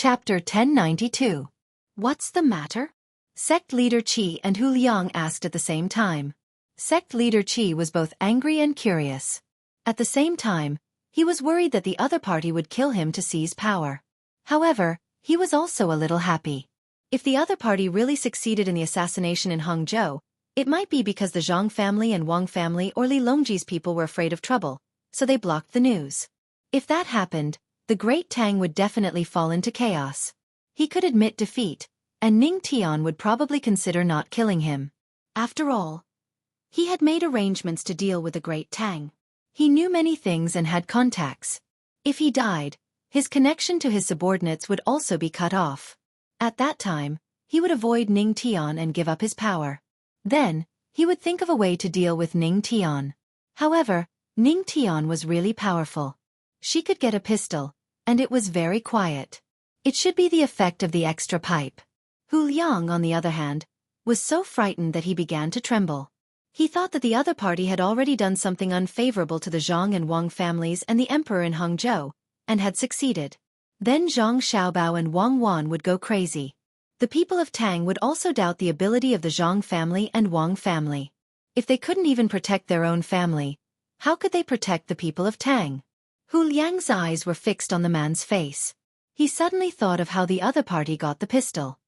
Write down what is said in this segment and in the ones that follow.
Chapter 1092. What's the matter? Sect leader Qi and Hu Liang asked at the same time. Sect leader Qi was both angry and curious. At the same time, he was worried that the other party would kill him to seize power. However, he was also a little happy. If the other party really succeeded in the assassination in Hangzhou, it might be because the Zhang family and Wang family or Li Longji's people were afraid of trouble, so they blocked the news. If that happened, the great Tang would definitely fall into chaos. He could admit defeat, and Ning Tian would probably consider not killing him. After all, he had made arrangements to deal with the great Tang. He knew many things and had contacts. If he died, his connection to his subordinates would also be cut off. At that time, he would avoid Ning Tian and give up his power. Then, he would think of a way to deal with Ning Tian. However, Ning Tian was really powerful. She could get a pistol, and it was very quiet. It should be the effect of the extra pipe. Hu Liang, on the other hand, was so frightened that he began to tremble. He thought that the other party had already done something unfavorable to the Zhang and Wang families and the emperor in Hangzhou, and had succeeded. Then Zhang Xiaobao and Wang Wan would go crazy. The people of Tang would also doubt the ability of the Zhang family and Wang family. If they couldn't even protect their own family, how could they protect the people of Tang? Hu Liang's eyes were fixed on the man's face. He suddenly thought of how the other party got the pistol.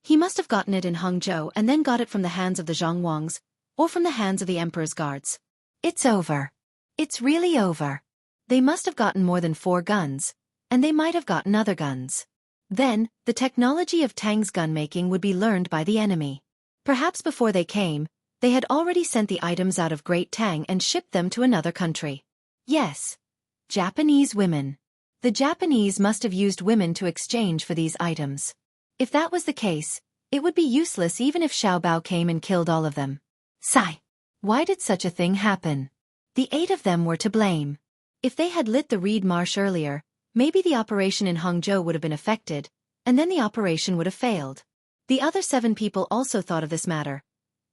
He must have gotten it in Hangzhou and then got it from the hands of the Zhang Wangs, or from the hands of the emperor's guards. It's over. It's really over. They must have gotten more than 4 guns, and they might have gotten other guns. Then, the technology of Tang's gunmaking would be learned by the enemy. Perhaps before they came, they had already sent the items out of Great Tang and shipped them to another country. Yes. Japanese women. The Japanese must have used women to exchange for these items. If that was the case, it would be useless even if Xiaobao came and killed all of them. Sigh. Why did such a thing happen? The 8 of them were to blame. If they had lit the reed marsh earlier, maybe the operation in Hangzhou would have been affected, and then the operation would have failed. The other 7 people also thought of this matter,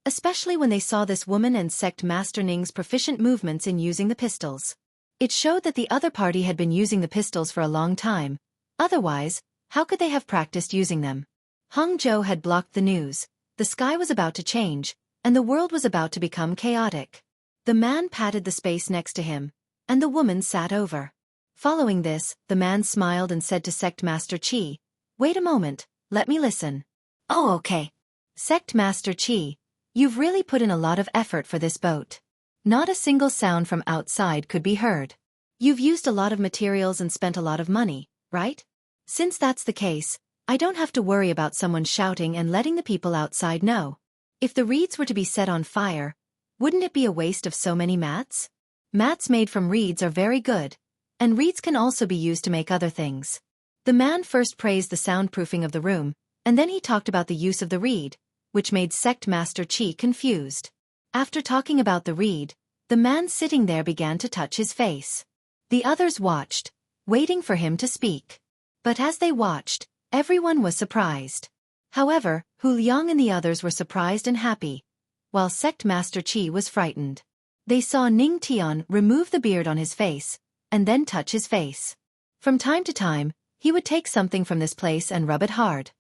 especially when they saw this woman and sect master Ning's proficient movements in using the pistols. It showed that the other party had been using the pistols for a long time. Otherwise, how could they have practiced using them? Hangzhou had blocked the news, the sky was about to change, and the world was about to become chaotic. The man patted the space next to him, and the woman sat over. Following this, the man smiled and said to Sect Master Qi, "Wait a moment, let me listen." "Oh, okay. Sect Master Qi, you've really put in a lot of effort for this boat. Not a single sound from outside could be heard. You've used a lot of materials and spent a lot of money, right? Since that's the case, I don't have to worry about someone shouting and letting the people outside know. If the reeds were to be set on fire, wouldn't it be a waste of so many mats? Mats made from reeds are very good, and reeds can also be used to make other things." The man first praised the soundproofing of the room, and then he talked about the use of the reed, which made Sect Master Qi confused. After talking about the reed, the man sitting there began to touch his face. The others watched, waiting for him to speak. But as they watched, everyone was surprised. However, Hu Liang and the others were surprised and happy, while Sect Master Qi was frightened. They saw Ning Tian remove the beard on his face, and then touch his face. From time to time, he would take something from this place and rub it hard.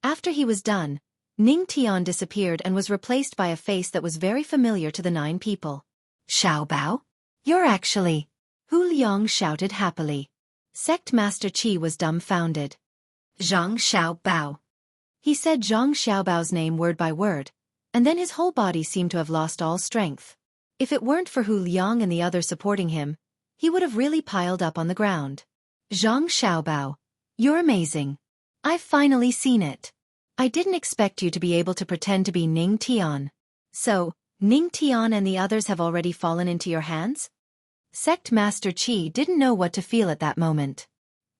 After he was done, Ning Tian disappeared and was replaced by a face that was very familiar to the 9 people. "Xiaobao? You're actually..." Hu Liang shouted happily. Sect Master Qi was dumbfounded. "Zhang Xiaobao." He said Zhang Xiaobao's name word by word, and then his whole body seemed to have lost all strength. If it weren't for Hu Liang and the others supporting him, he would have really piled up on the ground. "Zhang Xiaobao, you're amazing. I've finally seen it. I didn't expect you to be able to pretend to be Ning Tian. So, Ning Tian and the others have already fallen into your hands?" Sect Master Qi didn't know what to feel at that moment.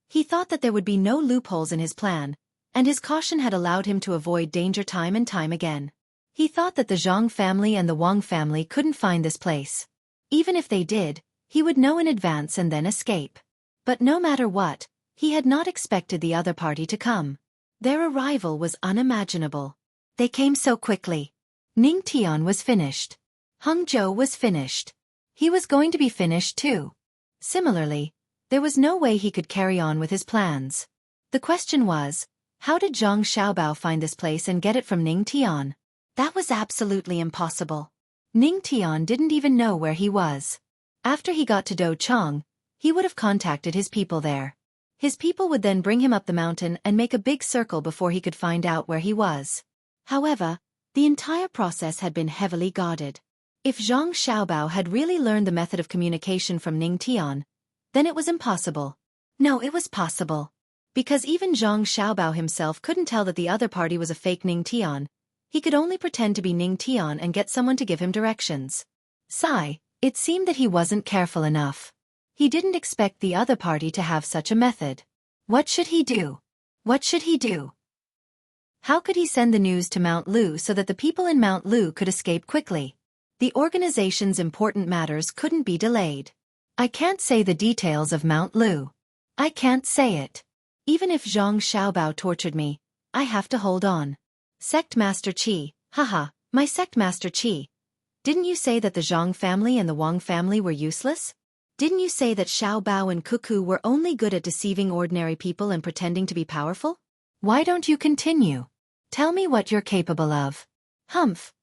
He thought that there would be no loopholes in his plan, and his caution had allowed him to avoid danger time and time again. He thought that the Zhang family and the Wang family couldn't find this place. Even if they did, he would know in advance and then escape. But no matter what, he had not expected the other party to come. Their arrival was unimaginable. They came so quickly. Ning Tian was finished. Hangzhou was finished. He was going to be finished too. Similarly, there was no way he could carry on with his plans. The question was, how did Zhang Xiaobao find this place and get it from Ning Tian? That was absolutely impossible. Ning Tian didn't even know where he was. After he got to Douchong, he would have contacted his people there. His people would then bring him up the mountain and make a big circle before he could find out where he was. However, the entire process had been heavily guarded. If Zhang Xiaobao had really learned the method of communication from Ning Tian, then it was impossible. No, it was possible. Because even Zhang Xiaobao himself couldn't tell that the other party was a fake Ning Tian. He could only pretend to be Ning Tian and get someone to give him directions. Sigh, it seemed that he wasn't careful enough. He didn't expect the other party to have such a method. What should he do? What should he do? How could he send the news to Mount Lu so that the people in Mount Lu could escape quickly? The organization's important matters couldn't be delayed. I can't say the details of Mount Lu. I can't say it. Even if Zhang Xiaobao tortured me, I have to hold on. Sect Master Qi, haha, my Sect Master Qi. Didn't you say that the Zhang family and the Wang family were useless? Didn't you say that Xiaobao and Cuckoo were only good at deceiving ordinary people and pretending to be powerful? Why don't you continue? Tell me what you're capable of. Humph,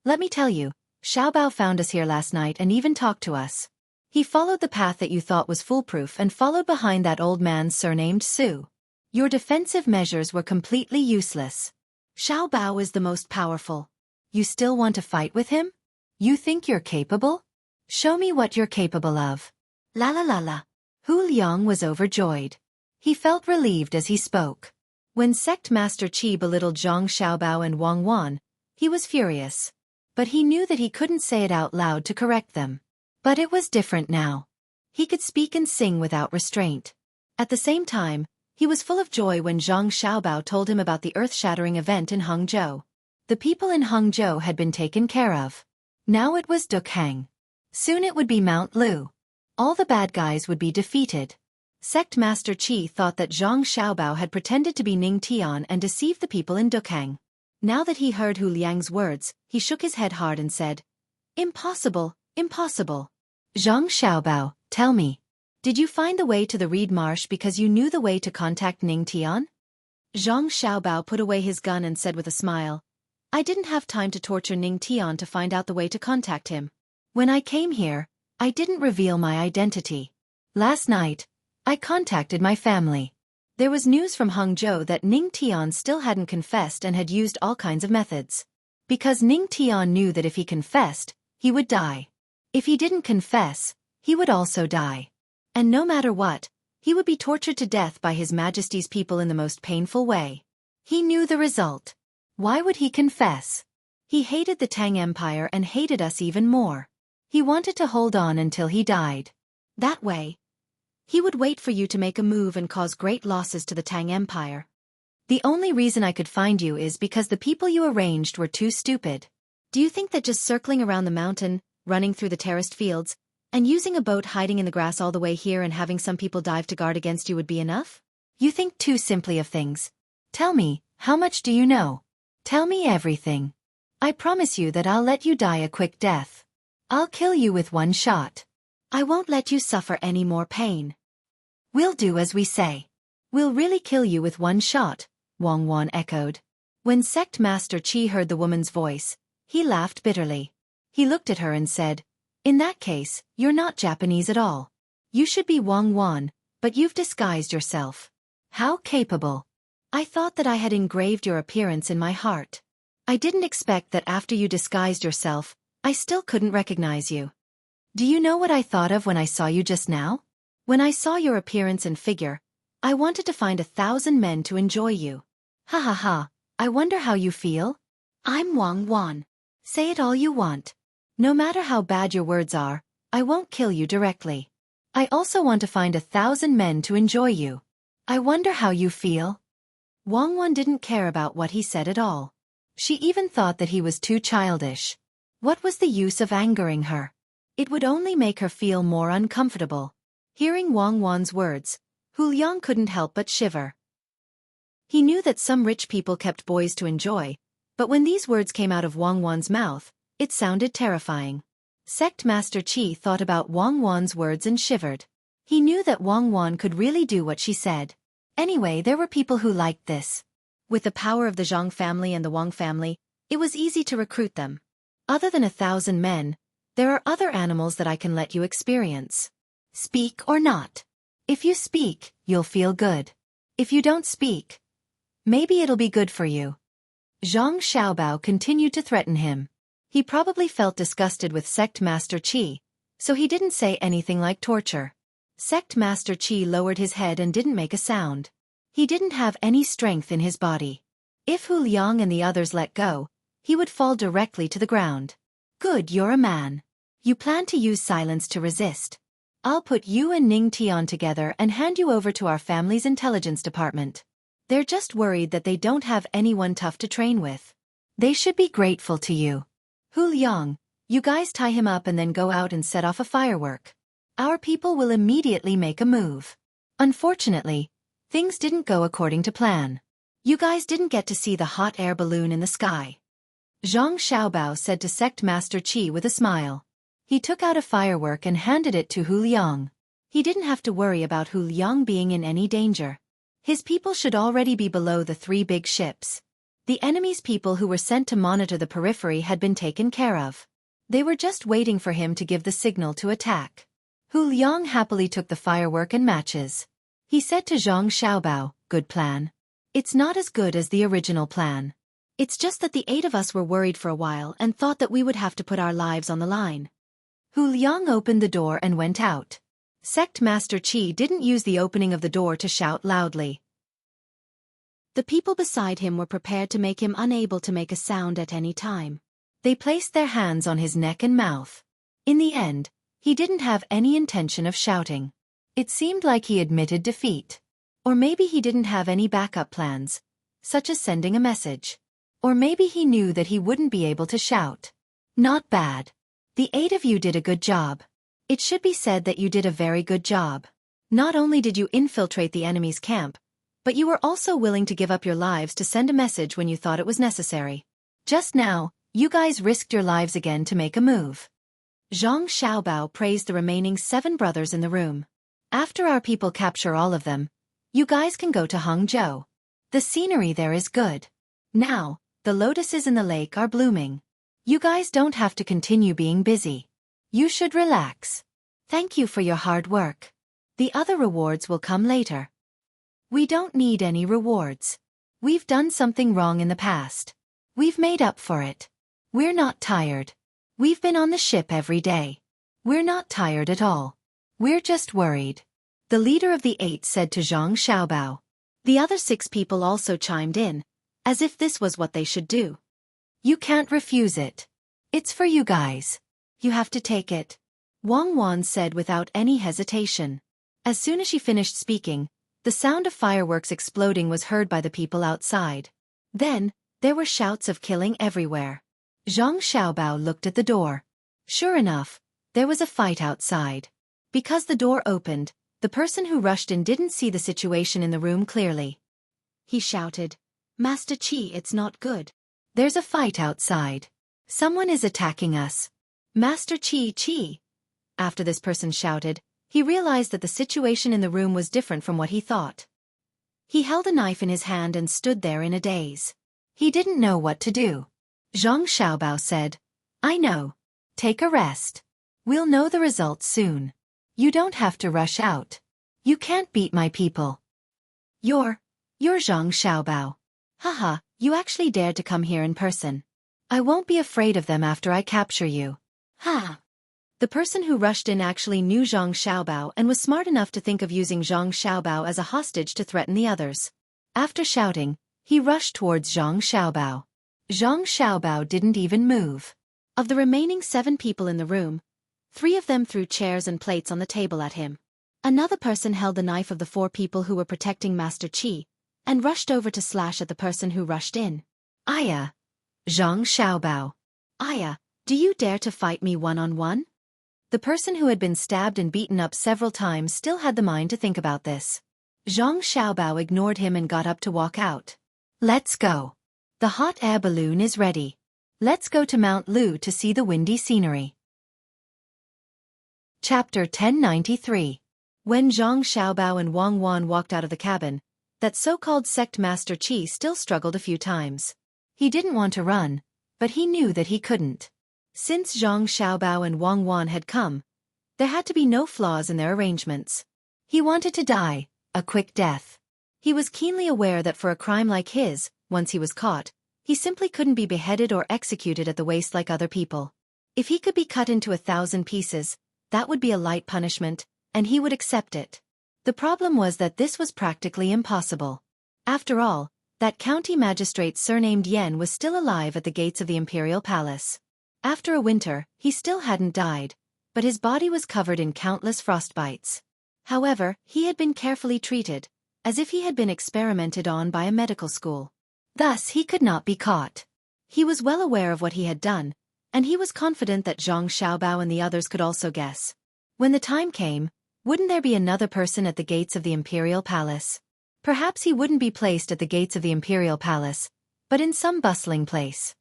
let me tell you, Xiaobao found us here last night and even talked to us. He followed the path that you thought was foolproof and followed behind that old man surnamed Su. Your defensive measures were completely useless. Xiaobao is the most powerful. You still want to fight with him? You think you're capable? Show me what you're capable of. La la la la. Hu Liang was overjoyed. He felt relieved as he spoke. When Sect Master Qi belittled Zhang Xiaobao and Wang Wan, he was furious. But he knew that he couldn't say it out loud to correct them. But it was different now. He could speak and sing without restraint. At the same time, he was full of joy when Zhang Xiaobao told him about the earth-shattering event in Hangzhou. The people in Hangzhou had been taken care of. Now it was Dukhang. Soon it would be Mount Lu. All the bad guys would be defeated. Sect Master Qi thought that Zhang Xiaobao had pretended to be Ning Tian and deceived the people in Dukhang. Now that he heard Hu Liang's words, he shook his head hard and said, Impossible, impossible. Zhang Xiaobao, tell me. Did you find the way to the reed marsh because you knew the way to contact Ning Tian? Zhang Xiaobao put away his gun and said with a smile, I didn't have time to torture Ning Tian to find out the way to contact him. When I came here, I didn't reveal my identity. Last night, I contacted my family. There was news from Hangzhou that Ning Tian still hadn't confessed and had used all kinds of methods. Because Ning Tian knew that if he confessed, he would die. If he didn't confess, he would also die. And no matter what, he would be tortured to death by His Majesty's people in the most painful way. He knew the result. Why would he confess? He hated the Tang Empire and hated us even more. He wanted to hold on until he died. That way, he would wait for you to make a move and cause great losses to the Tang Empire. The only reason I could find you is because the people you arranged were too stupid. Do you think that just circling around the mountain, running through the terraced fields, and using a boat hiding in the grass all the way here and having some people dive to guard against you would be enough? You think too simply of things. Tell me, how much do you know? Tell me everything. I promise you that I'll let you die a quick death. I'll kill you with one shot. I won't let you suffer any more pain. We'll do as we say. We'll really kill you with one shot, Wang Wan echoed. When Sect Master Qi heard the woman's voice, he laughed bitterly. He looked at her and said, In that case, you're not Japanese at all. You should be Wang Wan, but you've disguised yourself. How capable. I thought that I had engraved your appearance in my heart. I didn't expect that after you disguised yourself, I still couldn't recognize you. Do you know what I thought of when I saw you just now? When I saw your appearance and figure, I wanted to find 1,000 men to enjoy you. Ha ha ha, I wonder how you feel? I'm Wang Wan. Say it all you want. No matter how bad your words are, I won't kill you directly. I also want to find 1,000 men to enjoy you. I wonder how you feel? Wang Wan didn't care about what he said at all. She even thought that he was too childish. What was the use of angering her? It would only make her feel more uncomfortable. Hearing Wang Wan's words, Hu Liang couldn't help but shiver. He knew that some rich people kept boys to enjoy, but when these words came out of Wang Wan's mouth, it sounded terrifying. Sect Master Qi thought about Wang Wan's words and shivered. He knew that Wang Wan could really do what she said. Anyway, there were people who liked this. With the power of the Zhang family and the Wang family, it was easy to recruit them. Other than 1,000 men, there are other animals that I can let you experience. Speak or not. If you speak, you'll feel good. If you don't speak, maybe it'll be good for you. Zhang Xiaobao continued to threaten him. He probably felt disgusted with Sect Master Qi, so he didn't say anything like torture. Sect Master Qi lowered his head and didn't make a sound. He didn't have any strength in his body. If Hu Liang and the others let go, he would fall directly to the ground. Good, you're a man. You plan to use silence to resist. I'll put you and Ning Tian together and hand you over to our family's intelligence department. They're just worried that they don't have anyone tough to train with. They should be grateful to you. Hu Liang, you guys tie him up and then go out and set off a firework. Our people will immediately make a move. Unfortunately, things didn't go according to plan. You guys didn't get to see the hot air balloon in the sky. Zhang Xiaobao said to Sect Master Qi with a smile. He took out a firework and handed it to Hu Liang. He didn't have to worry about Hu Liang being in any danger. His people should already be below the 3 big ships. The enemy's people who were sent to monitor the periphery had been taken care of. They were just waiting for him to give the signal to attack. Hu Liang happily took the firework and matches. He said to Zhang Xiaobao, "Good plan. It's not as good as the original plan. It's just that the 8 of us were worried for a while and thought that we would have to put our lives on the line." Hu Liang opened the door and went out. Sect Master Qi didn't use the opening of the door to shout loudly. The people beside him were prepared to make him unable to make a sound at any time. They placed their hands on his neck and mouth. In the end, he didn't have any intention of shouting. It seemed like he admitted defeat. Or maybe he didn't have any backup plans, such as sending a message. Or maybe he knew that he wouldn't be able to shout. Not bad. The 8 of you did a good job. It should be said that you did a very good job. Not only did you infiltrate the enemy's camp, but you were also willing to give up your lives to send a message when you thought it was necessary. Just now, you guys risked your lives again to make a move. Zhang Xiaobao praised the remaining 7 brothers in the room. After our people capture all of them, you guys can go to Hangzhou. The scenery there is good. Now, the lotuses in the lake are blooming. You guys don't have to continue being busy. You should relax. Thank you for your hard work. The other rewards will come later. We don't need any rewards. We've done something wrong in the past. We've made up for it. We're not tired. We've been on the ship every day. We're not tired at all. We're just worried. The leader of the 8 said to Zhang Xiaobao. The other 6 people also chimed in, as if this was what they should do. You can't refuse it. It's for you guys. You have to take it. Wang Wan said without any hesitation. As soon as she finished speaking, the sound of fireworks exploding was heard by the people outside. Then, there were shouts of killing everywhere. Zhang Xiaobao looked at the door. Sure enough, there was a fight outside. Because the door opened, the person who rushed in didn't see the situation in the room clearly. He shouted, "Master Qi, it's not good. There's a fight outside. Someone is attacking us. Master Qi. After this person shouted, he realized that the situation in the room was different from what he thought. He held a knife in his hand and stood there in a daze. He didn't know what to do. Zhang Xiaobao said, "I know. Take a rest. We'll know the results soon. You don't have to rush out. You can't beat my people." You're Zhang Xiaobao. Haha, you actually dared to come here in person. I won't be afraid of them after I capture you. Ha! The person who rushed in actually knew Zhang Xiaobao and was smart enough to think of using Zhang Xiaobao as a hostage to threaten the others. After shouting, he rushed towards Zhang Xiaobao. Zhang Xiaobao didn't even move. Of the remaining 7 people in the room, 3 of them threw chairs and plates on the table at him. Another person held the knife of the 4 people who were protecting Master Qi, and rushed over to slash at the person who rushed in. Aya! Zhang Xiaobao. Aya, do you dare to fight me one-on-one? The person who had been stabbed and beaten up several times still had the mind to think about this. Zhang Xiaobao ignored him and got up to walk out. Let's go. The hot air balloon is ready. Let's go to Mount Lu to see the windy scenery. Chapter 1093. When Zhang Xiaobao and Wang Wan walked out of the cabin, that so-called sect master Qi still struggled a few times. He didn't want to run, but he knew that he couldn't. Since Zhang Xiaobao and Wang Wan had come, there had to be no flaws in their arrangements. He wanted to die, a quick death. He was keenly aware that for a crime like his, once he was caught, he simply couldn't be beheaded or executed at the waist like other people. If he could be cut into 1,000 pieces, that would be a light punishment, and he would accept it. The problem was that this was practically impossible. After all, that county magistrate surnamed Yen was still alive at the gates of the imperial palace. After a winter, he still hadn't died, but his body was covered in countless frostbites. However, he had been carefully treated, as if he had been experimented on by a medical school. Thus he could not be caught. He was well aware of what he had done, and he was confident that Zhang Xiaobao and the others could also guess. When the time came, wouldn't there be another person at the gates of the imperial palace? Perhaps he wouldn't be placed at the gates of the imperial palace, but in some bustling place.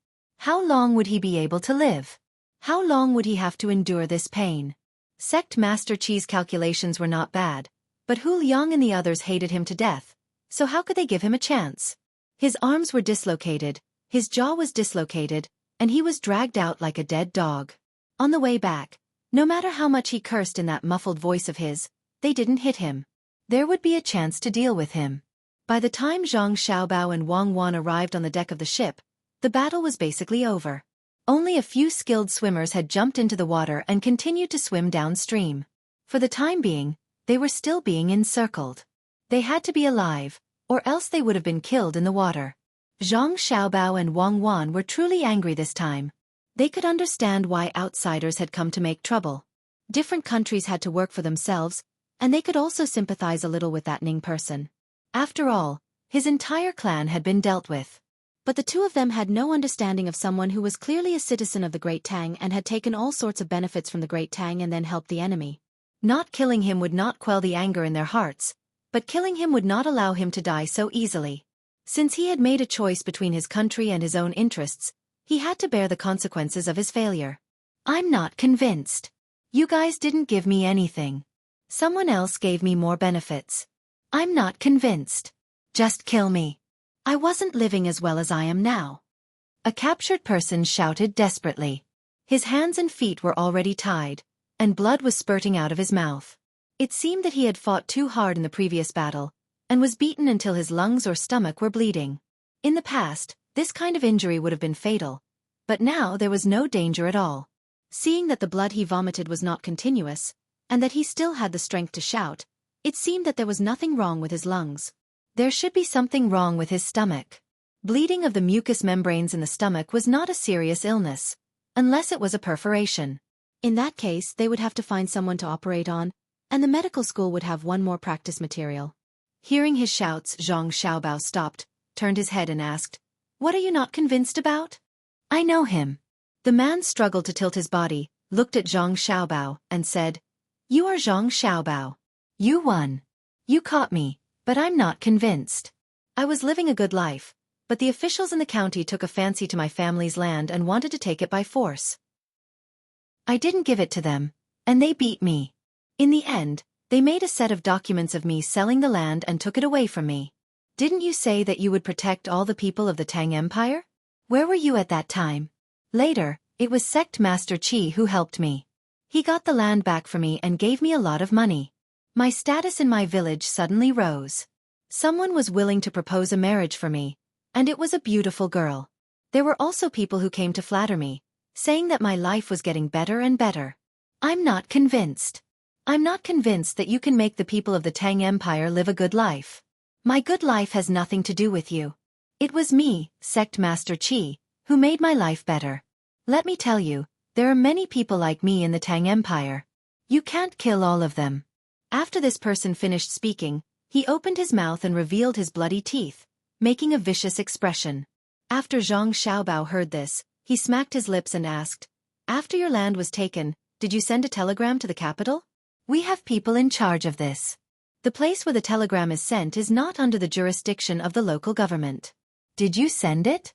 How long would he be able to live? How long would he have to endure this pain? Sect Master Qi's calculations were not bad, but Hu Liang and the others hated him to death, so how could they give him a chance? His arms were dislocated, his jaw was dislocated, and he was dragged out like a dead dog. On the way back, no matter how much he cursed in that muffled voice of his, they didn't hit him. There would be a chance to deal with him. By the time Zhang Xiaobao and Wang Wan arrived on the deck of the ship, the battle was basically over. Only a few skilled swimmers had jumped into the water and continued to swim downstream. For the time being, they were still being encircled. They had to be alive, or else they would have been killed in the water. Zhang Xiaobao and Wang Wan were truly angry this time. They could understand why outsiders had come to make trouble. Different countries had to work for themselves, and they could also sympathize a little with that Ning person. After all, his entire clan had been dealt with. But the two of them had no understanding of someone who was clearly a citizen of the Great Tang and had taken all sorts of benefits from the Great Tang and then helped the enemy. Not killing him would not quell the anger in their hearts, but killing him would not allow him to die so easily. Since he had made a choice between his country and his own interests, he had to bear the consequences of his failure. I'm not convinced. You guys didn't give me anything. Someone else gave me more benefits. I'm not convinced. Just kill me. I wasn't living as well as I am now. A captured person shouted desperately. His hands and feet were already tied, and blood was spurting out of his mouth. It seemed that he had fought too hard in the previous battle, and was beaten until his lungs or stomach were bleeding. In the past, this kind of injury would have been fatal, but now there was no danger at all. Seeing that the blood he vomited was not continuous, and that he still had the strength to shout, it seemed that there was nothing wrong with his lungs. There should be something wrong with his stomach. Bleeding of the mucous membranes in the stomach was not a serious illness, unless it was a perforation. In that case, they would have to find someone to operate on, and the medical school would have one more practice material. Hearing his shouts, Zhang Xiaobao stopped, turned his head and asked, "What are you not convinced about?" "I know him." The man struggled to tilt his body, looked at Zhang Xiaobao, and said, "You are Zhang Xiaobao. You won. You caught me, but I'm not convinced. I was living a good life, but the officials in the county took a fancy to my family's land and wanted to take it by force. I didn't give it to them, and they beat me. In the end, they made a set of documents of me selling the land and took it away from me. Didn't you say that you would protect all the people of the Tang Empire? Where were you at that time?" Later, it was Sect Master Qi who helped me. He got the land back for me and gave me a lot of money. My status in my village suddenly rose. Someone was willing to propose a marriage for me, and it was a beautiful girl. There were also people who came to flatter me, saying that my life was getting better and better. I'm not convinced. I'm not convinced that you can make the people of the Tang Empire live a good life. My good life has nothing to do with you. It was me, Sect Master Qi, who made my life better. Let me tell you, there are many people like me in the Tang Empire. You can't kill all of them." After this person finished speaking, he opened his mouth and revealed his bloody teeth, making a vicious expression. After Zhang Xiaobao heard this, he smacked his lips and asked, "After your land was taken, did you send a telegram to the capital?" "We have people in charge of this. The place where the telegram is sent is not under the jurisdiction of the local government." "Did you send it?"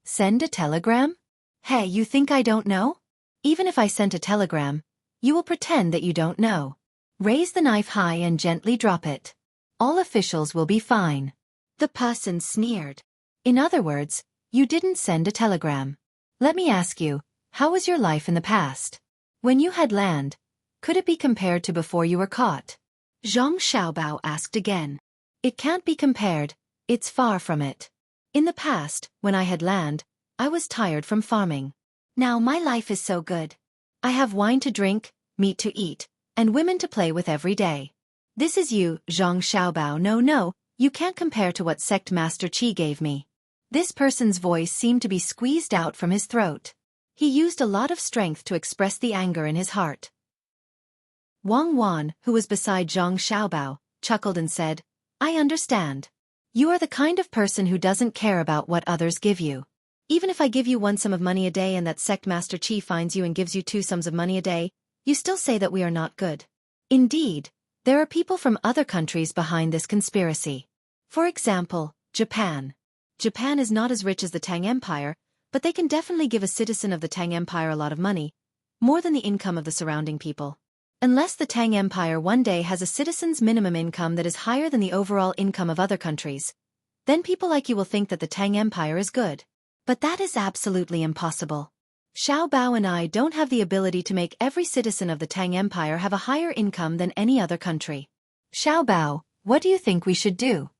"Send a telegram? Hey, you think I don't know? Even if I sent a telegram, you will pretend that you don't know. Raise the knife high and gently drop it." All officials will be fine. The person sneered. In other words, you didn't send a telegram. Let me ask you, how was your life in the past? When you had land, could it be compared to before you were caught? Zhang Xiaobao asked again. It can't be compared, it's far from it. In the past, when I had land, I was tired from farming. Now my life is so good. I have wine to drink, meat to eat, and women to play with every day. This is you, Zhang Xiaobao. No, you can't compare to what Sect Master Qi gave me. This person's voice seemed to be squeezed out from his throat. He used a lot of strength to express the anger in his heart. Wang Wan, who was beside Zhang Xiaobao, chuckled and said, I understand. You are the kind of person who doesn't care about what others give you. Even if I give you 1 sum of money a day and that Sect Master Qi finds you and gives you 2 sums of money a day, you still say that we are not good. Indeed, there are people from other countries behind this conspiracy. For example, Japan. Japan is not as rich as the Tang Empire, but they can definitely give a citizen of the Tang Empire a lot of money, more than the income of the surrounding people. Unless the Tang Empire one day has a citizen's minimum income that is higher than the overall income of other countries, then people like you will think that the Tang Empire is good. But that is absolutely impossible. Xiao Bao and I don't have the ability to make every citizen of the Tang Empire have a higher income than any other country. Xiao Bao, what do you think we should do?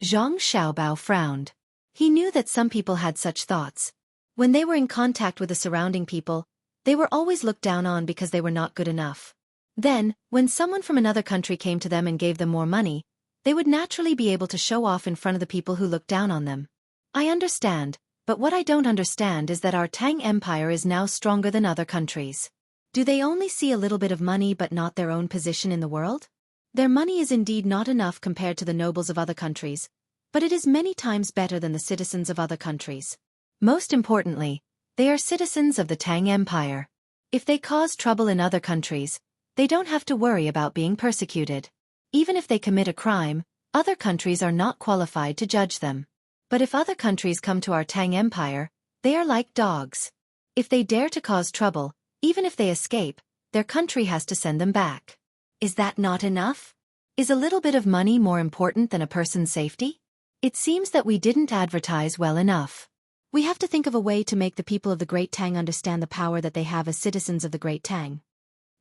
Zhang Xiaobao frowned. He knew that some people had such thoughts. When they were in contact with the surrounding people, they were always looked down on because they were not good enough. Then, when someone from another country came to them and gave them more money, they would naturally be able to show off in front of the people who looked down on them. I understand, but what I don't understand is that our Tang Empire is now stronger than other countries. Do they only see a little bit of money but not their own position in the world? Their money is indeed not enough compared to the nobles of other countries, but it is many times better than the citizens of other countries. Most importantly, they are citizens of the Tang Empire. If they cause trouble in other countries, they don't have to worry about being persecuted. Even if they commit a crime, other countries are not qualified to judge them. But if other countries come to our Tang Empire, they are like dogs. If they dare to cause trouble, even if they escape, their country has to send them back. Is that not enough? Is a little bit of money more important than a person's safety? It seems that we didn't advertise well enough. We have to think of a way to make the people of the Great Tang understand the power that they have as citizens of the Great Tang.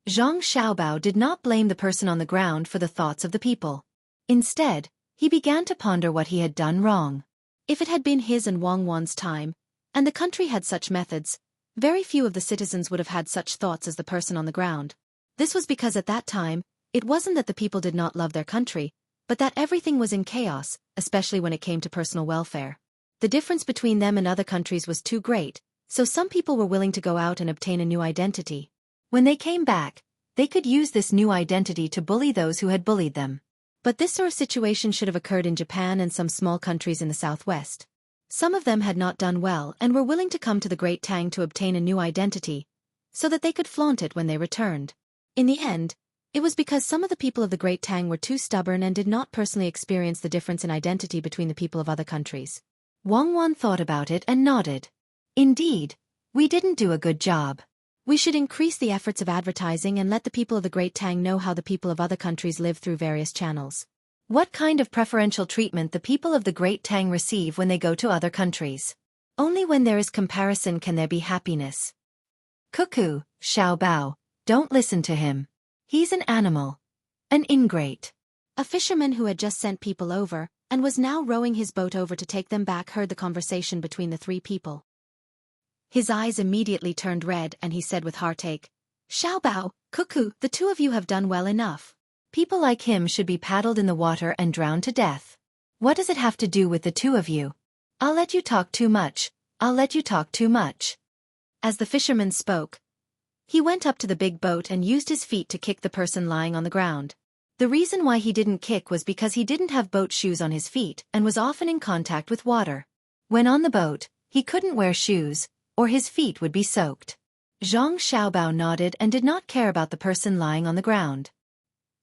Zhang Xiaobao did not blame the person on the ground for the thoughts of the people. Instead, he began to ponder what he had done wrong. If it had been his and Wang Wan's time, and the country had such methods, very few of the citizens would have had such thoughts as the person on the ground. This was because at that time, it wasn't that the people did not love their country, but that everything was in chaos, especially when it came to personal welfare. The difference between them and other countries was too great, so some people were willing to go out and obtain a new identity. When they came back, they could use this new identity to bully those who had bullied them. But this sort of situation should have occurred in Japan and some small countries in the southwest. Some of them had not done well and were willing to come to the Great Tang to obtain a new identity, so that they could flaunt it when they returned. In the end, it was because some of the people of the Great Tang were too stubborn and did not personally experience the difference in identity between the people of other countries. Wang Wan thought about it and nodded. Indeed, we didn't do a good job. We should increase the efforts of advertising and let the people of the Great Tang know how the people of other countries live through various channels. What kind of preferential treatment the people of the Great Tang receive when they go to other countries. Only when there is comparison can there be happiness. Cuckoo, Xiao Bao, don't listen to him. He's an animal. An ingrate. A fisherman who had just sent people over, and was now rowing his boat over to take them back, heard the conversation between the 3 people. His eyes immediately turned red and he said with heartache, Xiao Bao, Cuckoo, the 2 of you have done well enough. People like him should be paddled in the water and drowned to death. What does it have to do with the 2 of you? I'll let you talk too much. I'll let you talk too much. As the fisherman spoke, he went up to the big boat and used his feet to kick the person lying on the ground. The reason why he didn't kick was because he didn't have boat shoes on his feet and was often in contact with water. When on the boat, he couldn't wear shoes, or his feet would be soaked. Zhang Xiaobao nodded and did not care about the person lying on the ground.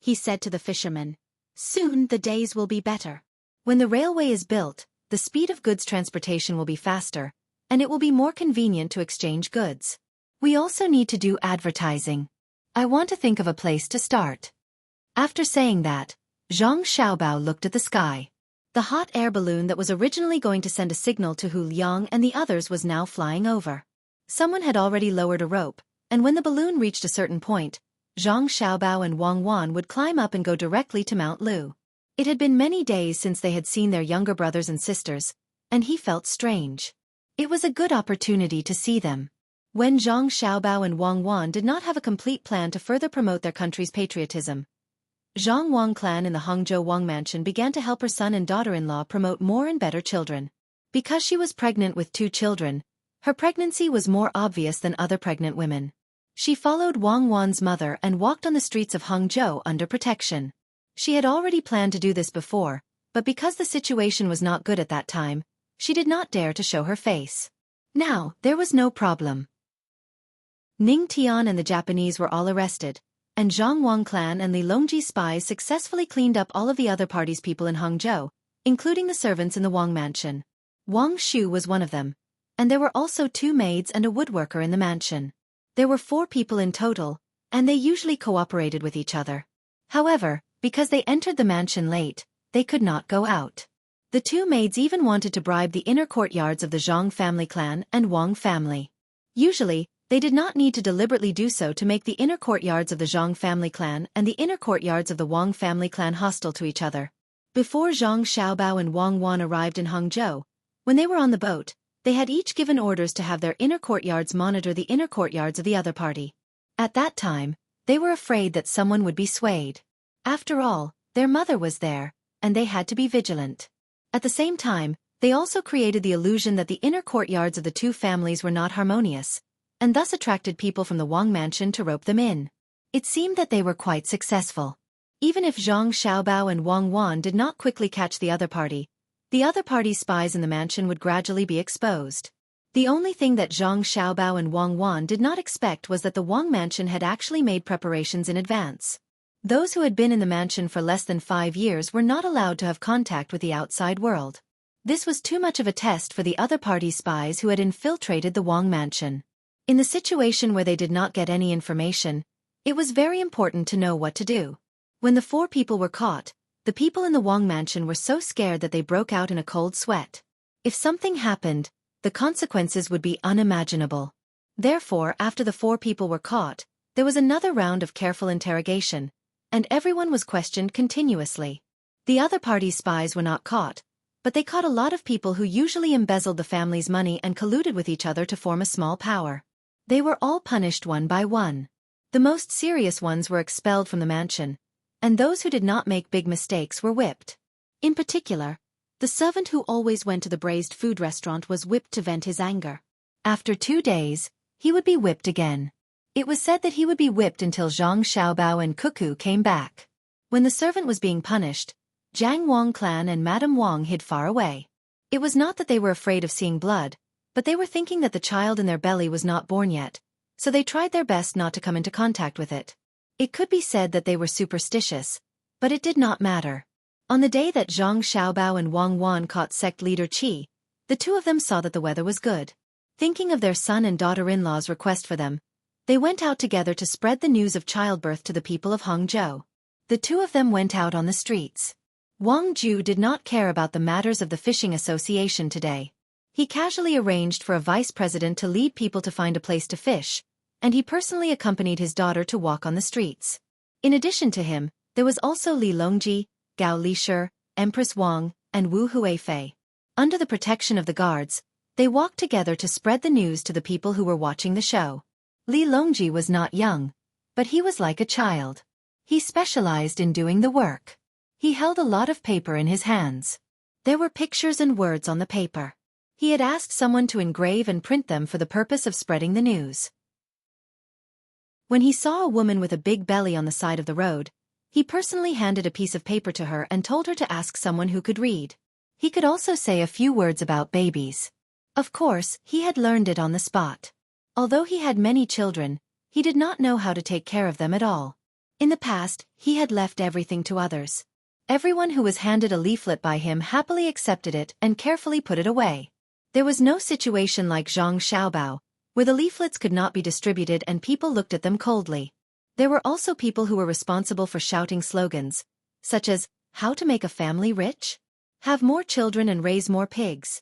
He said to the fisherman, Soon the days will be better. When the railway is built, the speed of goods transportation will be faster, and it will be more convenient to exchange goods. We also need to do advertising. I want to think of a place to start. After saying that, Zhang Xiaobao looked at the sky. The hot air balloon that was originally going to send a signal to Hu Liang and the others was now flying over. Someone had already lowered a rope, and when the balloon reached a certain point, Zhang Xiaobao and Wang Wan would climb up and go directly to Mount Lu. It had been many days since they had seen their younger brothers and sisters, and he felt strange. It was a good opportunity to see them. When Zhang Xiaobao and Wang Wan did not have a complete plan to further promote their country's patriotism, Zhang Wang clan in the Hangzhou Wang mansion began to help her son and daughter-in-law promote more and better children. Because she was pregnant with 2 children, her pregnancy was more obvious than other pregnant women. She followed Wang Wan's mother and walked on the streets of Hangzhou under protection. She had already planned to do this before, but because the situation was not good at that time, she did not dare to show her face. Now, there was no problem. Ning Tian and the Japanese were all arrested, and Zhang Wang clan and Li Longji's spies successfully cleaned up all of the other party's people in Hangzhou, including the servants in the Wang mansion. Wang Shu was one of them, and there were also 2 maids and a woodworker in the mansion. There were 4 people in total, and they usually cooperated with each other. However, because they entered the mansion late, they could not go out. The 2 maids even wanted to bribe the inner courtyards of the Zhang family clan and Wang family. Usually, they did not need to deliberately do so to make the inner courtyards of the Zhang family clan and the inner courtyards of the Wang family clan hostile to each other. Before Zhang Xiaobao and Wang Wan arrived in Hangzhou, when they were on the boat, they had each given orders to have their inner courtyards monitor the inner courtyards of the other party. At that time, they were afraid that someone would be swayed. After all, their mother was there, and they had to be vigilant. At the same time, they also created the illusion that the inner courtyards of the 2 families were not harmonious, and thus attracted people from the Wang mansion to rope them in. It seemed that they were quite successful. Even if Zhang Xiaobao and Wang Wan did not quickly catch the other party's spies in the mansion would gradually be exposed. The only thing that Zhang Xiaobao and Wang Wan did not expect was that the Wang mansion had actually made preparations in advance. Those who had been in the mansion for less than 5 years were not allowed to have contact with the outside world. This was too much of a test for the other party's spies who had infiltrated the Wang mansion. In the situation where they did not get any information, it was very important to know what to do. When the 4 people were caught, the people in the Wang mansion were so scared that they broke out in a cold sweat. If something happened, the consequences would be unimaginable. Therefore, after the 4 people were caught, there was another round of careful interrogation, and everyone was questioned continuously. The other party's spies were not caught, but they caught a lot of people who usually embezzled the family's money and colluded with each other to form a small power. They were all punished one by one. The most serious ones were expelled from the mansion, and those who did not make big mistakes were whipped. In particular, the servant who always went to the braised food restaurant was whipped to vent his anger. After 2 days, he would be whipped again. It was said that he would be whipped until Zhang Xiaobao and Xueqi came back. When the servant was being punished, Zhang Wang clan and Madame Wang hid far away. It was not that they were afraid of seeing blood, but they were thinking that the child in their belly was not born yet, so they tried their best not to come into contact with it. It could be said that they were superstitious, but it did not matter. On the day that Zhang Xiaobao and Wang Wan caught sect leader Qi, the 2 of them saw that the weather was good. Thinking of their son and daughter-in-law's request for them, they went out together to spread the news of childbirth to the people of Hangzhou. The 2 of them went out on the streets. Wang Ju did not care about the matters of the fishing association today. He casually arranged for a vice president to lead people to find a place to fish, and he personally accompanied his daughter to walk on the streets. In addition to him, there was also Li Longji, Gao Lishir, Empress Wang, and Wu Huifei. Under the protection of the guards, they walked together to spread the news to the people who were watching the show. Li Longji was not young, but he was like a child. He specialized in doing the work. He held a lot of paper in his hands. There were pictures and words on the paper. He had asked someone to engrave and print them for the purpose of spreading the news. When he saw a woman with a big belly on the side of the road, he personally handed a piece of paper to her and told her to ask someone who could read. He could also say a few words about babies. Of course, he had learned it on the spot. Although he had many children, he did not know how to take care of them at all. In the past, he had left everything to others. Everyone who was handed a leaflet by him happily accepted it and carefully put it away. There was no situation like Zhang Xiaobao, where the leaflets could not be distributed and people looked at them coldly. There were also people who were responsible for shouting slogans, such as, How to make a family rich? Have more children and raise more pigs.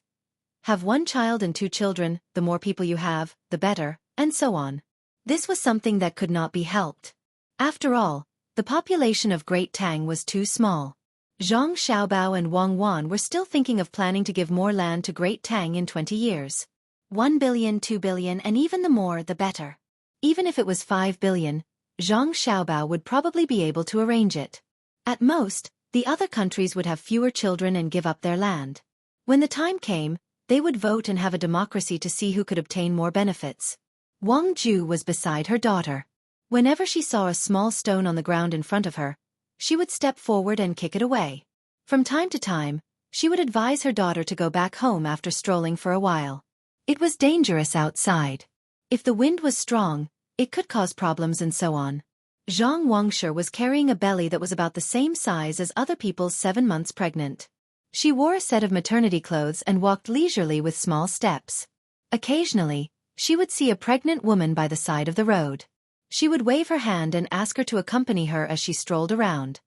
Have 1 child and 2 children, the more people you have, the better, and so on. This was something that could not be helped. After all, the population of Great Tang was too small. Zhang Xiaobao and Wang Wan were still thinking of planning to give more land to Great Tang in 20 years. 1 billion, 2 billion, and even the more the better. Even if it was 5 billion, Zhang Xiaobao would probably be able to arrange it. At most, the other countries would have fewer children and give up their land. When the time came, they would vote and have a democracy to see who could obtain more benefits. Wang Ju was beside her daughter. Whenever she saw a small stone on the ground in front of her, she would step forward and kick it away. From time to time, she would advise her daughter to go back home after strolling for a while. It was dangerous outside. If the wind was strong, it could cause problems and so on. Zhang Wangshe was carrying a belly that was about the same size as other people's 7 months pregnant. She wore a set of maternity clothes and walked leisurely with small steps. Occasionally, she would see a pregnant woman by the side of the road. She would wave her hand and ask her to accompany her as she strolled around.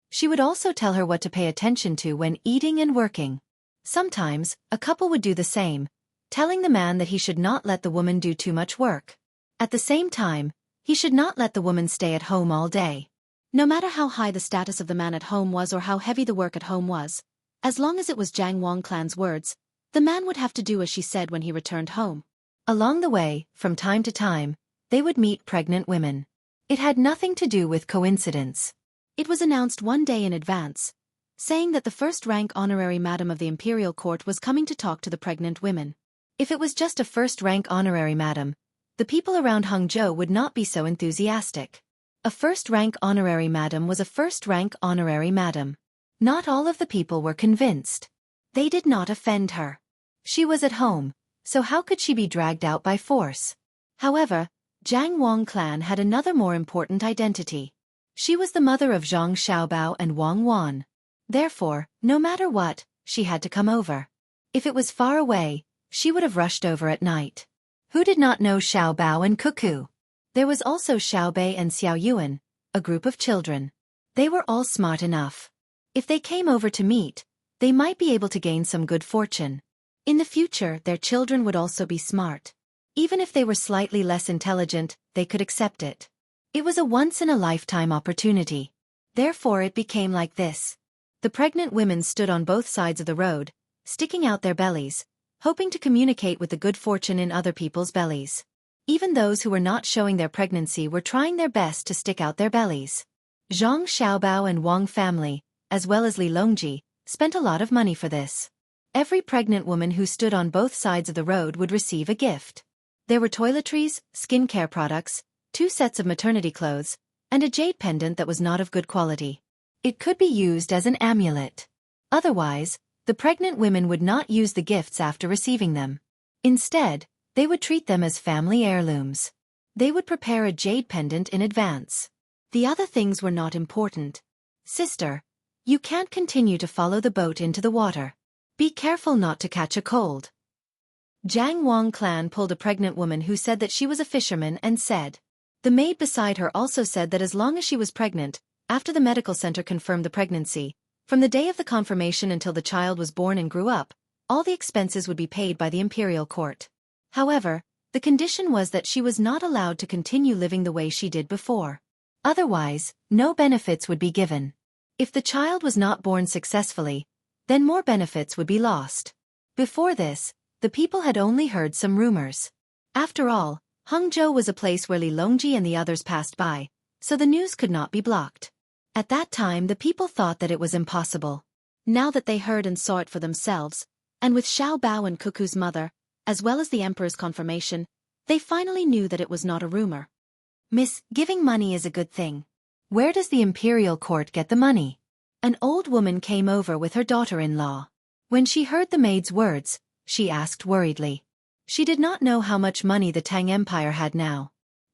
She would also tell her what to pay attention to when eating and working. Sometimes, a couple would do the same, telling the man that he should not let the woman do too much work. At the same time, he should not let the woman stay at home all day. No matter how high the status of the man at home was or how heavy the work at home was, as long as it was Jiang Wang clan's words, the man would have to do as she said when he returned home. Along the way, from time to time, they would meet pregnant women. It had nothing to do with coincidence. It was announced one day in advance, saying that the first-rank honorary madam of the imperial court was coming to talk to the pregnant women. If it was just a first-rank honorary madam, the people around Hangzhou would not be so enthusiastic. A first-rank honorary madam was a first-rank honorary madam. Not all of the people were convinced. They did not offend her. She was at home, so how could she be dragged out by force? However, Jiang Wang clan had another more important identity. She was the mother of Zhang Xiaobao and Wang Wan. Therefore, no matter what, she had to come over. If it was far away, she would have rushed over at night. Who did not know Xiaobao and Cuckoo? There was also Xiaobei and Xiao Yuan, a group of children. They were all smart enough. If they came over to meet, they might be able to gain some good fortune. In the future, their children would also be smart. Even if they were slightly less intelligent, they could accept it. It was a once-in-a-lifetime opportunity. Therefore it became like this. The pregnant women stood on both sides of the road, sticking out their bellies, hoping to communicate with the good fortune in other people's bellies. Even those who were not showing their pregnancy were trying their best to stick out their bellies. Zhang Xiaobao and Wang family, as well as Li Longji, spent a lot of money for this. Every pregnant woman who stood on both sides of the road would receive a gift. There were toiletries, skincare products, 2 sets of maternity clothes, and a jade pendant that was not of good quality. It could be used as an amulet. Otherwise, the pregnant women would not use the gifts after receiving them. Instead, they would treat them as family heirlooms. They would prepare a jade pendant in advance. The other things were not important. Sister, you can't continue to follow the boat into the water. Be careful not to catch a cold. Jiang Wang clan pulled a pregnant woman who said that she was a fisherman and said. The maid beside her also said that as long as she was pregnant, after the medical center confirmed the pregnancy, from the day of the confirmation until the child was born and grew up, all the expenses would be paid by the imperial court. However, the condition was that she was not allowed to continue living the way she did before. Otherwise, no benefits would be given. If the child was not born successfully, then more benefits would be lost. Before this, the people had only heard some rumors. After all, Hangzhou was a place where Li Longji and the others passed by, so the news could not be blocked. At that time the people thought that it was impossible. Now that they heard and saw it for themselves, and with Xiao Bao and Cuckoo's mother, as well as the emperor's confirmation, they finally knew that it was not a rumor. Miss, giving money is a good thing. Where does the imperial court get the money? An old woman came over with her daughter-in-law. When she heard the maid's words, she asked worriedly. She did not know how much money the Tang Empire had now.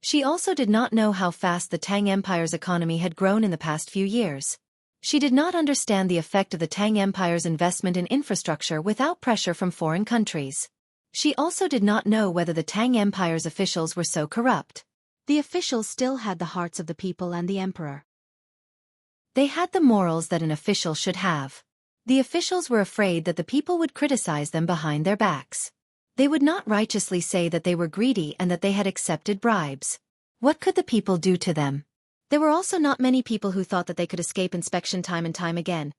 She also did not know how fast the Tang Empire's economy had grown in the past few years. She did not understand the effect of the Tang Empire's investment in infrastructure without pressure from foreign countries. She also did not know whether the Tang Empire's officials were so corrupt. The officials still had the hearts of the people and the emperor. They had the morals that an official should have. The officials were afraid that the people would criticize them behind their backs. They would not righteously say that they were greedy and that they had accepted bribes. What could the people do to them? There were also not many people who thought that they could escape inspection time and time again.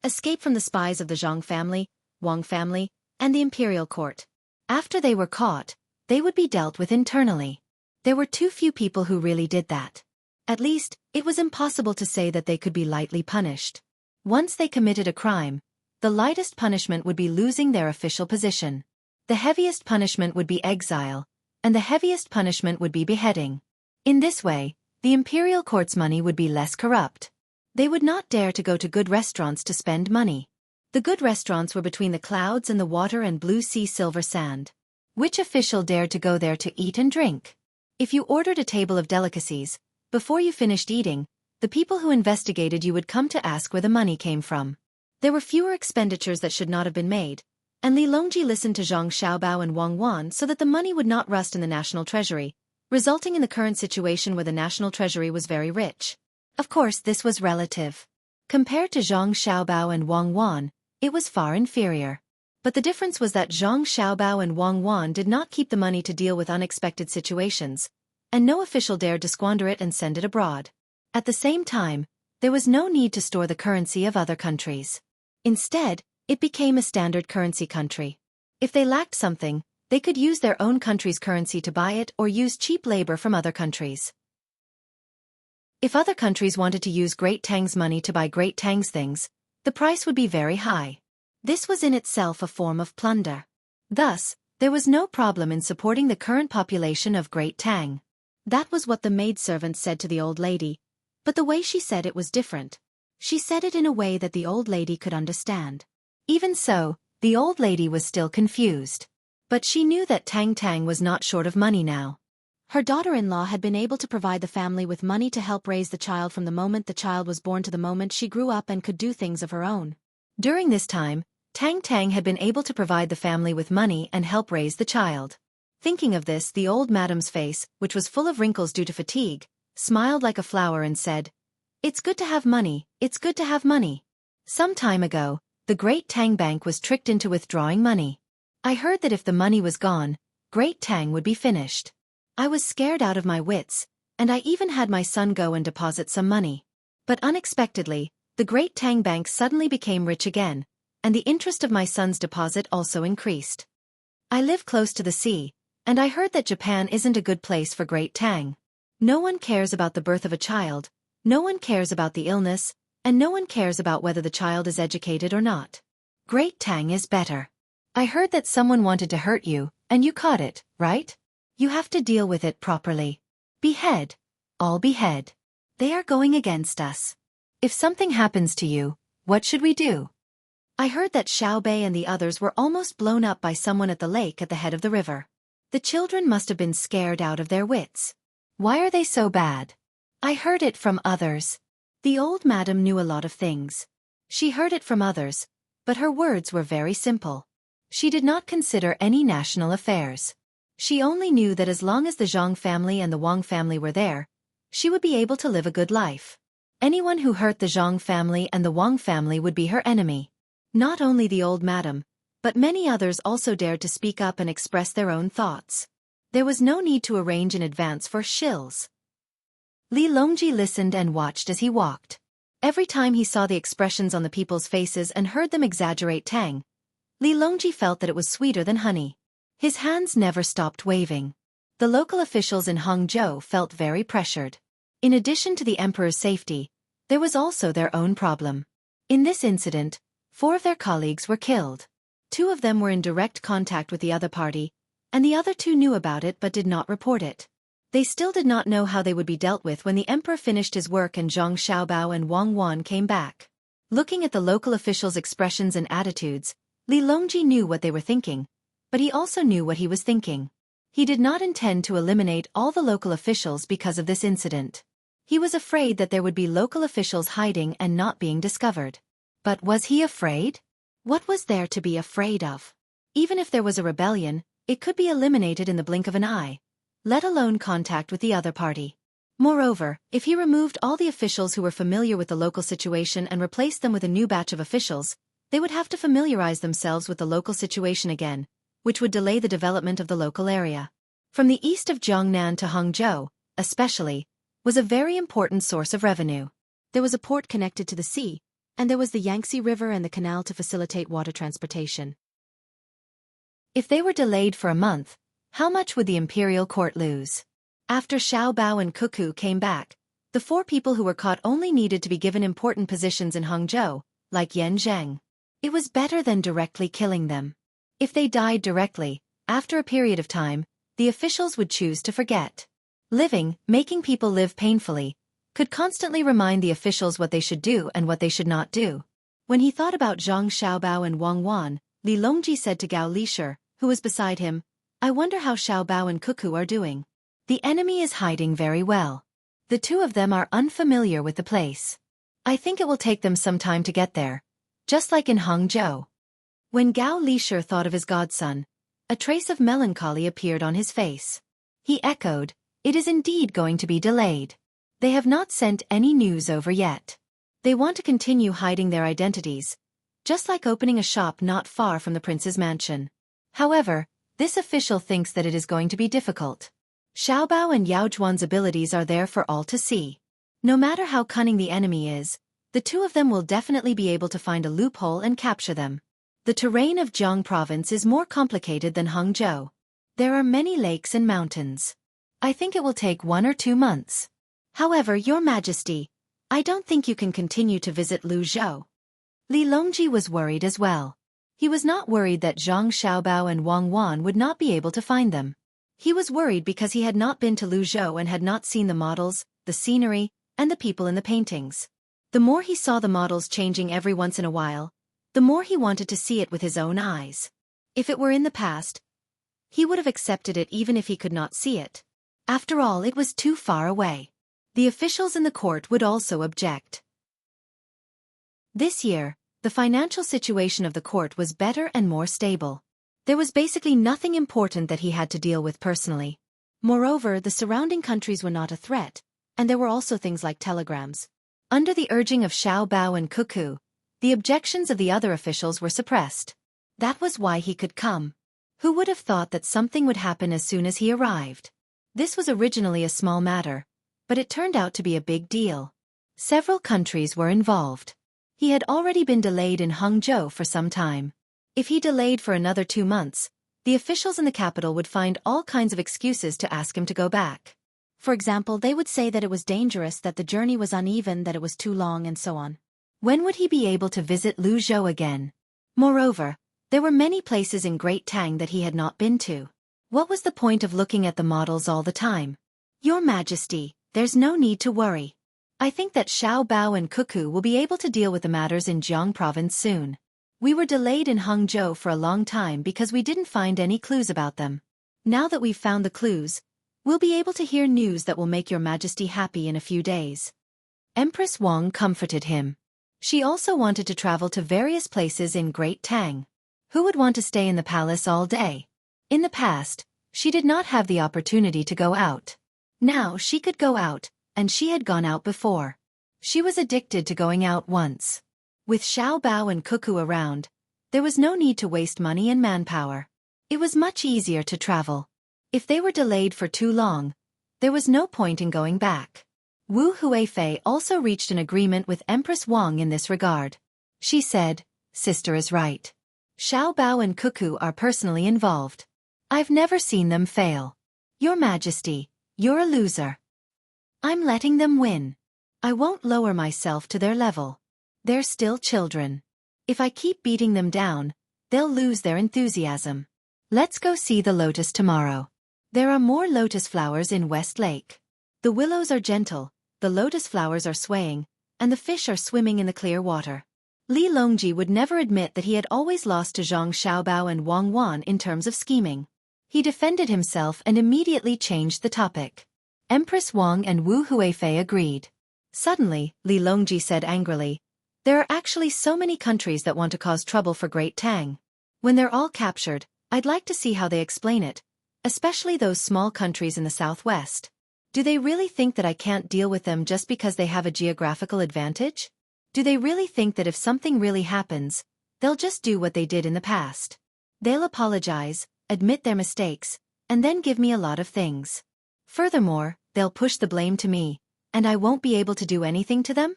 Escape from the spies of the Zhang family, Wang family, and the imperial court. After they were caught, they would be dealt with internally. There were too few people who really did that. At least, it was impossible to say that they could be lightly punished. Once they committed a crime, the lightest punishment would be losing their official position. The heaviest punishment would be exile, and the heaviest punishment would be beheading. In this way, the imperial court's money would be less corrupt. They would not dare to go to good restaurants to spend money. The good restaurants were between the clouds and the water and blue sea silver sand. Which official dared to go there to eat and drink? If you ordered a table of delicacies, before you finished eating, the people who investigated you would come to ask where the money came from. There were fewer expenditures that should not have been made, and Li Longji listened to Zhang Xiaobao and Wang Wan so that the money would not rust in the national treasury, resulting in the current situation where the national treasury was very rich. Of course, this was relative. Compared to Zhang Xiaobao and Wang Wan, it was far inferior. But the difference was that Zhang Xiaobao and Wang Wan did not keep the money to deal with unexpected situations, and no official dared to squander it and send it abroad. At the same time, there was no need to store the currency of other countries. Instead, it became a standard currency country. If they lacked something, they could use their own country's currency to buy it or use cheap labor from other countries. If other countries wanted to use Great Tang's money to buy Great Tang's things, the price would be very high. This was in itself a form of plunder. Thus, there was no problem in supporting the current population of Great Tang. That was what the maidservant said to the old lady, but the way she said it was different. She said it in a way that the old lady could understand. Even so, the old lady was still confused. But she knew that Tang was not short of money now. Her daughter-in-law had been able to provide the family with money to help raise the child from the moment the child was born to the moment she grew up and could do things of her own. During this time, Tang had been able to provide the family with money and help raise the child. Thinking of this, the old madam's face, which was full of wrinkles due to fatigue, smiled like a flower and said, "It's good to have money, it's good to have money." Some time ago, the Great Tang Bank was tricked into withdrawing money. I heard that if the money was gone, Great Tang would be finished. I was scared out of my wits, and I even had my son go and deposit some money. But unexpectedly, the Great Tang Bank suddenly became rich again, and the interest of my son's deposit also increased. I live close to the sea, and I heard that Japan isn't a good place for Great Tang. No one cares about the birth of a child, no one cares about the illness, and no one cares about whether the child is educated or not. Great Tang is better. I heard that someone wanted to hurt you, and you caught it, right? You have to deal with it properly. Behead. All behead. They are going against us. If something happens to you, what should we do? I heard that Xiao Bei and the others were almost blown up by someone at the lake at the head of the river. The children must have been scared out of their wits. Why are they so bad? I heard it from others. The old madam knew a lot of things. She heard it from others, but her words were very simple. She did not consider any national affairs. She only knew that as long as the Zhang family and the Wang family were there, she would be able to live a good life. Anyone who hurt the Zhang family and the Wang family would be her enemy. Not only the old madam, but many others also dared to speak up and express their own thoughts. There was no need to arrange in advance for shills. Li Longji listened and watched as he walked. Every time he saw the expressions on the people's faces and heard them exaggerate Tang, Li Longji felt that it was sweeter than honey. His hands never stopped waving. The local officials in Hangzhou felt very pressured. In addition to the emperor's safety, there was also their own problem. In this incident, 4 of their colleagues were killed. 2 of them were in direct contact with the other party, and the other 2 knew about it but did not report it. They still did not know how they would be dealt with when the emperor finished his work and Zhang Xiaobao and Wang Wan came back. Looking at the local officials' expressions and attitudes, Li Longji knew what they were thinking, but he also knew what he was thinking. He did not intend to eliminate all the local officials because of this incident. He was afraid that there would be local officials hiding and not being discovered. But was he afraid? What was there to be afraid of? Even if there was a rebellion, it could be eliminated in the blink of an eye, let alone contact with the other party. Moreover, if he removed all the officials who were familiar with the local situation and replaced them with a new batch of officials, they would have to familiarize themselves with the local situation again, which would delay the development of the local area. From the east of Jiangnan to Hangzhou, especially, was a very important source of revenue. There was a port connected to the sea, and there was the Yangtze River and the canal to facilitate water transportation. If they were delayed for a month, how much would the imperial court lose? After Xiao Bao and Xueqi came back, the 4 people who were caught only needed to be given important positions in Hangzhou, like Yan Zheng. It was better than directly killing them. If they died directly, after a period of time, the officials would choose to forget. Living, making people live painfully, could constantly remind the officials what they should do and what they should not do. When he thought about Zhang Xiaobao and Wang Wan, Li Longji said to Gao Lishir, who was beside him, "I wonder how Xiaobao and Xueqi are doing. The enemy is hiding very well. The 2 of them are unfamiliar with the place. I think it will take them some time to get there, just like in Hangzhou." When Gao Lishir thought of his godson, a trace of melancholy appeared on his face. He echoed, "It is indeed going to be delayed. They have not sent any news over yet. They want to continue hiding their identities, just like opening a shop not far from the prince's mansion. However, this official thinks that it is going to be difficult. Xiaobao and Yao Zhuan's abilities are there for all to see. No matter how cunning the enemy is, the 2 of them will definitely be able to find a loophole and capture them. The terrain of Jiang province is more complicated than Hangzhou. There are many lakes and mountains. I think it will take 1 or 2 months. However, Your Majesty, I don't think you can continue to visit Luzhou." Li Longji was worried as well. He was not worried that Zhang Xiaobao and Wang Wan would not be able to find them. He was worried because he had not been to Luzhou and had not seen the models, the scenery, and the people in the paintings. The more he saw the models changing every once in a while, the more he wanted to see it with his own eyes. If it were in the past, he would have accepted it even if he could not see it. After all, it was too far away. The officials in the court would also object. This year, the financial situation of the court was better and more stable. There was basically nothing important that he had to deal with personally. Moreover, the surrounding countries were not a threat, and there were also things like telegrams. Under the urging of Xiao Bao and Xueqi, the objections of the other officials were suppressed. That was why he could come. Who would have thought that something would happen as soon as he arrived? This was originally a small matter, but it turned out to be a big deal. Several countries were involved. He had already been delayed in Hangzhou for some time. If he delayed for another 2 months, the officials in the capital would find all kinds of excuses to ask him to go back. For example, they would say that it was dangerous, that the journey was uneven, that it was too long, and so on. When would he be able to visit Luzhou again? Moreover, there were many places in Great Tang that he had not been to. What was the point of looking at the models all the time? Your Majesty, there's no need to worry. I think that Xiao Bao and Xueqi will be able to deal with the matters in Jiang province soon. We were delayed in Hangzhou for a long time because we didn't find any clues about them. Now that we've found the clues, we'll be able to hear news that will make Your Majesty happy in a few days. Empress Wang comforted him. She also wanted to travel to various places in Great Tang. Who would want to stay in the palace all day? In the past, she did not have the opportunity to go out. Now she could go out, and she had gone out before. She was addicted to going out once. With Xiao Bao and Xueqi around, there was no need to waste money and manpower. It was much easier to travel. If they were delayed for too long, there was no point in going back. Wu Huifei also reached an agreement with Empress Wang in this regard. She said, "Sister is right. Xiao Bao and Xueqi are personally involved. I've never seen them fail. Your Majesty, you're a loser. I'm letting them win. I won't lower myself to their level. They're still children. If I keep beating them down, they'll lose their enthusiasm. Let's go see the lotus tomorrow. There are more lotus flowers in West Lake. The willows are gentle, the lotus flowers are swaying, and the fish are swimming in the clear water." Li Longji would never admit that he had always lost to Zhang Xiaobao and Wang Wan in terms of scheming. He defended himself and immediately changed the topic. Empress Wang and Wu Huifei agreed. Suddenly, Li Longji said angrily, "There are actually so many countries that want to cause trouble for Great Tang. When they're all captured, I'd like to see how they explain it, especially those small countries in the southwest. Do they really think that I can't deal with them just because they have a geographical advantage? Do they really think that if something really happens, they'll just do what they did in the past? They'll apologize, admit their mistakes, and then give me a lot of things. Furthermore, they'll push the blame to me, and I won't be able to do anything to them?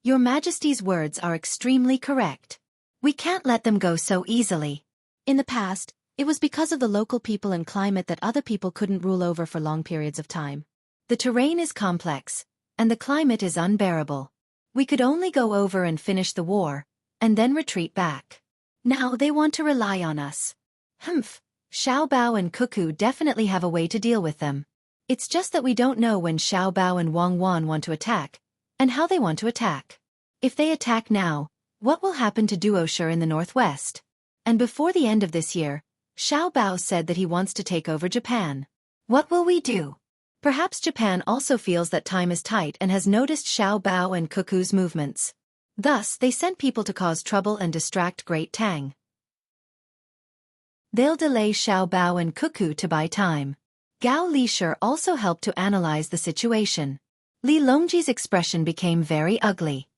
Your Majesty's words are extremely correct. We can't let them go so easily. In the past, it was because of the local people and climate that other people couldn't rule over for long periods of time. The terrain is complex, and the climate is unbearable. We could only go over and finish the war, and then retreat back. Now they want to rely on us. Humph, Xiao Bao and Cuckoo definitely have a way to deal with them. It's just that we don't know when Xiao Bao and Wang Wan want to attack, and how they want to attack. If they attack now, what will happen to Duoshi in the northwest? And before the end of this year, Xiao Bao said that he wants to take over Japan. What will we do? Perhaps Japan also feels that time is tight and has noticed Xiao Bao and Cuckoo's movements. Thus, they sent people to cause trouble and distract Great Tang. They'll delay Xiao Bao and Cuckoo to buy time. Gao Lishir also helped to analyze the situation. Li Longji's expression became very ugly.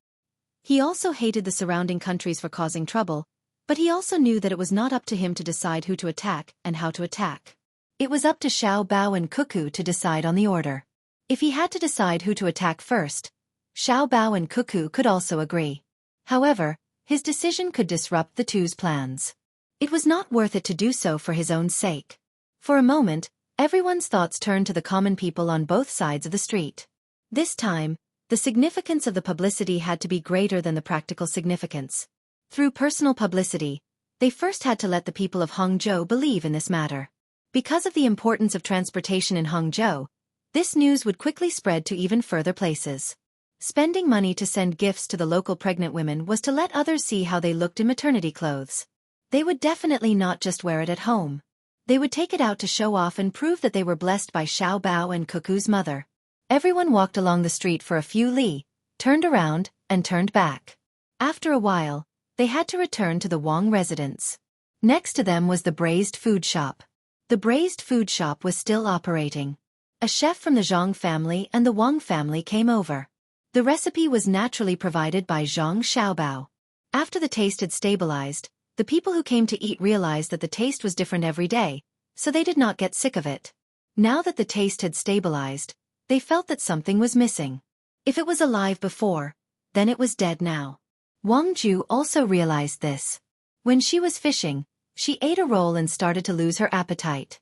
He also hated the surrounding countries for causing trouble, but he also knew that it was not up to him to decide who to attack and how to attack. It was up to Xiao Bao and Cuckoo to decide on the order. If he had to decide who to attack first, Xiao Bao and Cuckoo could also agree. However, his decision could disrupt the two's plans. It was not worth it to do so for his own sake. For a moment, everyone's thoughts turned to the common people on both sides of the street. This time, the significance of the publicity had to be greater than the practical significance. Through personal publicity, they first had to let the people of Hangzhou believe in this matter. Because of the importance of transportation in Hangzhou, this news would quickly spread to even further places. Spending money to send gifts to the local pregnant women was to let others see how they looked in maternity clothes. They would definitely not just wear it at home. They would take it out to show off and prove that they were blessed by Xiao Bao and Cuckoo's mother. Everyone walked along the street for a few li, turned around, and turned back. After a while, they had to return to the Wang residence. Next to them was the braised food shop. The braised food shop was still operating. A chef from the Zhang family and the Wang family came over. The recipe was naturally provided by Zhang Xiaobao. After the taste had stabilized, the people who came to eat realized that the taste was different every day, so they did not get sick of it. Now that the taste had stabilized, they felt that something was missing. If it was alive before, then it was dead now. Wang Ju also realized this. When she was fishing, she ate a roll and started to lose her appetite.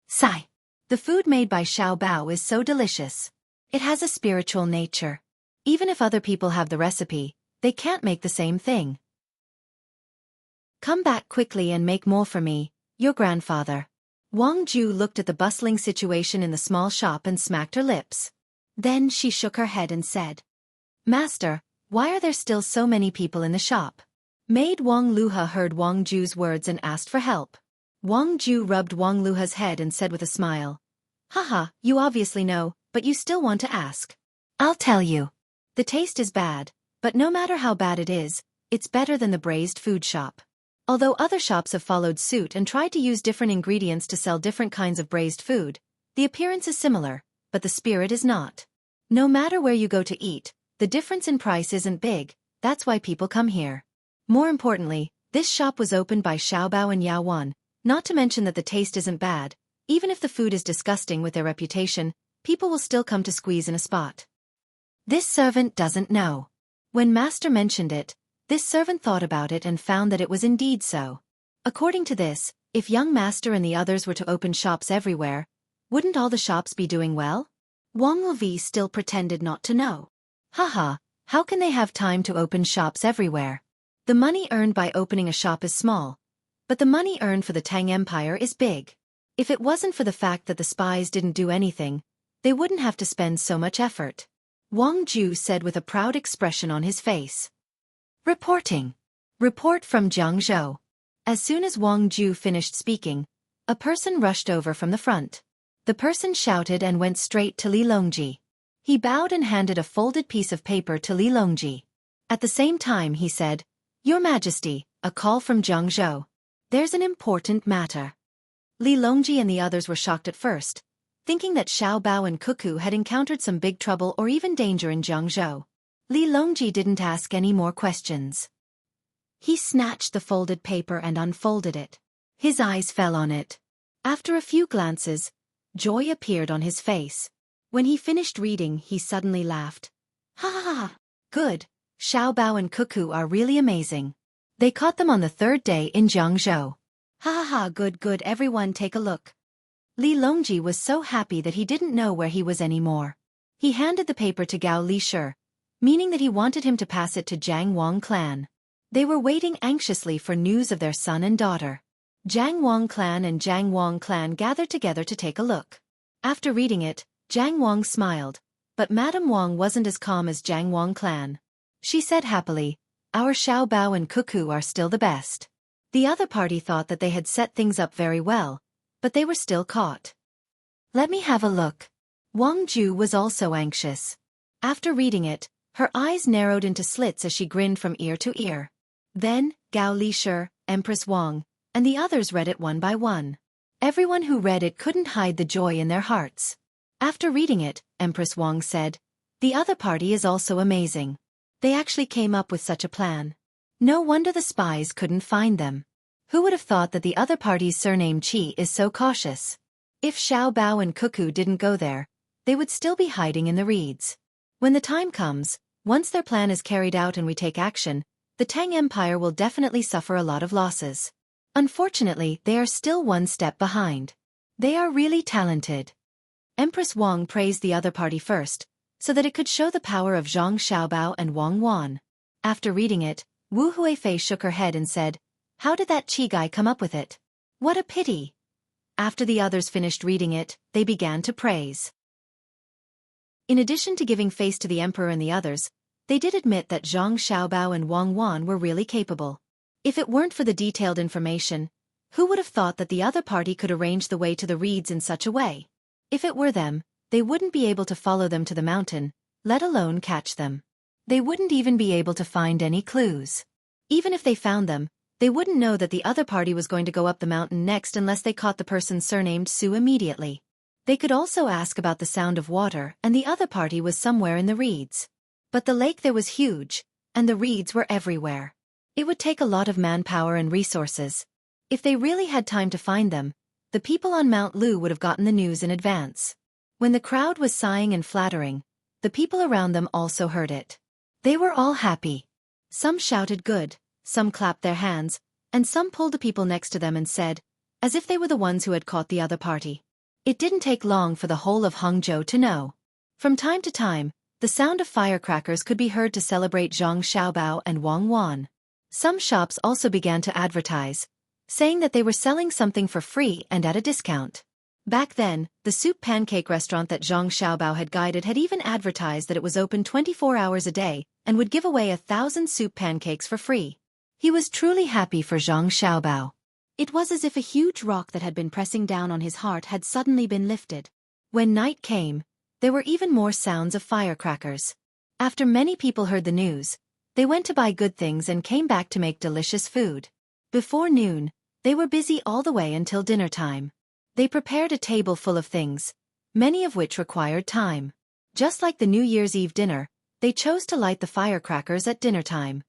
Sigh. The food made by Xiao Bao is so delicious. It has a spiritual nature. Even if other people have the recipe, they can't make the same thing. Come back quickly and make more for me, your grandfather. Wang Ju looked at the bustling situation in the small shop and smacked her lips. Then she shook her head and said, Master, why are there still so many people in the shop? Maid Wang Luha heard Wang Ju's words and asked for help. Wang Ju rubbed Wang Luha's head and said with a smile, Haha, you obviously know, but you still want to ask. I'll tell you. The taste is bad, but no matter how bad it is, it's better than the braised food shop. Although other shops have followed suit and tried to use different ingredients to sell different kinds of braised food, the appearance is similar, but the spirit is not. No matter where you go to eat, the difference in price isn't big, that's why people come here. More importantly, this shop was opened by Xiaobao and Yao Wan, not to mention that the taste isn't bad. Even if the food is disgusting with their reputation, people will still come to squeeze in a spot. This servant doesn't know. When Master mentioned it, this servant thought about it and found that it was indeed so. According to this, if young Master and the others were to open shops everywhere, wouldn't all the shops be doing well? Wang Levi still pretended not to know. Haha, how can they have time to open shops everywhere? The money earned by opening a shop is small, but the money earned for the Tang Empire is big. If it wasn't for the fact that the spies didn't do anything, they wouldn't have to spend so much effort. Wang Ju said with a proud expression on his face. Reporting. Report from Jiangzhou. As soon as Wang Ju finished speaking, a person rushed over from the front. The person shouted and went straight to Li Longji. He bowed and handed a folded piece of paper to Li Longji. At the same time he said, Your Majesty, a call from Jiangzhou. There's an important matter. Li Longji and the others were shocked at first, thinking that Xiao Bao and Cuckoo had encountered some big trouble or even danger in Jiangzhou. Li Longji didn't ask any more questions. He snatched the folded paper and unfolded it. His eyes fell on it. After a few glances, joy appeared on his face. When he finished reading, he suddenly laughed. Ha ha ha! Good, Xiao Bao and Cuckoo are really amazing. They caught them on the third day in Jiangzhou. Ha ha ha, good good, everyone take a look. Li Longji was so happy that he didn't know where he was anymore. He handed the paper to Gao Li Shi, meaning that he wanted him to pass it to Jiang Wang clan. They were waiting anxiously for news of their son and daughter. Jiang Wang clan and Jiang Wang clan gathered together to take a look. After reading it, Jiang Wang smiled, but Madame Wang wasn't as calm as Jiang Wang clan. She said happily, "Our Xiao Bao and Cuckoo are still the best." The other party thought that they had set things up very well, but they were still caught. Let me have a look. Wang Ju was also anxious. After reading it, her eyes narrowed into slits as she grinned from ear to ear. Then, Gao Li Shi, Empress Wang, and the others read it one by one. Everyone who read it couldn't hide the joy in their hearts. After reading it, Empress Wang said, "The other party is also amazing. They actually came up with such a plan. No wonder the spies couldn't find them. Who would have thought that the other party's surname Qi is so cautious? If Xiao Bao and Cuckoo didn't go there, they would still be hiding in the reeds. When the time comes, once their plan is carried out and we take action, the Tang Empire will definitely suffer a lot of losses. Unfortunately, they are still one step behind. They are really talented." Empress Wang praised the other party first, so that it could show the power of Zhang Xiaobao and Wang Wan. After reading it, Wu Huifei shook her head and said, "How did that Qi guy come up with it? What a pity." After the others finished reading it, they began to praise. In addition to giving face to the emperor and the others, they did admit that Zhang Xiaobao and Wang Wan were really capable. If it weren't for the detailed information, who would have thought that the other party could arrange the way to the reeds in such a way? If it were them, they wouldn't be able to follow them to the mountain, let alone catch them. They wouldn't even be able to find any clues. Even if they found them, they wouldn't know that the other party was going to go up the mountain next unless they caught the person surnamed Su immediately. They could also ask about the sound of water, and the other party was somewhere in the reeds. But the lake there was huge, and the reeds were everywhere. It would take a lot of manpower and resources. If they really had time to find them, the people on Mount Lu would have gotten the news in advance. When the crowd was sighing and flattering, the people around them also heard it. They were all happy. Some shouted good, some clapped their hands, and some pulled the people next to them and said, as if they were the ones who had caught the other party. It didn't take long for the whole of Hangzhou to know. From time to time, the sound of firecrackers could be heard to celebrate Zhang Xiaobao and Wang Wan. Some shops also began to advertise, saying that they were selling something for free and at a discount. Back then, the soup pancake restaurant that Zhang Xiaobao had guided had even advertised that it was open 24 hours a day and would give away 1,000 soup pancakes for free. He was truly happy for Zhang Xiaobao. It was as if a huge rock that had been pressing down on his heart had suddenly been lifted. When night came, there were even more sounds of firecrackers. After many people heard the news, they went to buy good things and came back to make delicious food. Before noon, they were busy all the way until dinner time. They prepared a table full of things, many of which required time. Just like the New Year's Eve dinner, they chose to light the firecrackers at dinner time.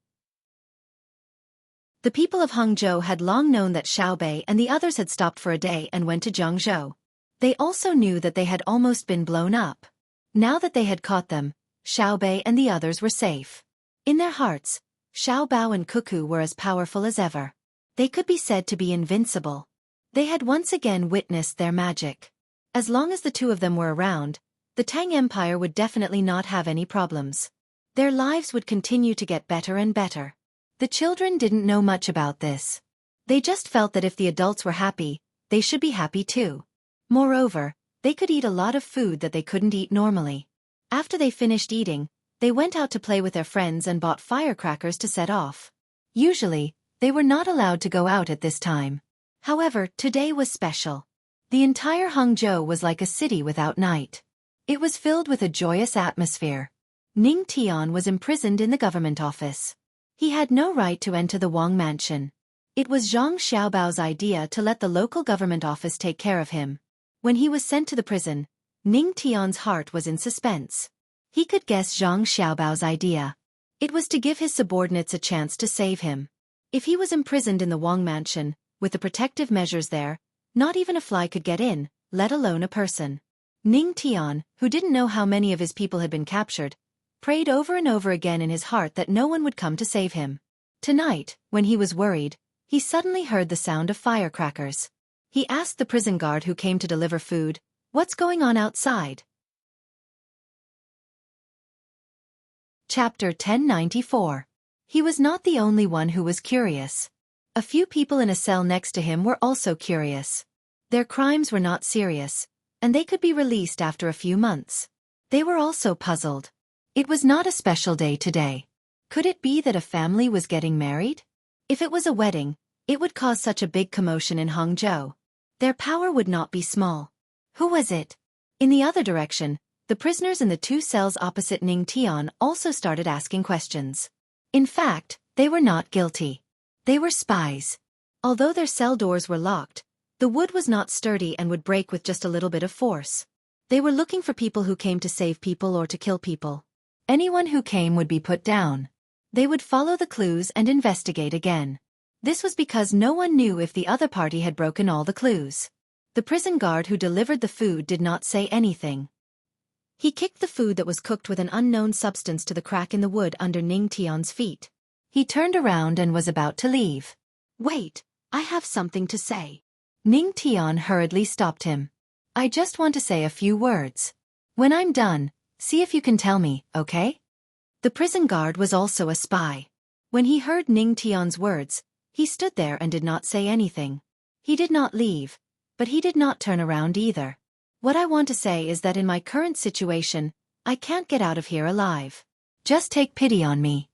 The people of Hangzhou had long known that Xiaobei and the others had stopped for a day and went to Jiangzhou. They also knew that they had almost been blown up. Now that they had caught them, Xiaobei and the others were safe. In their hearts, Xiao Bao and Cuckoo were as powerful as ever. They could be said to be invincible. They had once again witnessed their magic. As long as the two of them were around, the Tang Empire would definitely not have any problems. Their lives would continue to get better and better. The children didn't know much about this. They just felt that if the adults were happy, they should be happy too. Moreover, they could eat a lot of food that they couldn't eat normally. After they finished eating, they went out to play with their friends and bought firecrackers to set off. Usually, they were not allowed to go out at this time. However, today was special. The entire Hangzhou was like a city without night. It was filled with a joyous atmosphere. Ning Tian was imprisoned in the government office. He had no right to enter the Wang mansion. It was Zhang Xiaobao's idea to let the local government office take care of him. When he was sent to the prison, Ning Tian's heart was in suspense. He could guess Zhang Xiaobao's idea. It was to give his subordinates a chance to save him. If he was imprisoned in the Wang mansion, with the protective measures there, not even a fly could get in, let alone a person. Ning Tian, who didn't know how many of his people had been captured, prayed over and over again in his heart that no one would come to save him. Tonight, when he was worried, he suddenly heard the sound of firecrackers. He asked the prison guard who came to deliver food, "What's going on outside?" Chapter 1094. He was not the only one who was curious. A few people in a cell next to him were also curious. Their crimes were not serious, and they could be released after a few months. They were also puzzled. It was not a special day today. Could it be that a family was getting married? If it was a wedding, it would cause such a big commotion in Hangzhou. Their power would not be small. Who was it? In the other direction, the prisoners in the two cells opposite Ning Tian also started asking questions. In fact, they were not guilty. They were spies. Although their cell doors were locked, the wood was not sturdy and would break with just a little bit of force. They were looking for people who came to save people or to kill people. Anyone who came would be put down. They would follow the clues and investigate again. This was because no one knew if the other party had broken all the clues. The prison guard who delivered the food did not say anything. He kicked the food that was cooked with an unknown substance to the crack in the wood under Ning Tian's feet. He turned around and was about to leave. "Wait, I have something to say." Ning Tian hurriedly stopped him. "I just want to say a few words. When I'm done, see if you can tell me, okay?" The prison guard was also a spy. When he heard Ning Tian's words, he stood there and did not say anything. He did not leave, but he did not turn around either. "What I want to say is that in my current situation, I can't get out of here alive. Just take pity on me."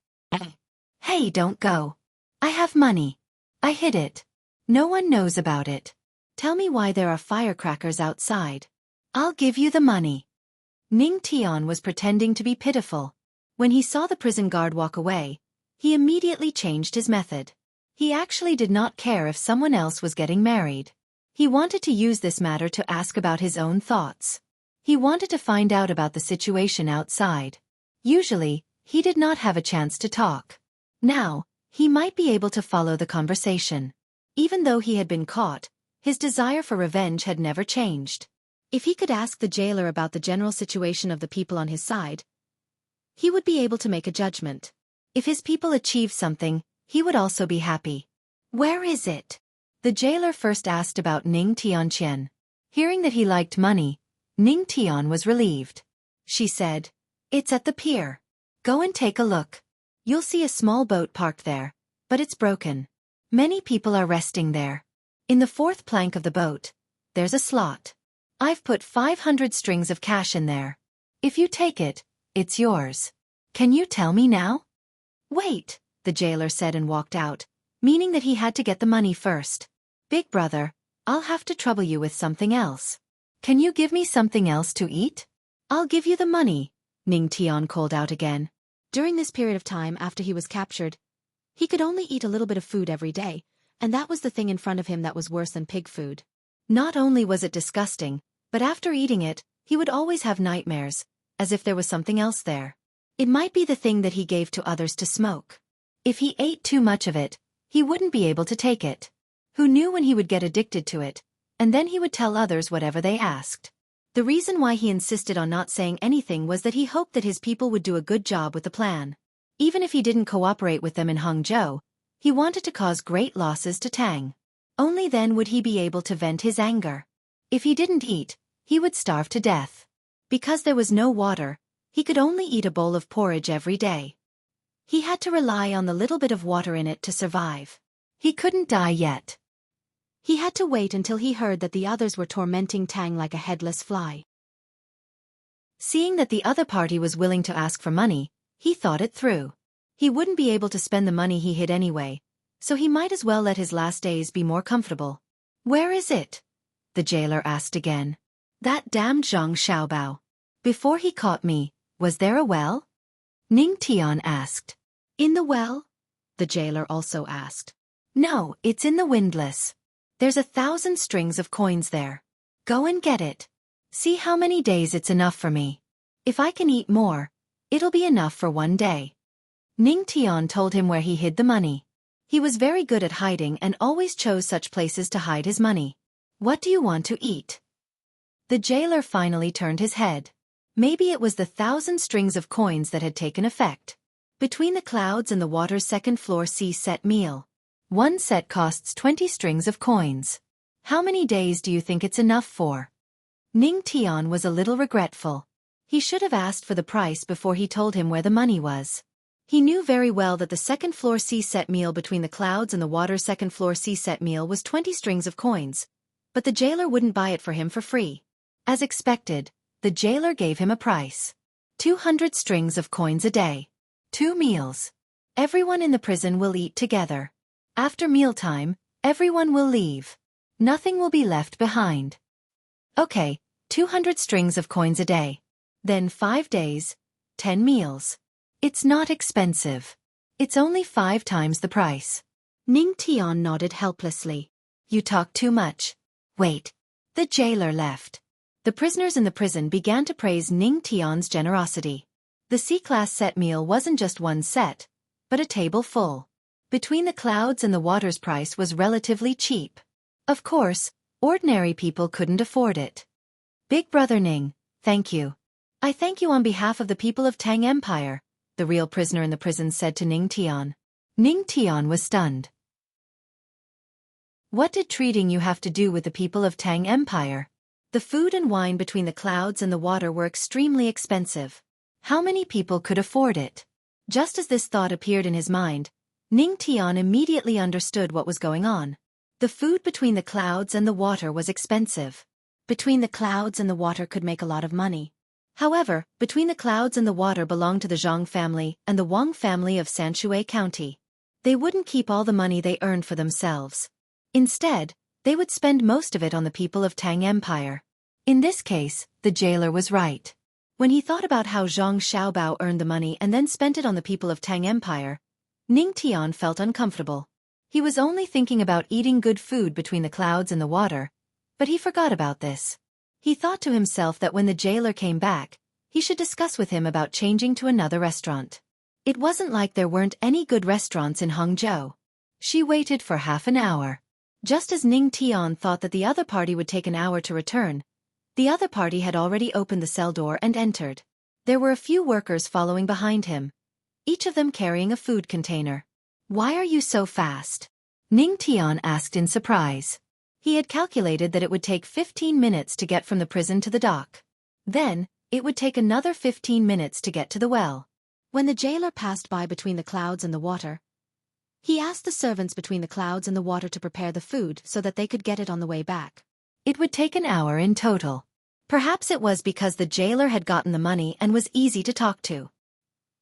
"Hey, don't go. I have money. I hid it. No one knows about it. Tell me why there are firecrackers outside. I'll give you the money." Ning Tian was pretending to be pitiful. When he saw the prison guard walk away, he immediately changed his method. He actually did not care if someone else was getting married. He wanted to use this matter to ask about his own thoughts. He wanted to find out about the situation outside. Usually, he did not have a chance to talk. Now, he might be able to follow the conversation. Even though he had been caught, his desire for revenge had never changed. If he could ask the jailer about the general situation of the people on his side, he would be able to make a judgment. If his people achieved something, he would also be happy. "Where is it?" The jailer first asked about Ning Tianqian. Hearing that he liked money, Ning Tian was relieved. She said, "It's at the pier. Go and take a look. You'll see a small boat parked there, but it's broken. Many people are resting there. In the fourth plank of the boat, there's a slot. I've put 500 strings of cash in there. If you take it, it's yours. Can you tell me now?" "Wait," the jailer said and walked out, meaning that he had to get the money first. "Big brother, I'll have to trouble you with something else. Can you give me something else to eat?" "I'll give you the money," Ning Tian called out again. During this period of time after he was captured, he could only eat a little bit of food every day, and that was the thing in front of him that was worse than pig food. Not only was it disgusting, but after eating it, he would always have nightmares, as if there was something else there. It might be the thing that he gave to others to smoke. If he ate too much of it, he wouldn't be able to take it. Who knew when he would get addicted to it, and then he would tell others whatever they asked. The reason why he insisted on not saying anything was that he hoped that his people would do a good job with the plan. Even if he didn't cooperate with them in Hangzhou, he wanted to cause great losses to Tang. Only then would he be able to vent his anger. If he didn't eat, he would starve to death. Because there was no water, he could only eat a bowl of porridge every day. He had to rely on the little bit of water in it to survive. He couldn't die yet. He had to wait until he heard that the others were tormenting Tang like a headless fly. Seeing that the other party was willing to ask for money, he thought it through. He wouldn't be able to spend the money he hid anyway, so he might as well let his last days be more comfortable. "Where is it?" the jailer asked again. "That damned Zhang Xiaobao. Before he caught me, was there a well?" Ning Tian asked. "In the well?" the jailer also asked. "No, it's in the windlass. There's 1,000 strings of coins there. Go and get it. See how many days it's enough for me. If I can eat more, it'll be enough for one day. Ning Tian told him where he hid the money. He was very good at hiding and always chose such places to hide his money. What do you want to eat? The jailer finally turned his head. Maybe it was the 1,000 strings of coins that had taken effect. Between the clouds and the water's second floor set meal. One set costs 20 strings of coins. How many days do you think it's enough for? Ning Tian was a little regretful. He should have asked for the price before he told him where the money was. He knew very well that the second floor set meal between the clouds and the water's second floor set meal was 20 strings of coins, but the jailer wouldn't buy it for him for free. As expected, the jailer gave him a price. 200 strings of coins a day. 2 meals. Everyone in the prison will eat together. After mealtime, everyone will leave. Nothing will be left behind. Okay, 200 strings of coins a day. Then 5 days, 10 meals. It's not expensive. It's only 5 times the price. Ning Tian nodded helplessly. You talk too much. Wait. The jailer left. The prisoners in the prison began to praise Ning Tian's generosity. The C-class set meal wasn't just one set, but a table full. Between the clouds and the water's price was relatively cheap. Of course, ordinary people couldn't afford it. Big Brother Ning, thank you. I thank you on behalf of the people of Tang Empire, the real prisoner in the prison said to Ning Tian. Ning Tian was stunned. What did treating you have to do with the people of Tang Empire? The food and wine between the clouds and the water were extremely expensive. How many people could afford it? Just as this thought appeared in his mind, Ning Tian immediately understood what was going on. The food between the clouds and the water was expensive. Between the clouds and the water could make a lot of money. However, between the clouds and the water belonged to the Zhang family and the Wang family of Xueqi County. They wouldn't keep all the money they earned for themselves. Instead, they would spend most of it on the people of Tang Empire. In this case, the jailer was right. When he thought about how Zhang Xiaobao earned the money and then spent it on the people of Tang Empire, Ning Tian felt uncomfortable. He was only thinking about eating good food between the clouds and the water, but he forgot about this. He thought to himself that when the jailer came back, he should discuss with him about changing to another restaurant. It wasn't like there weren't any good restaurants in Hangzhou. She waited for half an hour. Just as Ning Tian thought that the other party would take an hour to return, the other party had already opened the cell door and entered. There were a few workers following behind him, each of them carrying a food container. Why are you so fast? Ning Tian asked in surprise. He had calculated that it would take 15 minutes to get from the prison to the dock. Then, it would take another 15 minutes to get to the well. When the jailer passed by between the clouds and the water, he asked the servants between the clouds and the water to prepare the food so that they could get it on the way back. It would take an hour in total. Perhaps it was because the jailer had gotten the money and was easy to talk to.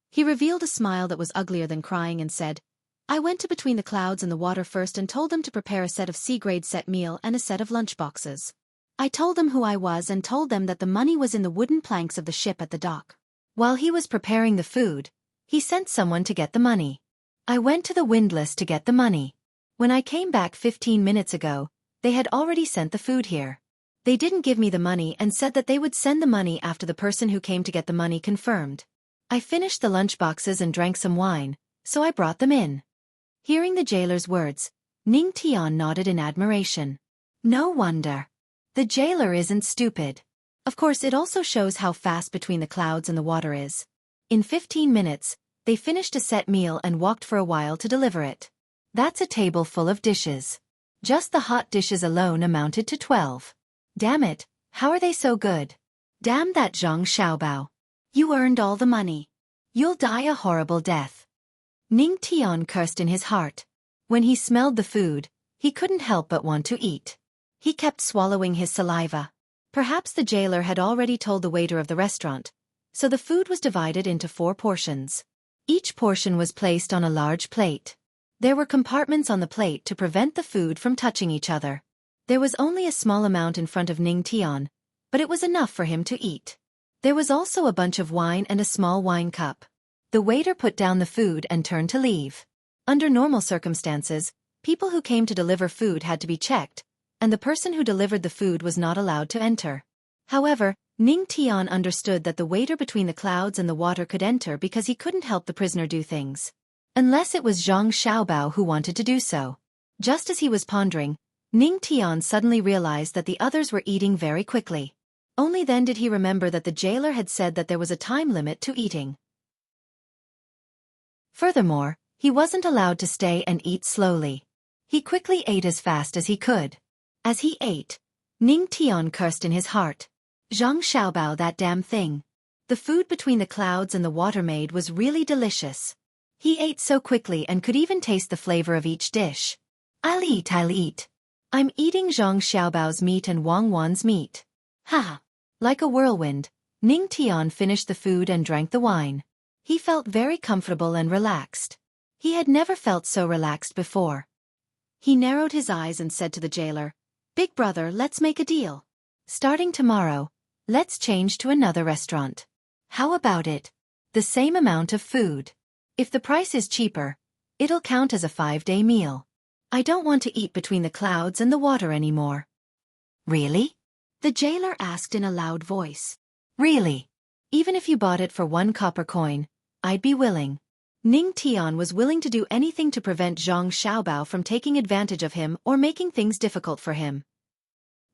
He revealed a smile that was uglier than crying and said, I went to between the clouds and the water first and told them to prepare a set of C-grade set meal and a set of lunch boxes. I told them who I was and told them that the money was in the wooden planks of the ship at the dock. While he was preparing the food, he sent someone to get the money. I went to the windlass to get the money. When I came back 15 minutes ago, they had already sent the food here. They didn't give me the money and said that they would send the money after the person who came to get the money confirmed. I finished the lunch boxes and drank some wine, so I brought them in. Hearing the jailer's words, Ning Tian nodded in admiration. No wonder. The jailer isn't stupid. Of course, it also shows how fast between the clouds and the water is. In 15 minutes, they finished a set meal and walked for a while to deliver it. That's a table full of dishes. Just the hot dishes alone amounted to 12. Damn it, how are they so good? Damn that Zhang Xiaobao. You earned all the money. You'll die a horrible death. Ning Tian cursed in his heart. When he smelled the food, he couldn't help but want to eat. He kept swallowing his saliva. Perhaps the jailer had already told the waiter of the restaurant, so the food was divided into 4 portions. Each portion was placed on a large plate. There were compartments on the plate to prevent the food from touching each other. There was only a small amount in front of Ning Tian, but it was enough for him to eat. There was also a bunch of wine and a small wine cup. The waiter put down the food and turned to leave. Under normal circumstances, people who came to deliver food had to be checked, and the person who delivered the food was not allowed to enter. However, Ning Tian understood that the waiter between the clouds and the water could enter because he couldn't help the prisoner do things. Unless it was Zhang Xiaobao who wanted to do so. Just as he was pondering, Ning Tian suddenly realized that the others were eating very quickly. Only then did he remember that the jailer had said that there was a time limit to eating. Furthermore, he wasn't allowed to stay and eat slowly. He quickly ate as fast as he could. As he ate, Ning Tian cursed in his heart. Zhang Xiaobao, that damn thing. The food between the clouds and the water maid was really delicious. He ate so quickly and could even taste the flavor of each dish. I'll eat. I'm eating Zhang Xiaobao's meat and Wang Wan's meat. Ha! Like a whirlwind, Ning Tian finished the food and drank the wine. He felt very comfortable and relaxed. He had never felt so relaxed before. He narrowed his eyes and said to the jailer, "Big brother, let's make a deal. Starting tomorrow, let's change to another restaurant. How about it? The same amount of food. If the price is cheaper, it'll count as a 5-day meal. I don't want to eat between the clouds and the water anymore." "Really?" the jailer asked in a loud voice. "Really? Even if you bought it for 1 copper coin, I'd be willing." Ning Tian was willing to do anything to prevent Zhang Xiaobao from taking advantage of him or making things difficult for him.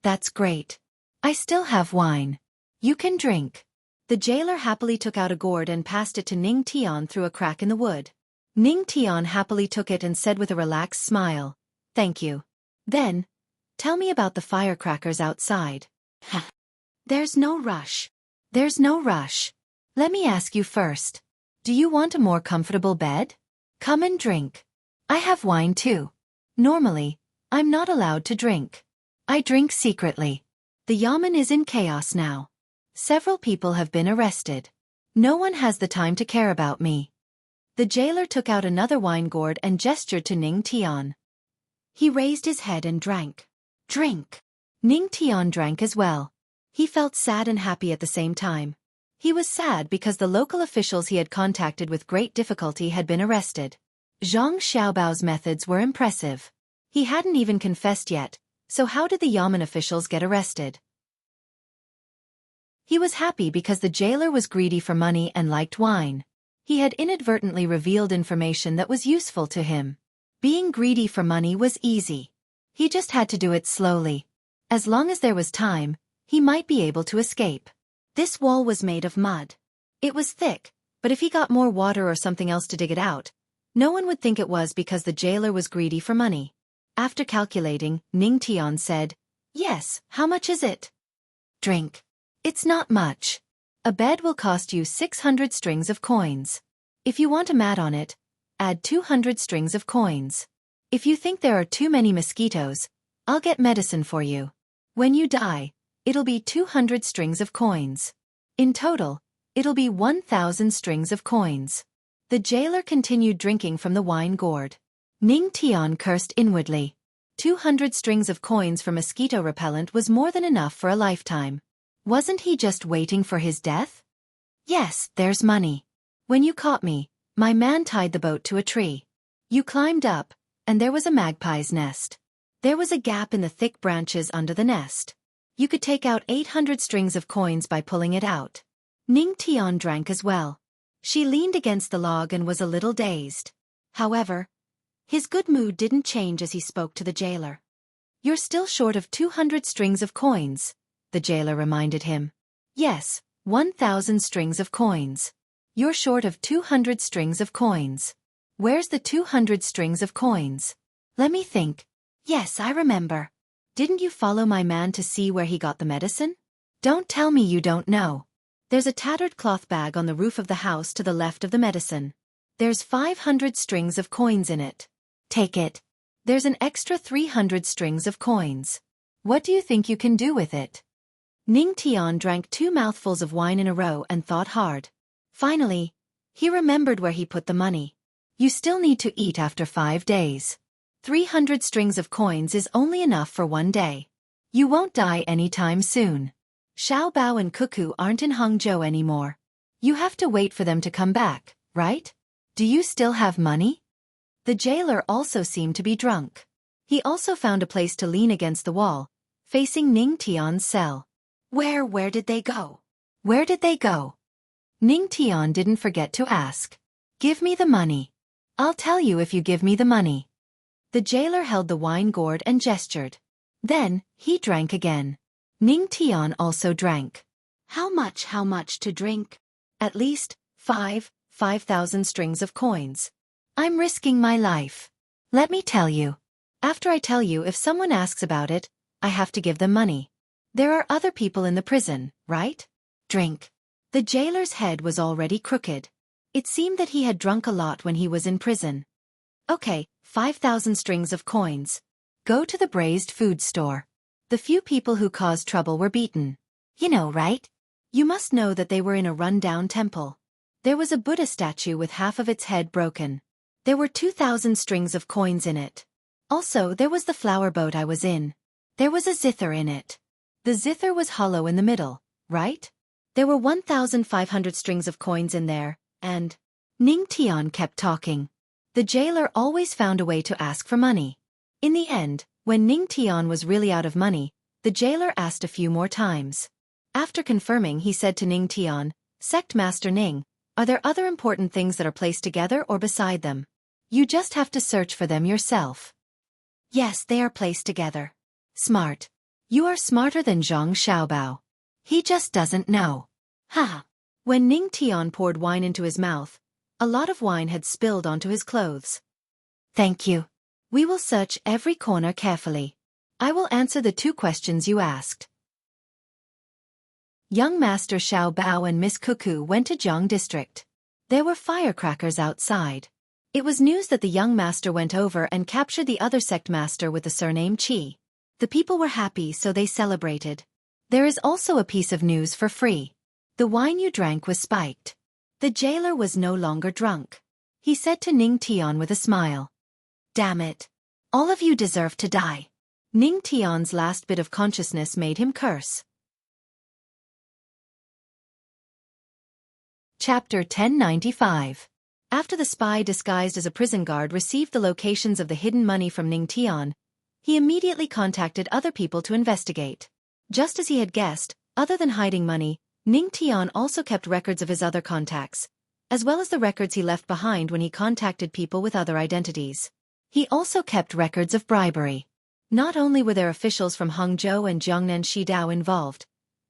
"That's great. I still have wine. You can drink." The jailer happily took out a gourd and passed it to Ning Tian through a crack in the wood. Ning Tian happily took it and said with a relaxed smile, "Thank you. Then, tell me about the firecrackers outside." There's no rush. Let me ask you first. Do you want a more comfortable bed? Come and drink. I have wine too. Normally, I'm not allowed to drink. I drink secretly. The yamen is in chaos now. Several people have been arrested. No one has the time to care about me. The jailer took out another wine gourd and gestured to Ning Tian. He raised his head and drank. Drink. Ning Tian drank as well. He felt sad and happy at the same time. He was sad because the local officials he had contacted with great difficulty had been arrested. Zhang Xiaobao's methods were impressive. He hadn't even confessed yet, so how did the yamen officials get arrested? He was happy because the jailer was greedy for money and liked wine. He had inadvertently revealed information that was useful to him. Being greedy for money was easy. He just had to do it slowly. As long as there was time, he might be able to escape. This wall was made of mud. It was thick, but if he got more water or something else to dig it out, no one would think it was because the jailer was greedy for money. After calculating, Ning Tian said, "Yes, how much is it?" "Drink. It's not much. A bed will cost you 600 strings of coins. If you want a mat on it, add 200 strings of coins. If you think there are too many mosquitoes, I'll get medicine for you. When you die, it'll be 200 strings of coins. In total, it'll be 1,000 strings of coins." The jailer continued drinking from the wine gourd. Ning Tian cursed inwardly. 200 strings of coins for mosquito repellent was more than enough for a lifetime. Wasn't he just waiting for his death? "Yes, there's money. When you caught me, my man tied the boat to a tree. You climbed up, and there was a magpie's nest. There was a gap in the thick branches under the nest. You could take out 800 strings of coins by pulling it out." Ning Tian drank as well. She leaned against the log and was a little dazed. However, his good mood didn't change as he spoke to the jailer. "You're still short of 200 strings of coins," the jailer reminded him. "Yes, 1,000 strings of coins. You're short of 200 strings of coins. Where's the 200 strings of coins? Let me think. Yes, I remember. Didn't you follow my man to see where he got the medicine? Don't tell me you don't know. There's a tattered cloth bag on the roof of the house to the left of the medicine. There's 500 strings of coins in it. Take it. There's an extra 300 strings of coins. What do you think you can do with it?" Ning Tian drank 2 mouthfuls of wine in a row and thought hard. Finally, he remembered where he put the money. You still need to eat after 5 days. 300 strings of coins is only enough for 1 day. You won't die anytime soon. Xiaobao and Xueqi aren't in Hangzhou anymore. You have to wait for them to come back, right? Do you still have money? The jailer also seemed to be drunk. He also found a place to lean against the wall, facing Ning Tian's cell. Where did they go? Where did they go? Ning Tian didn't forget to ask. Give me the money. I'll tell you if you give me the money. The jailer held the wine gourd and gestured. Then, he drank again. Ning Tian also drank. How much to drink? At least, 5,000 strings of coins. I'm risking my life. Let me tell you. After I tell you, if someone asks about it, I have to give them money. There are other people in the prison, right? Drink. The jailer's head was already crooked. It seemed that he had drunk a lot when he was in prison. Okay, 5,000 strings of coins. Go to the braised food store. The few people who caused trouble were beaten. You know, right? You must know that they were in a run-down temple. There was a Buddha statue with half of its head broken. There were 2,000 strings of coins in it. Also, there was the flower boat I was in. There was a zither in it. The zither was hollow in the middle, right? There were 1,500 strings of coins in there, and... Ning Tian kept talking. The jailer always found a way to ask for money. In the end, when Ning Tian was really out of money, the jailer asked a few more times. After confirming, he said to Ning Tian, Sect Master Ning, are there other important things that are placed together or beside them? You just have to search for them yourself. Yes, they are placed together. Smart. You are smarter than Zhang Xiaobao. He just doesn't know. Ha! When Ning Tian poured wine into his mouth, a lot of wine had spilled onto his clothes. Thank you. We will search every corner carefully. I will answer the 2 questions you asked. Young Master Xiao Bao and Miss Cuckoo went to Jiang District. There were firecrackers outside. It was news that the young master went over and captured the other sect master with the surname Qi. The people were happy, so they celebrated. There is also a piece of news for free. The wine you drank was spiked. The jailer was no longer drunk. He said to Ning Tian with a smile. Damn it. All of you deserve to die. Ning Tian's last bit of consciousness made him curse. Chapter 1095. After the spy disguised as a prison guard received the locations of the hidden money from Ning Tian, he immediately contacted other people to investigate. Just as he had guessed, other than hiding money, Ning Tian also kept records of his other contacts, as well as the records he left behind when he contacted people with other identities. He also kept records of bribery. Not only were there officials from Hangzhou and Jiangnan Shidao involved,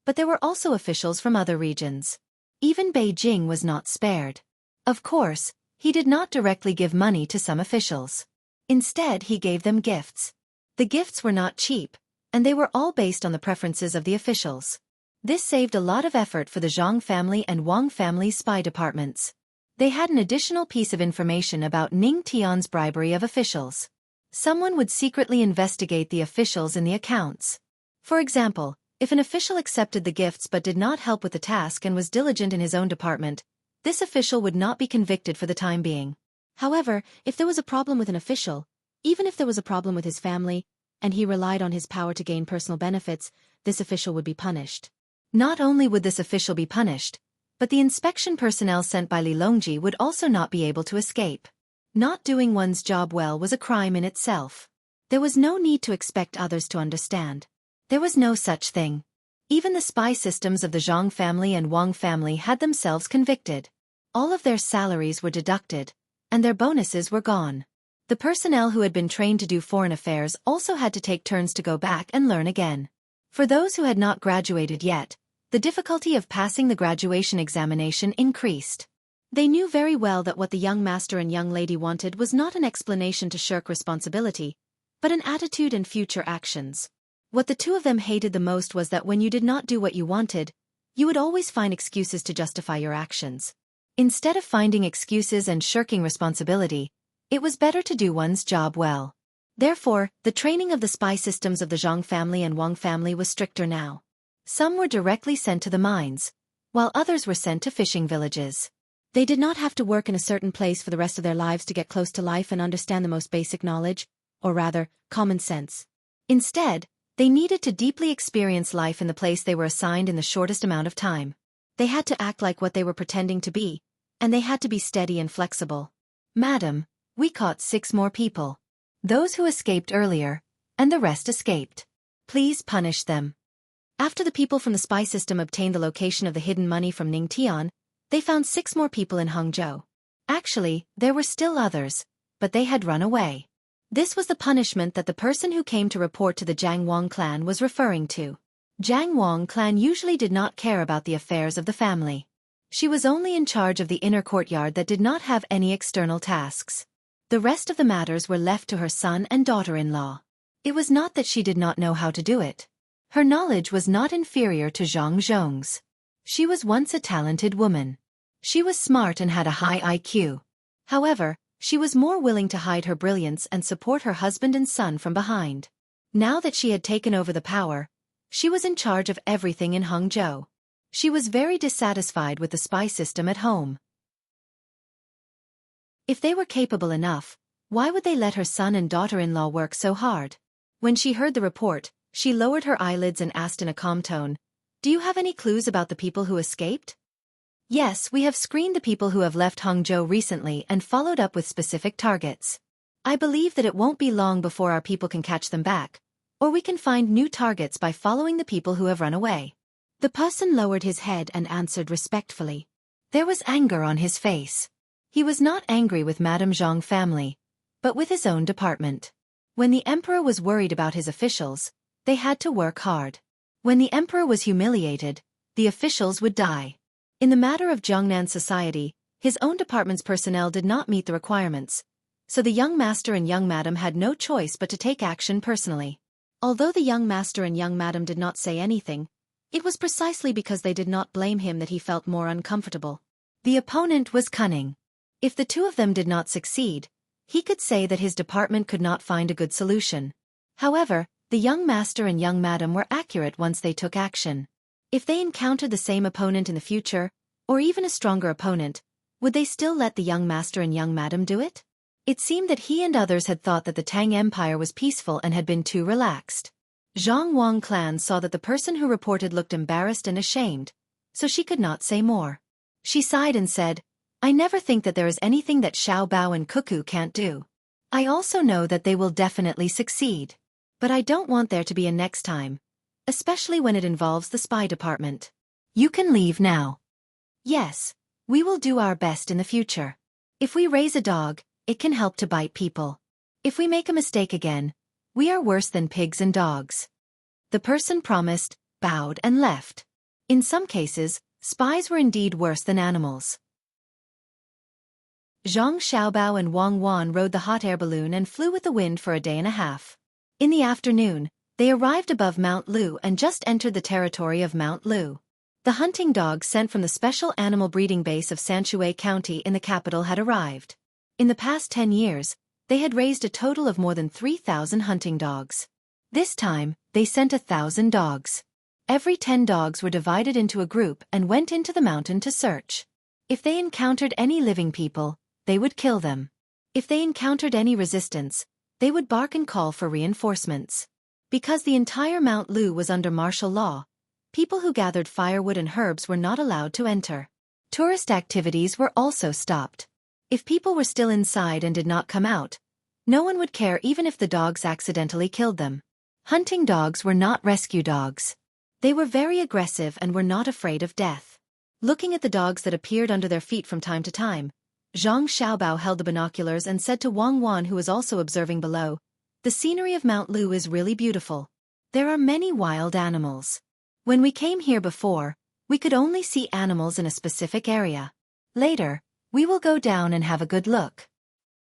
but there were also officials from other regions. Even Beijing was not spared. Of course, he did not directly give money to some officials. Instead, he gave them gifts. The gifts were not cheap, and they were all based on the preferences of the officials. This saved a lot of effort for the Zhang family and Wang family's spy departments. They had an additional piece of information about Ning Tian's bribery of officials. Someone would secretly investigate the officials in the accounts. For example, if an official accepted the gifts but did not help with the task and was diligent in his own department, this official would not be convicted for the time being. However, if there was a problem with an official, even if there was a problem with his family, and he relied on his power to gain personal benefits, this official would be punished. Not only would this official be punished, but the inspection personnel sent by Li Longji would also not be able to escape. Not doing one's job well was a crime in itself. There was no need to expect others to understand. There was no such thing. Even the spy systems of the Zhang family and Wang family had themselves convicted. All of their salaries were deducted, and their bonuses were gone. The personnel who had been trained to do foreign affairs also had to take turns to go back and learn again. For those who had not graduated yet, the difficulty of passing the graduation examination increased. They knew very well that what the young master and young lady wanted was not an explanation to shirk responsibility, but an attitude and future actions. What the two of them hated the most was that when you did not do what you wanted, you would always find excuses to justify your actions. Instead of finding excuses and shirking responsibility, it was better to do one's job well. Therefore, the training of the spy systems of the Zhang family and Wang family was stricter now. Some were directly sent to the mines, while others were sent to fishing villages. They did not have to work in a certain place for the rest of their lives to get close to life and understand the most basic knowledge, or rather, common sense. Instead, they needed to deeply experience life in the place they were assigned in the shortest amount of time. They had to act like what they were pretending to be, and they had to be steady and flexible. Madam, we caught 6 more people. those who escaped earlier, and the rest escaped. Please punish them. After the people from the spy system obtained the location of the hidden money from Ningtian, they found 6 more people in Hangzhou. Actually, there were still others, but they had run away. This was the punishment that the person who came to report to the Jiang Wang clan was referring to. Jiang Wang clan usually did not care about the affairs of the family. She was only in charge of the inner courtyard that did not have any external tasks. The rest of the matters were left to her son and daughter-in-law. It was not that she did not know how to do it. Her knowledge was not inferior to Zhang Zhong's. She was once a talented woman. She was smart and had a high IQ. However, she was more willing to hide her brilliance and support her husband and son from behind. Now that she had taken over the power, she was in charge of everything in Hangzhou. She was very dissatisfied with the spy system at home. If they were capable enough, why would they let her son and daughter-in-law work so hard? When she heard the report, she lowered her eyelids and asked in a calm tone, "Do you have any clues about the people who escaped?" "Yes, we have screened the people who have left Hangzhou recently and followed up with specific targets. I believe that it won't be long before our people can catch them back, or we can find new targets by following the people who have run away." The person lowered his head and answered respectfully. There was anger on his face. He was not angry with Madame Zhang family, but with his own department. When the emperor was worried about his officials, they had to work hard. When the emperor was humiliated, the officials would die. In the matter of Jiangnan society, his own department's personnel did not meet the requirements, so the young master and young madam had no choice but to take action personally. Although the young master and young madam did not say anything, it was precisely because they did not blame him that he felt more uncomfortable. The opponent was cunning. If the two of them did not succeed, he could say that his department could not find a good solution. However, the young master and young madam were accurate once they took action. If they encountered the same opponent in the future, or even a stronger opponent, would they still let the young master and young madam do it? It seemed that he and others had thought that the Tang Empire was peaceful and had been too relaxed. Zhang Wang clan saw that the person who reported looked embarrassed and ashamed, so she could not say more. She sighed and said, "I never think that there is anything that Xiao Bao and Cuckoo can't do. I also know that they will definitely succeed. But I don't want there to be a next time, especially when it involves the spy department. You can leave now." "Yes, we will do our best in the future. If we raise a dog, it can help to bite people. If we make a mistake again, we are worse than pigs and dogs." The person promised, bowed and left. In some cases, spies were indeed worse than animals. Zhang Xiaobao and Wang Wan rode the hot air balloon and flew with the wind for a day and a half. In the afternoon, they arrived above Mount Lu and just entered the territory of Mount Lu. The hunting dogs sent from the special animal breeding base of Xueqi County in the capital had arrived. In the past 10 years, they had raised a total of more than 3,000 hunting dogs. This time, they sent 1,000 dogs. Every 10 dogs were divided into a group and went into the mountain to search. If they encountered any living people, they would kill them. If they encountered any resistance, they would bark and call for reinforcements. Because the entire Mount Lu was under martial law, people who gathered firewood and herbs were not allowed to enter. Tourist activities were also stopped. If people were still inside and did not come out, no one would care even if the dogs accidentally killed them. Hunting dogs were not rescue dogs. They were very aggressive and were not afraid of death. Looking at the dogs that appeared under their feet from time to time, Zhang Xiaobao held the binoculars and said to Wang Wan, who was also observing below, "The scenery of Mount Lu is really beautiful. There are many wild animals. When we came here before, we could only see animals in a specific area. Later, we will go down and have a good look.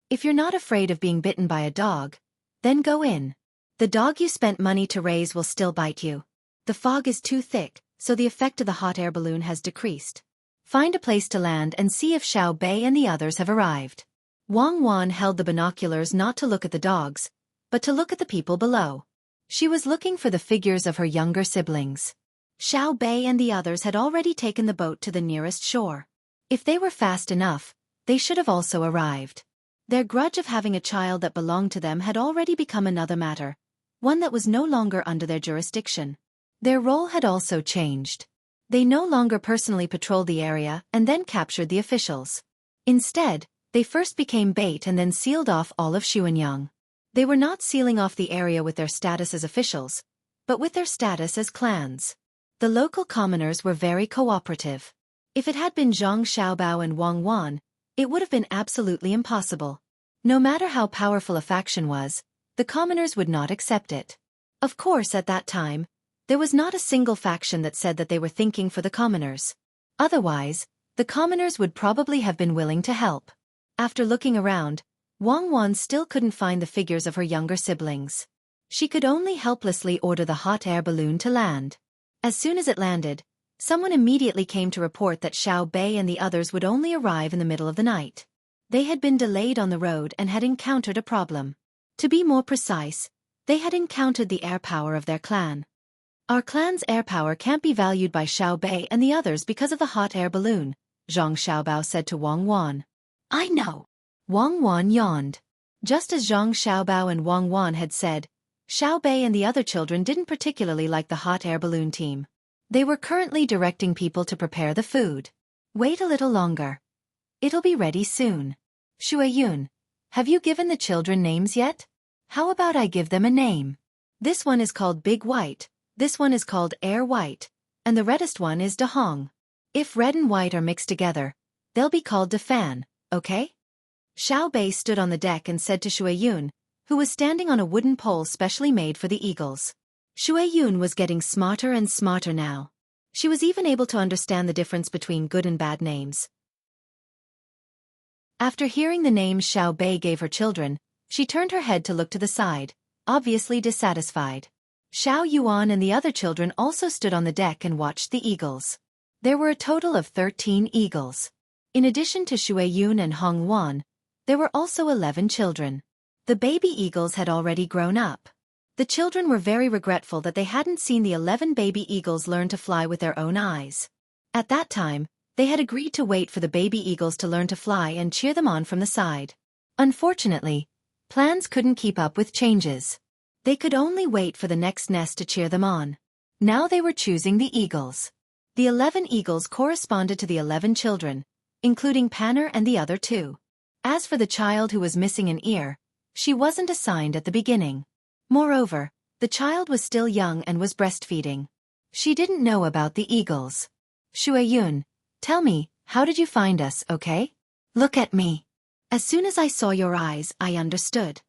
If you're not afraid of being bitten by a dog, then go in. The dog you spent money to raise will still bite you. The fog is too thick, so the effect of the hot air balloon has decreased. Find a place to land and see if Xiao Bei and the others have arrived." Wang Wan held the binoculars not to look at the dogs, but to look at the people below. She was looking for the figures of her younger siblings. Xiao Bei and the others had already taken the boat to the nearest shore. If they were fast enough, they should have also arrived. Their grudge of having a child that belonged to them had already become another matter, one that was no longer under their jurisdiction. Their role had also changed. They no longer personally patrolled the area and then captured the officials. Instead, they first became bait and then sealed off all of Xuanyang. They were not sealing off the area with their status as officials, but with their status as clans. The local commoners were very cooperative. If it had been Zhang Xiaobao and Wang Wan, it would have been absolutely impossible. No matter how powerful a faction was, the commoners would not accept it. Of course, at that time, there was not a single faction that said that they were thinking for the commoners. Otherwise, the commoners would probably have been willing to help. After looking around, Wang Wan still couldn't find the figures of her younger siblings. She could only helplessly order the hot air balloon to land. As soon as it landed, someone immediately came to report that Xiao Bei and the others would only arrive in the middle of the night. They had been delayed on the road and had encountered a problem. To be more precise, they had encountered the air power of their clan. Our clan's air power can't be valued by Xiao Bei and the others because of the hot air balloon, Zhang Xiaobao said to Wang Wan. I know. Wang Wan yawned. Just as Zhang Xiaobao and Wang Wan had said, Xiao Bei and the other children didn't particularly like the hot air balloon team. They were currently directing people to prepare the food. Wait a little longer. It'll be ready soon. Xueyun, have you given the children names yet? How about I give them a name? This one is called Big White, this one is called Air White, and the reddest one is Dahong. If red and white are mixed together, they'll be called Defan, okay? Xiao Bei stood on the deck and said to Xueyun, who was standing on a wooden pole specially made for the eagles. Xueyun was getting smarter and smarter now. She was even able to understand the difference between good and bad names. After hearing the names Xiao Bei gave her children, she turned her head to look to the side, obviously dissatisfied. Xiao Yuan and the other children also stood on the deck and watched the eagles. There were a total of 13 eagles. In addition to Xueyun and Hong Wan, there were also 11 children. The baby eagles had already grown up. The children were very regretful that they hadn't seen the 11 baby eagles learn to fly with their own eyes. At that time, they had agreed to wait for the baby eagles to learn to fly and cheer them on from the side. Unfortunately, plans couldn't keep up with changes. They could only wait for the next nest to cheer them on. Now they were choosing the eagles. The 11 eagles corresponded to the 11 children, including Panner and the other 2. As for the child who was missing an ear, she wasn't assigned at the beginning. Moreover, the child was still young and was breastfeeding. She didn't know about the eagles. Xueyun, tell me, how did you find us, okay? Look at me. As soon as I saw your eyes, I understood.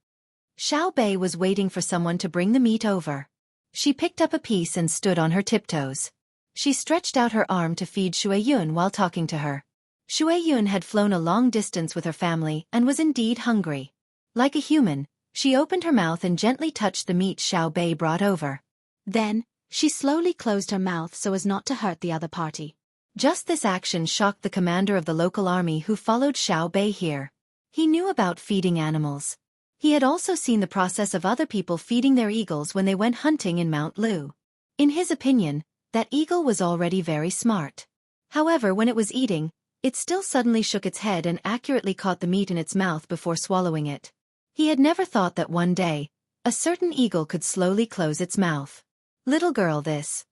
Xiao Bei was waiting for someone to bring the meat over. She picked up a piece and stood on her tiptoes. She stretched out her arm to feed Xueyun while talking to her. Xueyun had flown a long distance with her family and was indeed hungry. Like a human, she opened her mouth and gently touched the meat Xiao Bei brought over. Then, she slowly closed her mouth so as not to hurt the other party. Just this action shocked the commander of the local army who followed Xiao Bei here. He knew about feeding animals. He had also seen the process of other people feeding their eagles when they went hunting in Mount Lu. In his opinion, that eagle was already very smart. However, when it was eating, it still suddenly shook its head and accurately caught the meat in its mouth before swallowing it. He had never thought that one day, a certain eagle could slowly close its mouth. Little girl, this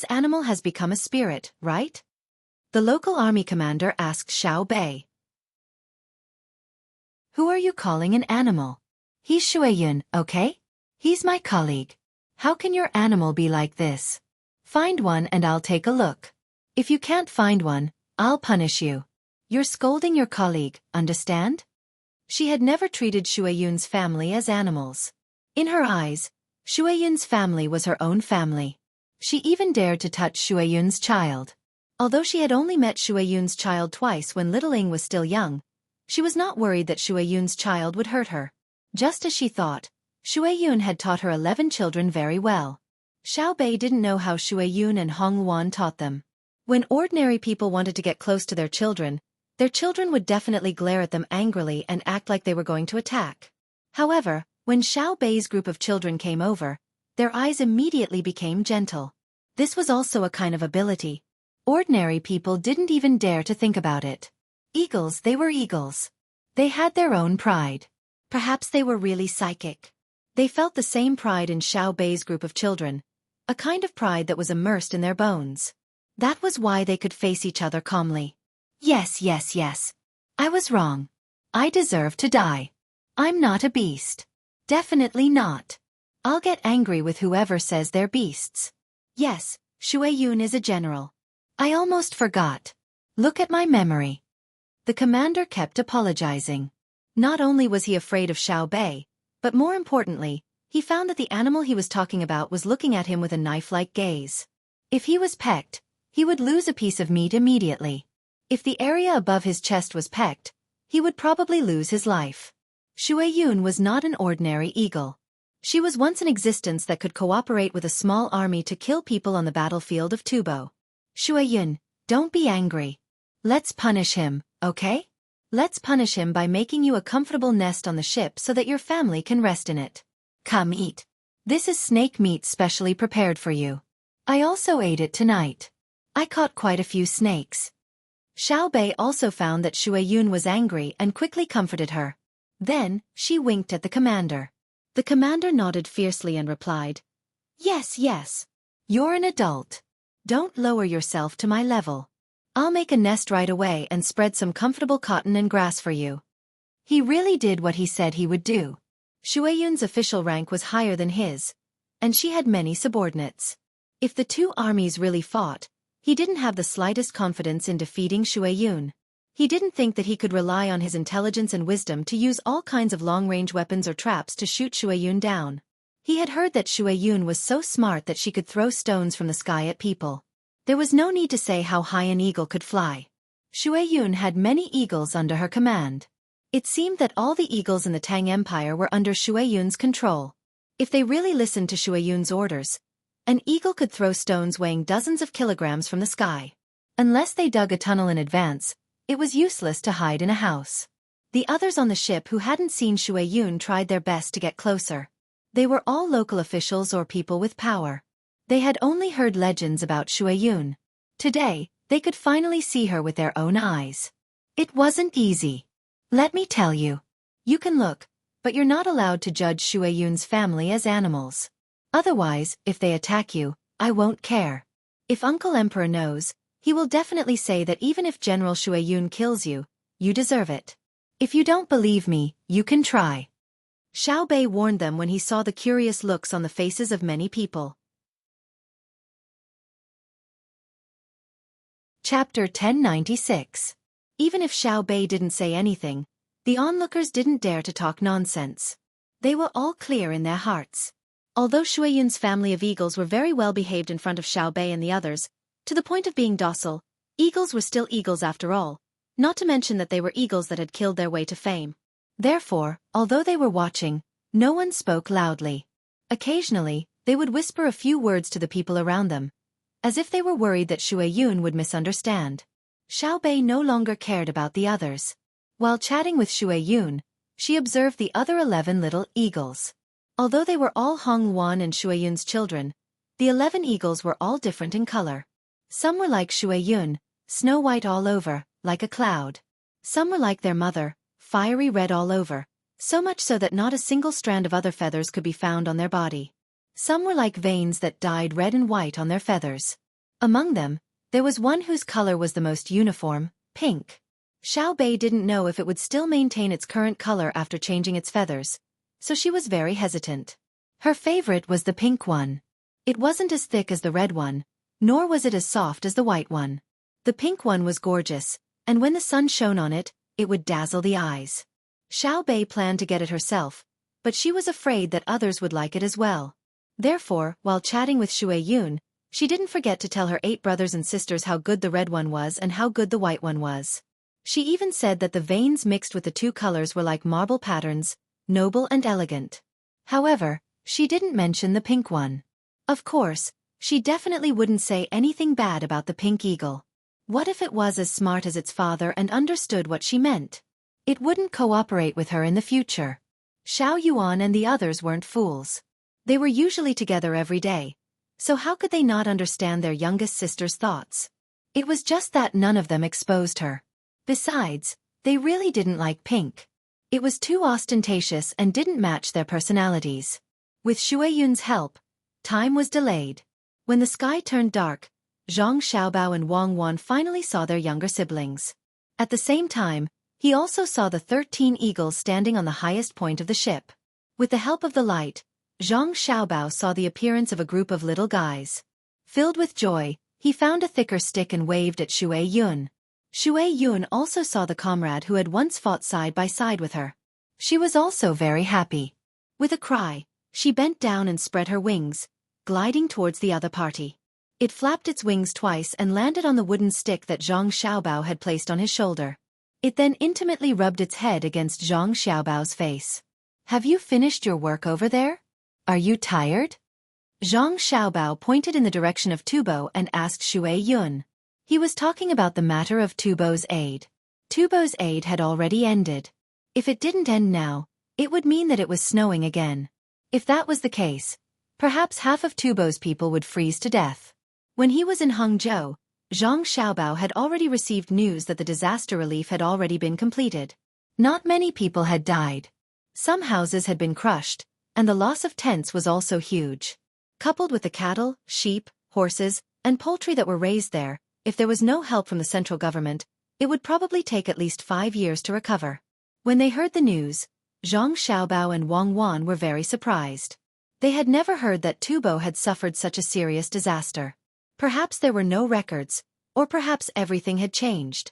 animal has become a spirit, right? The local army commander asked Xiao Bei. Who are you calling an animal? He's Xueyun, okay? He's my colleague. How can your animal be like this? Find one and I'll take a look. If you can't find one, I'll punish you. You're scolding your colleague, understand? She had never treated Xueyun's family as animals. In her eyes, Xueyun's family was her own family. She even dared to touch Xueyun's child. Although she had only met Xueyun's child twice when little Ing was still young, she was not worried that Xueyun's child would hurt her. Just as she thought, Xueyun had taught her 11 children very well. Xiao Bei didn't know how Xueyun and Hong Wan taught them. When ordinary people wanted to get close to their children would definitely glare at them angrily and act like they were going to attack. However, when Xiao Bei's group of children came over, their eyes immediately became gentle. This was also a kind of ability. Ordinary people didn't even dare to think about it. Eagles, they were eagles. They had their own pride. Perhaps they were really psychic. They felt the same pride in Xiao Bei's group of children, a kind of pride that was immersed in their bones. That was why they could face each other calmly. Yes. I was wrong. I deserve to die. I'm not a beast. Definitely not. I'll get angry with whoever says they're beasts. Yes, Xueqi is a general. I almost forgot. Look at my memory. The commander kept apologizing. Not only was he afraid of Xiao Bei, but more importantly, he found that the animal he was talking about was looking at him with a knife-like gaze. If he was pecked, he would lose a piece of meat immediately. If the area above his chest was pecked, he would probably lose his life. Xueqi was not an ordinary eagle. She was once an existence that could cooperate with a small army to kill people on the battlefield of Tubo. Xueqi, don't be angry. Let's punish him, okay? Let's punish him by making you a comfortable nest on the ship so that your family can rest in it. Come eat. This is snake meat specially prepared for you. I also ate it tonight. I caught quite a few snakes. Xiao Bei also found that Xueqi was angry and quickly comforted her. Then, she winked at the commander. The commander nodded fiercely and replied, "Yes, yes. You're an adult. Don't lower yourself to my level. I'll make a nest right away and spread some comfortable cotton and grass for you." He really did what he said he would do. Xueqi's official rank was higher than his, and she had many subordinates. If the two armies really fought, he didn't have the slightest confidence in defeating Xueqi. He didn't think that he could rely on his intelligence and wisdom to use all kinds of long-range weapons or traps to shoot Xueqi down. He had heard that Xueqi was so smart that she could throw stones from the sky at people. There was no need to say how high an eagle could fly. Xueqi had many eagles under her command. It seemed that all the eagles in the Tang Empire were under Xueqin's control. If they really listened to Xueqin's orders, an eagle could throw stones weighing dozens of kilograms from the sky. Unless they dug a tunnel in advance, it was useless to hide in a house. The others on the ship who hadn't seen Xueqi tried their best to get closer. They were all local officials or people with power. They had only heard legends about Xueqi. Today, they could finally see her with their own eyes. It wasn't easy. Let me tell you. You can look, but you're not allowed to judge Xueqin's family as animals. Otherwise, if they attack you, I won't care. If Uncle Emperor knows, he will definitely say that even if General Xueqi kills you, you deserve it. If you don't believe me, you can try. Xiao Bei warned them when he saw the curious looks on the faces of many people. Chapter 1096. Even if Xiao Bei didn't say anything, the onlookers didn't dare to talk nonsense. They were all clear in their hearts. Although Xueqin's family of eagles were very well behaved in front of Xiao Bei and the others, to the point of being docile, eagles were still eagles after all, not to mention that they were eagles that had killed their way to fame. Therefore, although they were watching, no one spoke loudly. Occasionally, they would whisper a few words to the people around them, as if they were worried that Xueqi would misunderstand. Xiao Bei no longer cared about the others. While chatting with Xueqi, she observed the other 11 little eagles. Although they were all Hong Wan and Xueqin's children, the 11 eagles were all different in color. Some were like Xueqi, snow white all over, like a cloud. Some were like their mother, fiery red all over, so much so that not a single strand of other feathers could be found on their body. Some were like veins that dyed red and white on their feathers. Among them, there was one whose color was the most uniform, pink. Xiao Bei didn't know if it would still maintain its current color after changing its feathers, so she was very hesitant. Her favorite was the pink one. It wasn't as thick as the red one, nor was it as soft as the white one. The pink one was gorgeous, and when the sun shone on it, it would dazzle the eyes. Xiao Bei planned to get it herself, but she was afraid that others would like it as well. Therefore, while chatting with Xueqi, she didn't forget to tell her 8 brothers and sisters how good the red one was and how good the white one was. She even said that the veins mixed with the 2 colors were like marble patterns, noble and elegant. However, she didn't mention the pink one. Of course, she definitely wouldn't say anything bad about the pink eagle. What if it was as smart as its father and understood what she meant? It wouldn't cooperate with her in the future. Xiao Yuan and the others weren't fools. They were usually together every day, so how could they not understand their youngest sister's thoughts? It was just that none of them exposed her. Besides, they really didn't like pink. It was too ostentatious and didn't match their personalities. With Xueqin's help, time was delayed. When the sky turned dark, Zhang Xiaobao and Wang Wan finally saw their younger siblings. At the same time, he also saw the 13 eagles standing on the highest point of the ship. With the help of the light, Zhang Xiaobao saw the appearance of a group of little guys. Filled with joy, he found a thicker stick and waved at Xue Yun. Xue Yun also saw the comrade who had once fought side by side with her. She was also very happy. With a cry, she bent down and spread her wings, gliding towards the other party. It flapped its wings twice and landed on the wooden stick that Zhang Xiaobao had placed on his shoulder. It then intimately rubbed its head against Zhang Xiaobao's face. "Have you finished your work over there? Are you tired?" Zhang Xiaobao pointed in the direction of Tubo and asked Xue Yun. He was talking about the matter of Tubo's aid. Tubo's aid had already ended. If it didn't end now, it would mean that it was snowing again. If that was the case, perhaps half of Tubo's people would freeze to death. When he was in Hangzhou, Zhang Xiaobao had already received news that the disaster relief had already been completed. Not many people had died. Some houses had been crushed, and the loss of tents was also huge. Coupled with the cattle, sheep, horses, and poultry that were raised there, if there was no help from the central government, it would probably take at least 5 years to recover. When they heard the news, Zhang Xiaobao and Wang Wan were very surprised. They had never heard that Tubo had suffered such a serious disaster. Perhaps there were no records, or perhaps everything had changed.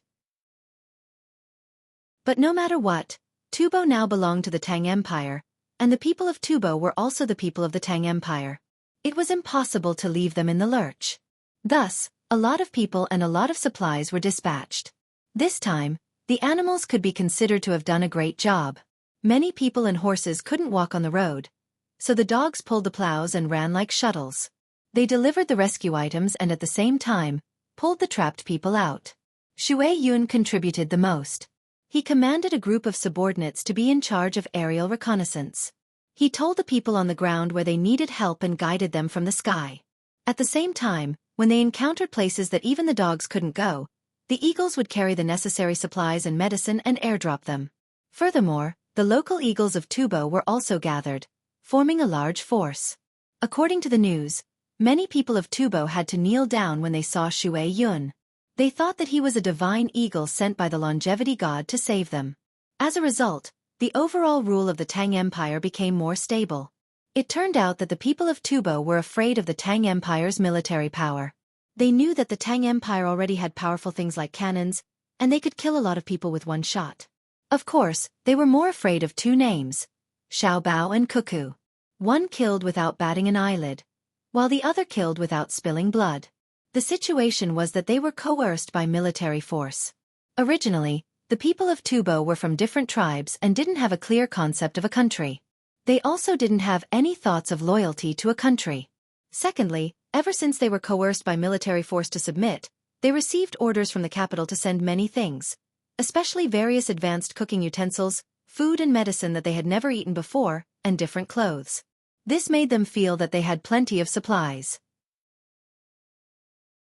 But no matter what, Tubo now belonged to the Tang Empire, and the people of Tubo were also the people of the Tang Empire. It was impossible to leave them in the lurch. Thus, a lot of people and a lot of supplies were dispatched. This time, the animals could be considered to have done a great job. Many people and horses couldn't walk on the road, so the dogs pulled the plows and ran like shuttles. They delivered the rescue items and at the same time, pulled the trapped people out. Xue Yun contributed the most. He commanded a group of subordinates to be in charge of aerial reconnaissance. He told the people on the ground where they needed help and guided them from the sky. At the same time, when they encountered places that even the dogs couldn't go, the eagles would carry the necessary supplies and medicine and airdrop them. Furthermore, the local eagles of Tubo were also gathered, forming a large force. According to the news, many people of Tubo had to kneel down when they saw Xue Yun. They thought that he was a divine eagle sent by the longevity god to save them. As a result, the overall rule of the Tang Empire became more stable. It turned out that the people of Tubo were afraid of the Tang Empire's military power. They knew that the Tang Empire already had powerful things like cannons, and they could kill a lot of people with one shot. Of course, they were more afraid of two names, Xiaobao and Cuckoo. One killed without batting an eyelid, while the other killed without spilling blood. The situation was that they were coerced by military force. Originally, the people of Tubo were from different tribes and didn't have a clear concept of a country. They also didn't have any thoughts of loyalty to a country. Secondly, ever since they were coerced by military force to submit, they received orders from the capital to send many things, especially various advanced cooking utensils, food and medicine that they had never eaten before, and different clothes. This made them feel that they had plenty of supplies.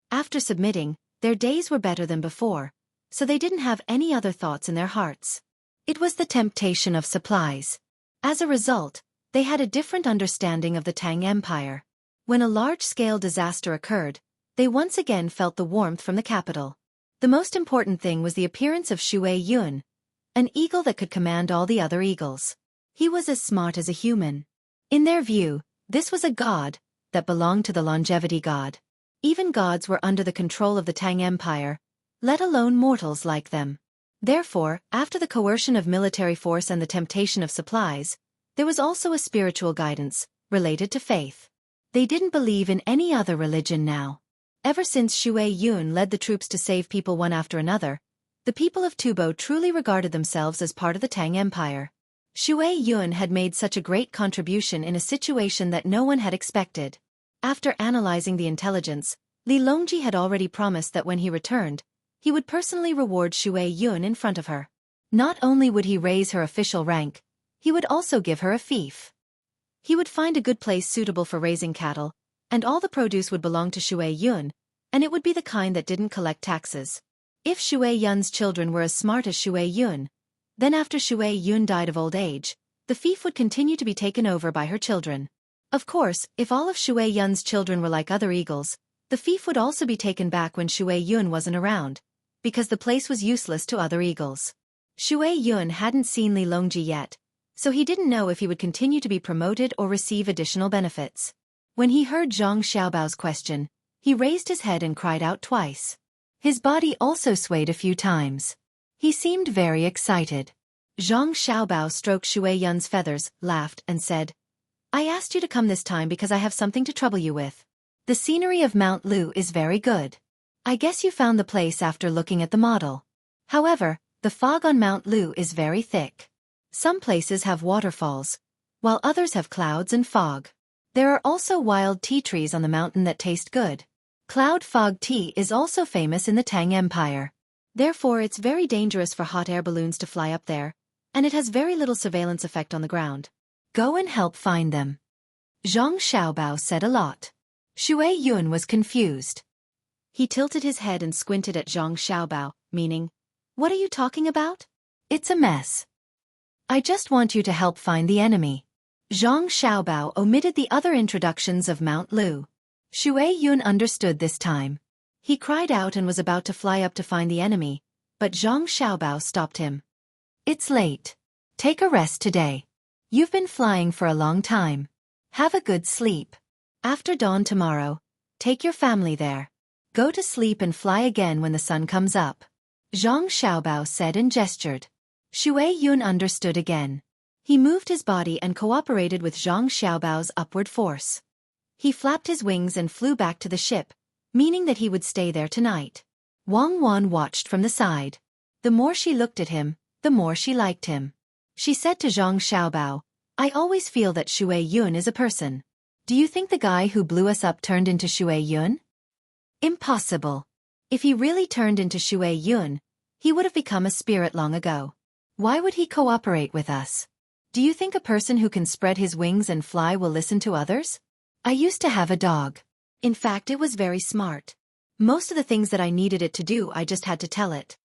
After submitting, their days were better than before, so they didn't have any other thoughts in their hearts. It was the temptation of supplies. As a result, they had a different understanding of the Tang Empire. When a large-scale disaster occurred, they once again felt the warmth from the capital. The most important thing was the appearance of Xue Yun, an eagle that could command all the other eagles. He was as smart as a human. In their view, this was a god that belonged to the longevity god. Even gods were under the control of the Tang Empire, let alone mortals like them. Therefore, after the coercion of military force and the temptation of supplies, there was also a spiritual guidance, related to faith. They didn't believe in any other religion now. Ever since Xue Yun led the troops to save people one after another, the people of Tubo truly regarded themselves as part of the Tang Empire. Xue Yun had made such a great contribution in a situation that no one had expected. After analyzing the intelligence, Li Longji had already promised that when he returned, he would personally reward Xue Yun in front of her. Not only would he raise her official rank, he would also give her a fief. He would find a good place suitable for raising cattle, and all the produce would belong to Xue Yun, and it would be the kind that didn't collect taxes. If Xue Yun's children were as smart as Xue Yun, then after Xue Yun died of old age, the fief would continue to be taken over by her children. Of course, if all of Xue Yun's children were like other eagles, the fief would also be taken back when Xue Yun wasn't around, because the place was useless to other eagles. Xue Yun hadn't seen Li Longji yet, so he didn't know if he would continue to be promoted or receive additional benefits. When he heard Zhang Xiaobao's question, he raised his head and cried out twice. His body also swayed a few times. He seemed very excited. Zhang Xiaobao stroked Xueqi feathers, laughed, and said, I asked you to come this time because I have something to trouble you with. The scenery of Mount Lu is very good. I guess you found the place after looking at the model. However, the fog on Mount Lu is very thick. Some places have waterfalls, while others have clouds and fog. There are also wild tea trees on the mountain that taste good. Cloud fog tea is also famous in the Tang Empire. Therefore, it's very dangerous for hot air balloons to fly up there, and it has very little surveillance effect on the ground. Go and help find them. Zhang Xiaobao said a lot. Xueqi was confused. He tilted his head and squinted at Zhang Xiaobao, meaning, what are you talking about? It's a mess. I just want you to help find the enemy. Zhang Xiaobao omitted the other introductions of Mount Lu. Xueqi understood this time. He cried out and was about to fly up to find the enemy, but Zhang Xiaobao stopped him. It's late. Take a rest today. You've been flying for a long time. Have a good sleep. After dawn tomorrow, take your family there. Go to sleep and fly again when the sun comes up. Zhang Xiaobao said and gestured. Xueqi understood again. He moved his body and cooperated with Zhang Xiaobao's upward force. He flapped his wings and flew back to the ship, meaning that he would stay there tonight. Wang Wan watched from the side. The more she looked at him, the more she liked him. She said to Zhang Xiaobao, I always feel that Xueqi is a person. Do you think the guy who blew us up turned into Xueqi? Impossible. If he really turned into Xueqi, he would have become a spirit long ago. Why would he cooperate with us? Do you think a person who can spread his wings and fly will listen to others? I used to have a dog. In fact, it was very smart. Most of the things that I needed it to do, I just had to tell it.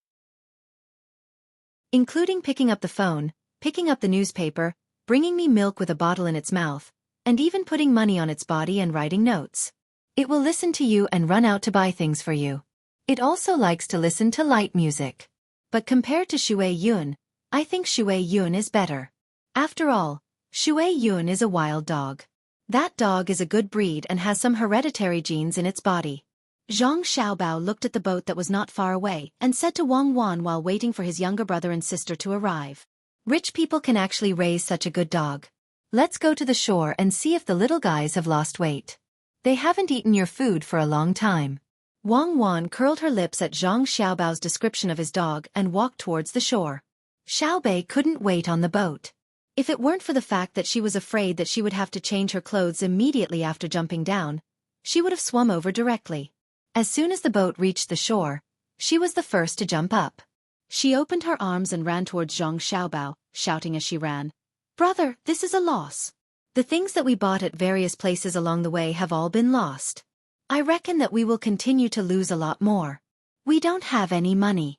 Including picking up the phone, picking up the newspaper, bringing me milk with a bottle in its mouth, and even putting money on its body and writing notes. It will listen to you and run out to buy things for you. It also likes to listen to light music. But compared to Xueqi, I think Xueqi is better. After all, Xueqi is a wild dog. That dog is a good breed and has some hereditary genes in its body. Zhang Xiaobao looked at the boat that was not far away and said to Wang Wan while waiting for his younger brother and sister to arrive. Rich people can actually raise such a good dog. Let's go to the shore and see if the little guys have lost weight. They haven't eaten your food for a long time. Wang Wan curled her lips at Zhang Xiaobao's description of his dog and walked towards the shore. Xiaobei couldn't wait on the boat. If it weren't for the fact that she was afraid that she would have to change her clothes immediately after jumping down, she would have swum over directly. As soon as the boat reached the shore, she was the first to jump up. She opened her arms and ran towards Zhang Xiaobao, shouting as she ran, Brother, this is a loss. The things that we bought at various places along the way have all been lost. I reckon that we will continue to lose a lot more. We don't have any money.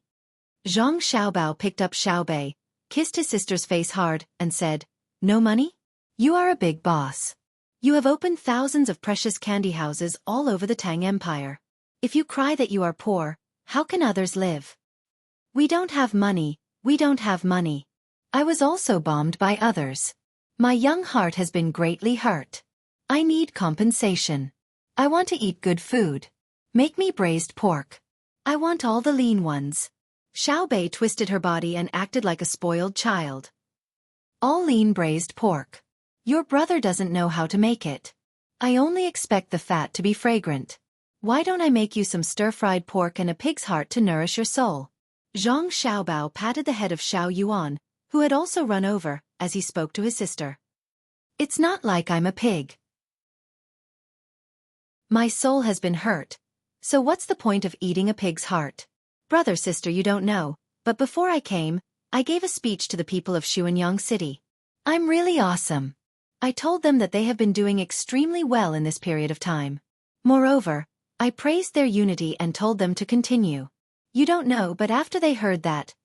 Zhang Xiaobao picked up Xiaobei, kissed his sister's face hard, and said, No money? You are a big boss. You have opened thousands of precious candy houses all over the Tang Empire. If you cry that you are poor, how can others live? We don't have money, we don't have money. I was also bombed by others. My young heart has been greatly hurt. I need compensation. I want to eat good food. Make me braised pork. I want all the lean ones. Xiaobei twisted her body and acted like a spoiled child. All lean braised pork. Your brother doesn't know how to make it. I only expect the fat to be fragrant. Why don't I make you some stir-fried pork and a pig's heart to nourish your soul? Zhang Xiaobao patted the head of Xiao Yuan, who had also run over, as he spoke to his sister. It's not like I'm a pig. My soul has been hurt. So what's the point of eating a pig's heart? Brother, sister, you don't know, but before I came, I gave a speech to the people of Xuanyang City. I'm really awesome. I told them that they have been doing extremely well in this period of time. Moreover, I praised their unity and told them to continue. You don't know, but after they heard that,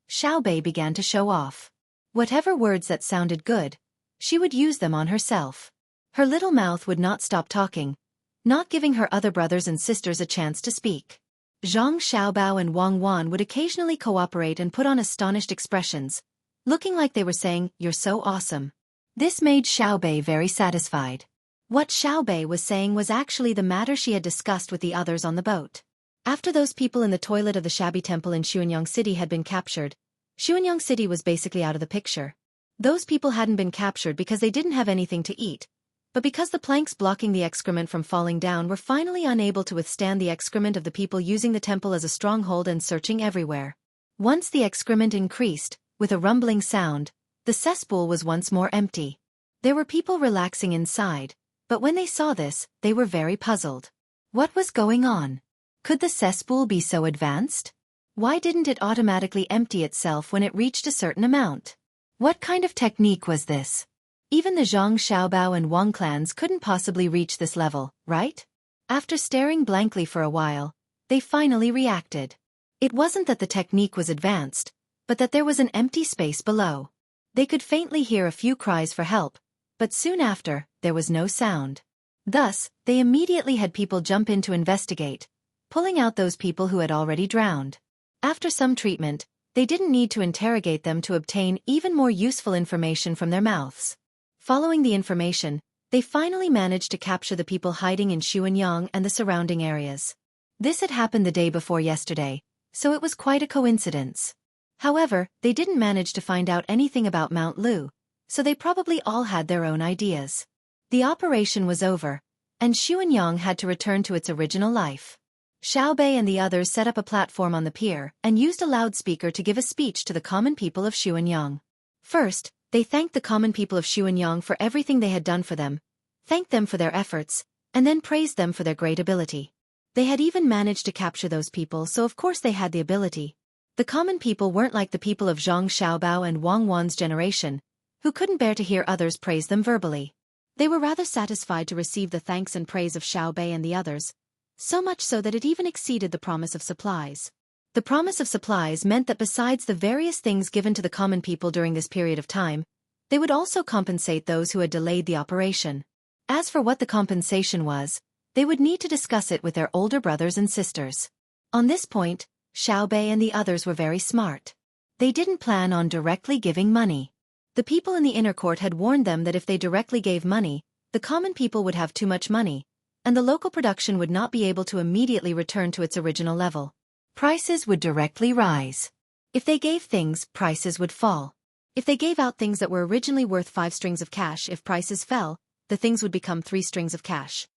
Xiaobei began to show off. Whatever words that sounded good, she would use them on herself. Her little mouth would not stop talking, not giving her other brothers and sisters a chance to speak. Zhang Xiaobao and Wang Wan would occasionally cooperate and put on astonished expressions, looking like they were saying, "You're so awesome." This made Xiaobei very satisfied. What Xiaobei was saying was actually the matter she had discussed with the others on the boat. After those people in the toilet of the shabby temple in Xuanyang City had been captured, Xuanyang City was basically out of the picture. Those people hadn't been captured because they didn't have anything to eat, but because the planks blocking the excrement from falling down were finally unable to withstand the excrement of the people using the temple as a stronghold and searching everywhere. Once the excrement increased, with a rumbling sound, the cesspool was once more empty. There were people relaxing inside, but when they saw this, they were very puzzled. What was going on? Could the cesspool be so advanced? Why didn't it automatically empty itself when it reached a certain amount? What kind of technique was this? Even the Zhang Xiaobao and Wang clans couldn't possibly reach this level, right? After staring blankly for a while, they finally reacted. It wasn't that the technique was advanced, but that there was an empty space below. They could faintly hear a few cries for help, but soon after, there was no sound. Thus, they immediately had people jump in to investigate, pulling out those people who had already drowned. After some treatment, they didn't need to interrogate them to obtain even more useful information from their mouths. Following the information, they finally managed to capture the people hiding in Xuanyang and the surrounding areas. This had happened the day before yesterday, so it was quite a coincidence. However, they didn't manage to find out anything about Mount Lu, so they probably all had their own ideas. The operation was over, and Xuanyang had to return to its original life. Xiaobei and the others set up a platform on the pier and used a loudspeaker to give a speech to the common people of Xuanyang. First, they thanked the common people of Xuanyang for everything they had done for them, thanked them for their efforts, and then praised them for their great ability. They had even managed to capture those people, so of course they had the ability. The common people weren't like the people of Zhang Xiaobao and Wang Wan's generation, who couldn't bear to hear others praise them verbally. They were rather satisfied to receive the thanks and praise of Xiaobei and the others, so much so that it even exceeded the promise of supplies. The promise of supplies meant that besides the various things given to the common people during this period of time, they would also compensate those who had delayed the operation. As for what the compensation was, they would need to discuss it with their older brothers and sisters. On this point, Xiaobei and the others were very smart. They didn't plan on directly giving money. The people in the inner court had warned them that if they directly gave money, the common people would have too much money, and the local production would not be able to immediately return to its original level. Prices would directly rise. If they gave things, prices would fall. If they gave out things that were originally worth 5 strings of cash, if prices fell, the things would become 3 strings of cash.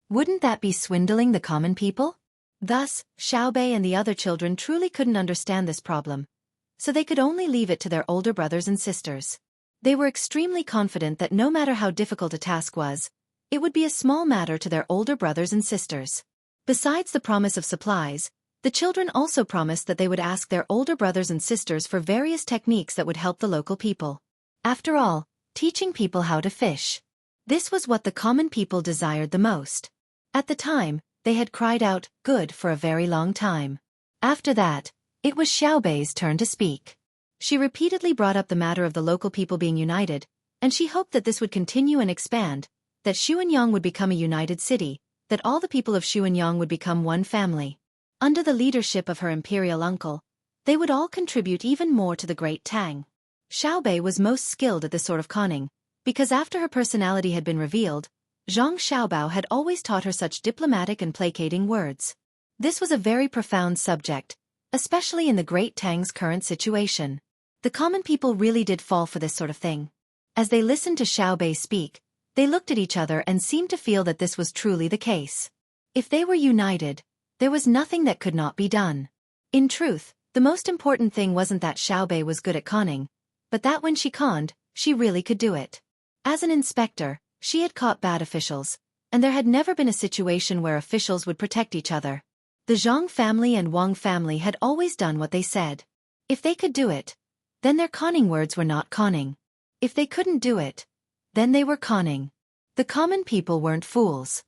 Wouldn't that be swindling the common people? Thus, Xiaobei and the other children truly couldn't understand this problem, so they could only leave it to their older brothers and sisters. They were extremely confident that no matter how difficult a task was, it would be a small matter to their older brothers and sisters. Besides the promise of supplies, the children also promised that they would ask their older brothers and sisters for various techniques that would help the local people. After all, teaching people how to fish. This was what the common people desired the most. At the time, they had cried out, "Good," for a very long time. After that, it was Xiaobei's turn to speak. She repeatedly brought up the matter of the local people being united, and she hoped that this would continue and expand, that Xuanyang would become a united city, that all the people of Xuanyang would become one family. Under the leadership of her imperial uncle, they would all contribute even more to the great Tang. Xiaobei was most skilled at this sort of conning, because after her personality had been revealed, Zhang Xiaobao had always taught her such diplomatic and placating words. This was a very profound subject, especially in the great Tang's current situation. The common people really did fall for this sort of thing. As they listened to Xiaobei speak, they looked at each other and seemed to feel that this was truly the case. If they were united, there was nothing that could not be done. In truth, the most important thing wasn't that Xiaobei was good at conning, but that when she conned, she really could do it. As an inspector, she had caught bad officials, and there had never been a situation where officials would protect each other. The Zhang family and Wang family had always done what they said. If they could do it, then their conning words were not conning. If they couldn't do it, then they were conning. The common people weren't fools.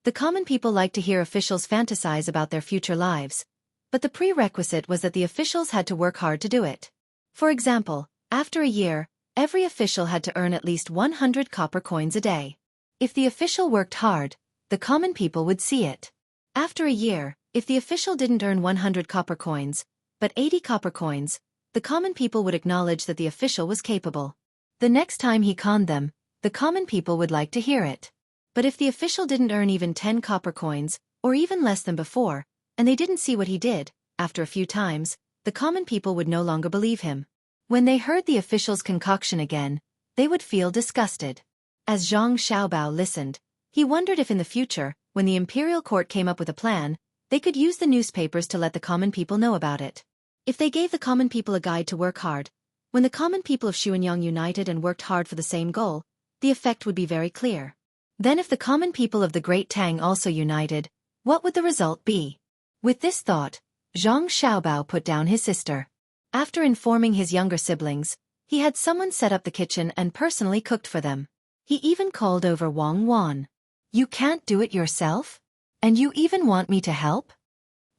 The common people liked to hear officials fantasize about their future lives, but the prerequisite was that the officials had to work hard to do it. For example, after a year, every official had to earn at least 100 copper coins a day. If the official worked hard, the common people would see it. After a year, if the official didn't earn 100 copper coins, but 80 copper coins, the common people would acknowledge that the official was capable. The next time he conned them, the common people would like to hear it. But if the official didn't earn even 10 copper coins, or even less than before, and they didn't see what he did, after a few times, the common people would no longer believe him. When they heard the official's concoction again, they would feel disgusted. As Zhang Xiaobao listened, he wondered if in the future, when the imperial court came up with a plan, they could use the newspapers to let the common people know about it. If they gave the common people a guide to work hard, when the common people of Xuenyang united and worked hard for the same goal, the effect would be very clear. Then if the common people of the Great Tang also united, what would the result be? With this thought, Zhang Xiaobao put down his sister. After informing his younger siblings, he had someone set up the kitchen and personally cooked for them. He even called over Wang Wan. "You can't do it yourself? And you even want me to help?"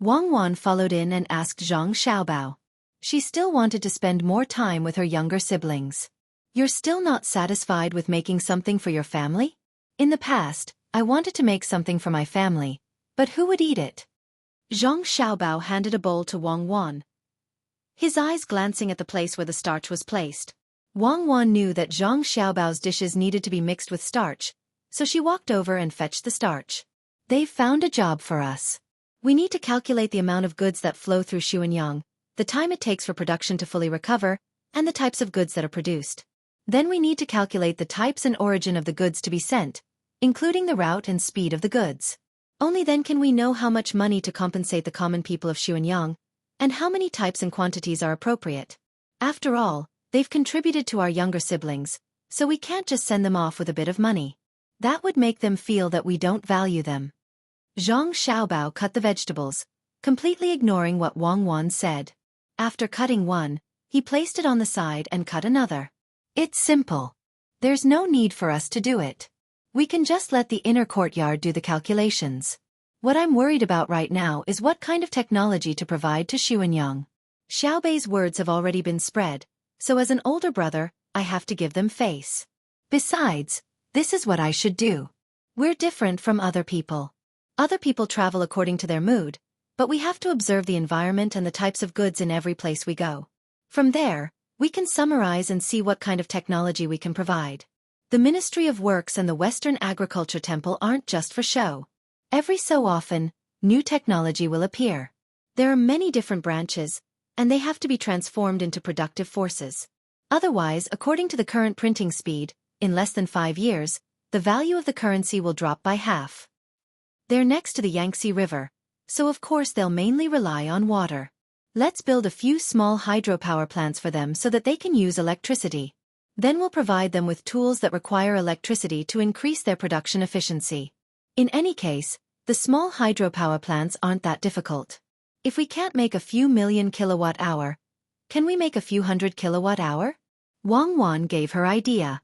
Wang Wan followed in and asked Zhang Xiaobao. She still wanted to spend more time with her younger siblings. "You're still not satisfied with making something for your family? In the past, I wanted to make something for my family, but who would eat it?" Zhang Xiaobao handed a bowl to Wang Wan, his eyes glancing at the place where the starch was placed. Wang Wan knew that Zhang Xiaobao's dishes needed to be mixed with starch, so she walked over and fetched the starch. "They've found a job for us. We need to calculate the amount of goods that flow through Xuenyang, the time it takes for production to fully recover, and the types of goods that are produced. Then we need to calculate the types and origin of the goods to be sent, including the route and speed of the goods. Only then can we know how much money to compensate the common people of Xuenyang, and how many types and quantities are appropriate. After all, they've contributed to our younger siblings, so we can't just send them off with a bit of money. That would make them feel that we don't value them." Zhang Xiaobao cut the vegetables, completely ignoring what Wang Wan said. After cutting one, he placed it on the side and cut another. "It's simple. There's no need for us to do it. We can just let the inner courtyard do the calculations. What I'm worried about right now is what kind of technology to provide to Xuenyang." Xiaobei's words have already been spread, so as an older brother, I have to give them face. Besides, this is what I should do. We're different from other people. Other people travel according to their mood, but we have to observe the environment and the types of goods in every place we go. From there, we can summarize and see what kind of technology we can provide. The Ministry of Works and the Western Agriculture Temple aren't just for show. Every so often, new technology will appear. There are many different branches, and they have to be transformed into productive forces. Otherwise, according to the current printing speed, in less than 5 years, the value of the currency will drop by half. They're next to the Yangtze River, so of course they'll mainly rely on water. Let's build a few small hydropower plants for them so that they can use electricity. Then we'll provide them with tools that require electricity to increase their production efficiency. In any case, the small hydropower plants aren't that difficult. If we can't make a few million kilowatt-hour, can we make a few hundred kilowatt-hour? Wang Wan gave her idea.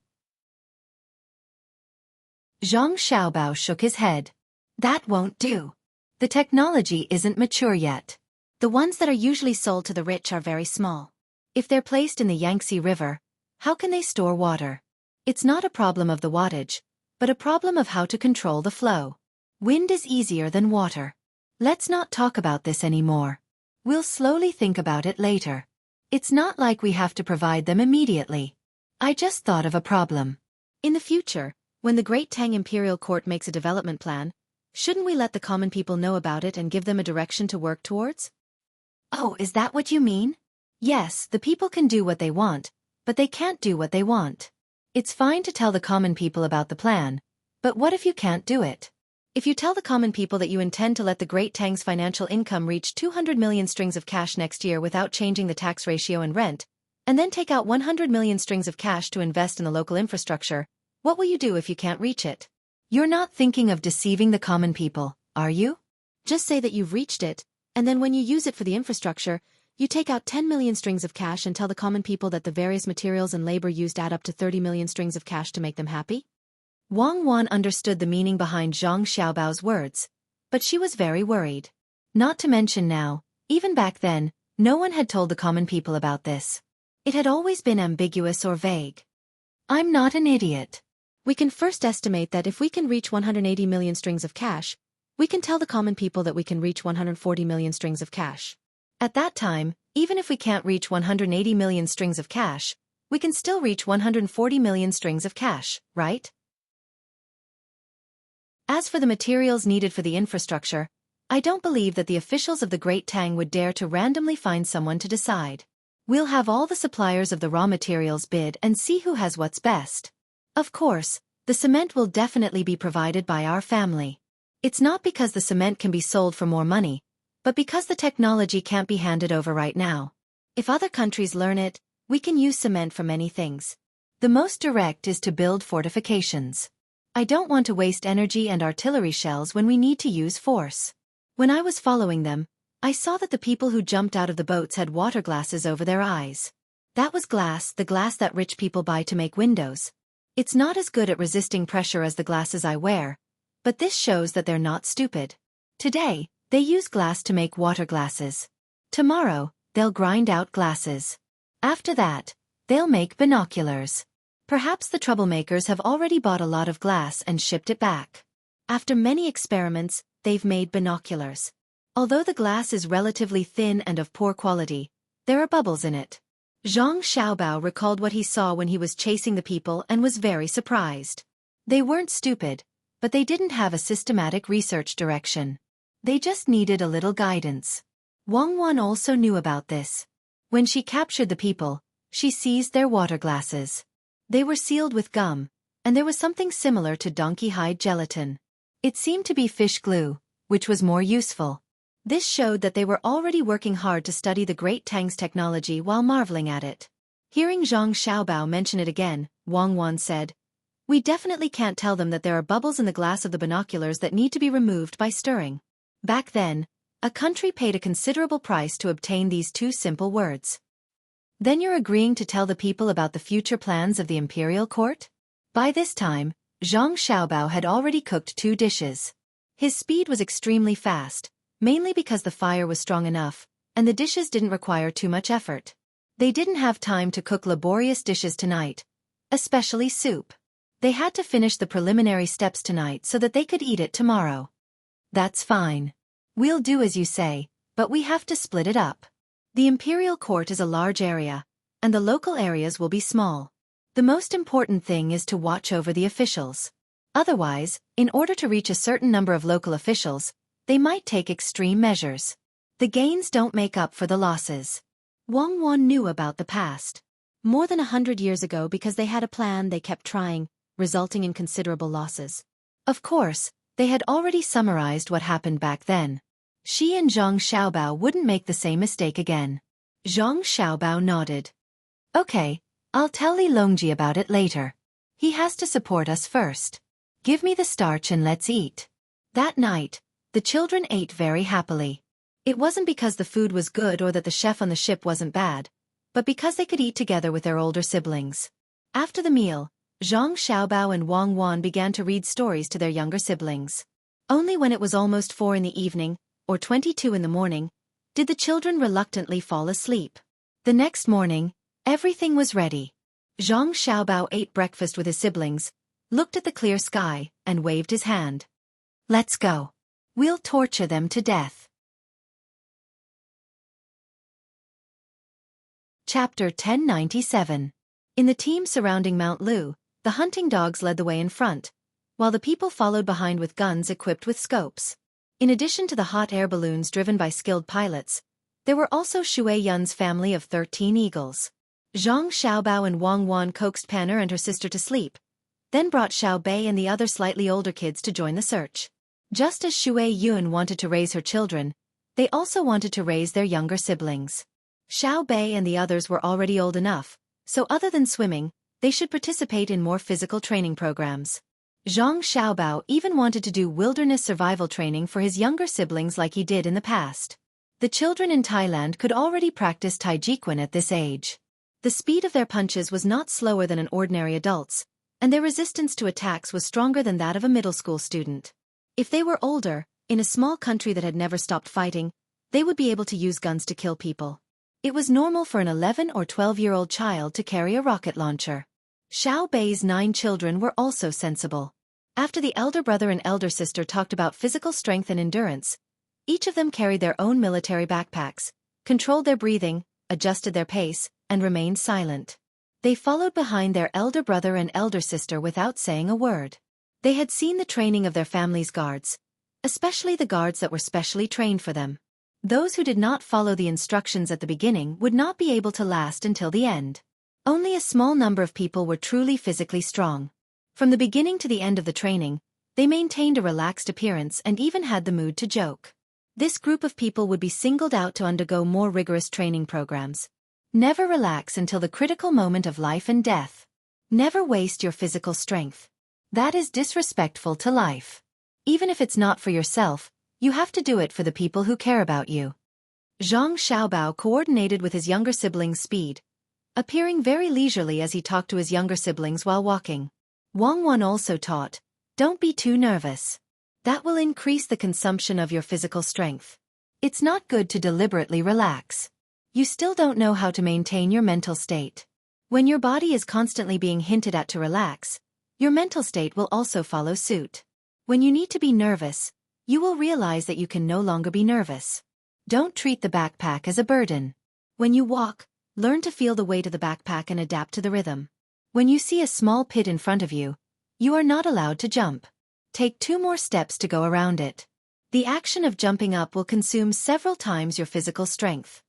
Zhang Xiaobao shook his head. That won't do. The technology isn't mature yet. The ones that are usually sold to the rich are very small. If they're placed in the Yangtze River, how can they store water? It's not a problem of the wattage, but a problem of how to control the flow. Wind is easier than water. Let's not talk about this anymore. We'll slowly think about it later. It's not like we have to provide them immediately. I just thought of a problem. In the future, when the Great Tang Imperial Court makes a development plan, shouldn't we let the common people know about it and give them a direction to work towards? Oh, is that what you mean? Yes, the people can do what they want, but they can't do what they want. It's fine to tell the common people about the plan, but what if you can't do it? If you tell the common people that you intend to let the Great Tang's financial income reach 200 million strings of cash next year without changing the tax ratio and rent, and then take out 100 million strings of cash to invest in the local infrastructure, what will you do if you can't reach it? You're not thinking of deceiving the common people, are you? Just say that you've reached it, and then when you use it for the infrastructure, you take out 10 million strings of cash and tell the common people that the various materials and labor used add up to 30 million strings of cash to make them happy? Wang Wan understood the meaning behind Zhang Xiaobao's words, but she was very worried. Not to mention now, even back then, no one had told the common people about this. It had always been ambiguous or vague. I'm not an idiot. We can first estimate that if we can reach 180 million strings of cash, we can tell the common people that we can reach 140 million strings of cash. At that time, even if we can't reach 180 million strings of cash, we can still reach 140 million strings of cash, right? As for the materials needed for the infrastructure, I don't believe that the officials of the Great Tang would dare to randomly find someone to decide. We'll have all the suppliers of the raw materials bid and see who has what's best. Of course, the cement will definitely be provided by our family. It's not because the cement can be sold for more money, but because the technology can't be handed over right now. If other countries learn it, we can use cement for many things. The most direct is to build fortifications. I don't want to waste energy and artillery shells when we need to use force. When I was following them, I saw that the people who jumped out of the boats had water glasses over their eyes. That was glass, the glass that rich people buy to make windows. It's not as good at resisting pressure as the glasses I wear, but this shows that they're not stupid. Today, they use glass to make water glasses. Tomorrow, they'll grind out glasses. After that, they'll make binoculars. Perhaps the troublemakers have already bought a lot of glass and shipped it back. After many experiments, they've made binoculars. Although the glass is relatively thin and of poor quality, there are bubbles in it. Zhang Xiaobao recalled what he saw when he was chasing the people and was very surprised. They weren't stupid, but they didn't have a systematic research direction. They just needed a little guidance. Wang Wan also knew about this. When she captured the people, she seized their water glasses. They were sealed with gum, and there was something similar to donkey hide gelatin. It seemed to be fish glue, which was more useful. This showed that they were already working hard to study the Great Tang's technology while marveling at it. Hearing Zhang Xiaobao mention it again, Wang Wan said, "We definitely can't tell them that there are bubbles in the glass of the binoculars that need to be removed by stirring." Back then, a country paid a considerable price to obtain these two simple words. Then you're agreeing to tell the people about the future plans of the imperial court? By this time, Zhang Xiaobao had already cooked 2 dishes. His speed was extremely fast, mainly because the fire was strong enough, and the dishes didn't require too much effort. They didn't have time to cook laborious dishes tonight, especially soup. They had to finish the preliminary steps tonight so that they could eat it tomorrow. That's fine. We'll do as you say, but we have to split it up. The imperial court is a large area, and the local areas will be small. The most important thing is to watch over the officials. Otherwise, in order to reach a certain number of local officials, they might take extreme measures. The gains don't make up for the losses. Wang Wan knew about the past. More than 100 years ago, because they had a plan, they kept trying, resulting in considerable losses. Of course, they had already summarized what happened back then. She and Zhang Xiaobao wouldn't make the same mistake again. Zhang Xiaobao nodded. Okay, I'll tell Li Longji about it later. He has to support us first. Give me the starch and let's eat. That night, the children ate very happily. It wasn't because the food was good or that the chef on the ship wasn't bad, but because they could eat together with their older siblings. After the meal, Zhang Xiaobao and Wang Wan began to read stories to their younger siblings. Only when it was almost 4 in the evening, or 22 in the morning, did the children reluctantly fall asleep. The next morning, everything was ready. Zhang Xiaobao ate breakfast with his siblings, looked at the clear sky, and waved his hand. Let's go. We'll torture them to death. Chapter 1097. In the team surrounding Mount Lu, the hunting dogs led the way in front, while the people followed behind with guns equipped with scopes. In addition to the hot air balloons driven by skilled pilots, there were also Xueqi's family of 13 eagles. Zhang Xiaobao and Wang Wan coaxed Pan'er and her sister to sleep, then brought Xiao Bei and the other slightly older kids to join the search. Just as Xue Yun wanted to raise her children, they also wanted to raise their younger siblings. Xiao Bei and the others were already old enough, so other than swimming, they should participate in more physical training programs. Zhang Xiaobao even wanted to do wilderness survival training for his younger siblings like he did in the past. The children in Thailand could already practice Taijiquan at this age. The speed of their punches was not slower than an ordinary adult's, and their resistance to attacks was stronger than that of a middle school student. If they were older, in a small country that had never stopped fighting, they would be able to use guns to kill people. It was normal for an 11 or 12-year-old child to carry a rocket launcher. Xiao Bei's 9 children were also sensible. After the elder brother and elder sister talked about physical strength and endurance, each of them carried their own military backpacks, controlled their breathing, adjusted their pace, and remained silent. They followed behind their elder brother and elder sister without saying a word. They had seen the training of their family's guards, especially the guards that were specially trained for them. Those who did not follow the instructions at the beginning would not be able to last until the end. Only a small number of people were truly physically strong. From the beginning to the end of the training, they maintained a relaxed appearance and even had the mood to joke. This group of people would be singled out to undergo more rigorous training programs. Never relax until the critical moment of life and death. Never waste your physical strength. That is disrespectful to life. Even if it's not for yourself, you have to do it for the people who care about you. Zhang Xiaobao coordinated with his younger sibling's speed, appearing very leisurely as he talked to his younger siblings while walking. Wang Wan also taught, don't be too nervous. That will increase the consumption of your physical strength. It's not good to deliberately relax. You still don't know how to maintain your mental state. When your body is constantly being hinted at to relax, your mental state will also follow suit. When you need to be nervous, you will realize that you can no longer be nervous. Don't treat the backpack as a burden. When you walk, learn to feel the weight of the backpack and adapt to the rhythm. When you see a small pit in front of you, you are not allowed to jump. Take 2 more steps to go around it. The action of jumping up will consume several times your physical strength.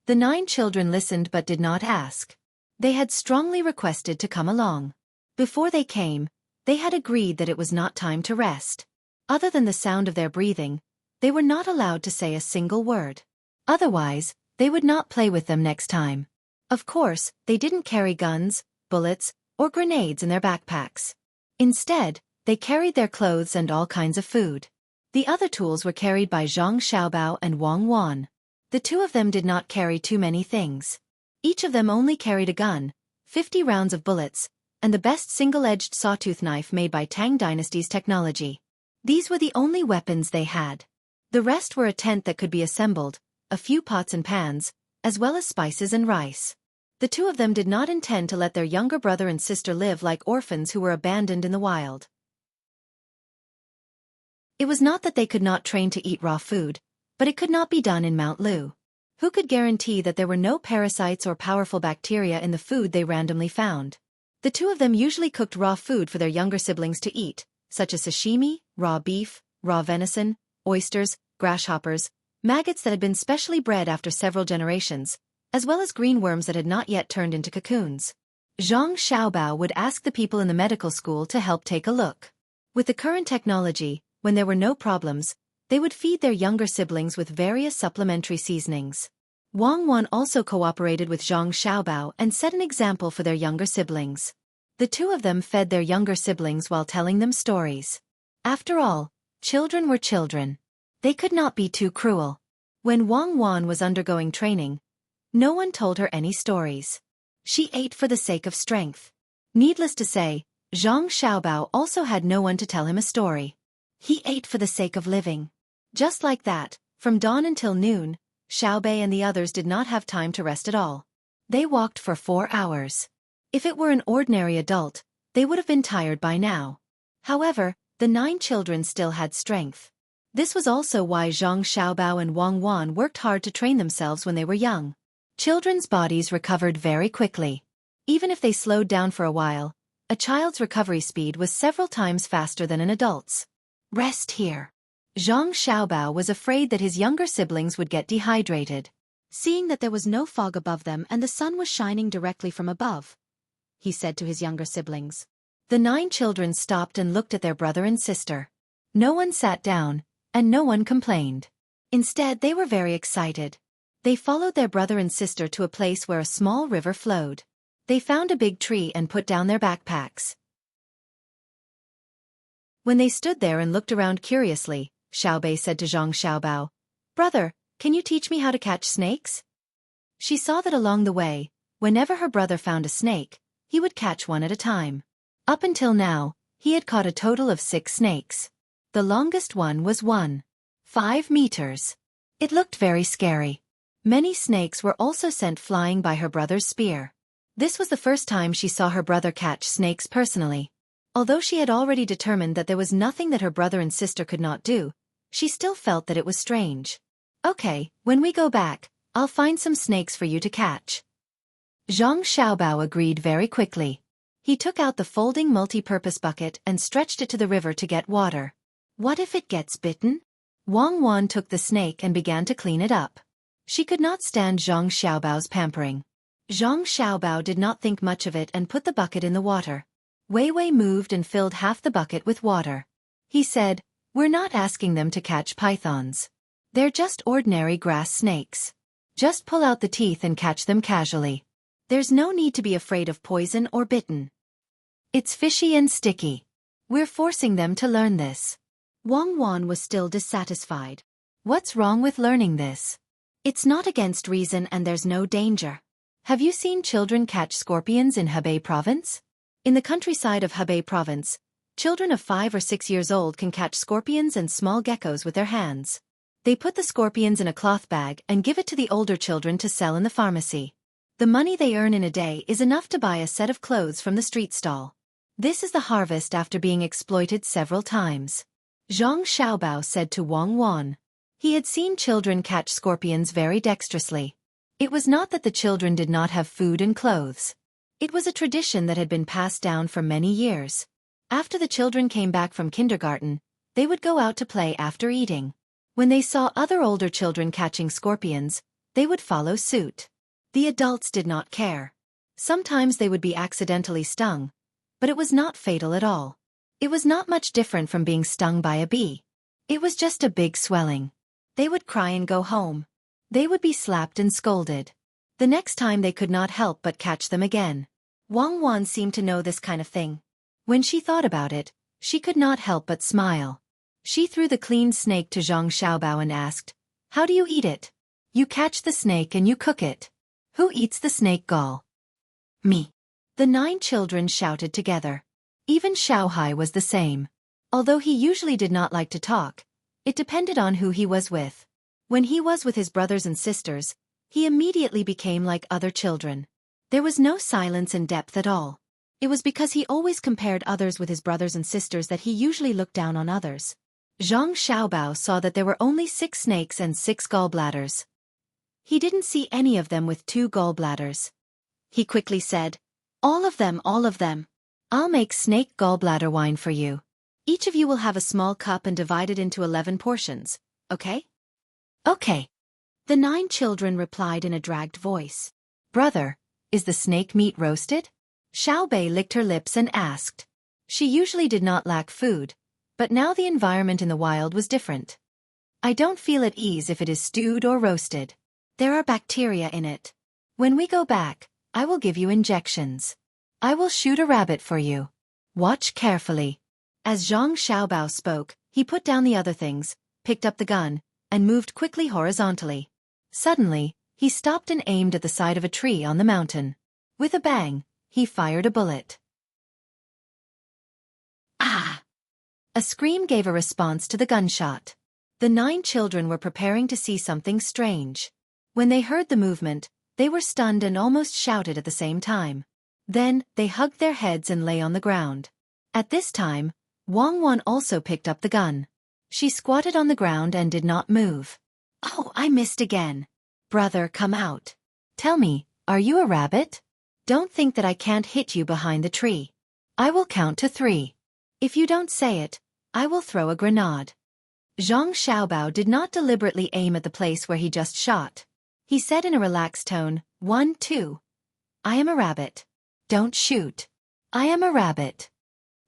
The 9 children listened but did not ask. They had strongly requested to come along. Before they came, they had agreed that it was not time to rest. Other than the sound of their breathing, they were not allowed to say a single word. Otherwise, they would not play with them next time. Of course, they didn't carry guns, bullets, or grenades in their backpacks. Instead, they carried their clothes and all kinds of food. The other tools were carried by Zhang Xiaobao and Wang Wan. The 2 of them did not carry too many things. Each of them only carried a gun, 50 rounds of bullets, and the best single-edged sawtooth knife made by Tang Dynasty's technology. These were the only weapons they had. The rest were a tent that could be assembled, a few pots and pans, as well as spices and rice. The 2 of them did not intend to let their younger brother and sister live like orphans who were abandoned in the wild. It was not that they could not train to eat raw food, but it could not be done in Mount Lu. Who could guarantee that there were no parasites or powerful bacteria in the food they randomly found? The 2 of them usually cooked raw food for their younger siblings to eat, such as sashimi, raw beef, raw venison, oysters, grasshoppers, maggots that had been specially bred after several generations, as well as green worms that had not yet turned into cocoons. Zhang Xiaobao would ask the people in the medical school to help take a look. With the current technology, when there were no problems, they would feed their younger siblings with various supplementary seasonings. Wang Wan also cooperated with Zhang Xiaobao and set an example for their younger siblings. The 2 of them fed their younger siblings while telling them stories. After all, children were children. They could not be too cruel. When Wang Wan was undergoing training, no one told her any stories. She ate for the sake of strength. Needless to say, Zhang Xiaobao also had no one to tell him a story. He ate for the sake of living. Just like that, from dawn until noon, Xiaobei and the others did not have time to rest at all. They walked for 4 hours. If it were an ordinary adult, they would have been tired by now. However, the 9 children still had strength. This was also why Zhang Xiaobao and Wang Wan worked hard to train themselves when they were young. Children's bodies recovered very quickly. Even if they slowed down for a while, a child's recovery speed was several times faster than an adult's. Rest here. Zhang Xiaobao was afraid that his younger siblings would get dehydrated. Seeing that there was no fog above them and the sun was shining directly from above, he said to his younger siblings. The 9 children stopped and looked at their brother and sister. No one sat down, and no one complained. Instead, they were very excited. They followed their brother and sister to a place where a small river flowed. They found a big tree and put down their backpacks. When they stood there and looked around curiously, Xiaobei said to Zhang Xiaobao, "Brother, can you teach me how to catch snakes?" She saw that along the way, whenever her brother found a snake, he would catch one at a time. Up until now, he had caught a total of 6 snakes. The longest one was 1.5 meters. It looked very scary. Many snakes were also sent flying by her brother's spear. This was the first time she saw her brother catch snakes personally. Although she had already determined that there was nothing that her brother and sister could not do, she still felt that it was strange. "Okay, when we go back, I'll find some snakes for you to catch. Zhang Xiaobao agreed very quickly. He took out the folding multi-purpose bucket and stretched it to the river to get water. What if it gets bitten? Wang Wan took the snake and began to clean it up. She could not stand Zhang Xiaobao's pampering. Zhang Xiaobao did not think much of it and put the bucket in the water. Wei Wei moved and filled half the bucket with water. He said, "We're not asking them to catch pythons. They're just ordinary grass snakes. Just pull out the teeth and catch them casually. There's no need to be afraid of poison or bitten. It's fishy and sticky. We're forcing them to learn this." Wang Wan was still dissatisfied. What's wrong with learning this? It's not against reason and there's no danger. Have you seen children catch scorpions in Hebei province? In the countryside of Hebei province, children of 5 or 6 years old can catch scorpions and small geckos with their hands. They put the scorpions in a cloth bag and give it to the older children to sell in the pharmacy. The money they earn in a day is enough to buy a set of clothes from the street stall. This is the harvest after being exploited several times. Zhang Xiaobao said to Wang Wan. He had seen children catch scorpions very dexterously. It was not that the children did not have food and clothes. It was a tradition that had been passed down for many years. After the children came back from kindergarten, they would go out to play after eating. When they saw other older children catching scorpions, they would follow suit. The adults did not care. Sometimes they would be accidentally stung, but it was not fatal at all. It was not much different from being stung by a bee. It was just a big swelling. They would cry and go home. They would be slapped and scolded. The next time they could not help but catch them again. Wang Wan seemed to know this kind of thing. When she thought about it, she could not help but smile. She threw the cleaned snake to Zhang Xiaobao and asked, "How do you eat it?" "You catch the snake and you cook it." "Who eats the snake gall?" "Me." The 9 children shouted together. Even Xiaohai was the same. Although he usually did not like to talk, it depended on who he was with. When he was with his brothers and sisters, he immediately became like other children. There was no silence and depth at all. It was because he always compared others with his brothers and sisters that he usually looked down on others. Zhang Xiaobao saw that there were only 6 snakes and 6 gallbladders. He didn't see any of them with 2 gallbladders. He quickly said, all of them. I'll make snake gallbladder wine for you. Each of you will have a small cup and divide it into 11 portions, okay?" "Okay." The 9 children replied in a dragged voice. "Brother, is the snake meat roasted?" Xiao Bei licked her lips and asked. She usually did not lack food, but now the environment in the wild was different. "I don't feel at ease if it is stewed or roasted. There are bacteria in it. When we go back, I will give you injections. I will shoot a rabbit for you. Watch carefully." As Zhang Xiaobao spoke, he put down the other things, picked up the gun, and moved quickly horizontally. Suddenly, he stopped and aimed at the side of a tree on the mountain. With a bang, he fired a bullet. Ah! A scream gave a response to the gunshot. The 9 children were preparing to see something strange. When they heard the movement, they were stunned and almost shouted at the same time. Then, they hugged their heads and lay on the ground. At this time, Wang Wan also picked up the gun. She squatted on the ground and did not move. "Oh, I missed again. Brother, come out. Tell me, are you a rabbit? Don't think that I can't hit you behind the tree. I will count to 3. If you don't say it, I will throw a grenade." Zhang Xiaobao did not deliberately aim at the place where he just shot. He said in a relaxed tone, 1, 2. "I am a rabbit. Don't shoot. I am a rabbit."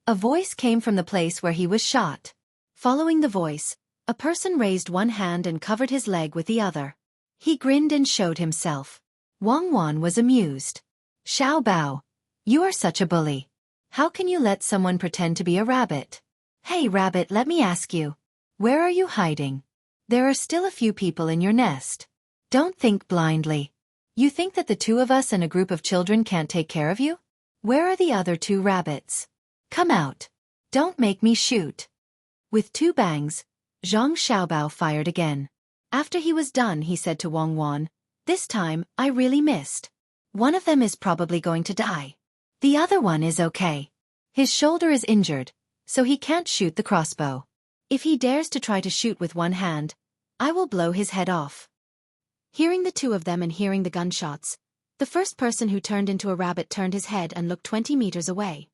A voice came from the place where he was shot. Following the voice, a person raised one hand and covered his leg with the other. He grinned and showed himself. Wang Wan was amused. "Xiao Bao, you are such a bully. How can you let someone pretend to be a rabbit? Hey rabbit, let me ask you. Where are you hiding? There are still a few people in your nest. Don't think blindly. You think that the 2 of us and a group of children can't take care of you? Where are the other 2 rabbits? Come out. Don't make me shoot." With 2 bangs, Zhang Xiaobao fired again. After he was done, he said to Wang Wan, "This time, I really missed. One of them is probably going to die. The other one is okay. His shoulder is injured, so he can't shoot the crossbow. If he dares to try to shoot with one hand, I will blow his head off." Hearing the two of them and hearing the gunshots, the first person who turned into a rabbit turned his head and looked 20 meters away.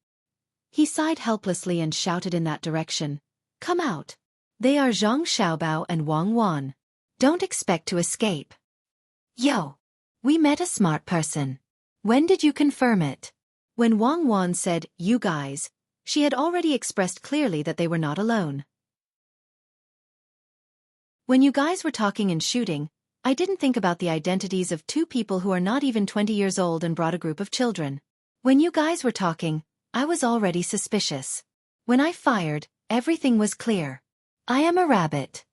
He sighed helplessly and shouted in that direction, "Come out! They are Zhang Xiaobao and Wang Wan. Don't expect to escape." Yo! We met a smart person. When did you confirm it? When Wang Wan said, "You guys," she had already expressed clearly that they were not alone. When you guys were talking and shooting, I didn't think about the identities of two people who are not even 20 years old and brought a group of children. When you guys were talking, I was already suspicious. When I fired, everything was clear. I am a rabbit.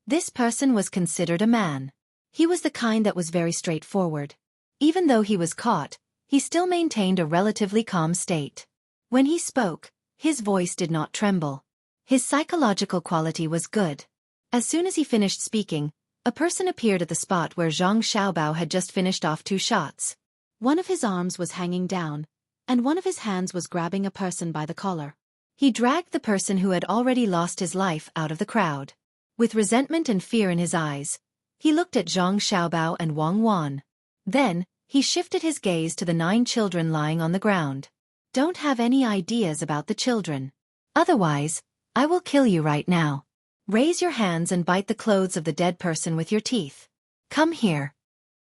This person was considered a man. He was the kind that was very straightforward. Even though he was caught, he still maintained a relatively calm state. When he spoke, his voice did not tremble. His psychological quality was good. As soon as he finished speaking, a person appeared at the spot where Zhang Xiaobao had just finished off 2 shots. One of his arms was hanging down, and one of his hands was grabbing a person by the collar. He dragged the person who had already lost his life out of the crowd. With resentment and fear in his eyes, he looked at Zhang Xiaobao and Wang Wan. Then, he shifted his gaze to the 9 children lying on the ground. Don't have any ideas about the children. Otherwise, I will kill you right now. Raise your hands and bite the clothes of the dead person with your teeth. Come here.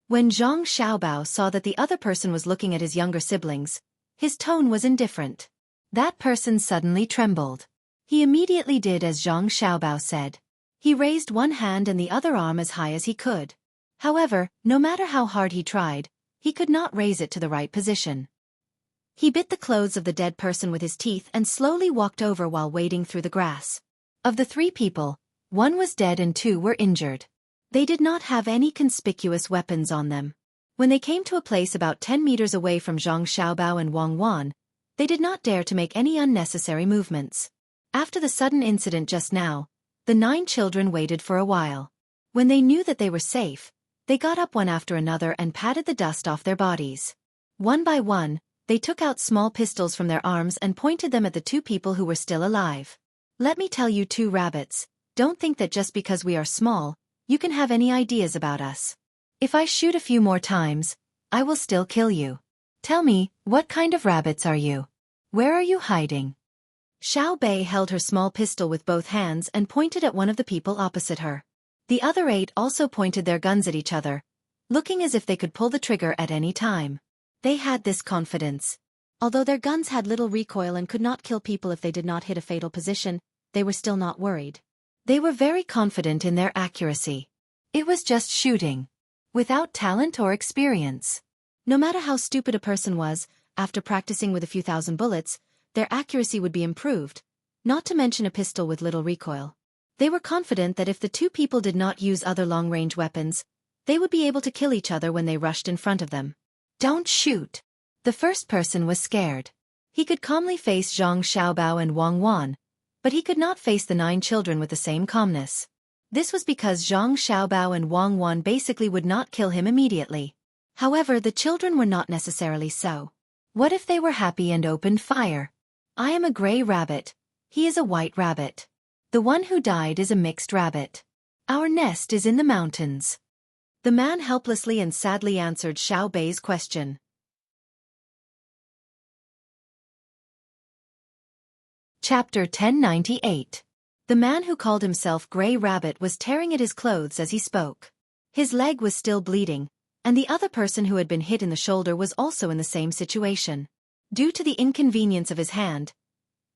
When Zhang Xiaobao saw that the other person was looking at his younger siblings, his tone was indifferent. That person suddenly trembled. He immediately did as Zhang Xiaobao said. He raised one hand and the other arm as high as he could. However, no matter how hard he tried, he could not raise it to the right position. He bit the clothes of the dead person with his teeth and slowly walked over while wading through the grass. Of the 3 people, 1 was dead and 2 were injured. They did not have any conspicuous weapons on them. When they came to a place about 10 meters away from Zhang Xiaobao and Wang Wan, they did not dare to make any unnecessary movements. After the sudden incident just now, the 9 children waited for a while. When they knew that they were safe, they got up one after another and patted the dust off their bodies. One by one, they took out small pistols from their arms and pointed them at the 2 people who were still alive. Let me tell you 2 rabbits, don't think that just because we are small, you can have any ideas about us. If I shoot a few more times, I will still kill you. Tell me, what kind of rabbits are you? Where are you hiding? Xiao Bei held her small pistol with both hands and pointed at one of the people opposite her. The other 8 also pointed their guns at each other, looking as if they could pull the trigger at any time. They had this confidence. Although their guns had little recoil and could not kill people if they did not hit a fatal position, they were still not worried. They were very confident in their accuracy. It was just shooting. Without talent or experience. No matter how stupid a person was, after practicing with a few thousand bullets, their accuracy would be improved, not to mention a pistol with little recoil. They were confident that if the 2 people did not use other long-range weapons, they would be able to kill each other when they rushed in front of them. Don't shoot. The first person was scared. He could calmly face Zhang Xiaobao and Wang Wan, but he could not face the 9 children with the same calmness. This was because Zhang Xiaobao and Wang Wan basically would not kill him immediately. However, the children were not necessarily so. What if they were happy and opened fire? I am a gray rabbit. He is a white rabbit. The one who died is a mixed rabbit. Our nest is in the mountains. The man helplessly and sadly answered Xiao Bei's question. Chapter 1098. The man who called himself Grey Rabbit was tearing at his clothes as he spoke. His leg was still bleeding, and the other person who had been hit in the shoulder was also in the same situation. Due to the inconvenience of his hand,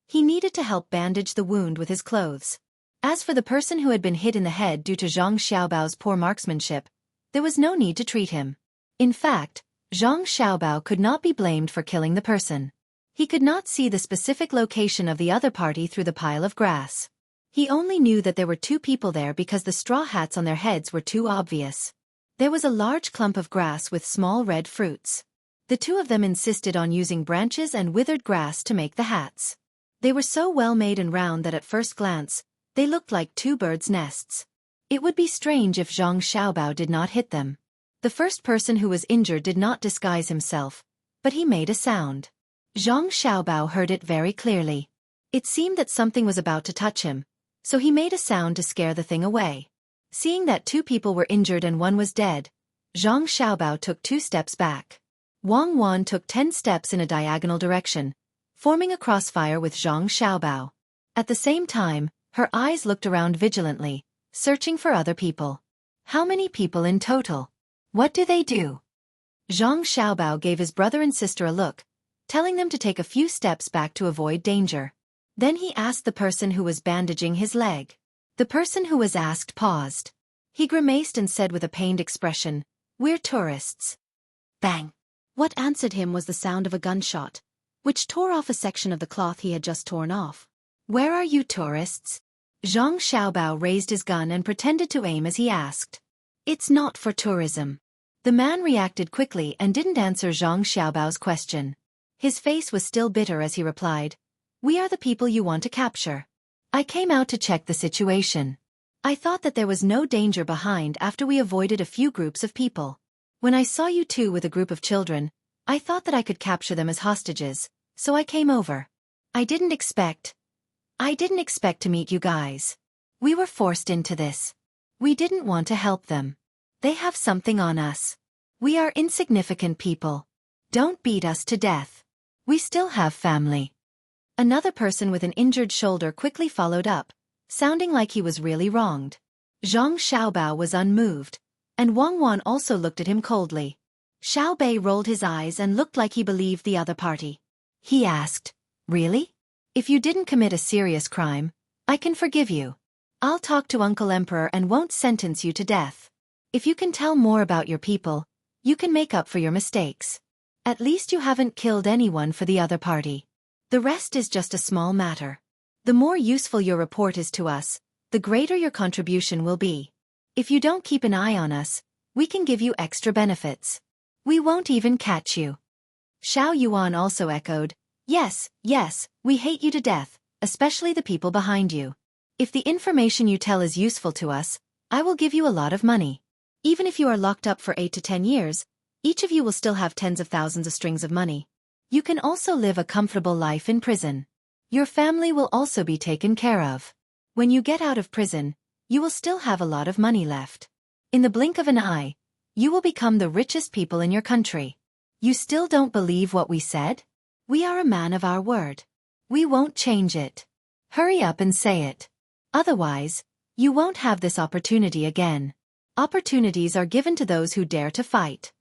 he needed to help bandage the wound with his clothes. As for the person who had been hit in the head due to Zhang Xiaobao's poor marksmanship, there was no need to treat him. In fact, Zhang Xiaobao could not be blamed for killing the person. He could not see the specific location of the other party through the pile of grass. He only knew that there were 2 people there because the straw hats on their heads were too obvious. There was a large clump of grass with small red fruits. The 2 of them insisted on using branches and withered grass to make the hats. They were so well made and round that at first glance, they looked like 2 birds' nests. It would be strange if Zhang Xiaobao did not hit them. The first person who was injured did not disguise himself, but he made a sound. Zhang Xiaobao heard it very clearly. It seemed that something was about to touch him, so he made a sound to scare the thing away. Seeing that 2 people were injured and 1 was dead, Zhang Xiaobao took 2 steps back. Wang Wan took 10 steps in a diagonal direction, forming a crossfire with Zhang Xiaobao. At the same time, her eyes looked around vigilantly, searching for other people. How many people in total? What do they do? Zhang Xiaobao gave his brother and sister a look, telling them to take a few steps back to avoid danger. Then he asked the person who was bandaging his leg. The person who was asked paused. He grimaced and said with a pained expression, "We're tourists." Bang! What answered him was the sound of a gunshot, which tore off a section of the cloth he had just torn off. "Where are you tourists?" Zhang Xiaobao raised his gun and pretended to aim as he asked. "It's not for tourism." The man reacted quickly and didn't answer Zhang Xiaobao's question. His face was still bitter as he replied, "We are the people you want to capture. I came out to check the situation. I thought that there was no danger behind after we avoided a few groups of people. When I saw you two with a group of children, I thought that I could capture them as hostages, so I came over. I didn't expect to meet you guys. We were forced into this. We didn't want to help them. They have something on us. We are insignificant people. Don't beat us to death. We still have family." Another person with an injured shoulder quickly followed up, sounding like he was really wronged. Zhang Xiaobao was unmoved, and Wang Wan also looked at him coldly. Xiao Bei rolled his eyes and looked like he believed the other party. He asked, "Really? If you didn't commit a serious crime, I can forgive you. I'll talk to Uncle Emperor and won't sentence you to death. If you can tell more about your people, you can make up for your mistakes. At least you haven't killed anyone for the other party. The rest is just a small matter. The more useful your report is to us, the greater your contribution will be. If you don't keep an eye on us, we can give you extra benefits. We won't even catch you." Xiao Yuan also echoed, Yes, we hate you to death, especially the people behind you. If the information you tell is useful to us, I will give you a lot of money. Even if you are locked up for 8 to 10 years, each of you will still have tens of thousands of strings of money. You can also live a comfortable life in prison. Your family will also be taken care of. When you get out of prison, you will still have a lot of money left. In the blink of an eye, you will become the richest people in your country. You still don't believe what we said? We are a man of our word. We won't change it. Hurry up and say it. Otherwise, you won't have this opportunity again. Opportunities are given to those who dare to fight.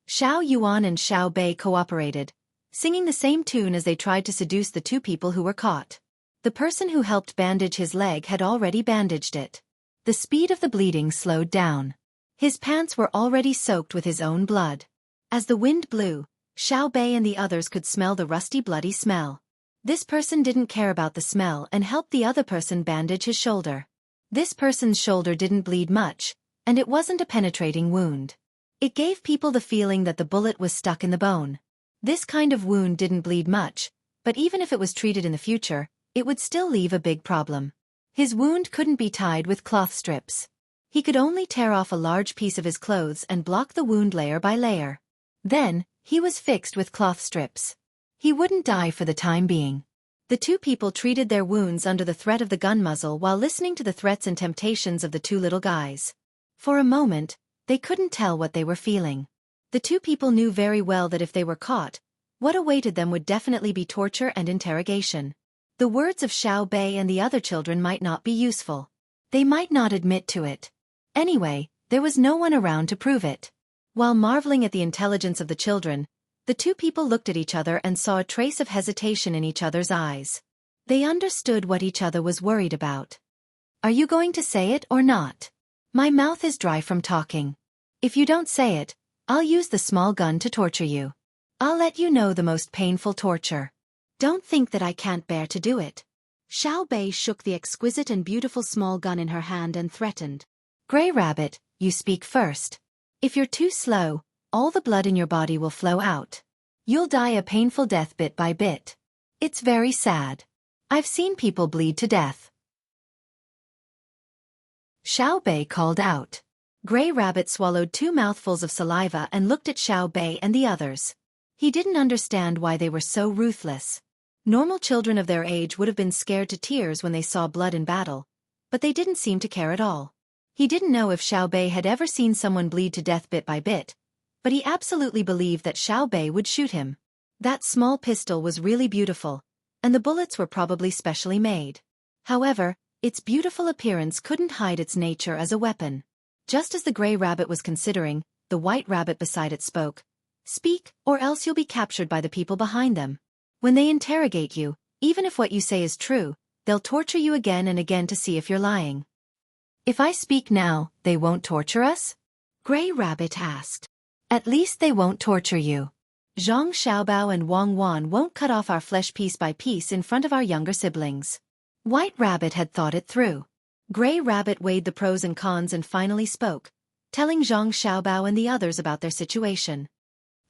Xiao Yuan and Xiao Bei cooperated, singing the same tune as they tried to seduce the 2 people who were caught. The person who helped bandage his leg had already bandaged it. The speed of the bleeding slowed down. His pants were already soaked with his own blood. As the wind blew, Xiao Bei and the others could smell the rusty bloody smell. This person didn't care about the smell and helped the other person bandage his shoulder. This person's shoulder didn't bleed much, and it wasn't a penetrating wound. It gave people the feeling that the bullet was stuck in the bone. This kind of wound didn't bleed much, but even if it was treated in the future, it would still leave a big problem. His wound couldn't be tied with cloth strips. He could only tear off a large piece of his clothes and block the wound layer by layer. Then, he was fixed with cloth strips. He wouldn't die for the time being. The 2 people treated their wounds under the threat of the gun muzzle while listening to the threats and temptations of the 2 little guys. For a moment, they couldn't tell what they were feeling. The 2 people knew very well that if they were caught, what awaited them would definitely be torture and interrogation. The words of Xiao Bei and the other children might not be useful. They might not admit to it. Anyway, there was no one around to prove it. While marveling at the intelligence of the children, the 2 people looked at each other and saw a trace of hesitation in each other's eyes. They understood what each other was worried about. "Are you going to say it or not? My mouth is dry from talking. If you don't say it, I'll use the small gun to torture you. I'll let you know the most painful torture. Don't think that I can't bear to do it." Xiao Bei shook the exquisite and beautiful small gun in her hand and threatened. "Gray Rabbit, you speak first. If you're too slow, all the blood in your body will flow out. You'll die a painful death bit by bit. It's very sad. I've seen people bleed to death." Xiao Bei called out. Gray Rabbit swallowed 2 mouthfuls of saliva and looked at Xiao Bei and the others. He didn't understand why they were so ruthless. Normal children of their age would have been scared to tears when they saw blood in battle, but they didn't seem to care at all. He didn't know if Xiao Bei had ever seen someone bleed to death bit by bit, but he absolutely believed that Xiao Bei would shoot him. That small pistol was really beautiful, and the bullets were probably specially made. However, its beautiful appearance couldn't hide its nature as a weapon. Just as the gray rabbit was considering, the white rabbit beside it spoke. Speak, or else you'll be captured by the people behind them. When they interrogate you, even if what you say is true, they'll torture you again and again to see if you're lying. If I speak now, they won't torture us? Gray Rabbit asked. At least they won't torture you. Zhang Xiaobao and Wang Wan won't cut off our flesh piece by piece in front of our younger siblings. White Rabbit had thought it through. Gray Rabbit weighed the pros and cons and finally spoke, telling Zhang Xiaobao and the others about their situation.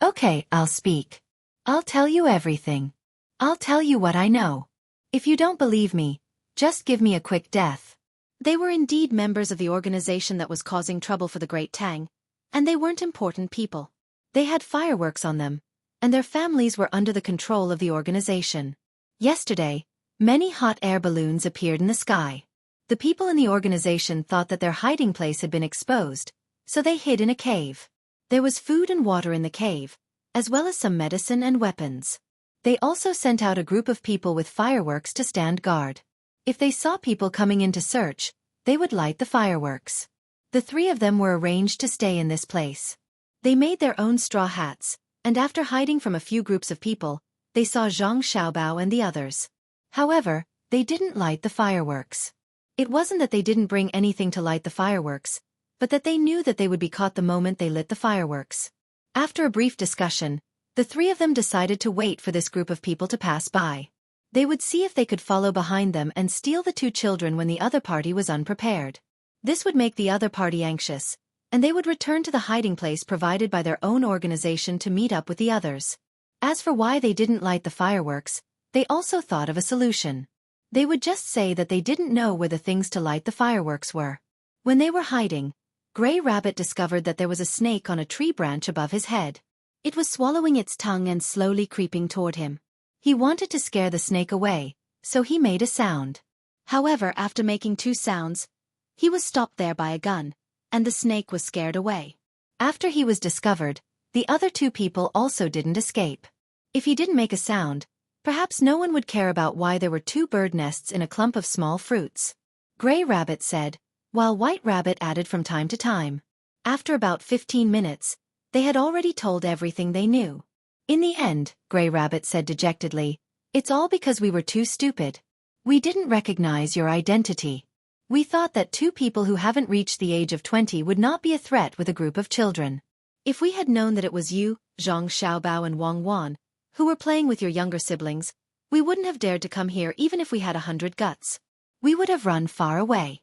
Okay, I'll speak. I'll tell you everything. I'll tell you what I know. If you don't believe me, just give me a quick death. They were indeed members of the organization that was causing trouble for the Great Tang, and they weren't important people. They had fireworks on them, and their families were under the control of the organization. Yesterday, many hot air balloons appeared in the sky. The people in the organization thought that their hiding place had been exposed, so they hid in a cave. There was food and water in the cave, as well as some medicine and weapons. They also sent out a group of people with fireworks to stand guard. If they saw people coming in to search, they would light the fireworks. The three of them were arranged to stay in this place. They made their own straw hats, and after hiding from a few groups of people, they saw Zhang Xiaobao and the others. However, they didn't light the fireworks. It wasn't that they didn't bring anything to light the fireworks, but that they knew that they would be caught the moment they lit the fireworks. After a brief discussion, the three of them decided to wait for this group of people to pass by. They would see if they could follow behind them and steal the two children when the other party was unprepared. This would make the other party anxious, and they would return to the hiding place provided by their own organization to meet up with the others. As for why they didn't light the fireworks, they also thought of a solution. They would just say that they didn't know where the things to light the fireworks were. When they were hiding, Gray Rabbit discovered that there was a snake on a tree branch above his head. It was swallowing its tongue and slowly creeping toward him. He wanted to scare the snake away, so he made a sound. However, after making two sounds, he was stopped there by a gun, and the snake was scared away. After he was discovered, the other two people also didn't escape. If he didn't make a sound, perhaps no one would care about why there were two bird nests in a clump of small fruits. Gray Rabbit said, while White Rabbit added from time to time. After about 15 minutes, they had already told everything they knew. In the end, Gray Rabbit said dejectedly, it's all because we were too stupid. We didn't recognize your identity. We thought that two people who haven't reached the age of 20 would not be a threat with a group of children. If we had known that it was you, Zhang Xiaobao and Wang Wan, who were playing with your younger siblings, we wouldn't have dared to come here even if we had 100 guts. We would have run far away.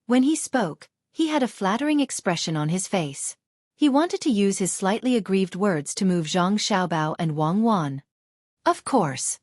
When he spoke, he had a flattering expression on his face. He wanted to use his slightly aggrieved words to move Zhang Xiaobao and Wang Wan. Of course.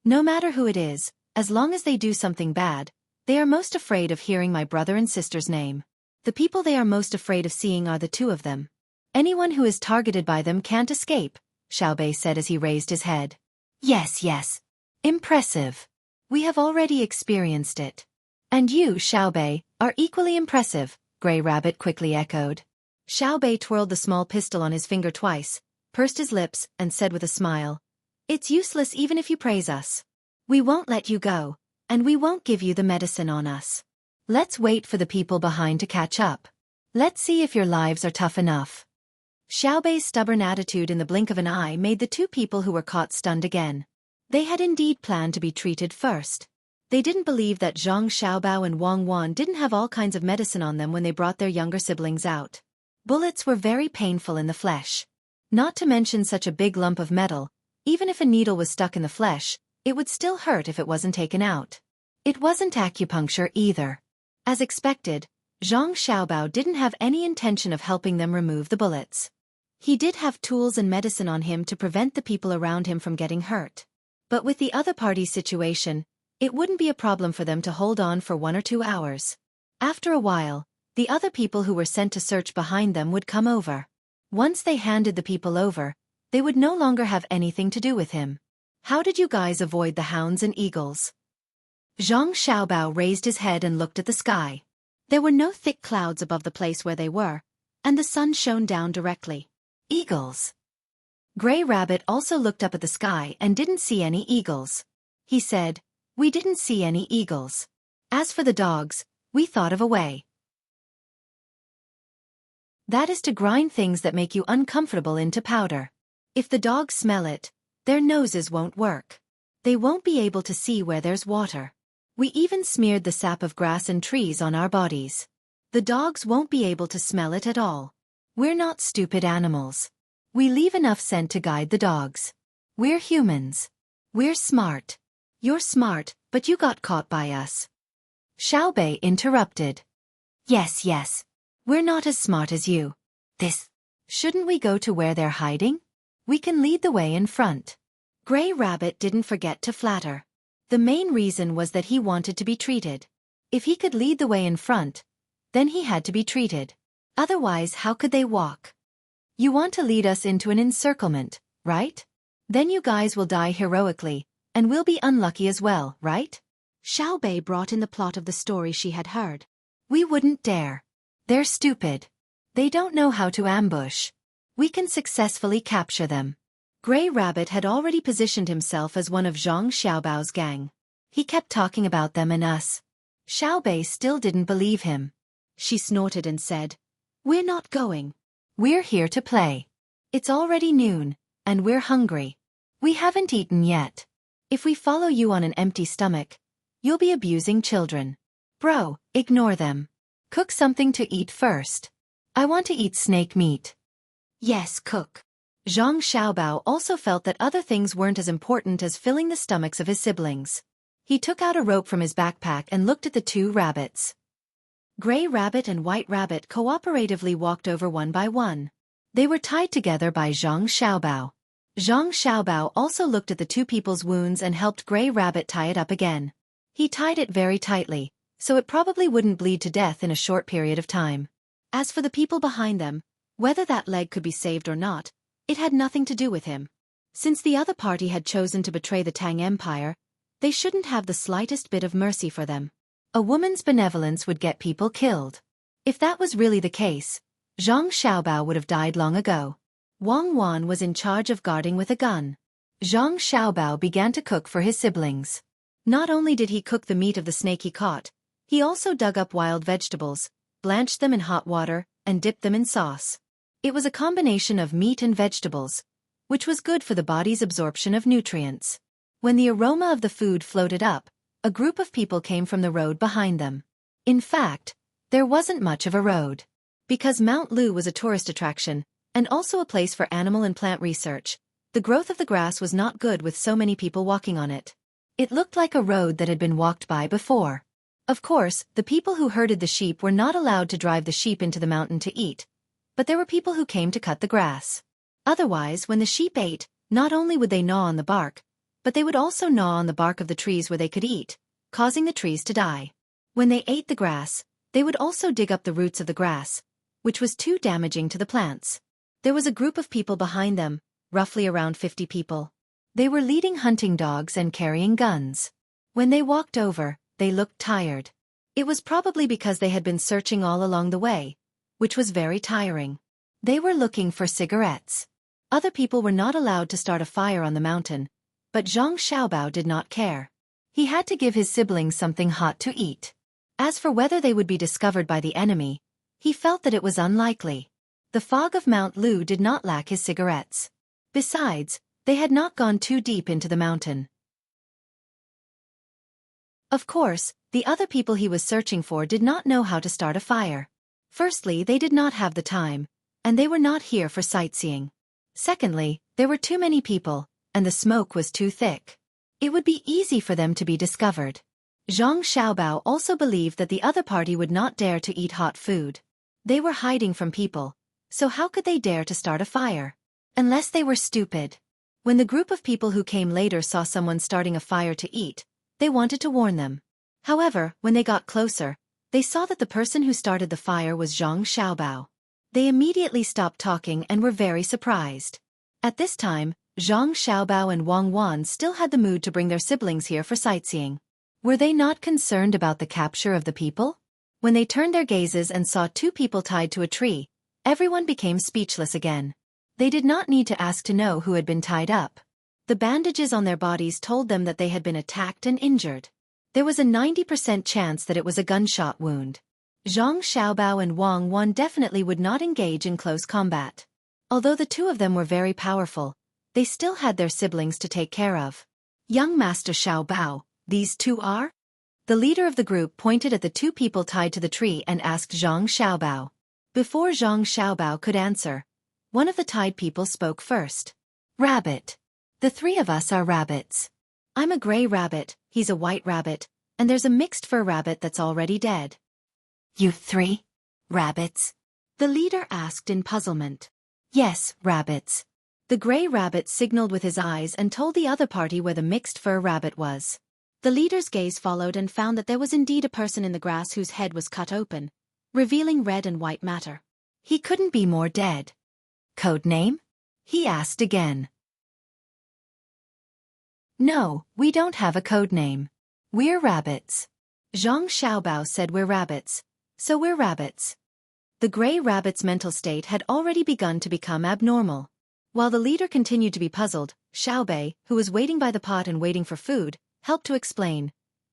No matter who it is, as long as they do something bad, they are most afraid of hearing my brother and sister's name. The people they are most afraid of seeing are the two of them. Anyone who is targeted by them can't escape, Xiaobei said as he raised his head. Yes. Impressive. We have already experienced it. And you, Xiaobei, are equally impressive, Gray Rabbit quickly echoed. Xiaobei twirled the small pistol on his finger twice, pursed his lips, and said with a smile, it's useless even if you praise us. We won't let you go, and we won't give you the medicine on us. Let's wait for the people behind to catch up. Let's see if your lives are tough enough. Xiaobei's stubborn attitude in the blink of an eye made the two people who were caught stunned again. They had indeed planned to be treated first. They didn't believe that Zhang Xiaobao and Wang Wan didn't have all kinds of medicine on them when they brought their younger siblings out. Bullets were very painful in the flesh. Not to mention such a big lump of metal, even if a needle was stuck in the flesh, it would still hurt if it wasn't taken out. It wasn't acupuncture either. As expected, Zhang Xiaobao didn't have any intention of helping them remove the bullets. He did have tools and medicine on him to prevent the people around him from getting hurt. But with the other party's situation, it wouldn't be a problem for them to hold on for 1 or 2 hours. After a while, the other people who were sent to search behind them would come over. Once they handed the people over, they would no longer have anything to do with him. How did you guys avoid the hounds and eagles? Zhang Xiaobao raised his head and looked at the sky. There were no thick clouds above the place where they were, and the sun shone down directly. Eagles. Gray Rabbit also looked up at the sky and didn't see any eagles. He said, "We didn't see any eagles. As for the dogs, we thought of a way. That is to grind things that make you uncomfortable into powder. If the dogs smell it, their noses won't work. They won't be able to see where there's water. We even smeared the sap of grass and trees on our bodies. The dogs won't be able to smell it at all. We're not stupid animals. We leave enough scent to guide the dogs. We're humans. We're smart. You're smart, but you got caught by us." Xiaobei interrupted. Yes. We're not as smart as you. Shouldn't we go to where they're hiding? We can lead the way in front. Gray Rabbit didn't forget to flatter. The main reason was that he wanted to be treated. If he could lead the way in front, then he had to be treated. Otherwise, how could they walk? You want to lead us into an encirclement, right? Then you guys will die heroically, and we'll be unlucky as well, right? Xiaobei brought in the plot of the story she had heard. We wouldn't dare. They're stupid. They don't know how to ambush. We can successfully capture them. Gray Rabbit had already positioned himself as one of Zhang Xiaobao's gang. He kept talking about them and us. Xiaobei still didn't believe him. She snorted and said, "We're not going. We're here to play. It's already noon, and we're hungry. We haven't eaten yet. If we follow you on an empty stomach, you'll be abusing children. Bro, ignore them. Cook something to eat first. I want to eat snake meat." Yes, cook. Zhang Xiaobao also felt that other things weren't as important as filling the stomachs of his siblings. He took out a rope from his backpack and looked at the two rabbits. Gray Rabbit and White Rabbit cooperatively walked over one by one. They were tied together by Zhang Xiaobao. Zhang Xiaobao also looked at the two people's wounds and helped Gray Rabbit tie it up again. He tied it very tightly, so it probably wouldn't bleed to death in a short period of time. As for the people behind them, whether that leg could be saved or not, it had nothing to do with him. Since the other party had chosen to betray the Tang Empire, they shouldn't have the slightest bit of mercy for them. A woman's benevolence would get people killed. If that was really the case, Zhang Xiaobao would have died long ago. Wang Wan was in charge of guarding with a gun. Zhang Xiaobao began to cook for his siblings. Not only did he cook the meat of the snake he caught, he also dug up wild vegetables, blanched them in hot water, and dipped them in sauce. It was a combination of meat and vegetables, which was good for the body's absorption of nutrients. When the aroma of the food floated up, a group of people came from the road behind them. In fact, there wasn't much of a road. Because Mount Lu was a tourist attraction, and also a place for animal and plant research, the growth of the grass was not good with so many people walking on it. It looked like a road that had been walked by before. Of course, the people who herded the sheep were not allowed to drive the sheep into the mountain to eat, but there were people who came to cut the grass. Otherwise, when the sheep ate, not only would they gnaw on the bark, but they would also gnaw on the bark of the trees where they could eat, causing the trees to die. When they ate the grass, they would also dig up the roots of the grass, which was too damaging to the plants. There was a group of people behind them, roughly around 50 people. They were leading hunting dogs and carrying guns. When they walked over, they looked tired. It was probably because they had been searching all along the way, which was very tiring. They were looking for cigarettes. Other people were not allowed to start a fire on the mountain, but Zhang Xiaobao did not care. He had to give his siblings something hot to eat. As for whether they would be discovered by the enemy, he felt that it was unlikely. The fog of Mount Lu did not lack his cigarettes. Besides, they had not gone too deep into the mountain. Of course, the other people he was searching for did not know how to start a fire. Firstly, they did not have the time, and they were not here for sightseeing. Secondly, there were too many people, and the smoke was too thick. It would be easy for them to be discovered. Zhang Xiaobao also believed that the other party would not dare to eat hot food. They were hiding from people, so how could they dare to start a fire? Unless they were stupid. When the group of people who came later saw someone starting a fire to eat, they wanted to warn them. However, when they got closer, they saw that the person who started the fire was Zhang Xiaobao. They immediately stopped talking and were very surprised. At this time, Zhang Xiaobao and Wang Wan still had the mood to bring their siblings here for sightseeing. Were they not concerned about the capture of the people? When they turned their gazes and saw two people tied to a tree, everyone became speechless again. They did not need to ask to know who had been tied up. The bandages on their bodies told them that they had been attacked and injured. There was a 90% chance that it was a gunshot wound. Zhang Xiaobao and Wang Wan definitely would not engage in close combat. Although the two of them were very powerful, they still had their siblings to take care of. Young Master Xiaobao, these two are? The leader of the group pointed at the two people tied to the tree and asked Zhang Xiaobao. Before Zhang Xiaobao could answer, one of the tied people spoke first. Rabbit. The three of us are rabbits. I'm a gray rabbit, he's a white rabbit, and there's a mixed fur rabbit that's already dead. You three? Rabbits? The leader asked in puzzlement. Yes, rabbits. The gray rabbit signaled with his eyes and told the other party where the mixed fur rabbit was. The leader's gaze followed and found that there was indeed a person in the grass whose head was cut open, revealing red and white matter. He couldn't be more dead. Code name? He asked again. No, we don't have a code name. We're rabbits. Zhang Xiaobao said we're rabbits, so we're rabbits. The gray rabbit's mental state had already begun to become abnormal. While the leader continued to be puzzled, Xiaobei, who was waiting by the pot and waiting for food, helped to explain.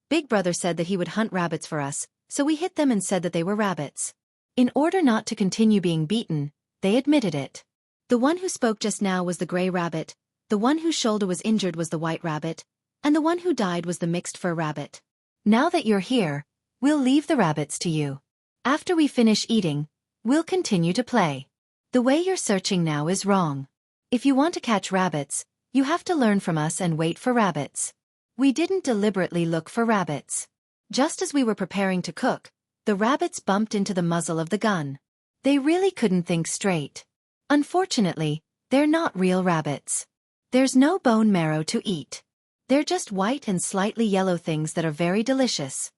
Big Brother said that he would hunt rabbits for us, so we hit them and said that they were rabbits. In order not to continue being beaten, they admitted it. The one who spoke just now was the gray rabbit, the one whose shoulder was injured was the white rabbit, and the one who died was the mixed fur rabbit. Now that you're here, we'll leave the rabbits to you. After we finish eating, we'll continue to play. The way you're searching now is wrong. If you want to catch rabbits, you have to learn from us and wait for rabbits. We didn't deliberately look for rabbits. Just as we were preparing to cook, the rabbits bumped into the muzzle of the gun. They really couldn't think straight. Unfortunately, they're not real rabbits. There's no bone marrow to eat. They're just white and slightly yellow things that are very delicious.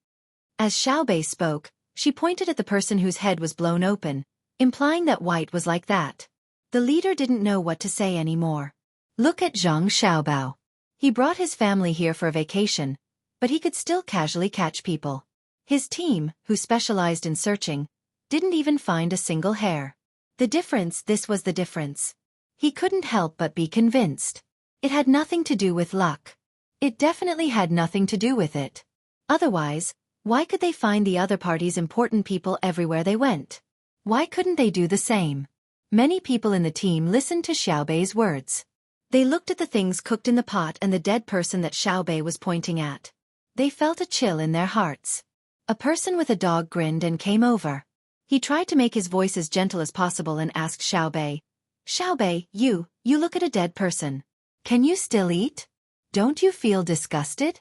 As Xiaobei spoke, she pointed at the person whose head was blown open, implying that white was like that. The leader didn't know what to say anymore. Look at Zhang Xiaobao. He brought his family here for a vacation, but he could still casually catch people. His team, who specialized in searching, didn't even find a single hair. This was the difference. He couldn't help but be convinced. It had nothing to do with luck. It definitely had nothing to do with it. Otherwise, why could they find the other party's important people everywhere they went? Why couldn't they do the same? Many people in the team listened to Xiaobei's words. They looked at the things cooked in the pot and the dead person that Xiaobei was pointing at. They felt a chill in their hearts. A person with a dog grinned and came over. He tried to make his voice as gentle as possible and asked Xiaobei, Xiaobei, you look at a dead person. Can you still eat? Don't you feel disgusted?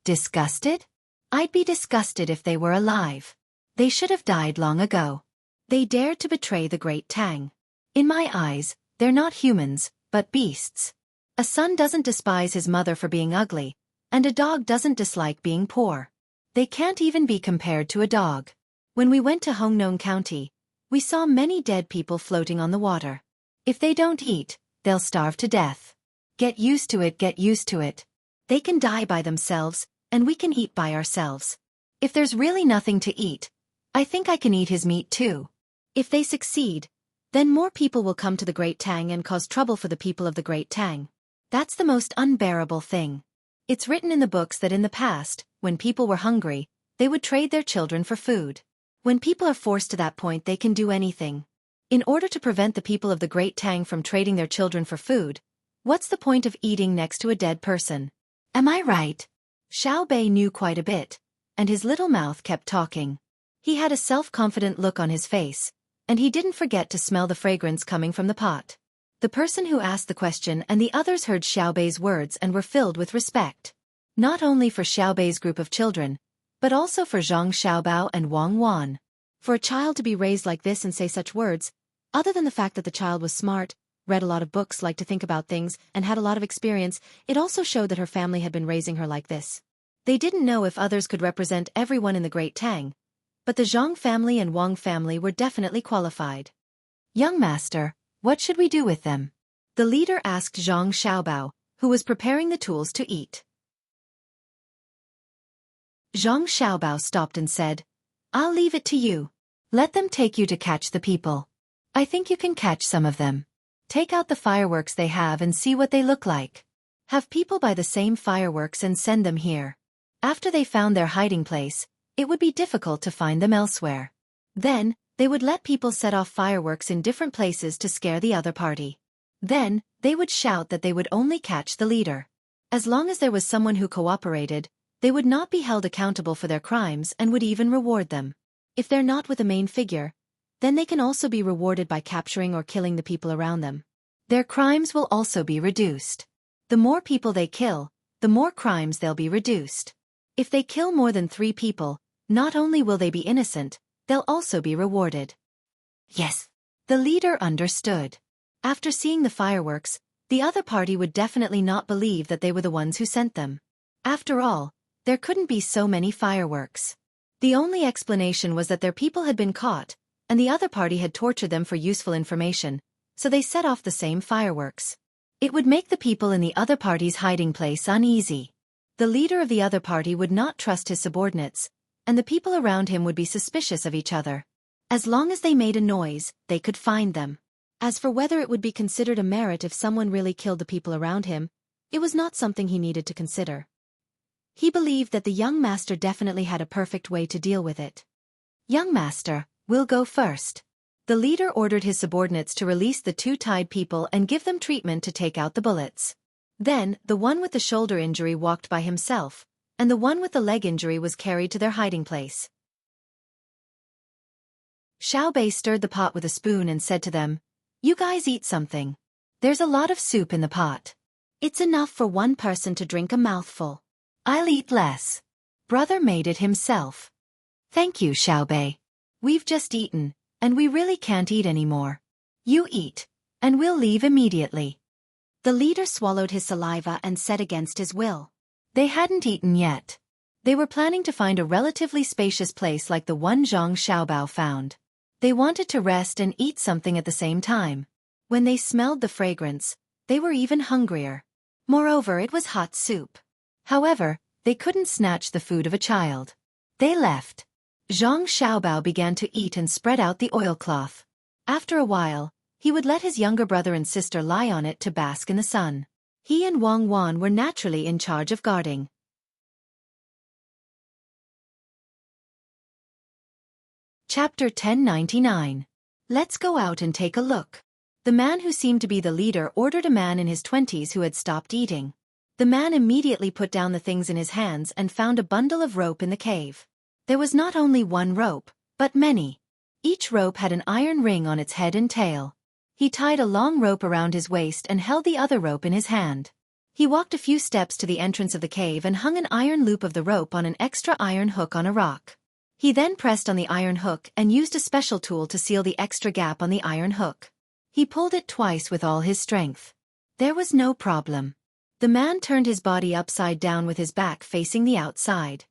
Disgusted? I'd be disgusted if they were alive. They should have died long ago. They dared to betray the great Tang. In my eyes, they're not humans, but beasts. A son doesn't despise his mother for being ugly, and a dog doesn't dislike being poor. They can't even be compared to a dog. When we went to Hongnong County, we saw many dead people floating on the water. If they don't eat, they'll starve to death. Get used to it, get used to it. They can die by themselves, and we can eat by ourselves. If there's really nothing to eat, I think I can eat his meat too. If they succeed, then more people will come to the Great Tang and cause trouble for the people of the Great Tang. That's the most unbearable thing. It's written in the books that in the past, when people were hungry, they would trade their children for food. When people are forced to that point, they can do anything. In order to prevent the people of the Great Tang from trading their children for food, what's the point of eating next to a dead person? Am I right? Xiaobei knew quite a bit, and his little mouth kept talking. He had a self-confident look on his face, and he didn't forget to smell the fragrance coming from the pot. The person who asked the question and the others heard Xiaobei's words and were filled with respect. Not only for Xiaobei's group of children, but also for Zhang Xiaobao and Wang Wan. For a child to be raised like this and say such words, other than the fact that the child was smart, read a lot of books, liked to think about things, and had a lot of experience, it also showed that her family had been raising her like this. They didn't know if others could represent everyone in the Great Tang, but the Zhang family and Wang family were definitely qualified. Young master, what should we do with them? The leader asked Zhang Xiaobao, who was preparing the tools to eat. Zhang Xiaobao stopped and said, "I'll leave it to you. Let them take you to catch the people. I think you can catch some of them. Take out the fireworks they have and see what they look like. Have people buy the same fireworks and send them here. After they found their hiding place, it would be difficult to find them elsewhere. Then, they would let people set off fireworks in different places to scare the other party. Then, they would shout that they would only catch the leader. As long as there was someone who cooperated, they would not be held accountable for their crimes and would even reward them. If they're not with a main figure, then they can also be rewarded by capturing or killing the people around them. Their crimes will also be reduced. The more people they kill, the more crimes they'll be reduced. If they kill more than 3 people, not only will they be innocent, they'll also be rewarded." Yes. The leader understood. After seeing the fireworks, the other party would definitely not believe that they were the ones who sent them. After all, there couldn't be so many fireworks. The only explanation was that their people had been caught, and the other party had tortured them for useful information, so they set off the same fireworks. It would make the people in the other party's hiding place uneasy. The leader of the other party would not trust his subordinates, and the people around him would be suspicious of each other. As long as they made a noise, they could find them. As for whether it would be considered a merit if someone really killed the people around him, it was not something he needed to consider. He believed that the young master definitely had a perfect way to deal with it. "Young master, we'll go first." The leader ordered his subordinates to release the 2 tied people and give them treatment to take out the bullets. Then, the one with the shoulder injury walked by himself, and the one with the leg injury was carried to their hiding place. Xiaobei stirred the pot with a spoon and said to them, "You guys eat something. There's a lot of soup in the pot. It's enough for one person to drink a mouthful. I'll eat less." Brother made it himself. "Thank you, Xiaobei. We've just eaten, and we really can't eat anymore. You eat, and we'll leave immediately." The leader swallowed his saliva and said against his will. They hadn't eaten yet. They were planning to find a relatively spacious place like the one Zhang Xiaobao found. They wanted to rest and eat something at the same time. When they smelled the fragrance, they were even hungrier. Moreover, it was hot soup. However, they couldn't snatch the food of a child. They left. Zhang Xiaobao began to eat and spread out the oilcloth. After a while, he would let his younger brother and sister lie on it to bask in the sun. He and Wang Wan were naturally in charge of guarding. Chapter 1099. Let's go out and take a look. The man who seemed to be the leader ordered a man in his 20s who had stopped eating. The man immediately put down the things in his hands and found a bundle of rope in the cave. There was not only one rope, but many. Each rope had an iron ring on its head and tail. He tied a long rope around his waist and held the other rope in his hand. He walked a few steps to the entrance of the cave and hung an iron loop of the rope on an extra iron hook on a rock. He then pressed on the iron hook and used a special tool to seal the extra gap on the iron hook. He pulled it twice with all his strength. There was no problem. The man turned his body upside down with his back facing the outside.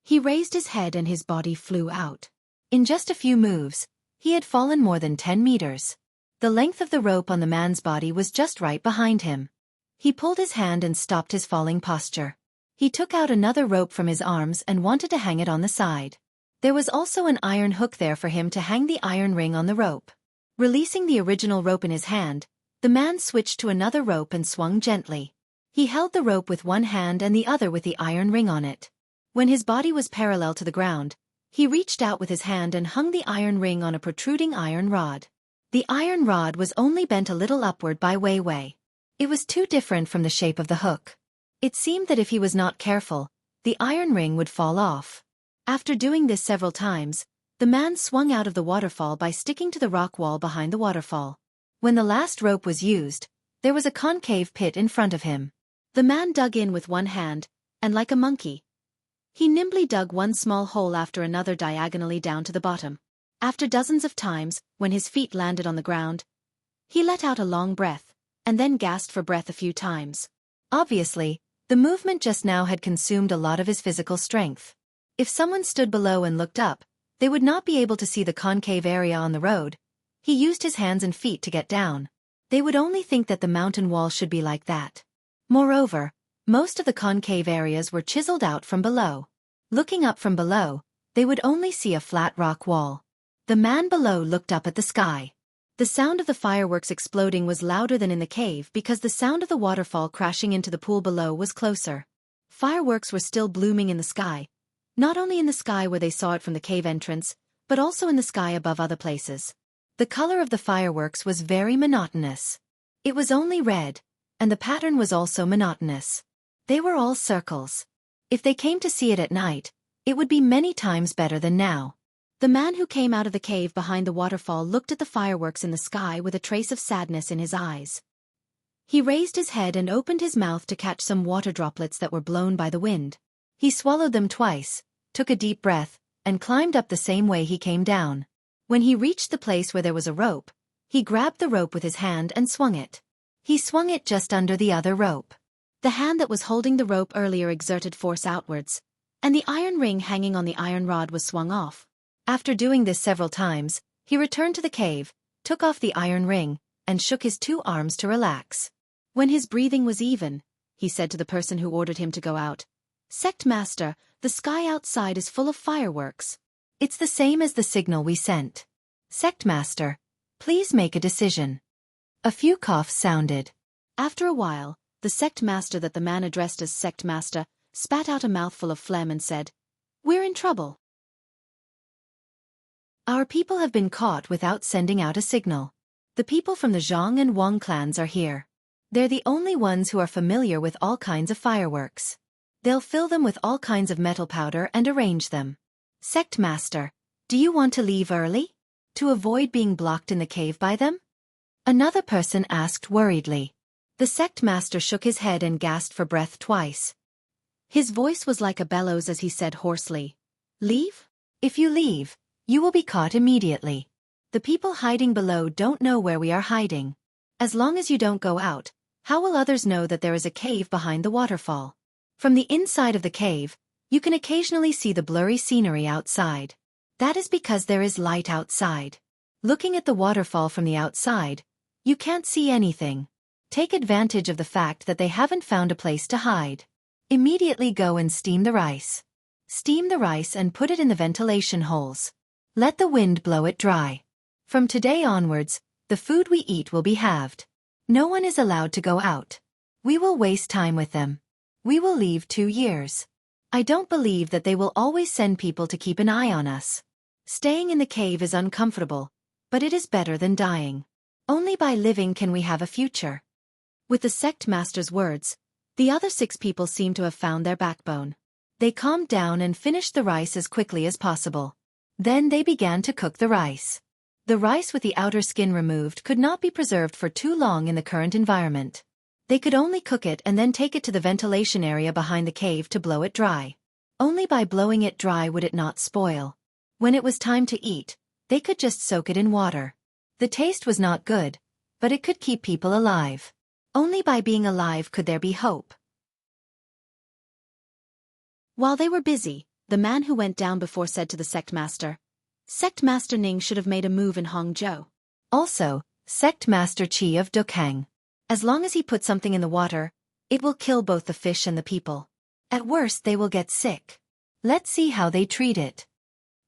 He raised his head and his body flew out. In just a few moves, he had fallen more than 10 meters. The length of the rope on the man's body was just right behind him. He pulled his hand and stopped his falling posture. He took out another rope from his arms and wanted to hang it on the side. There was also an iron hook there for him to hang the iron ring on the rope. Releasing the original rope in his hand, the man switched to another rope and swung gently. He held the rope with one hand and the other with the iron ring on it. When his body was parallel to the ground, he reached out with his hand and hung the iron ring on a protruding iron rod. The iron rod was only bent a little upward by Wei. It was too different from the shape of the hook. It seemed that if he was not careful, the iron ring would fall off. After doing this several times, the man swung out of the waterfall by sticking to the rock wall behind the waterfall. When the last rope was used, there was a concave pit in front of him. The man dug in with one hand, and like a monkey, he nimbly dug one small hole after another diagonally down to the bottom. After dozens of times, when his feet landed on the ground, he let out a long breath, and then gasped for breath a few times. Obviously, the movement just now had consumed a lot of his physical strength. If someone stood below and looked up, they would not be able to see the concave area on the road. He used his hands and feet to get down. They would only think that the mountain wall should be like that. Moreover, most of the concave areas were chiseled out from below. Looking up from below, they would only see a flat rock wall. The man below looked up at the sky. The sound of the fireworks exploding was louder than in the cave because the sound of the waterfall crashing into the pool below was closer. Fireworks were still blooming in the sky, not only in the sky where they saw it from the cave entrance, but also in the sky above other places. The color of the fireworks was very monotonous. It was only red, and the pattern was also monotonous. They were all circles. If they came to see it at night, it would be many times better than now. The man who came out of the cave behind the waterfall looked at the fireworks in the sky with a trace of sadness in his eyes. He raised his head and opened his mouth to catch some water droplets that were blown by the wind. He swallowed them twice, took a deep breath, and climbed up the same way he came down. When he reached the place where there was a rope, he grabbed the rope with his hand and swung it. He swung it just under the other rope. The hand that was holding the rope earlier exerted force outwards, and the iron ring hanging on the iron rod was swung off. After doing this several times, he returned to the cave, took off the iron ring, and shook his two arms to relax. When his breathing was even, he said to the person who ordered him to go out, "Sect Master, the sky outside is full of fireworks. It's the same as the signal we sent. Sect Master, please make a decision." A few coughs sounded. After a while, the sect master that the man addressed as Sect Master spat out a mouthful of phlegm and said, "We're in trouble. Our people have been caught without sending out a signal. The people from the Zhang and Wang clans are here. They're the only ones who are familiar with all kinds of fireworks. They'll fill them with all kinds of metal powder and arrange them. Sect Master, do you want to leave early? To avoid being blocked in the cave by them?" Another person asked worriedly. The Sect Master shook his head and gasped for breath twice. His voice was like a bellows as he said hoarsely, "Leave? If you leave, you will be caught immediately. The people hiding below don't know where we are hiding. As long as you don't go out, how will others know that there is a cave behind the waterfall? From the inside of the cave, you can occasionally see the blurry scenery outside. That is because there is light outside. Looking at the waterfall from the outside, you can't see anything. Take advantage of the fact that they haven't found a place to hide. Immediately go and steam the rice. Steam the rice and put it in the ventilation holes. Let the wind blow it dry. From today onwards, the food we eat will be halved. No one is allowed to go out. We will waste time with them. We will leave 2 years. I don't believe that they will always send people to keep an eye on us. Staying in the cave is uncomfortable, but it is better than dying. Only by living can we have a future." With the sect master's words, the other 6 people seemed to have found their backbone. They calmed down and finished the rice as quickly as possible. Then they began to cook the rice. The rice with the outer skin removed could not be preserved for too long in the current environment. They could only cook it and then take it to the ventilation area behind the cave to blow it dry. Only by blowing it dry would it not spoil. When it was time to eat, they could just soak it in water. The taste was not good, but it could keep people alive. Only by being alive could there be hope. While they were busy, the man who went down before said to the sect master, "Sect Master Ning should have made a move in Hangzhou. Also, Sect Master Qi of Dukang. As long as he puts something in the water, it will kill both the fish and the people. At worst they will get sick. Let's see how they treat it."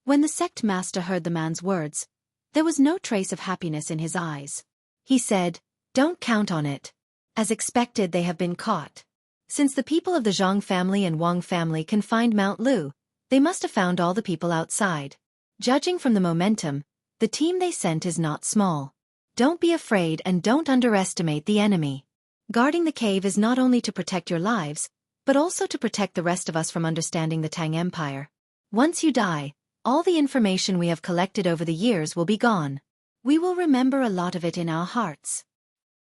When the sect master heard the man's words, there was no trace of happiness in his eyes. He said, "Don't count on it. As expected, they have been caught. Since the people of the Zhang family and Wang family can find Mount Lu, they must have found all the people outside. Judging from the momentum, the team they sent is not small. Don't be afraid and don't underestimate the enemy. Guarding the cave is not only to protect your lives, but also to protect the rest of us from understanding the Tang Empire. Once you die, all the information we have collected over the years will be gone. We will remember a lot of it in our hearts."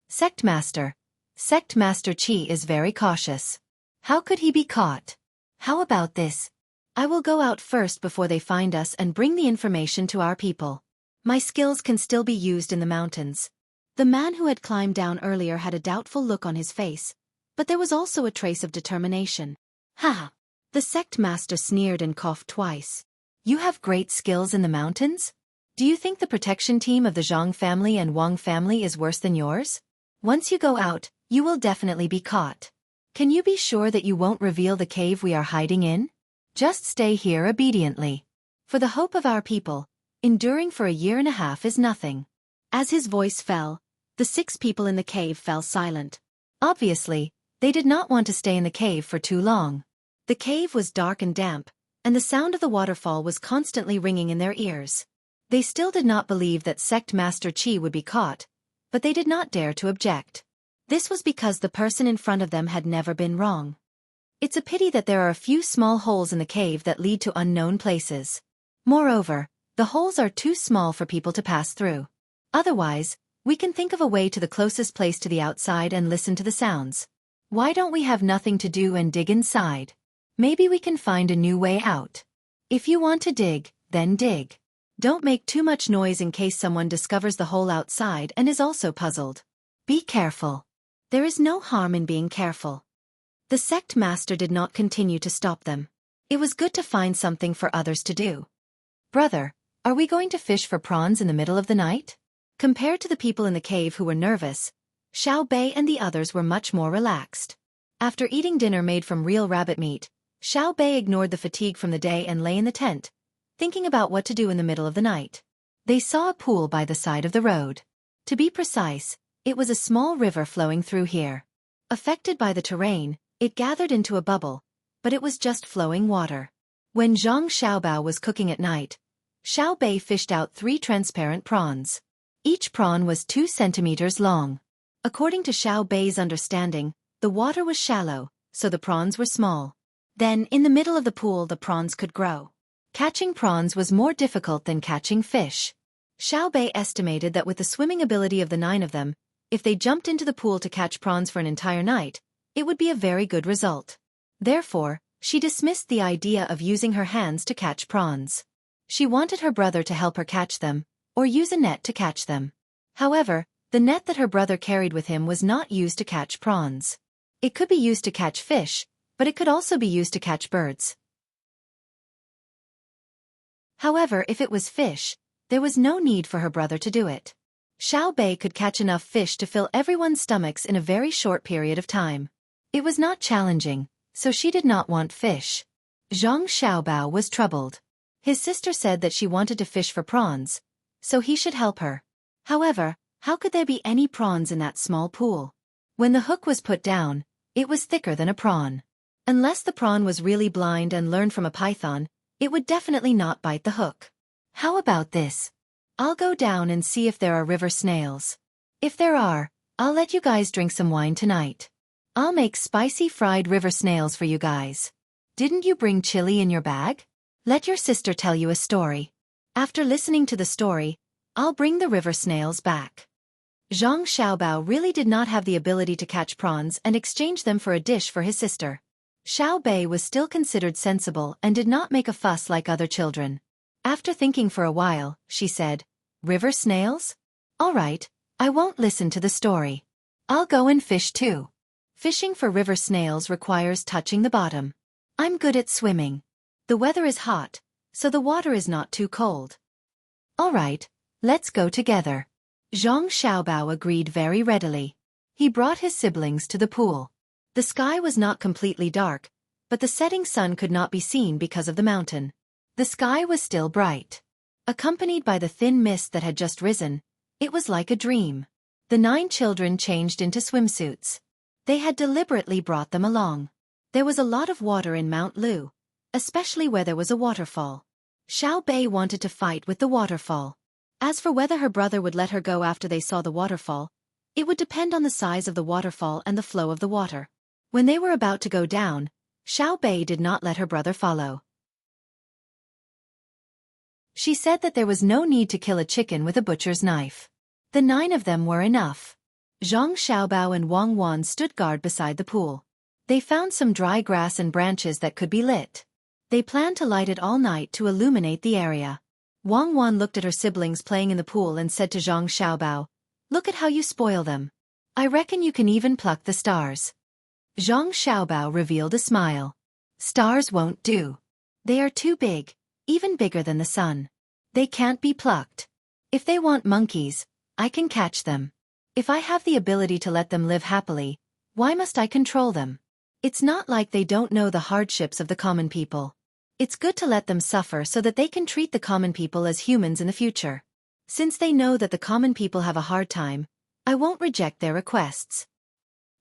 Sect Master Qi is very cautious. How could he be caught? How about this? I will go out first before they find us and bring the information to our people. My skills can still be used in the mountains. The man who had climbed down earlier had a doubtful look on his face, but there was also a trace of determination. Ha! The sect master sneered and coughed twice. You have great skills in the mountains? Do you think the protection team of the Zhang family and Wang family is worse than yours? Once you go out, you will definitely be caught. Can you be sure that you won't reveal the cave we are hiding in? Just stay here obediently. For the hope of our people, enduring for a year and a half is nothing." As his voice fell, the 6 people in the cave fell silent. Obviously, they did not want to stay in the cave for too long. The cave was dark and damp, and the sound of the waterfall was constantly ringing in their ears. They still did not believe that Sect Master Qi would be caught, but they did not dare to object. This was because the person in front of them had never been wrong. It's a pity that there are a few small holes in the cave that lead to unknown places. Moreover, the holes are too small for people to pass through. Otherwise, we can think of a way to the closest place to the outside and listen to the sounds. Why don't we have nothing to do and dig inside? Maybe we can find a new way out. If you want to dig, then dig. Don't make too much noise in case someone discovers the hole outside and is also puzzled. Be careful. There is no harm in being careful. The sect master did not continue to stop them. It was good to find something for others to do. "Brother, are we going to fish for prawns in the middle of the night?" Compared to the people in the cave who were nervous, Xiao Bei and the others were much more relaxed. After eating dinner made from real rabbit meat, Xiao Bei ignored the fatigue from the day and lay in the tent, thinking about what to do in the middle of the night. They saw a pool by the side of the road. To be precise, it was a small river flowing through here. Affected by the terrain, it gathered into a bubble, but it was just flowing water. When Zhang Xiaobao was cooking at night, Xiao Bei fished out 3 transparent prawns. Each prawn was 2 centimeters long. According to Xiao Bei's understanding, the water was shallow, so the prawns were small. Then, in the middle of the pool, the prawns could grow. Catching prawns was more difficult than catching fish. Xiao Bei estimated that with the swimming ability of the 9 of them, if they jumped into the pool to catch prawns for an entire night, it would be a very good result. Therefore, she dismissed the idea of using her hands to catch prawns. She wanted her brother to help her catch them, or use a net to catch them. However, the net that her brother carried with him was not used to catch prawns. It could be used to catch fish, but it could also be used to catch birds. However, if it was fish, there was no need for her brother to do it. Xiao Bei could catch enough fish to fill everyone's stomachs in a very short period of time. It was not challenging, so she did not want fish. Zhang Xiaobao was troubled. His sister said that she wanted to fish for prawns, so he should help her. However, how could there be any prawns in that small pool? When the hook was put down, it was thicker than a prawn. Unless the prawn was really blind and learned from a python, it would definitely not bite the hook. How about this? I'll go down and see if there are river snails. If there are, I'll let you guys drink some wine tonight. I'll make spicy fried river snails for you guys. Didn't you bring chili in your bag? Let your sister tell you a story. After listening to the story, I'll bring the river snails back. Zhang Xiaobao really did not have the ability to catch prawns and exchange them for a dish for his sister. Xiao Bei was still considered sensible and did not make a fuss like other children. After thinking for a while, she said, "River snails? All right, I won't listen to the story. I'll go and fish too." Fishing for river snails requires touching the bottom. I'm good at swimming. The weather is hot, so the water is not too cold. All right, let's go together. Zhang Xiaobao agreed very readily. He brought his siblings to the pool. The sky was not completely dark, but the setting sun could not be seen because of the mountain. The sky was still bright. Accompanied by the thin mist that had just risen, it was like a dream. The 9 children changed into swimsuits. They had deliberately brought them along. There was a lot of water in Mount Lu, especially where there was a waterfall. Xiao Bei wanted to fight with the waterfall. As for whether her brother would let her go after they saw the waterfall, it would depend on the size of the waterfall and the flow of the water. When they were about to go down, Xiao Bei did not let her brother follow. She said that there was no need to kill a chicken with a butcher's knife. The 9 of them were enough. Zhang Xiaobao and Wang Wan stood guard beside the pool. They found some dry grass and branches that could be lit. They planned to light it all night to illuminate the area. Wang Wan looked at her siblings playing in the pool and said to Zhang Xiaobao, "Look at how you spoil them. I reckon you can even pluck the stars." Zhang Xiaobao revealed a smile. "Stars won't do. They are too big, even bigger than the sun. They can't be plucked. If they want monkeys, I can catch them. If I have the ability to let them live happily, why must I control them? It's not like they don't know the hardships of the common people." It's good to let them suffer so that they can treat the common people as humans in the future. Since they know that the common people have a hard time, I won't reject their requests.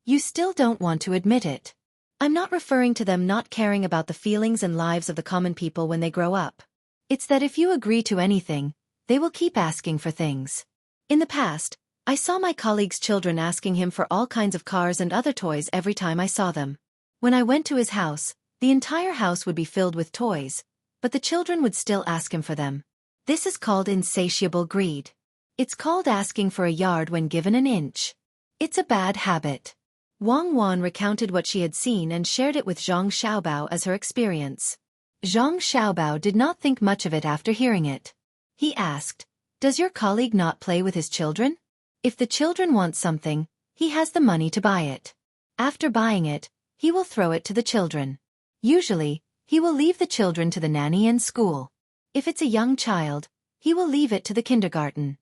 You still don't want to admit it. I'm not referring to them not caring about the feelings and lives of the common people when they grow up. It's that if you agree to anything, they will keep asking for things. In the past, I saw my colleague's children asking him for all kinds of cars and other toys every time I saw them. When I went to his house, the entire house would be filled with toys, but the children would still ask him for them. This is called insatiable greed. It's called asking for a yard when given an inch. It's a bad habit. Wang Wan recounted what she had seen and shared it with Zhang Xiaobao as her experience. Zhang Xiaobao did not think much of it after hearing it. He asked, "Does your colleague not play with his children? If the children want something, he has the money to buy it. After buying it, he will throw it to the children. Usually, he will leave the children to the nanny and school. If it's a young child, he will leave it to the kindergarten."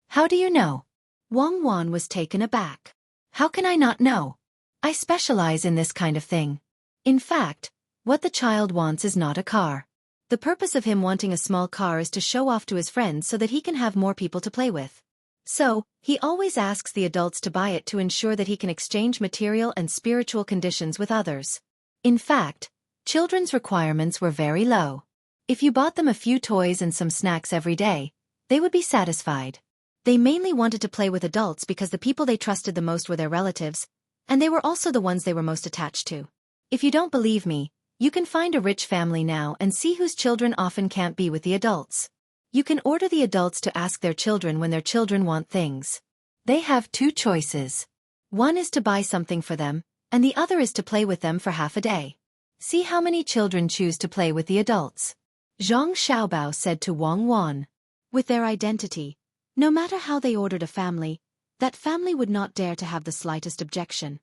"How do you know?" Wang Wan was taken aback. "How can I not know? I specialize in this kind of thing. In fact, what the child wants is not a car. The purpose of him wanting a small car is to show off to his friends so that he can have more people to play with. So, he always asks the adults to buy it to ensure that he can exchange material and spiritual conditions with others. In fact, children's requirements were very low. If you bought them a few toys and some snacks every day, they would be satisfied. They mainly wanted to play with adults because the people they trusted the most were their relatives, and they were also the ones they were most attached to. If you don't believe me, you can find a rich family now and see whose children often can't be with the adults. You can order the adults to ask their children when their children want things. They have two choices. One is to buy something for them, and the other is to play with them for half a day. See how many children choose to play with the adults." Zhang Xiaobao said to Wang Wan. With their identity, no matter how they ordered a family, that family would not dare to have the slightest objection.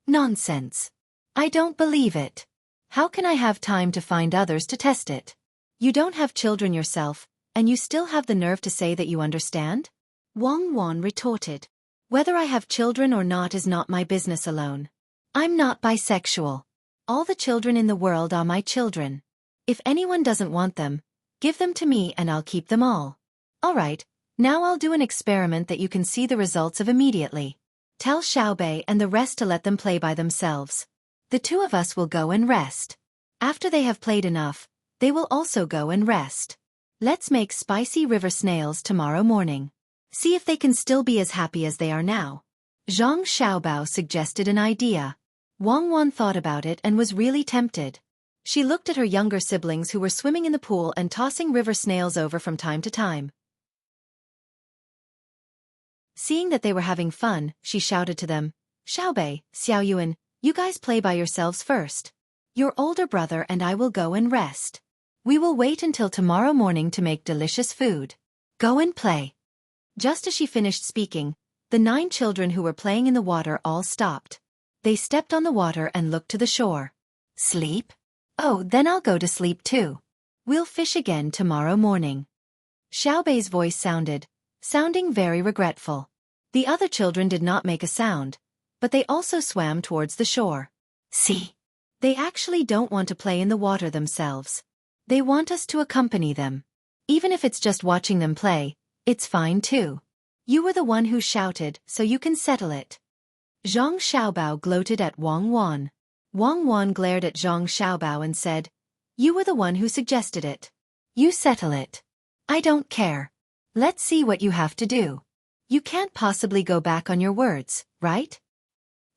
"Nonsense. I don't believe it. How can I have time to find others to test it? You don't have children yourself, and you still have the nerve to say that you understand?" Wang Wan retorted. "Whether I have children or not is not my business alone. I'm not bisexual. All the children in the world are my children. If anyone doesn't want them, give them to me and I'll keep them all. All right. Now I'll do an experiment that you can see the results of immediately. Tell Xiaobei and the rest to let them play by themselves. The two of us will go and rest. After they have played enough, they will also go and rest. Let's make spicy river snails tomorrow morning. See if they can still be as happy as they are now." Zhang Xiaobao suggested an idea. Wang Wan thought about it and was really tempted. She looked at her younger siblings who were swimming in the pool and tossing river snails over from time to time. Seeing that they were having fun, she shouted to them, "Xiaobei, Xiaoyuan, you guys play by yourselves first. Your older brother and I will go and rest. We will wait until tomorrow morning to make delicious food. Go and play." Just as she finished speaking, the 9 children who were playing in the water all stopped. They stepped on the water and looked to the shore. "Sleep? Oh, then I'll go to sleep too. We'll fish again tomorrow morning." Xiaobei's voice sounding very regretful. The other children did not make a sound, but they also swam towards the shore. "See? They actually don't want to play in the water themselves. They want us to accompany them. Even if it's just watching them play, it's fine too. You were the one who shouted, so you can settle it." Zhang Xiaobao gloated at Wang Wan. Wang Wan glared at Zhang Xiaobao and said, "You were the one who suggested it. You settle it. I don't care. Let's see what you have to do. You can't possibly go back on your words, right?"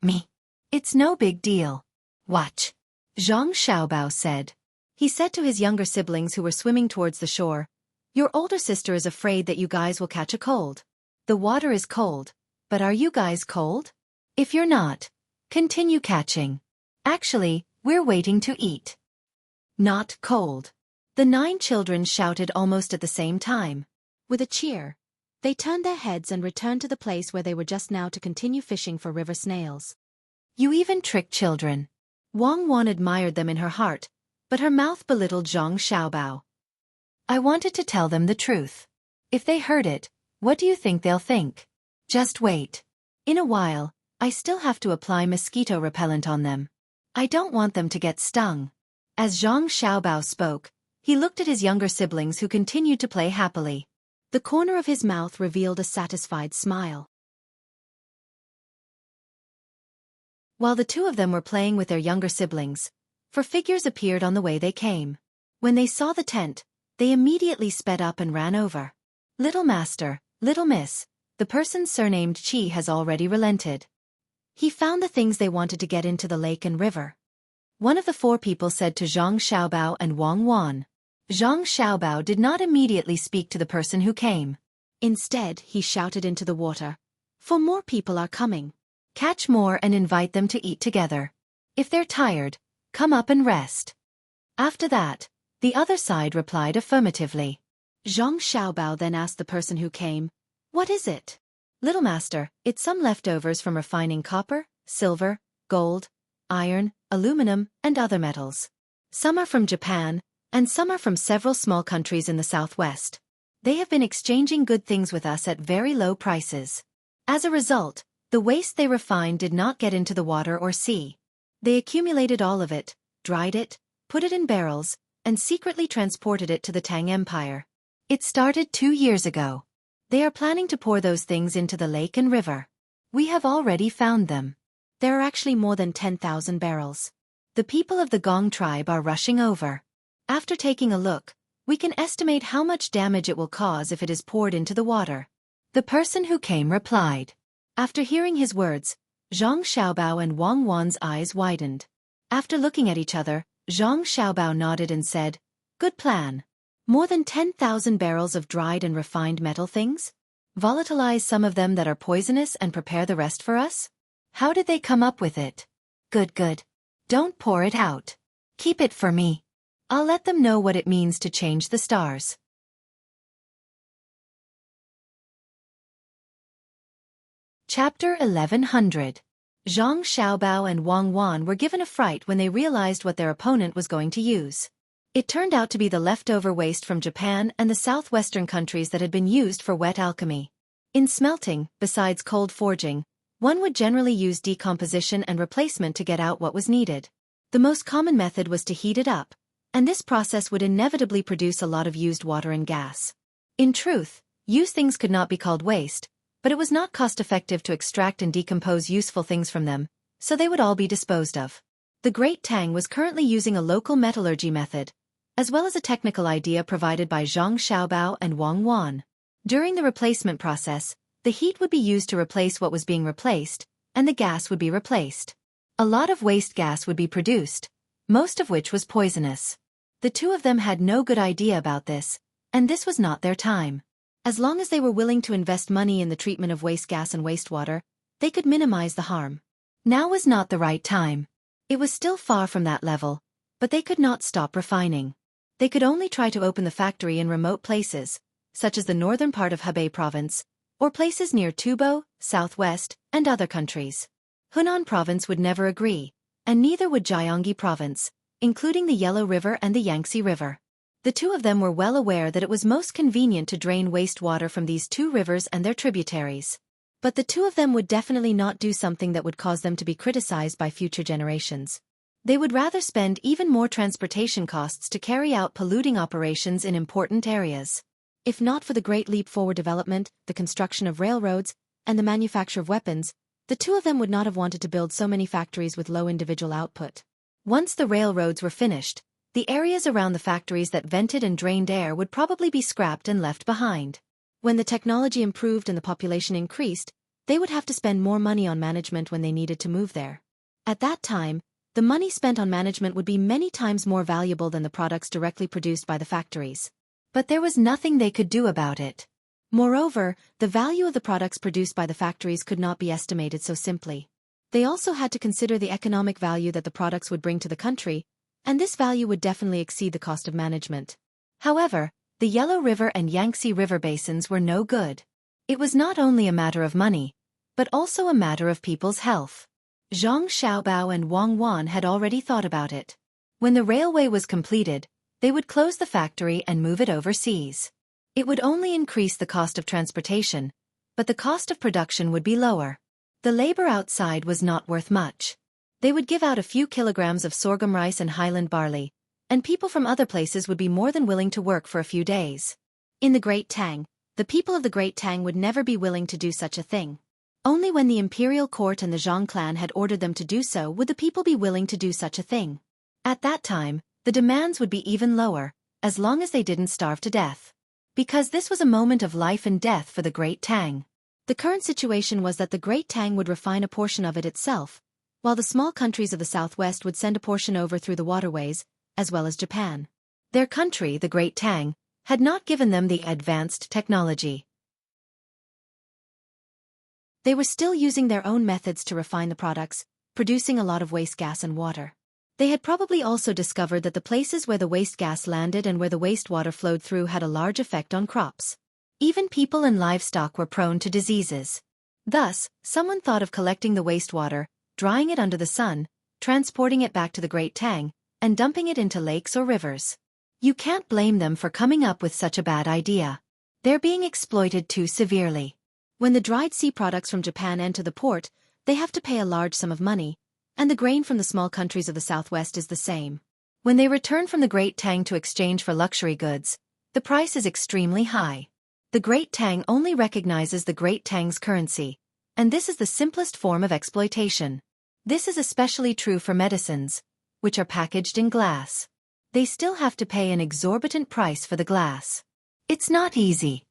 "Me? It's no big deal. Watch," Zhang Xiaobao said. He said to his younger siblings who were swimming towards the shore, "Your older sister is afraid that you guys will catch a cold. The water is cold, but are you guys cold? If you're not, continue catching. Actually, we're waiting to eat." "Not cold." The 9 children shouted almost at the same time. With a cheer, they turned their heads and returned to the place where they were just now to continue fishing for river snails. "You even trick children." Wang Wan admired them in her heart, but her mouth belittled Zhang Xiaobao. "I wanted to tell them the truth. If they heard it, what do you think they'll think? Just wait. In a while, I still have to apply mosquito repellent on them. I don't want them to get stung. As Zhang Xiaobao spoke, he looked at his younger siblings who continued to play happily. The corner of his mouth revealed a satisfied smile. While the two of them were playing with their younger siblings, four figures appeared on the way they came. When they saw the tent, they immediately sped up and ran over. Little master, little miss, the person surnamed Qi has already relented. He found the things they wanted to get into the lake and river. One of the four people said to Zhang Xiaobao and Wang Wan. Zhang Xiaobao did not immediately speak to the person who came. Instead, he shouted into the water, "For more people are coming. Catch more and invite them to eat together. If they're tired, come up and rest." After that, the other side replied affirmatively. Zhang Xiaobao then asked the person who came, "What is it?" "Little master, it's some leftovers from refining copper, silver, gold, iron, aluminum, and other metals. Some are from Japan, and some are from several small countries in the southwest. They have been exchanging good things with us at very low prices. As a result, the waste they refined did not get into the water or sea. They accumulated all of it, dried it, put it in barrels, and secretly transported it to the Tang Empire. It started 2 years ago. They are planning to pour those things into the lake and river. We have already found them. There are actually more than 10,000 barrels. The people of the Gong tribe are rushing over. After taking a look, we can estimate how much damage it will cause if it is poured into the water." The person who came replied. After hearing his words, Zhang Xiaobao and Wang Wan's eyes widened. After looking at each other, Zhang Xiaobao nodded and said, "Good plan. More than 10,000 barrels of dried and refined metal things? Volatilize some of them that are poisonous and prepare the rest for us? How did they come up with it? Good, good. Don't pour it out. Keep it for me. I'll let them know what it means to change the stars." Chapter 1100. Zhang Xiaobao and Wang Wan were given a fright when they realized what their opponent was going to use. It turned out to be the leftover waste from Japan and the southwestern countries that had been used for wet alchemy. In smelting, besides cold forging, one would generally use decomposition and replacement to get out what was needed. The most common method was to heat it up, and this process would inevitably produce a lot of used water and gas. In truth, used things could not be called waste, but it was not cost-effective to extract and decompose useful things from them, so they would all be disposed of. The Great Tang was currently using a local metallurgy method, as well as a technical idea provided by Zhang Xiaobao and Wang Wan. During the replacement process, the heat would be used to replace what was being replaced, and the gas would be replaced. A lot of waste gas would be produced, most of which was poisonous. The two of them had no good idea about this, and this was not their time. As long as they were willing to invest money in the treatment of waste gas and wastewater, they could minimize the harm. Now was not the right time. It was still far from that level, but they could not stop refining. They could only try to open the factory in remote places, such as the northern part of Hebei province, or places near Tubo, southwest, and other countries. Hunan province would never agree, and neither would Jiangxi province, including the Yellow River and the Yangtze River. The two of them were well aware that it was most convenient to drain wastewater from these two rivers and their tributaries. But the two of them would definitely not do something that would cause them to be criticized by future generations. They would rather spend even more transportation costs to carry out polluting operations in important areas. If not for the great leap forward development, the construction of railroads, and the manufacture of weapons, the two of them would not have wanted to build so many factories with low individual output. Once the railroads were finished, the areas around the factories that vented and drained air would probably be scrapped and left behind. When the technology improved and the population increased, they would have to spend more money on management when they needed to move there. At that time, the money spent on management would be many times more valuable than the products directly produced by the factories. But there was nothing they could do about it. Moreover, the value of the products produced by the factories could not be estimated so simply. They also had to consider the economic value that the products would bring to the country, and this value would definitely exceed the cost of management. However, the Yellow River and Yangtze River basins were no good. It was not only a matter of money, but also a matter of people's health. Zhang Xiaobao and Wang Wan had already thought about it. When the railway was completed, they would close the factory and move it overseas. It would only increase the cost of transportation, but the cost of production would be lower. The labor outside was not worth much. They would give out a few kilograms of sorghum rice and highland barley, and people from other places would be more than willing to work for a few days. In the Great Tang, the people of the Great Tang would never be willing to do such a thing. Only when the imperial court and the Zhang clan had ordered them to do so would the people be willing to do such a thing. At that time, the demands would be even lower, as long as they didn't starve to death. Because this was a moment of life and death for the Great Tang. The current situation was that the Great Tang would refine a portion of it itself, while the small countries of the southwest would send a portion over through the waterways, as well as Japan. Their country, the Great Tang, had not given them the advanced technology. They were still using their own methods to refine the products, producing a lot of waste gas and water. They had probably also discovered that the places where the waste gas landed and where the wastewater flowed through had a large effect on crops. Even people and livestock were prone to diseases. Thus, someone thought of collecting the wastewater, drying it under the sun, transporting it back to the Great Tang, and dumping it into lakes or rivers. You can't blame them for coming up with such a bad idea. They're being exploited too severely. When the dried sea products from Japan enter the port, they have to pay a large sum of money, and the grain from the small countries of the southwest is the same. When they return from the Great Tang to exchange for luxury goods, the price is extremely high. The Great Tang only recognizes the Great Tang's currency, and this is the simplest form of exploitation. This is especially true for medicines, which are packaged in glass. They still have to pay an exorbitant price for the glass. It's not easy.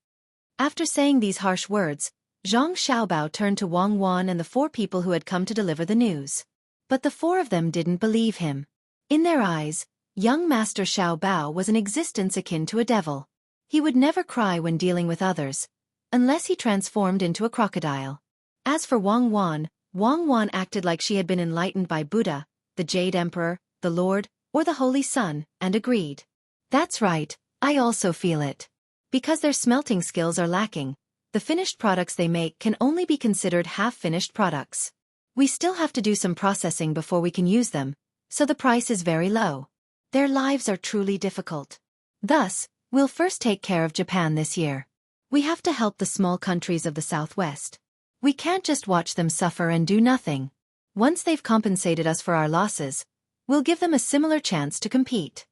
After saying these harsh words, Zhang Xiaobao turned to Wang Wan and the 4 people who had come to deliver the news. But the 4 of them didn't believe him. In their eyes, young Master Xiaobao was an existence akin to a devil. He would never cry when dealing with others, unless he transformed into a crocodile. As for Wang Wan acted like she had been enlightened by Buddha, the Jade Emperor, the Lord, or the Holy Sun, and agreed. That's right, I also feel it. Because their smelting skills are lacking, the finished products they make can only be considered half-finished products. We still have to do some processing before we can use them, so the price is very low. Their lives are truly difficult. Thus, we'll first take care of Japan this year. We have to help the small countries of the southwest. We can't just watch them suffer and do nothing. Once they've compensated us for our losses, we'll give them a similar chance to compete.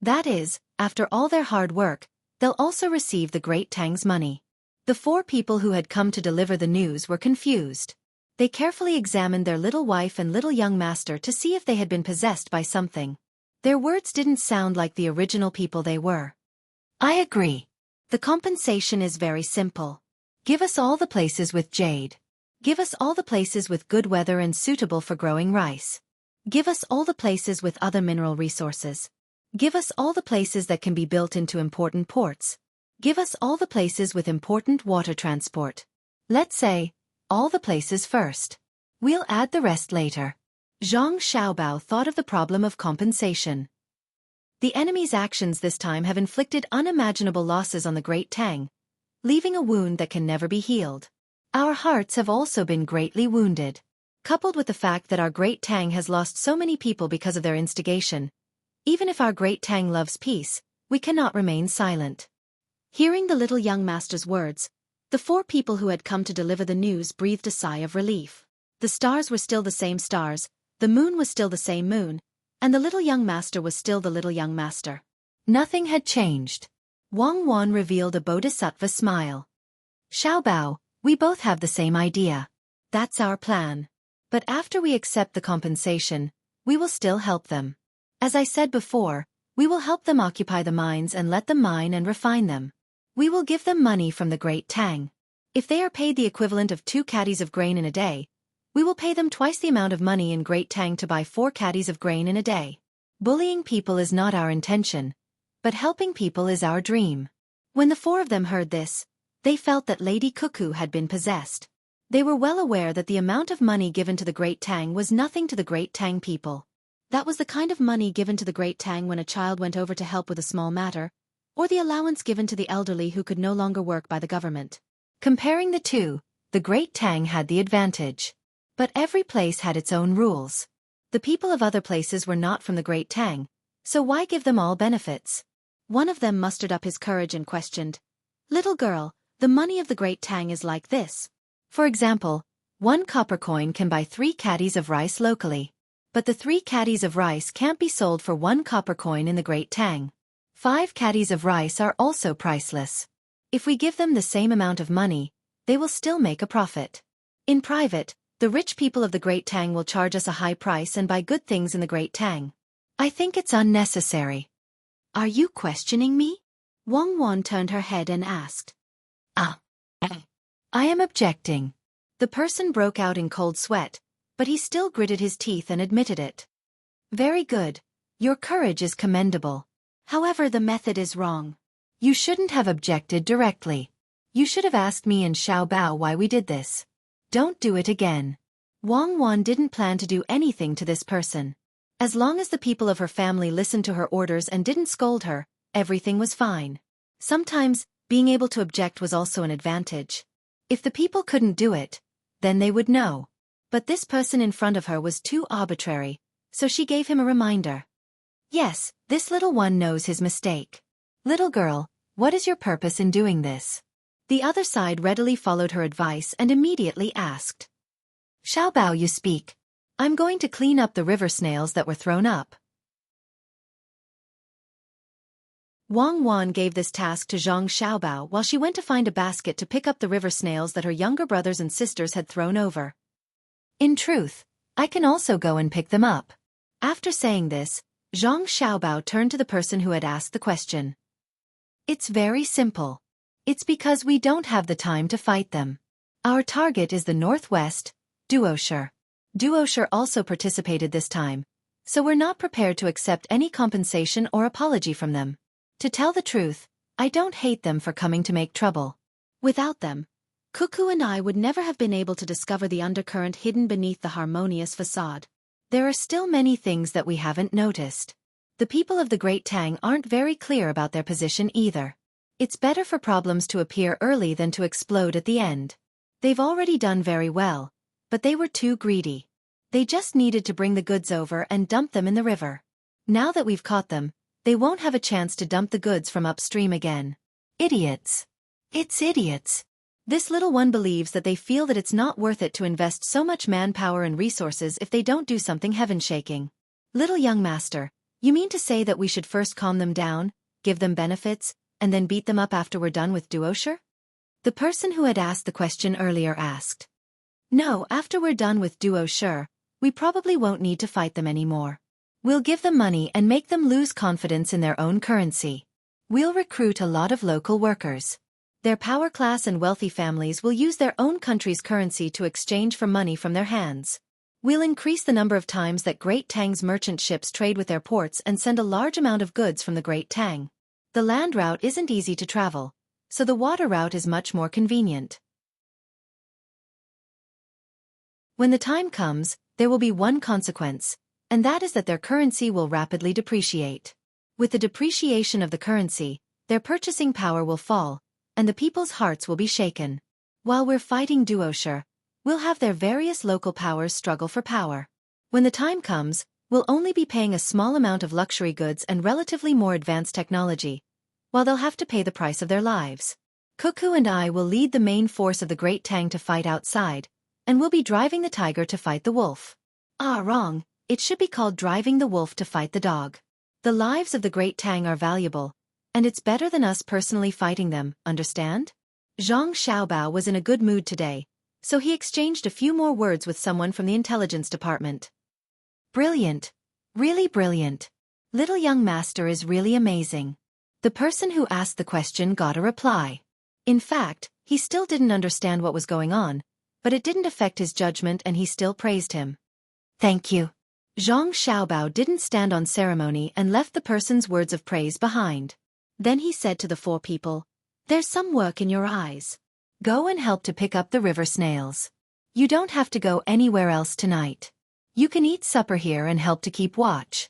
That is, after all their hard work, they'll also receive the Great Tang's money. The 4 people who had come to deliver the news were confused. They carefully examined their little wife and little young master to see if they had been possessed by something. Their words didn't sound like the original people they were. I agree. The compensation is very simple. Give us all the places with jade. Give us all the places with good weather and suitable for growing rice. Give us all the places with other mineral resources. Give us all the places that can be built into important ports. Give us all the places with important water transport. Let's say, all the places first. We'll add the rest later. Zhang Xiaobao thought of the problem of compensation. The enemy's actions this time have inflicted unimaginable losses on the Great Tang, leaving a wound that can never be healed. Our hearts have also been greatly wounded. Coupled with the fact that our Great Tang has lost so many people because of their instigation, even if our Great Tang loves peace, we cannot remain silent. Hearing the little young master's words, the 4 people who had come to deliver the news breathed a sigh of relief. The stars were still the same stars, the moon was still the same moon, and the little young master was still the little young master. Nothing had changed. Wang Wan revealed a bodhisattva smile. Xiaobao, we both have the same idea. That's our plan. But after we accept the compensation, we will still help them. As I said before, we will help them occupy the mines and let them mine and refine them. We will give them money from the Great Tang. If they are paid the equivalent of 2 caddies of grain in a day, we will pay them twice the amount of money in Great Tang to buy 4 caddies of grain in a day. Bullying people is not our intention, but helping people is our dream. When the 4 of them heard this, they felt that Lady Cuckoo had been possessed. They were well aware that the amount of money given to the Great Tang was nothing to the Great Tang people. That was the kind of money given to the Great Tang when a child went over to help with a small matter, or the allowance given to the elderly who could no longer work by the government. Comparing the 2, the Great Tang had the advantage. But every place had its own rules. The people of other places were not from the Great Tang, so why give them all benefits? One of them mustered up his courage and questioned, "Little girl, the money of the Great Tang is like this. For example, 1 copper coin can buy 3 caddies of rice locally. But the 3 caddies of rice can't be sold for 1 copper coin in the Great Tang. 5 caddies of rice are also priceless. If we give them the same amount of money, they will still make a profit. In private, the rich people of the Great Tang will charge us a high price and buy good things in the Great Tang. I think it's unnecessary. Are you questioning me? Wang Wan turned her head and asked. I am objecting. The person broke out in cold sweat, but he still gritted his teeth and admitted it. Very good. Your courage is commendable. However, the method is wrong. You shouldn't have objected directly. You should have asked me and Xiaobao why we did this. Don't do it again. Wang Wan didn't plan to do anything to this person. As long as the people of her family listened to her orders and didn't scold her, everything was fine. Sometimes, being able to object was also an advantage. If the people couldn't do it, then they would know. But this person in front of her was too arbitrary, so she gave him a reminder. Yes, this little one knows his mistake. Little girl, what is your purpose in doing this? The other side readily followed her advice and immediately asked. Xiaobao, you speak. I'm going to clean up the river snails that were thrown up. Wang Wan gave this task to Zhang Xiaobao while she went to find a basket to pick up the river snails that her younger brothers and sisters had thrown over. In truth, I can also go and pick them up. After saying this, Zhang Xiaobao turned to the person who had asked the question. It's very simple. It's because we don't have the time to fight them. Our target is the northwest, Duoshi. Duoshi also participated this time, so we're not prepared to accept any compensation or apology from them. To tell the truth, I don't hate them for coming to make trouble. Without them, Xueqi and I would never have been able to discover the undercurrent hidden beneath the harmonious facade. There are still many things that we haven't noticed. The people of the Great Tang aren't very clear about their position either. It's better for problems to appear early than to explode at the end. They've already done very well, but they were too greedy. They just needed to bring the goods over and dump them in the river. Now that we've caught them, they won't have a chance to dump the goods from upstream again. Idiots. It's idiots. This little one believes that they feel that it's not worth it to invest so much manpower and resources if they don't do something heaven-shaking. Little young master, you mean to say that we should first calm them down, give them benefits, and then beat them up after we're done with Duoshi? The person who had asked the question earlier asked. No, after we're done with Duoshi, we probably won't need to fight them anymore. We'll give them money and make them lose confidence in their own currency. We'll recruit a lot of local workers. Their power class and wealthy families will use their own country's currency to exchange for money from their hands. We'll increase the number of times that Great Tang's merchant ships trade with their ports and send a large amount of goods from the Great Tang. The land route isn't easy to travel, so the water route is much more convenient. When the time comes, there will be one consequence, and that is that their currency will rapidly depreciate. With the depreciation of the currency, their purchasing power will fall, and the people's hearts will be shaken. While we're fighting Duoshi, we'll have their various local powers struggle for power. When the time comes, we'll only be paying a small amount of luxury goods and relatively more advanced technology, while they'll have to pay the price of their lives. Xueqi and I will lead the main force of the Great Tang to fight outside, and we'll be driving the tiger to fight the wolf. Wrong. It should be called driving the wolf to fight the dog. The lives of the Great Tang are valuable, and it's better than us personally fighting them, understand? Zhang Xiaobao was in a good mood today, so he exchanged a few more words with someone from the intelligence department. Brilliant. Really brilliant. Little young master is really amazing. The person who asked the question got a reply. In fact, he still didn't understand what was going on, but it didn't affect his judgment and he still praised him. Thank you. Zhang Xiaobao didn't stand on ceremony and left the person's words of praise behind. Then he said to the 4 people, There's some work in your eyes. Go and help to pick up the river snails. You don't have to go anywhere else tonight. You can eat supper here and help to keep watch.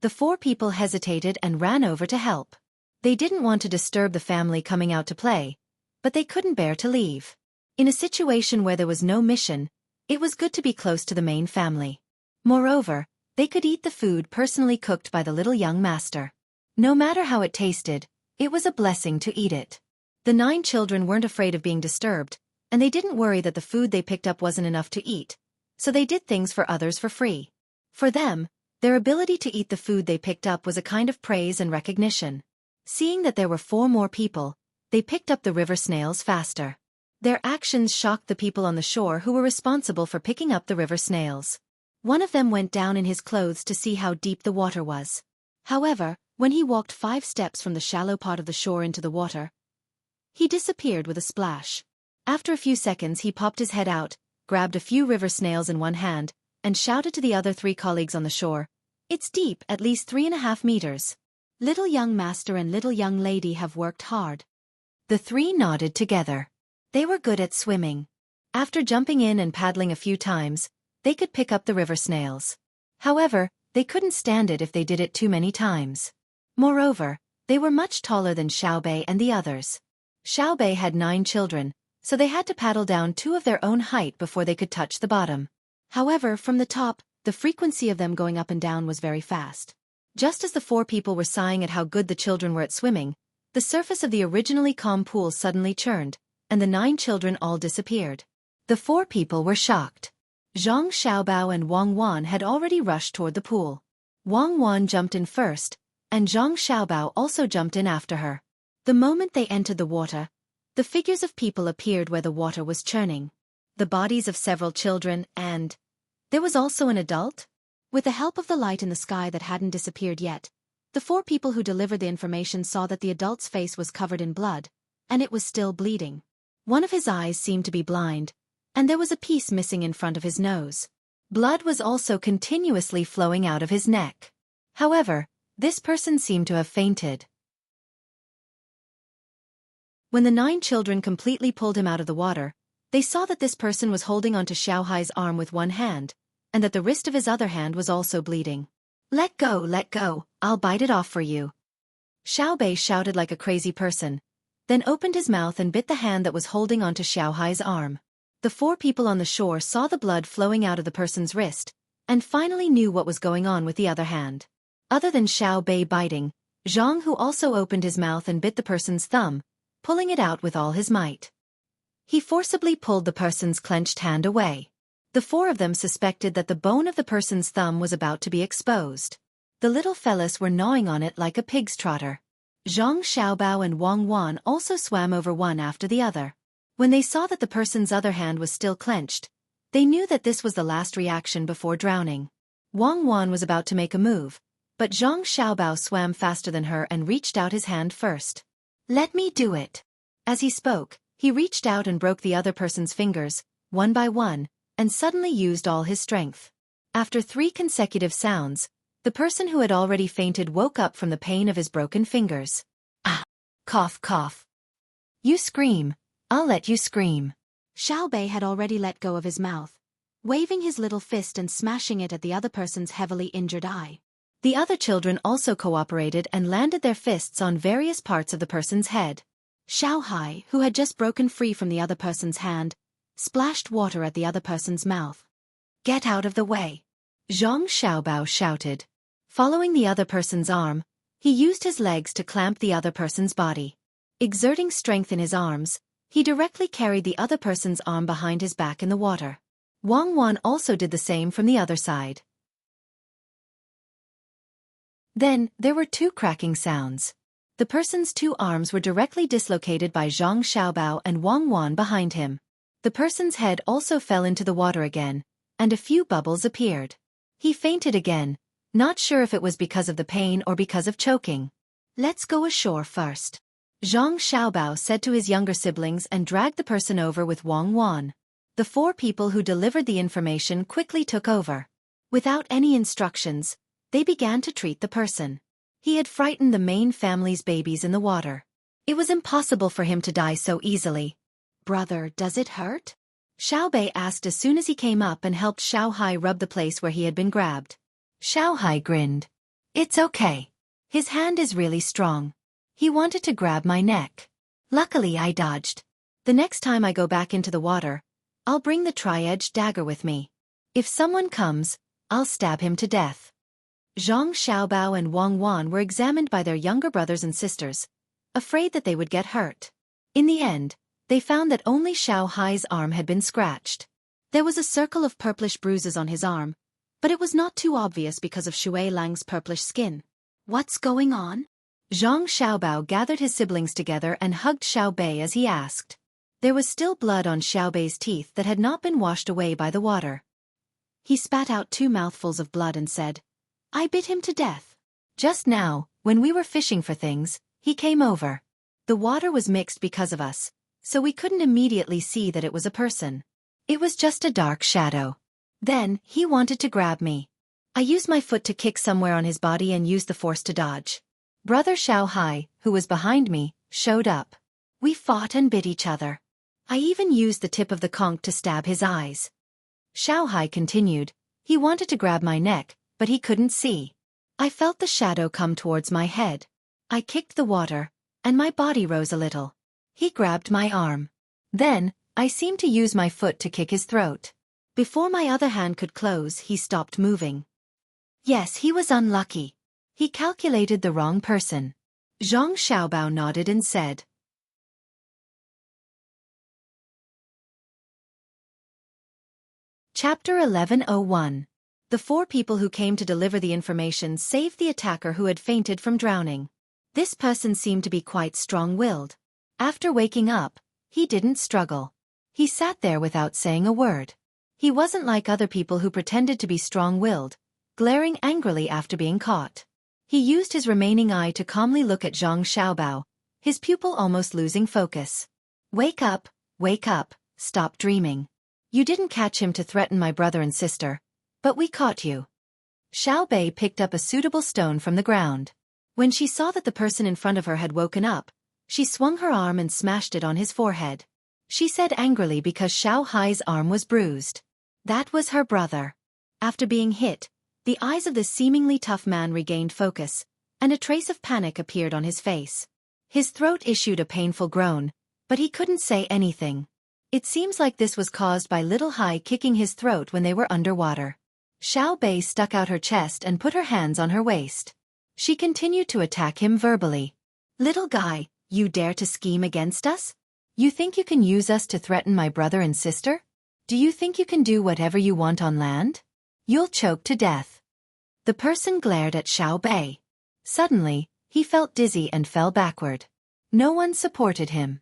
The 4 people hesitated and ran over to help. They didn't want to disturb the family coming out to play, but they couldn't bear to leave. In a situation where there was no mission, it was good to be close to the main family. Moreover, they could eat the food personally cooked by the little young master. No matter how it tasted, it was a blessing to eat it. The 9 children weren't afraid of being disturbed, and they didn't worry that the food they picked up wasn't enough to eat, so they did things for others for free. For them, their ability to eat the food they picked up was a kind of praise and recognition. Seeing that there were 4 more people, they picked up the river snails faster. Their actions shocked the people on the shore who were responsible for picking up the river snails. One of them went down in his clothes to see how deep the water was. However, when he walked 5 steps from the shallow part of the shore into the water, he disappeared with a splash. After a few seconds he popped his head out, grabbed a few river snails in one hand, and shouted to the other 3 colleagues on the shore, "It's deep, at least 3.5 meters. Little young master and little young lady have worked hard." The 3 nodded together. They were good at swimming. After jumping in and paddling a few times, they could pick up the river snails. However, they couldn't stand it if they did it too many times. Moreover, they were much taller than Xueqi and the others. Xueqi had 9 children, so they had to paddle down 2 of their own height before they could touch the bottom. However, from the top, the frequency of them going up and down was very fast. Just as the 4 people were sighing at how good the children were at swimming, the surface of the originally calm pool suddenly churned, and the 9 children all disappeared. The 4 people were shocked. Zhang Xiaobao and Wang Wan had already rushed toward the pool. Wang Wan jumped in first, and Zhang Xiaobao also jumped in after her. The moment they entered the water, the figures of people appeared where the water was churning. The bodies of several children and there was also an adult. With the help of the light in the sky that hadn't disappeared yet, the 4 people who delivered the information saw that the adult's face was covered in blood, and it was still bleeding. One of his eyes seemed to be blind, and there was a piece missing in front of his nose. Blood was also continuously flowing out of his neck. However, this person seemed to have fainted. When the 9 children completely pulled him out of the water, they saw that this person was holding onto Xiaohai's arm with one hand, and that the wrist of his other hand was also bleeding. Let go, I'll bite it off for you." Xiaobei shouted like a crazy person, then opened his mouth and bit the hand that was holding onto Xiaohai's arm. The 4 people on the shore saw the blood flowing out of the person's wrist, and finally knew what was going on with the other hand. Other than Xiaobei biting, Zhang who also opened his mouth and bit the person's thumb, pulling it out with all his might. He forcibly pulled the person's clenched hand away. The 4 of them suspected that the bone of the person's thumb was about to be exposed. The little fellas were gnawing on it like a pig's trotter. Zhang Xiaobao and Wang Wan also swam over one after the other. When they saw that the person's other hand was still clenched, they knew that this was the last reaction before drowning. Wang Wan was about to make a move, but Zhang Xiaobao swam faster than her and reached out his hand first. "Let me do it." As he spoke, he reached out and broke the other person's fingers, one by one, and suddenly used all his strength. After 3 consecutive sounds, the person who had already fainted woke up from the pain of his broken fingers. "Ah! Cough, cough. You scream. I'll let you scream." Xiaobei had already let go of his mouth, waving his little fist and smashing it at the other person's heavily injured eye. The other children also cooperated and landed their fists on various parts of the person's head. Xiaohai, who had just broken free from the other person's hand, splashed water at the other person's mouth. "Get out of the way!" Zhang Xiaobao shouted. Following the other person's arm, he used his legs to clamp the other person's body. Exerting strength in his arms, he directly carried the other person's arm behind his back in the water. Wang Wan also did the same from the other side. Then, there were 2 cracking sounds. The person's 2 arms were directly dislocated by Zhang Xiaobao and Wang Wan behind him. The person's head also fell into the water again, and a few bubbles appeared. He fainted again, not sure if it was because of the pain or because of choking. "Let's go ashore first," Zhang Xiaobao said to his younger siblings and dragged the person over with Wang Wan. The 4 people who delivered the information quickly took over. Without any instructions, they began to treat the person. He had frightened the main family's babies in the water. It was impossible for him to die so easily. "Brother, does it hurt?" Xiaobei asked as soon as he came up and helped Xiaohai rub the place where he had been grabbed. Xiaohai grinned. "It's okay. His hand is really strong. He wanted to grab my neck. Luckily I dodged. The next time I go back into the water, I'll bring the tri-edged dagger with me. If someone comes, I'll stab him to death." Zhang Xiaobao and Wang Wan were examined by their younger brothers and sisters, afraid that they would get hurt. In the end, they found that only Xiaohai's arm had been scratched. There was a circle of purplish bruises on his arm, But it was not too obvious because of Shui Lang's purplish skin. What's going on? Zhang Xiaobao gathered his siblings together and hugged Xiao Bei as he asked. There was still blood on Xiao Bei's teeth that had not been washed away by the water. He spat out 2 mouthfuls of blood and said, I bit him to death. Just now, when we were fishing for things, he came over. The water was mixed because of us, so we couldn't immediately see that it was a person. It was just a dark shadow. Then, he wanted to grab me. I used my foot to kick somewhere on his body and used the force to dodge. Brother Xiao Hai, who was behind me, showed up. We fought and bit each other. I even used the tip of the conch to stab his eyes. Xiao Hai continued, he wanted to grab my neck, but he couldn't see. I felt the shadow come towards my head. I kicked the water, and my body rose a little. He grabbed my arm. Then, I seemed to use my foot to kick his throat. Before my other hand could close, he stopped moving. Yes, he was unlucky. He calculated the wrong person. Zhang Xiaobao nodded and said. Chapter 1101. The 4 people who came to deliver the information saved the attacker who had fainted from drowning. This person seemed to be quite strong-willed. After waking up, he didn't struggle. He sat there without saying a word. He wasn't like other people who pretended to be strong-willed, glaring angrily after being caught. He used his remaining eye to calmly look at Zhang Xiaobao, his pupil almost losing focus. Wake up, stop dreaming. You didn't catch him to threaten my brother and sister, but we caught you. Xiao Bei picked up a suitable stone from the ground. When she saw that the person in front of her had woken up, she swung her arm and smashed it on his forehead. She said angrily because Xiao Hai's arm was bruised. That was her brother. After being hit, the eyes of this seemingly tough man regained focus, and a trace of panic appeared on his face. His throat issued a painful groan, but he couldn't say anything. It seems like this was caused by Little Hai kicking his throat when they were underwater. Xiao Bei stuck out her chest and put her hands on her waist. She continued to attack him verbally. Little guy, you dare to scheme against us? You think you can use us to threaten my brother and sister? Do you think you can do whatever you want on land? You'll choke to death. The person glared at Xiao Bei. Suddenly, he felt dizzy and fell backward. No one supported him.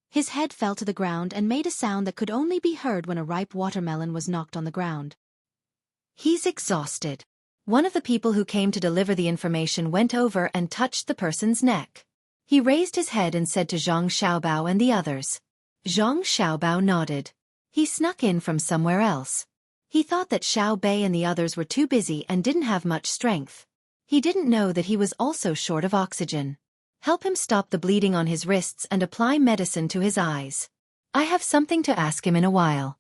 His head fell to the ground and made a sound that could only be heard when a ripe watermelon was knocked on the ground. He's exhausted. One of the people who came to deliver the information went over and touched the person's neck. He raised his head and said to Zhang Xiaobao and the others. Zhang Xiaobao nodded. He snuck in from somewhere else. He thought that Xiao Bei and the others were too busy and didn't have much strength. He didn't know that he was also short of oxygen. Help him stop the bleeding on his wrists and apply medicine to his eyes. I have something to ask him in a while.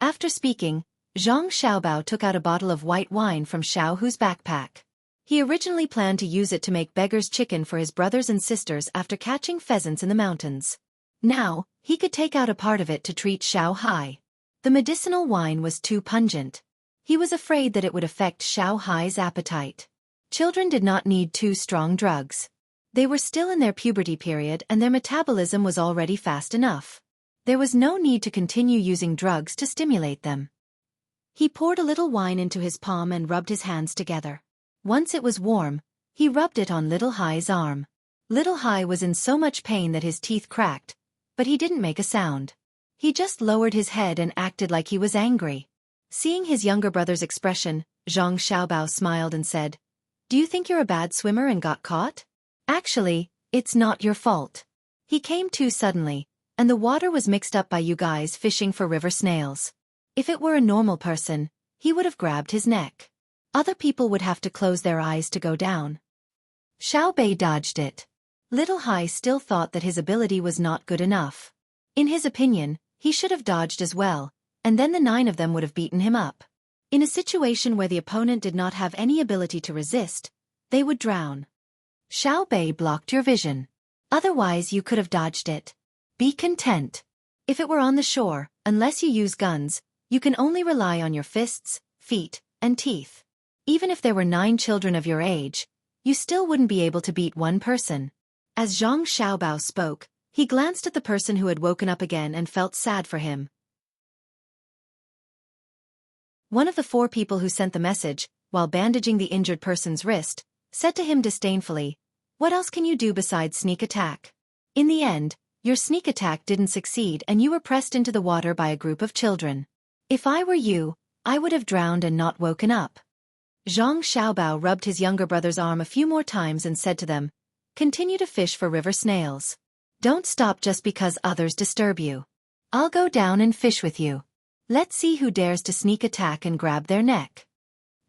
After speaking, Zhang Xiaobao took out a bottle of white wine from Xiao Hu's backpack. He originally planned to use it to make beggar's chicken for his brothers and sisters after catching pheasants in the mountains. Now, he could take out a part of it to treat Xiao Hai. The medicinal wine was too pungent. He was afraid that it would affect Xiao Hai's appetite. Children did not need too strong drugs. They were still in their puberty period and their metabolism was already fast enough. There was no need to continue using drugs to stimulate them. He poured a little wine into his palm and rubbed his hands together. Once it was warm, he rubbed it on Little Hai's arm. Little Hai was in so much pain that his teeth cracked, but he didn't make a sound. He just lowered his head and acted like he was angry. Seeing his younger brother's expression, Zhang Xiaobao smiled and said, Do you think you're a bad swimmer and got caught? Actually, it's not your fault. He came to suddenly, and the water was mixed up by you guys fishing for river snails. If it were a normal person, he would have grabbed his neck. Other people would have to close their eyes to go down. Xiao Bei dodged it. Little Hai still thought that his ability was not good enough. In his opinion, he should have dodged as well, and then the 9 of them would have beaten him up. In a situation where the opponent did not have any ability to resist, they would drown. Xiao Bei blocked your vision. Otherwise you could have dodged it. Be content. If it were on the shore, unless you use guns, you can only rely on your fists, feet, and teeth. Even if there were 9 children of your age, you still wouldn't be able to beat one person. As Zhang Xiaobao spoke, he glanced at the person who had woken up again and felt sad for him. One of the 4 people who sent the message, while bandaging the injured person's wrist, said to him disdainfully, "What else can you do besides sneak attack? In the end, your sneak attack didn't succeed and you were pressed into the water by a group of children. If I were you, I would have drowned and not woken up." Zhang Xiaobao rubbed his younger brother's arm a few more times and said to them, "Continue to fish for river snails. Don't stop just because others disturb you. I'll go down and fish with you. Let's see who dares to sneak attack and grab their neck."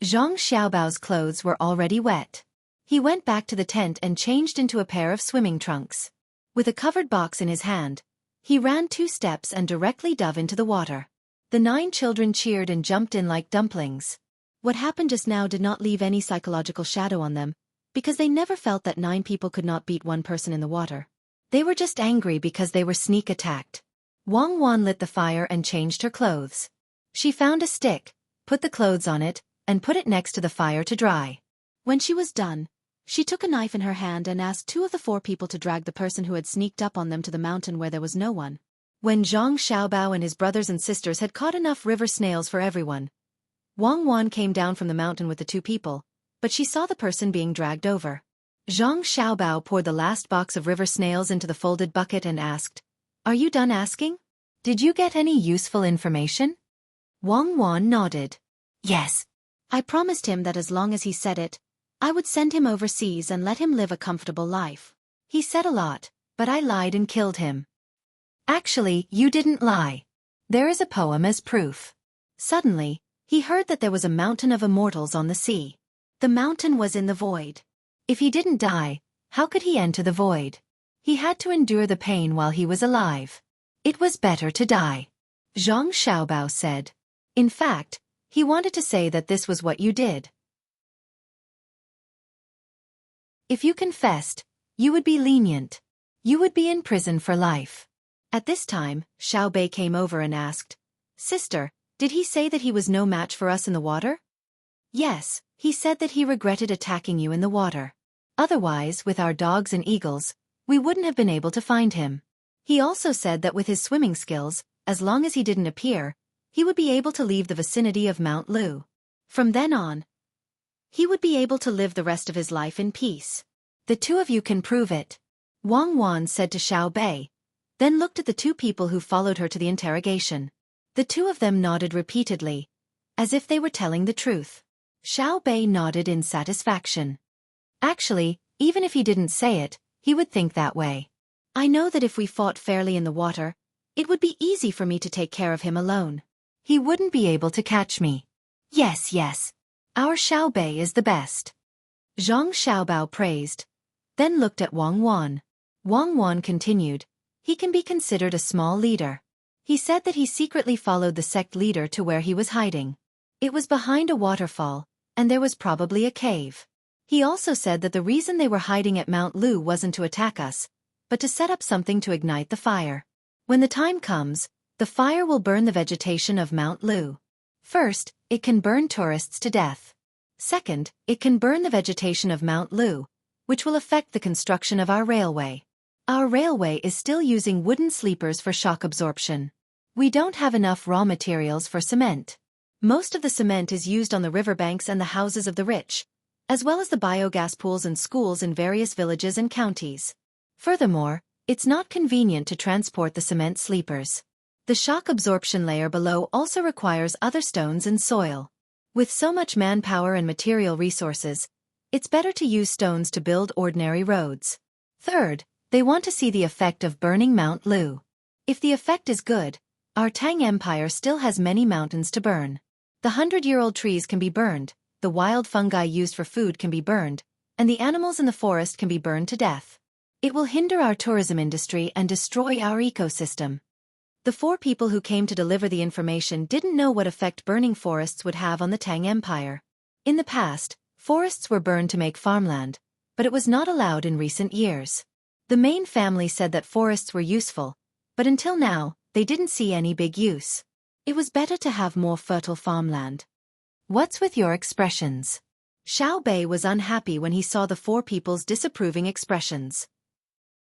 Zhang Xiaobao's clothes were already wet. He went back to the tent and changed into a pair of swimming trunks. With a covered box in his hand, he ran 2 steps and directly dove into the water. The 9 children cheered and jumped in like dumplings. What happened just now did not leave any psychological shadow on them, because they never felt that 9 people could not beat 1 person in the water. They were just angry because they were sneak attacked. Wang Wan lit the fire and changed her clothes. She found a stick, put the clothes on it, and put it next to the fire to dry. When she was done, she took a knife in her hand and asked 2 of the 4 people to drag the person who had sneaked up on them to the mountain where there was no one. When Zhang Xiaobao and his brothers and sisters had caught enough river snails for everyone, Wang Wan came down from the mountain with the 2 people, but she saw the person being dragged over. Zhang Xiaobao poured the last box of river snails into the folded bucket and asked, "Are you done asking? Did you get any useful information?" Wang Wan nodded. "Yes. I promised him that as long as he said it, I would send him overseas and let him live a comfortable life. He said a lot, but I lied and killed him." "Actually, you didn't lie. There is a poem as proof." Suddenly, he heard that there was a mountain of immortals on the sea. The mountain was in the void. If he didn't die, how could he enter the void? He had to endure the pain while he was alive. It was better to die. Zhang Xiaobao said. In fact, he wanted to say that this was what you did. If you confessed, you would be lenient. You would be in prison for life. At this time, Xiao Bei came over and asked, "Sister, did he say that he was no match for us in the water?" "Yes, he said that he regretted attacking you in the water. Otherwise, with our dogs and eagles, we wouldn't have been able to find him. He also said that with his swimming skills, as long as he didn't appear, he would be able to leave the vicinity of Mount Lu. From then on, he would be able to live the rest of his life in peace. The 2 of you can prove it." Wang Wan said to Xiao Bei, then looked at the 2 people who followed her to the interrogation. The 2 of them nodded repeatedly, as if they were telling the truth. Xiao Bei nodded in satisfaction. Actually, even if he didn't say it, he would think that way. "I know that if we fought fairly in the water, it would be easy for me to take care of him alone. He wouldn't be able to catch me. Yes, yes. Our Xiao Bei is the best." Zhang Xiaobao praised, then looked at Wang Wan. Wang Wan continued, "He can be considered a small leader." He said that he secretly followed the sect leader to where he was hiding. It was behind a waterfall, and there was probably a cave. He also said that the reason they were hiding at Mount Lu wasn't to attack us, but to set up something to ignite the fire. When the time comes, the fire will burn the vegetation of Mount Lu. First, it can burn tourists to death. Second, it can burn the vegetation of Mount Lu, which will affect the construction of our railway. Our railway is still using wooden sleepers for shock absorption. We don't have enough raw materials for cement. Most of the cement is used on the riverbanks and the houses of the rich, as well as the biogas pools and schools in various villages and counties. Furthermore, it's not convenient to transport the cement sleepers. The shock absorption layer below also requires other stones and soil. With so much manpower and material resources, it's better to use stones to build ordinary roads. Third, they want to see the effect of burning Mount Lu. If the effect is good, our Tang Empire still has many mountains to burn. The 100-year-old trees can be burned, the wild fungi used for food can be burned, and the animals in the forest can be burned to death. It will hinder our tourism industry and destroy our ecosystem. The 4 people who came to deliver the information didn't know what effect burning forests would have on the Tang Empire. In the past, forests were burned to make farmland, but it was not allowed in recent years. The main family said that forests were useful, but until now, they didn't see any big use. It was better to have more fertile farmland. What's with your expressions? Xiao Bei was unhappy when he saw the 4 people's disapproving expressions.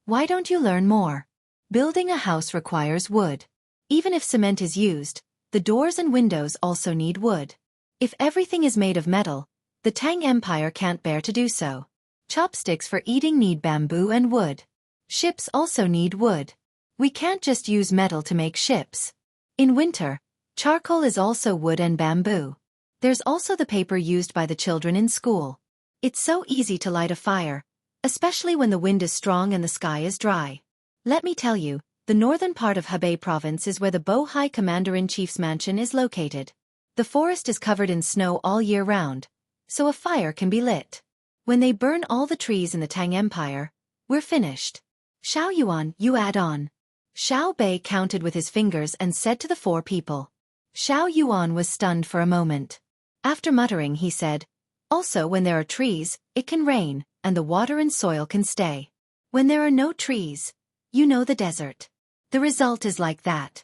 Why don't you learn more? Building a house requires wood. Even if cement is used, the the doors and windows also need wood. If everything is made of metal, the Tang Empire can't bear to do so. Chopsticks for eating need bamboo and wood. Ships also need wood. We can't just use metal to make ships. In winter, charcoal is also wood and bamboo. There's also the paper used by the children in school. It's so easy to light a fire, especially when the wind is strong and the sky is dry. Let me tell you, the northern part of Hebei province is where the Bohai Commander-in-Chief's mansion is located. The forest is covered in snow all year round, so a fire can be lit. When they burn all the trees in the Tang Empire, we're finished. Xiao Yuan, you add on. Xiao Bei counted with his fingers and said to the 4 people. Xiao Yuan was stunned for a moment. After muttering, he said, also when there are trees, it can rain, and the water and soil can stay. When there are no trees, you know the desert. The result is like that.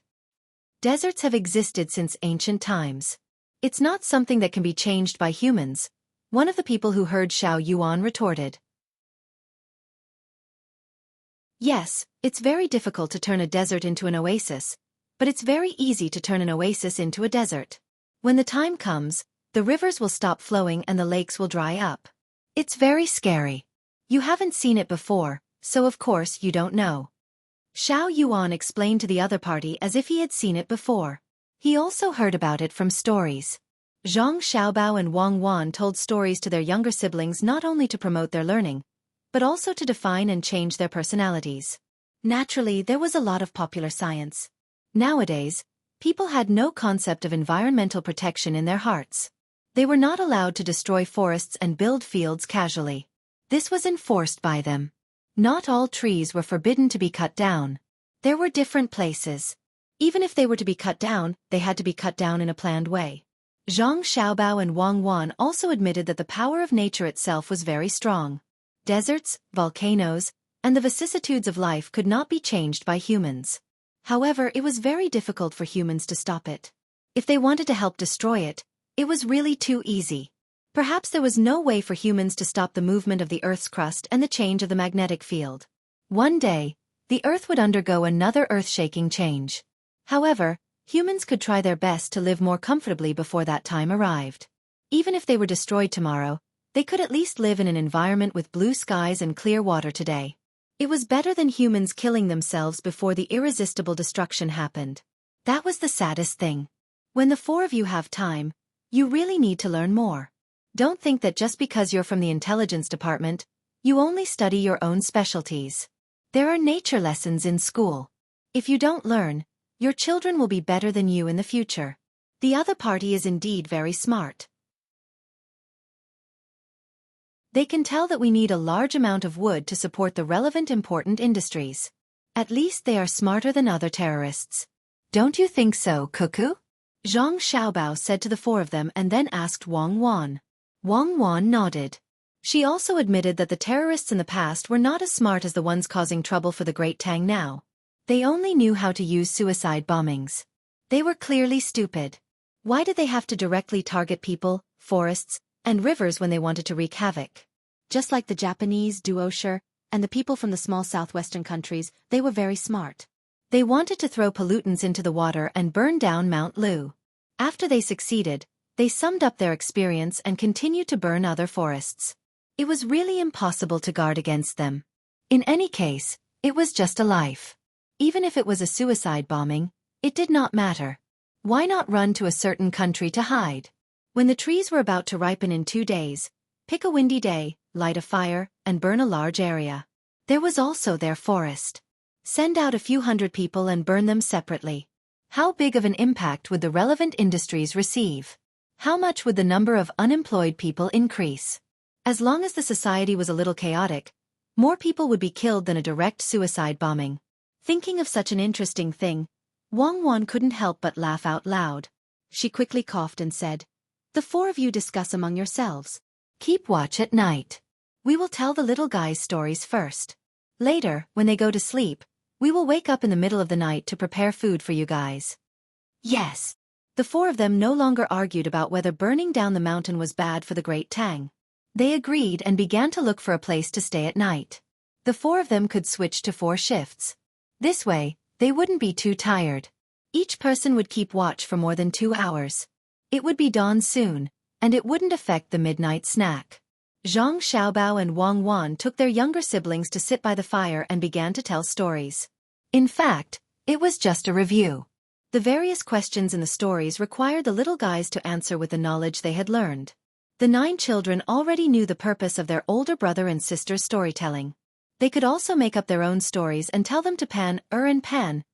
Deserts have existed since ancient times. It's not something that can be changed by humans, one of the people who heard Xiao Yuan retorted. Yes, it's very difficult to turn a desert into an oasis, but it's very easy to turn an oasis into a desert. When the time comes, the rivers will stop flowing and the lakes will dry up. It's very scary. You haven't seen it before, so of course you don't know. Xiao Yuan explained to the other party as if he had seen it before. He also heard about it from stories. Zhang Xiaobao and Wang Wan told stories to their younger siblings not only to promote their learning, but also to define and change their personalities. Naturally, there was a lot of popular science. Nowadays, people had no concept of environmental protection in their hearts. They were not allowed to destroy forests and build fields casually. This was enforced by them. Not all trees were forbidden to be cut down. There were different places. Even if they were to be cut down, they had to be cut down in a planned way. Zhang Xiaobao and Wang Wan also admitted that the power of nature itself was very strong. Deserts, volcanoes, and the vicissitudes of life could not be changed by humans. However, it was very difficult for humans to stop it. If they wanted to help destroy it, it was really too easy. Perhaps there was no way for humans to stop the movement of the Earth's crust and the change of the magnetic field. One day, the Earth would undergo another earth-shaking change. However, humans could try their best to live more comfortably before that time arrived. Even if they were destroyed tomorrow, they could at least live in an environment with blue skies and clear water today. It was better than humans killing themselves before the irresistible destruction happened. That was the saddest thing. When the 4 of you have time, you really need to learn more. Don't think that just because you're from the intelligence department, you only study your own specialties. There are nature lessons in school. If you don't learn, your children will be better than you in the future. The other party is indeed very smart. They can tell that we need a large amount of wood to support the relevant important industries. At least they are smarter than other terrorists. Don't you think so, Cuckoo? Zhang Xiaobao said to the 4 of them and then asked Wang Wan. Wang Wan nodded. She also admitted that the terrorists in the past were not as smart as the ones causing trouble for the Great Tang now. They only knew how to use suicide bombings. They were clearly stupid. Why did they have to directly target people, forests, and rivers when they wanted to wreak havoc? Just like the Japanese, Duosher, and the people from the small southwestern countries, they were very smart. They wanted to throw pollutants into the water and burn down Mount Lu. After they succeeded, they summed up their experience and continued to burn other forests. It was really impossible to guard against them. In any case, it was just a life. Even if it was a suicide bombing, it did not matter. Why not run to a certain country to hide? When the trees were about to ripen in 2 days, pick a windy day, light a fire, and burn a large area. There was also their forest. Send out a few hundred people and burn them separately. How big of an impact would the relevant industries receive? How much would the number of unemployed people increase? As long as the society was a little chaotic, more people would be killed than a direct suicide bombing. Thinking of such an interesting thing, Wang Wan couldn't help but laugh out loud. She quickly coughed and said, "The 4 of you discuss among yourselves. Keep watch at night. We will tell the little guys stories first. Later, when they go to sleep, we will wake up in the middle of the night to prepare food for you guys." Yes. The 4 of them no longer argued about whether burning down the mountain was bad for the Great Tang. They agreed and began to look for a place to stay at night. The 4 of them could switch to 4 shifts. This way, they wouldn't be too tired. Each person would keep watch for more than 2 hours. It would be dawn soon, and it wouldn't affect the midnight snack. Zhang Xiaobao and Wang Wan took their younger siblings to sit by the fire and began to tell stories. In fact, it was just a review. The various questions in the stories required the little guys to answer with the knowledge they had learned. The 9 children already knew the purpose of their older brother and sister's storytelling. They could also make up their own stories and tell them to Pan, and Pan,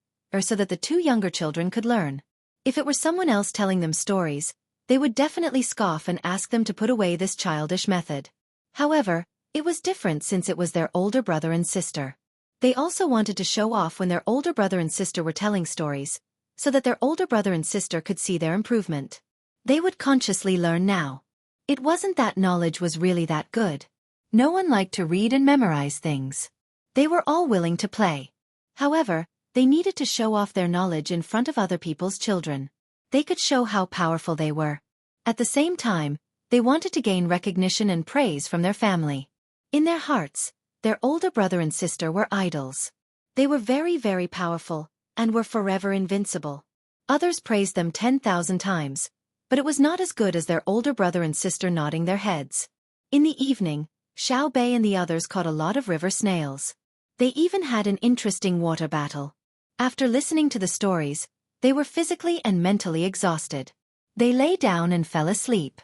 so that the 2 younger children could learn. If it were someone else telling them stories, they would definitely scoff and ask them to put away this childish method. However, it was different since it was their older brother and sister. They also wanted to show off when their older brother and sister were telling stories, so that their older brother and sister could see their improvement. They would consciously learn now. It wasn't that knowledge was really that good. No one liked to read and memorize things. They were all willing to play. However, they needed to show off their knowledge in front of other people's children. They could show how powerful they were. At the same time, they wanted to gain recognition and praise from their family. In their hearts, their older brother and sister were idols. They were very, very powerful, and were forever invincible. Others praised them 10,000 times, but it was not as good as their older brother and sister nodding their heads. In the evening, Xiao Bei and the others caught a lot of river snails. They even had an interesting water battle. After listening to the stories, they were physically and mentally exhausted. They lay down and fell asleep.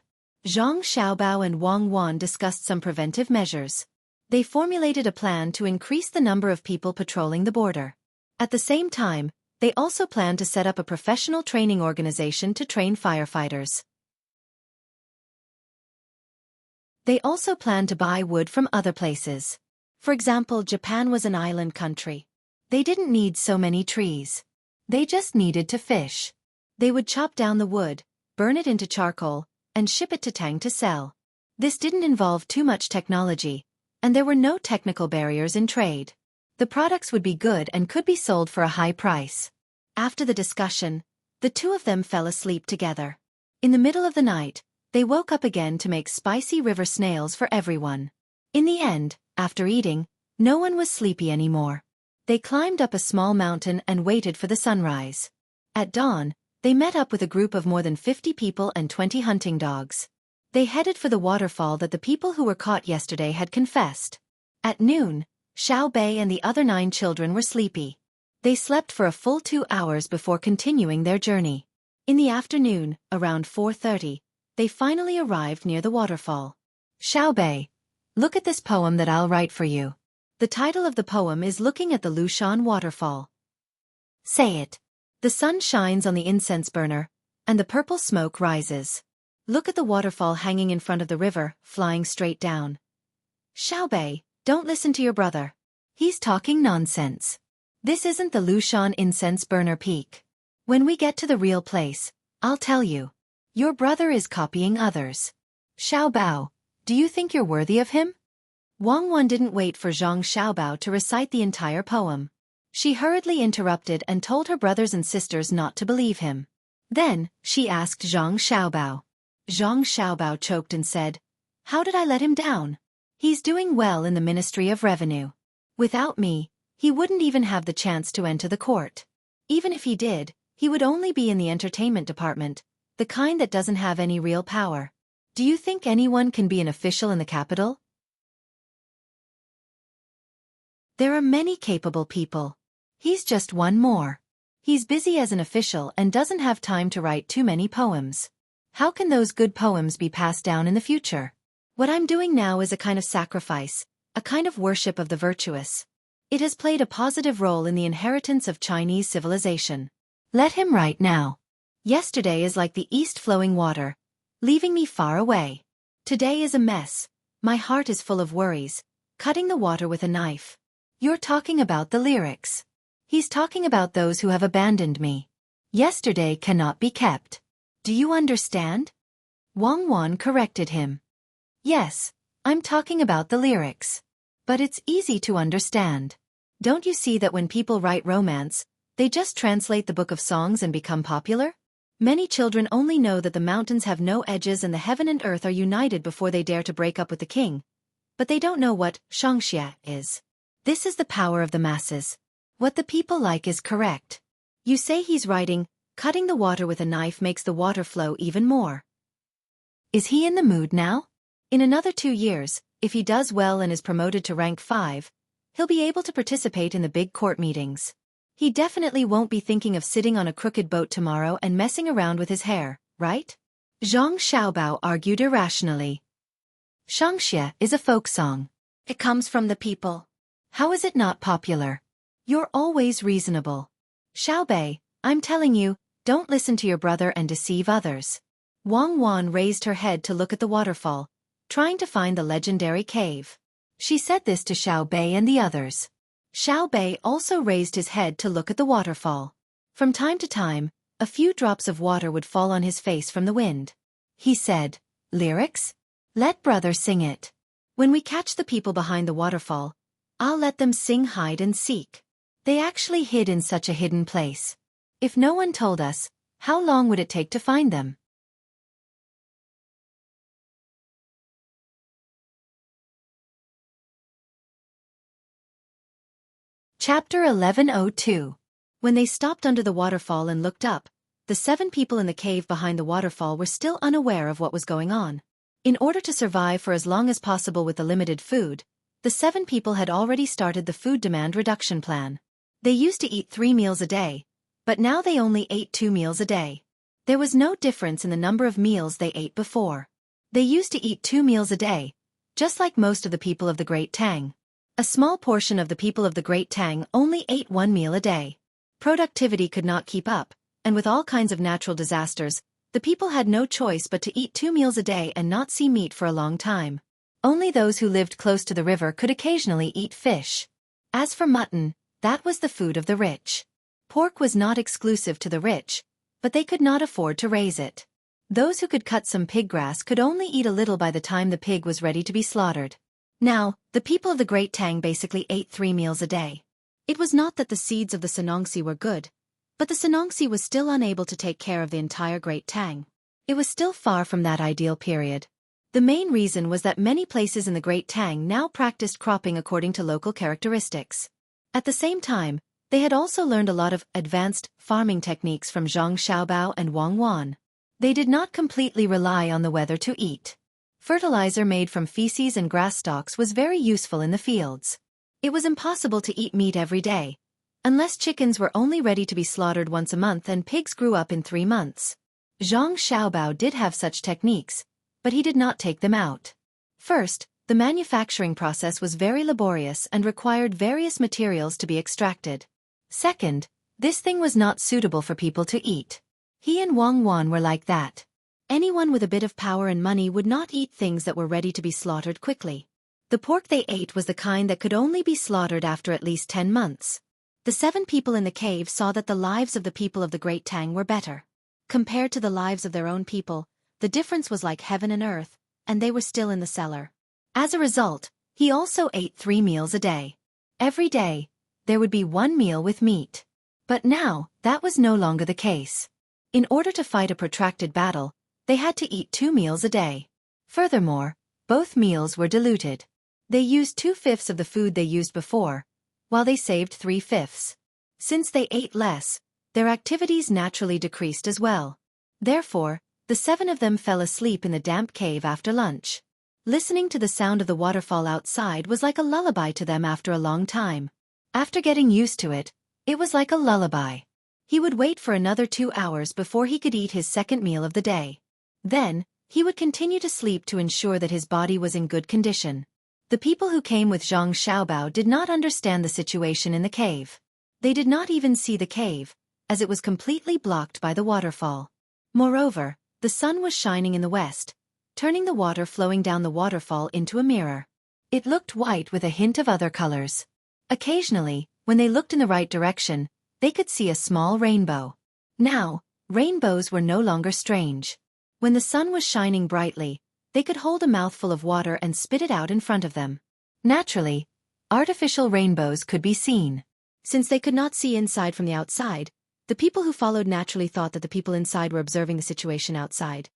Zhang Xiaobao and Wang Wan discussed some preventive measures. They formulated a plan to increase the number of people patrolling the border. At the same time, they also planned to set up a professional training organization to train firefighters. They also planned to buy wood from other places. For example, Japan was an island country. They didn't need so many trees. They just needed to fish. They would chop down the wood, burn it into charcoal, and ship it to Tang to sell. This didn't involve too much technology, and there were no technical barriers in trade. The products would be good and could be sold for a high price. After the discussion, the 2 of them fell asleep together. In the middle of the night, they woke up again to make spicy river snails for everyone. In the end, after eating, no one was sleepy anymore. They climbed up a small mountain and waited for the sunrise. At dawn, they met up with a group of more than 50 people and 20 hunting dogs. They headed for the waterfall that the people who were caught yesterday had confessed. At noon, Xiao Bei and the other 9 children were sleepy. They slept for a full 2 hours before continuing their journey. In the afternoon, around 4:30, they finally arrived near the waterfall. Xiao Bei, look at this poem that I'll write for you. The title of the poem is Looking at the Lushan Waterfall. Say it. The sun shines on the incense burner, and the purple smoke rises. Look at the waterfall hanging in front of the river, flying straight down. Xiao Bei, don't listen to your brother. He's talking nonsense. This isn't the Lushan incense burner peak. When we get to the real place, I'll tell you. Your brother is copying others. Xiao Bao, do you think you're worthy of him? Wang Wan didn't wait for Zhang Xiaobao to recite the entire poem. She hurriedly interrupted and told her brothers and sisters not to believe him. Then, she asked Zhang Xiaobao. Zhang Xiaobao choked and said, "How did I let him down? He's doing well in the Ministry of Revenue. Without me, he wouldn't even have the chance to enter the court. Even if he did, he would only be in the entertainment department, the kind that doesn't have any real power. Do you think anyone can be an official in the capital? There are many capable people. He's just one more. He's busy as an official and doesn't have time to write too many poems. How can those good poems be passed down in the future? What I'm doing now is a kind of sacrifice, a kind of worship of the virtuous. It has played a positive role in the inheritance of Chinese civilization. Let him write now. Yesterday is like the east flowing water, leaving me far away. Today is a mess. My heart is full of worries, cutting the water with a knife. You're talking about the lyrics. He's talking about those who have abandoned me. Yesterday cannot be kept. Do you understand? Wang Wan corrected him. Yes, I'm talking about the lyrics. But it's easy to understand. Don't you see that when people write romance, they just translate the book of songs and become popular? Many children only know that the mountains have no edges and the heaven and earth are united before they dare to break up with the king. But they don't know what shangxia is. This is the power of the masses. What the people like is correct. You say he's writing, cutting the water with a knife makes the water flow even more. Is he in the mood now? In another 2 years, if he does well and is promoted to rank 5, he'll be able to participate in the big court meetings. He definitely won't be thinking of sitting on a crooked boat tomorrow and messing around with his hair, right? Zhang Xiaobao argued irrationally. Shangxie is a folk song. It comes from the people. How is it not popular? You're always reasonable. Xiaobei, I'm telling you, don't listen to your brother and deceive others. Wang Wan raised her head to look at the waterfall, trying to find the legendary cave. She said this to Xiaobei and the others. Xiaobei also raised his head to look at the waterfall. From time to time, a few drops of water would fall on his face from the wind. He said, "Lyrics? Let brother sing it. When we catch the people behind the waterfall, I'll let them sing hide and seek." They actually hid in such a hidden place. If no one told us, how long would it take to find them? Chapter 1102. When they stopped under the waterfall and looked up, the 7 people in the cave behind the waterfall were still unaware of what was going on. In order to survive for as long as possible with the limited food, the 7 people had already started the food demand reduction plan. They used to eat 3 meals a day, but now they only ate 2 meals a day. There was no difference in the number of meals they ate before. They used to eat 2 meals a day, just like most of the people of the Great Tang. A small portion of the people of the Great Tang only ate 1 meal a day. Productivity could not keep up, and with all kinds of natural disasters, the people had no choice but to eat 2 meals a day and not see meat for a long time. Only those who lived close to the river could occasionally eat fish. As for mutton, that was the food of the rich. Pork was not exclusive to the rich, but they could not afford to raise it. Those who could cut some pig grass could only eat a little by the time the pig was ready to be slaughtered. Now, the people of the Great Tang basically ate 3 meals a day. It was not that the seeds of the Senongsi were good, but the Senongsi was still unable to take care of the entire Great Tang. It was still far from that ideal period. The main reason was that many places in the Great Tang now practiced cropping according to local characteristics. At the same time, they had also learned a lot of advanced farming techniques from Zhang Xiaobao and Wang Wan. They did not completely rely on the weather to eat. Fertilizer made from feces and grass stalks was very useful in the fields. It was impossible to eat meat every day, unless chickens were only ready to be slaughtered once a month and pigs grew up in 3 months. Zhang Xiaobao did have such techniques, but he did not take them out. First, the manufacturing process was very laborious and required various materials to be extracted. Second, this thing was not suitable for people to eat. He and Wang Wan were like that. Anyone with a bit of power and money would not eat things that were ready to be slaughtered quickly. The pork they ate was the kind that could only be slaughtered after at least 10 months. The 7 people in the cave saw that the lives of the people of the Great Tang were better. Compared to the lives of their own people, the difference was like heaven and earth, and they were still in the cellar. As a result, he also ate 3 meals a day. Every day, there would be 1 meal with meat. But now, that was no longer the case. In order to fight a protracted battle, they had to eat 2 meals a day. Furthermore, both meals were diluted. They used 2/5 of the food they used before, while they saved 3/5. Since they ate less, their activities naturally decreased as well. Therefore, the 7 of them fell asleep in the damp cave after lunch. Listening to the sound of the waterfall outside was like a lullaby to them after a long time. After getting used to it, it was like a lullaby. He would wait for another 2 hours before he could eat his second meal of the day. Then, he would continue to sleep to ensure that his body was in good condition. The people who came with Zhang Xiaobao did not understand the situation in the cave. They did not even see the cave, as it was completely blocked by the waterfall. Moreover, the sun was shining in the west, turning the water flowing down the waterfall into a mirror. It looked white with a hint of other colors. Occasionally, when they looked in the right direction, they could see a small rainbow. Now, rainbows were no longer strange. When the sun was shining brightly, they could hold a mouthful of water and spit it out in front of them. Naturally, artificial rainbows could be seen. Since they could not see inside from the outside, the people who followed naturally thought that the people inside were observing the situation outside.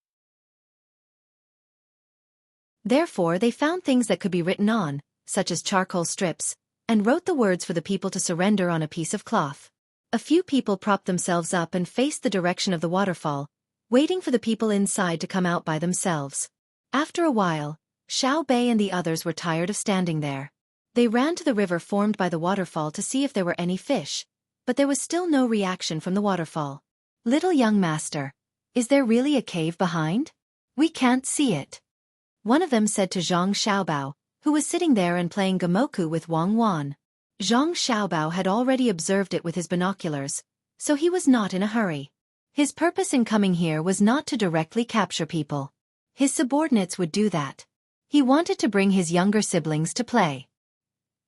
Therefore, they found things that could be written on, such as charcoal strips, and wrote the words for the people to surrender on a piece of cloth. A few people propped themselves up and faced the direction of the waterfall, waiting for the people inside to come out by themselves. After a while, Xiao Bei and the others were tired of standing there. They ran to the river formed by the waterfall to see if there were any fish, but there was still no reaction from the waterfall. "Little young master, is there really a cave behind? We can't see it," one of them said to Zhang Xiaobao, who was sitting there and playing gamoku with Wang Wan. Zhang Xiaobao had already observed it with his binoculars, so he was not in a hurry. His purpose in coming here was not to directly capture people. His subordinates would do that. He wanted to bring his younger siblings to play.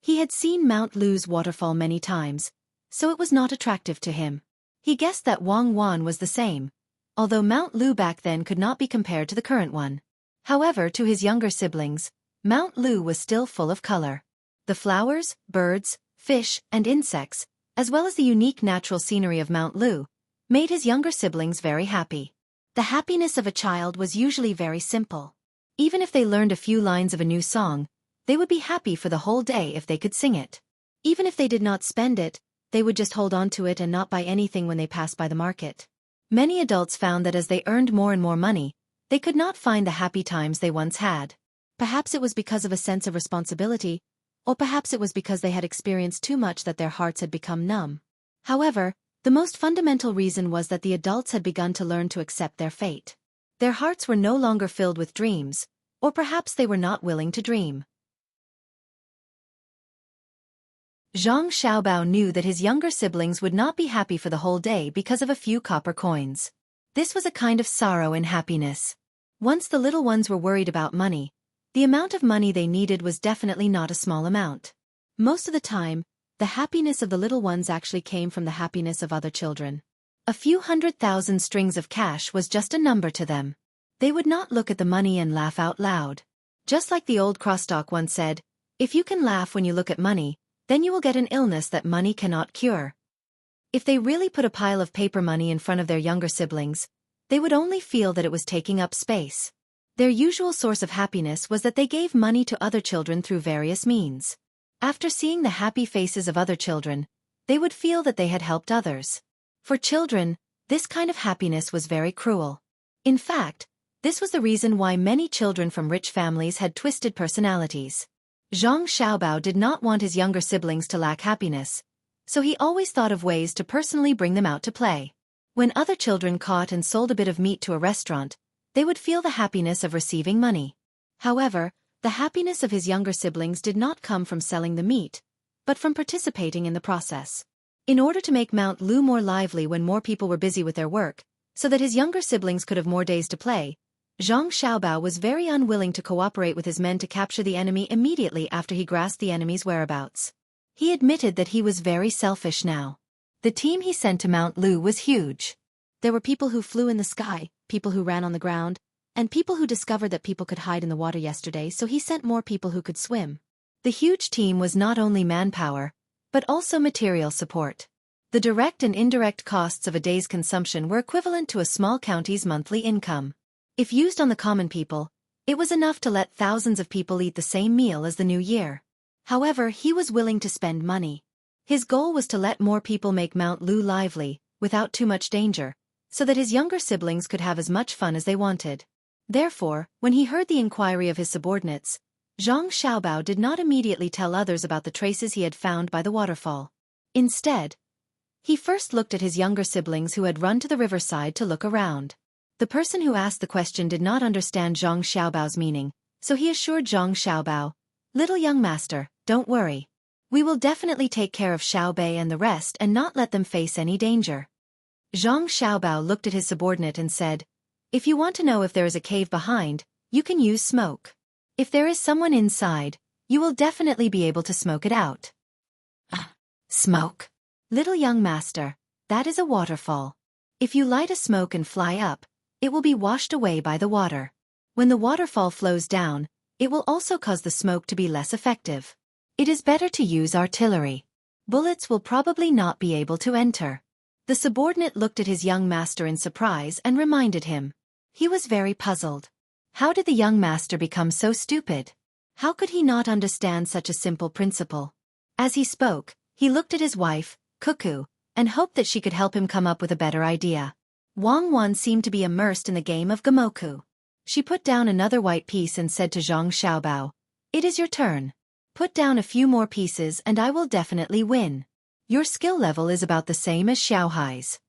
He had seen Mount Lu's waterfall many times, so it was not attractive to him. He guessed that Wang Wan was the same, although Mount Lu back then could not be compared to the current one. However, to his younger siblings, Mount Lu was still full of color. The flowers, birds, fish, and insects, as well as the unique natural scenery of Mount Lu, made his younger siblings very happy. The happiness of a child was usually very simple. Even if they learned a few lines of a new song, they would be happy for the whole day if they could sing it. Even if they did not spend it, they would just hold on to it and not buy anything when they passed by the market. Many adults found that as they earned more and more money, they could not find the happy times they once had. Perhaps it was because of a sense of responsibility, or perhaps it was because they had experienced too much that their hearts had become numb. However, the most fundamental reason was that the adults had begun to learn to accept their fate. Their hearts were no longer filled with dreams, or perhaps they were not willing to dream. Zhang Xiaobao knew that his younger siblings would not be happy for the whole day because of a few copper coins. This was a kind of sorrow in happiness. Once the little ones were worried about money, the amount of money they needed was definitely not a small amount. Most of the time, the happiness of the little ones actually came from the happiness of other children. A few 100,000 strings of cash was just a number to them. They would not look at the money and laugh out loud. Just like the old crosstalk once said, "If you can laugh when you look at money, then you will get an illness that money cannot cure." If they really put a pile of paper money in front of their younger siblings, they would only feel that it was taking up space. Their usual source of happiness was that they gave money to other children through various means. After seeing the happy faces of other children, they would feel that they had helped others. For children, this kind of happiness was very cruel. In fact, this was the reason why many children from rich families had twisted personalities. Zhang Xiaobao did not want his younger siblings to lack happiness, so he always thought of ways to personally bring them out to play. When other children caught and sold a bit of meat to a restaurant, they would feel the happiness of receiving money. However, the happiness of his younger siblings did not come from selling the meat, but from participating in the process. In order to make Mount Lu more lively when more people were busy with their work, so that his younger siblings could have more days to play, Zhang Xiaobao was very unwilling to cooperate with his men to capture the enemy immediately after he grasped the enemy's whereabouts. He admitted that he was very selfish now. The team he sent to Mount Lu was huge. There were people who flew in the sky, people who ran on the ground, and people who discovered that people could hide in the water yesterday, so he sent more people who could swim. The huge team was not only manpower, but also material support. The direct and indirect costs of a day's consumption were equivalent to a small county's monthly income. If used on the common people, it was enough to let thousands of people eat the same meal as the new year. However, he was willing to spend money. His goal was to let more people make Mount Lu lively, without too much danger, so that his younger siblings could have as much fun as they wanted. Therefore, when he heard the inquiry of his subordinates, Zhang Xiaobao did not immediately tell others about the traces he had found by the waterfall. Instead, he first looked at his younger siblings who had run to the riverside to look around. The person who asked the question did not understand Zhang Xiaobao's meaning, so he assured Zhang Xiaobao, "Little young master, don't worry. We will definitely take care of Xiao Bei and the rest and not let them face any danger." Zhang Xiaobao looked at his subordinate and said, "If you want to know if there is a cave behind, you can use smoke. If there is someone inside, you will definitely be able to smoke it out." Smoke. Little young master, that is a waterfall. If you light a smoke and fly up, it will be washed away by the water. When the waterfall flows down, it will also cause the smoke to be less effective. It is better to use artillery. Bullets will probably not be able to enter. The subordinate looked at his young master in surprise and reminded him. He was very puzzled. How did the young master become so stupid? How could he not understand such a simple principle? As he spoke, he looked at his wife, Cuckoo, and hoped that she could help him come up with a better idea. Wang Wan seemed to be immersed in the game of Gamoku. She put down another white piece and said to Zhang Xiaobao, "It is your turn. Put down a few more pieces and I will definitely win. Your skill level is about the same as Xiaohai's."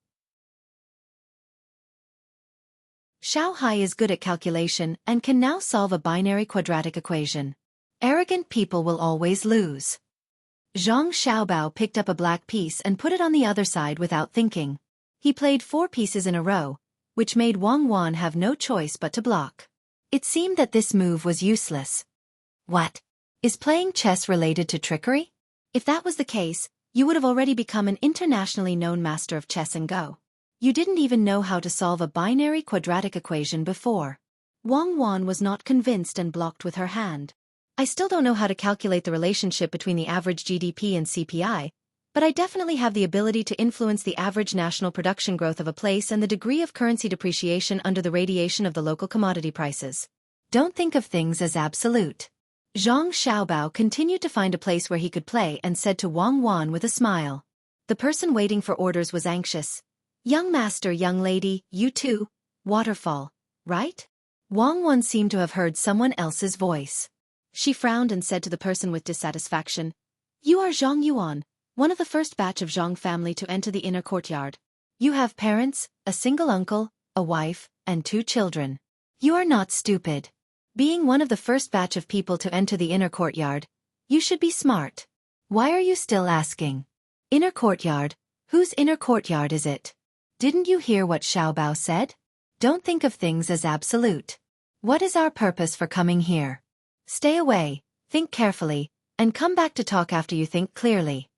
Xiaohai is good at calculation and can now solve a binary quadratic equation. Arrogant people will always lose. Zhang Xiaobao picked up a black piece and put it on the other side without thinking. He played 4 pieces in a row, which made Wang Wan have no choice but to block. It seemed that this move was useless. What? Is playing chess related to trickery? If that was the case, you would have already become an internationally known master of chess and Go. You didn't even know how to solve a binary quadratic equation before. Wang Wan was not convinced and blocked with her hand. I still don't know how to calculate the relationship between the average GDP and CPI, but I definitely have the ability to influence the average national production growth of a place and the degree of currency depreciation under the radiation of the local commodity prices. Don't think of things as absolute. Zhang Xiaobao continued to find a place where he could play and said to Wang Wan with a smile. The person waiting for orders was anxious. "Young master, young lady, you too, waterfall, right?" Wang Wan seemed to have heard someone else's voice. She frowned and said to the person with dissatisfaction, "You are Zhang Yuan, one of the first batch of Zhang family to enter the inner courtyard. You have parents, a single uncle, a wife, and 2 children. You are not stupid. Being one of the first batch of people to enter the inner courtyard, you should be smart. Why are you still asking? Inner courtyard? Whose inner courtyard is it? Didn't you hear what Xiaobao said? Don't think of things as absolute. What is our purpose for coming here? Stay away, think carefully, and come back to talk after you think clearly."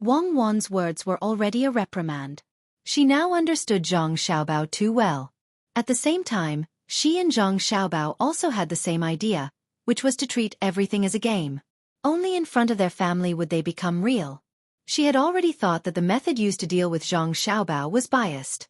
Wang Wan's words were already a reprimand. She now understood Zhang Xiaobao too well. At the same time, she and Zhang Xiaobao also had the same idea, which was to treat everything as a game. Only in front of their family would they become real. She had already thought that the method used to deal with Zhang Xiaobao was biased.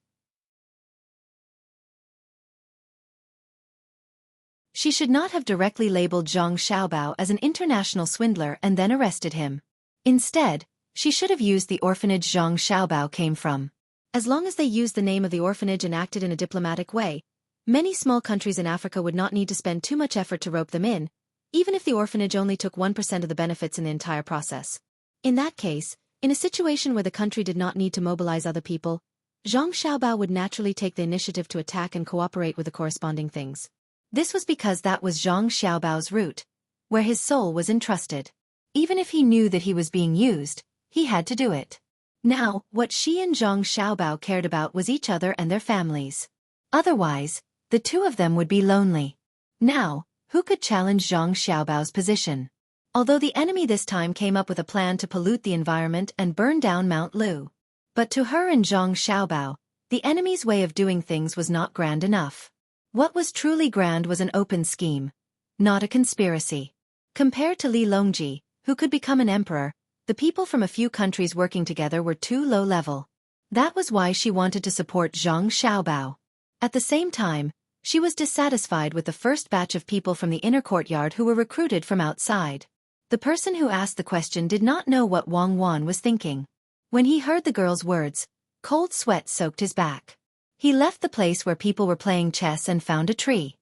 She should not have directly labeled Zhang Xiaobao as an international swindler and then arrested him. Instead, she should have used the orphanage Zhang Xiaobao came from. As long as they used the name of the orphanage and acted in a diplomatic way, many small countries in Africa would not need to spend too much effort to rope them in, even if the orphanage only took 1% of the benefits in the entire process. In that case, in a situation where the country did not need to mobilize other people, Zhang Xiaobao would naturally take the initiative to attack and cooperate with the corresponding things. This was because that was Zhang Xiaobao's route, where his soul was entrusted. Even if he knew that he was being used, he had to do it. Now, what she and Zhang Xiaobao cared about was each other and their families. Otherwise, the 2 of them would be lonely. Now, who could challenge Zhang Xiaobao's position? Although the enemy this time came up with a plan to pollute the environment and burn down Mount Lu. But to her and Zhang Xiaobao, the enemy's way of doing things was not grand enough. What was truly grand was an open scheme, not a conspiracy. Compared to Li Longji, who could become an emperor, the people from a few countries working together were too low level. That was why she wanted to support Zhang Xiaobao. At the same time, she was dissatisfied with the first batch of people from the inner courtyard who were recruited from outside. The person who asked the question did not know what Wang Wan was thinking. When he heard the girl's words, cold sweat soaked his back. He left the place where people were playing chess and found a tree.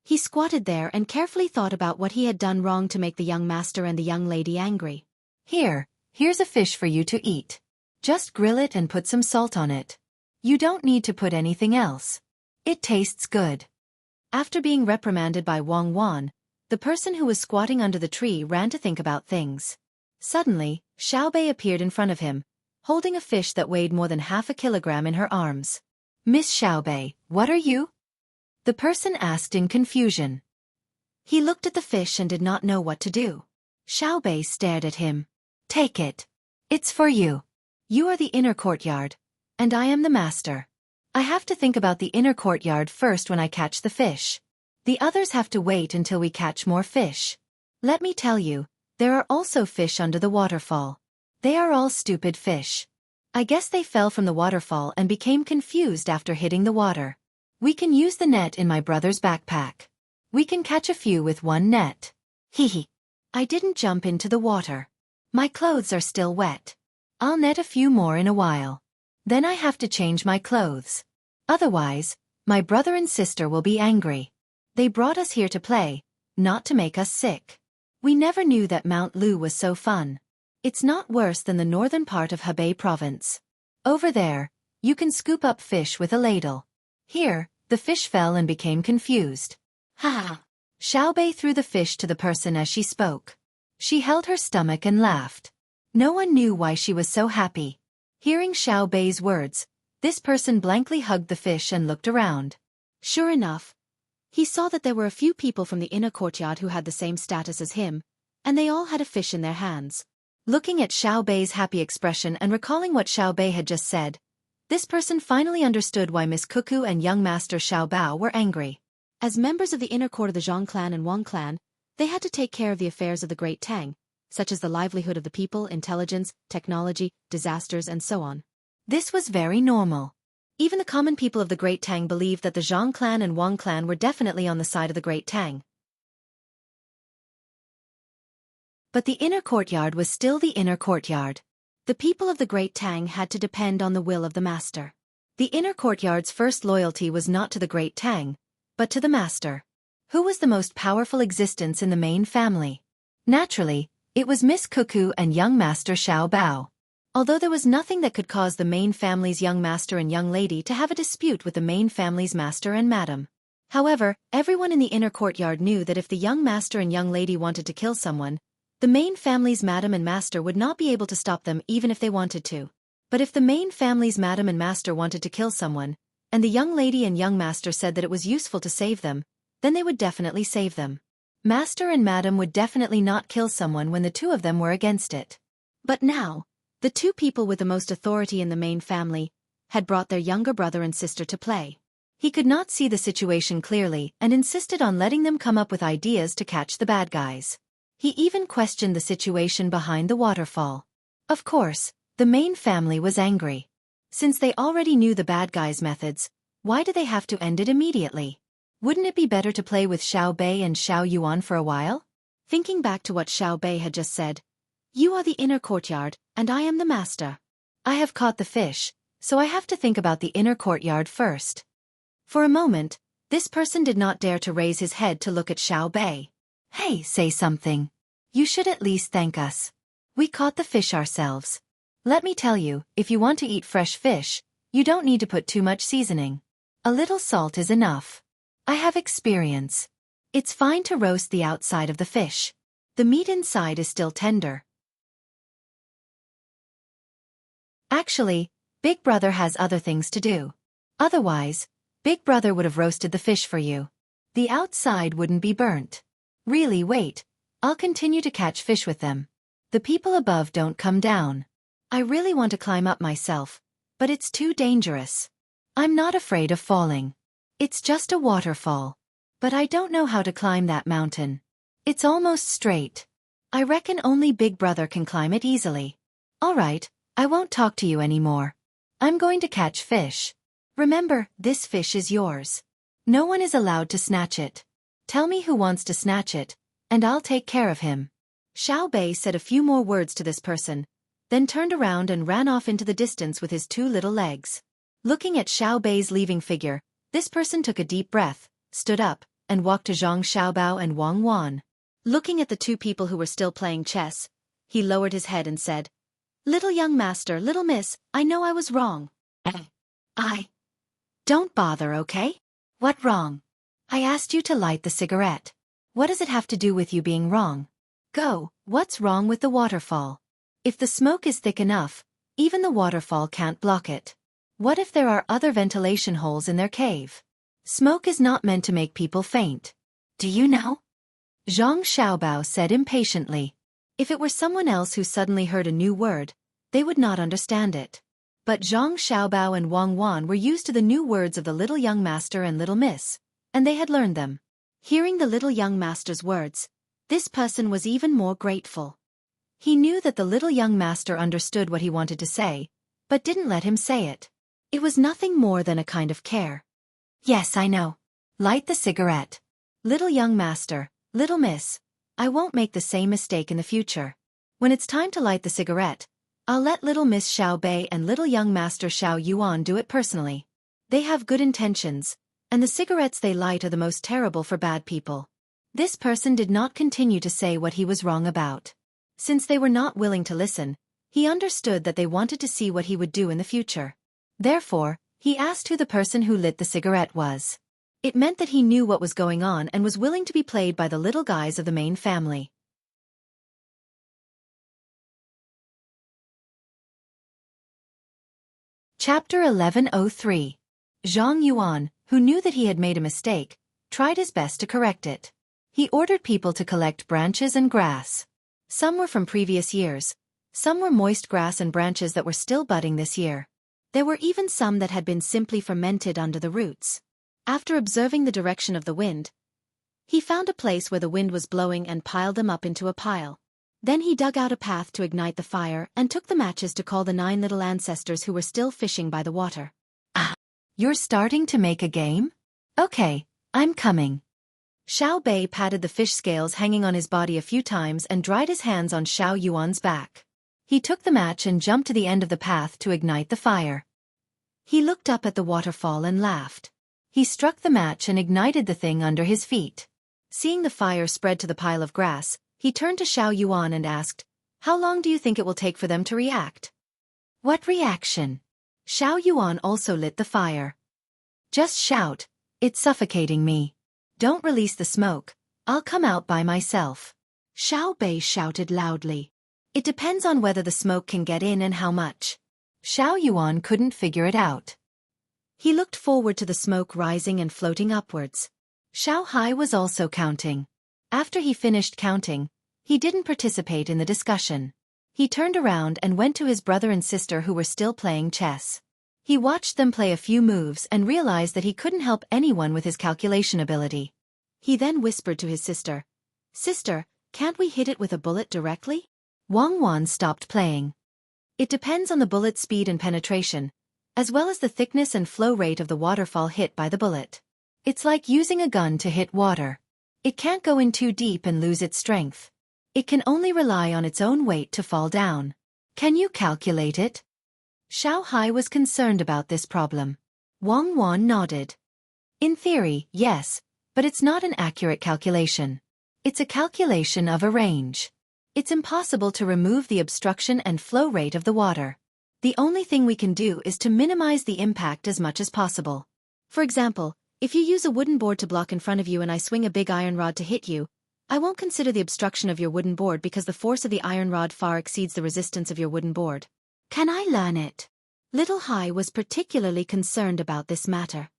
He squatted there and carefully thought about what he had done wrong to make the young master and the young lady angry. Here's a fish for you to eat. Just grill it and put some salt on it. You don't need to put anything else. It tastes good. After being reprimanded by Wang Wan, the person who was squatting under the tree ran to think about things. Suddenly, Xiaobei appeared in front of him, holding a fish that weighed more than half a kilogram in her arms. "Miss Xiaobei, what are you?" the person asked in confusion. He looked at the fish and did not know what to do. Xiaobei stared at him. "Take it. It's for you. You are the inner courtyard, and I am the master. I have to think about the inner courtyard first when I catch the fish. The others have to wait until we catch more fish. Let me tell you, there are also fish under the waterfall. They are all stupid fish. I guess they fell from the waterfall and became confused after hitting the water. We can use the net in my brother's backpack. We can catch a few with one net. Hee. I didn't jump into the water. My clothes are still wet. I'll net a few more in a while. Then I have to change my clothes. Otherwise, my brother and sister will be angry. They brought us here to play, not to make us sick. We never knew that Mount Lu was so fun. It's not worse than the northern part of Hebei province. Over there, you can scoop up fish with a ladle. Here, the fish fell and became confused. Ha! Xiaobei threw the fish to the person as she spoke. She held her stomach and laughed. No one knew why she was so happy. Hearing Xiaobei's words, this person blankly hugged the fish and looked around. Sure enough, he saw that there were a few people from the inner courtyard who had the same status as him, and they all had a fish in their hands. Looking at Xiaobei's happy expression and recalling what Xiaobei had just said, this person finally understood why Miss Cuckoo and young master Xiaobao were angry. As members of the inner court of the Zhang clan and Wang clan, they had to take care of the affairs of the Great Tang, such as the livelihood of the people, intelligence, technology, disasters, and so on. This was very normal. Even the common people of the Great Tang believed that the Zhang clan and Wang clan were definitely on the side of the Great Tang. But the inner courtyard was still the inner courtyard. The people of the Great Tang had to depend on the will of the master. The inner courtyard's first loyalty was not to the Great Tang, but to the master. Who was the most powerful existence in the main family? Naturally, it was Miss Cuckoo and young master Xiaobao. Although there was nothing that could cause the main family's young master and young lady to have a dispute with the main family's master and madam. However, everyone in the inner courtyard knew that if the young master and young lady wanted to kill someone, the main family's madam and master would not be able to stop them even if they wanted to. But if the main family's madam and master wanted to kill someone, and the young lady and young master said that it was useful to save them, then they would definitely save them. Master and madam would definitely not kill someone when the two of them were against it. But now, the two people with the most authority in the main family had brought their younger brother and sister to play. He could not see the situation clearly and insisted on letting them come up with ideas to catch the bad guys. He even questioned the situation behind the waterfall. Of course, the main family was angry. Since they already knew the bad guys' methods, why did they have to end it immediately? Wouldn't it be better to play with Xiaobei and Xiao Yuan for a while? Thinking back to what Xiaobei had just said, "You are the inner courtyard, and I am the master. I have caught the fish, so I have to think about the inner courtyard first." For a moment, this person did not dare to raise his head to look at Xiaobei. Hey, say something. You should at least thank us. We caught the fish ourselves. Let me tell you, if you want to eat fresh fish, you don't need to put too much seasoning. A little salt is enough. I have experience. It's fine to roast the outside of the fish. The meat inside is still tender. Actually, Big Brother has other things to do. Otherwise, Big Brother would have roasted the fish for you. The outside wouldn't be burnt. Really, wait. I'll continue to catch fish with them. The people above don't come down. I really want to climb up myself, but it's too dangerous. I'm not afraid of falling. It's just a waterfall. But I don't know how to climb that mountain. It's almost straight. I reckon only Big Brother can climb it easily. All right, I won't talk to you anymore. I'm going to catch fish. Remember, this fish is yours. No one is allowed to snatch it. Tell me who wants to snatch it, and I'll take care of him. Xiaobei said a few more words to this person, then turned around and ran off into the distance with his two little legs. Looking at Xiaobei's leaving figure, this person took a deep breath, stood up, and walked to Zhang Xiaobao and Wang Wan. Looking at the two people who were still playing chess, he lowered his head and said, "Little young master, little miss, I know I was wrong." Don't bother, okay? What wrong? I asked you to light the cigarette. What does it have to do with you being wrong? Go, what's wrong with the waterfall? If the smoke is thick enough, even the waterfall can't block it. What if there are other ventilation holes in their cave? Smoke is not meant to make people faint. Do you know? Zhang Xiaobao said impatiently. If it were someone else who suddenly heard a new word, they would not understand it. But Zhang Xiaobao and Wang Wan were used to the new words of the little young master and little miss, and they had learned them. Hearing the little young master's words, this person was even more grateful. He knew that the little young master understood what he wanted to say, but didn't let him say it. It was nothing more than a kind of care. Yes, I know. Light the cigarette. Little young master, little miss, I won't make the same mistake in the future. When it's time to light the cigarette, I'll let little Miss Xiao Bei and little young Master Xiao Yuan do it personally. They have good intentions, and the cigarettes they light are the most terrible for bad people. This person did not continue to say what he was wrong about. Since they were not willing to listen, he understood that they wanted to see what he would do in the future. Therefore, he asked who the person who lit the cigarette was. It meant that he knew what was going on and was willing to be played by the little guys of the main family. Chapter 1103. Zhang Yuan, who knew that he had made a mistake, tried his best to correct it. He ordered people to collect branches and grass. Some were from previous years. Some were moist grass and branches that were still budding this year. There were even some that had been simply fermented under the roots. After observing the direction of the wind, he found a place where the wind was blowing and piled them up into a pile. Then he dug out a path to ignite the fire and took the matches to call the 9 little ancestors who were still fishing by the water. Ah, you're starting to make a game? Okay, I'm coming. Xiao Bei patted the fish scales hanging on his body a few times and dried his hands on Xiao Yuan's back. He took the match and jumped to the end of the path to ignite the fire. He looked up at the waterfall and laughed. He struck the match and ignited the thing under his feet. Seeing the fire spread to the pile of grass, he turned to Xiao Yuan and asked, "How long do you think it will take for them to react?" "What reaction?" Xiao Yuan also lit the fire. "Just shout, it's suffocating me. Don't release the smoke, I'll come out by myself." Xiao Bei shouted loudly. "It depends on whether the smoke can get in and how much." Xiao Yuan couldn't figure it out. He looked forward to the smoke rising and floating upwards. Xiao Hai was also counting. After he finished counting, he didn't participate in the discussion. He turned around and went to his brother and sister who were still playing chess. He watched them play a few moves and realized that he couldn't help anyone with his calculation ability. He then whispered to his sister, "Sister, can't we hit it with a bullet directly?" Wang Wan stopped playing. "It depends on the bullet's speed and penetration, as well as the thickness and flow rate of the waterfall hit by the bullet. It's like using a gun to hit water. It can't go in too deep and lose its strength. It can only rely on its own weight to fall down. Can you calculate it?" Xiao Hai was concerned about this problem. Wang Wan nodded. "In theory, yes, but it's not an accurate calculation. It's a calculation of a range. It's impossible to remove the obstruction and flow rate of the water. The only thing we can do is to minimize the impact as much as possible. For example, if you use a wooden board to block in front of you and I swing a big iron rod to hit you, I won't consider the obstruction of your wooden board because the force of the iron rod far exceeds the resistance of your wooden board. Can I learn it?" Little Hai was particularly concerned about this matter.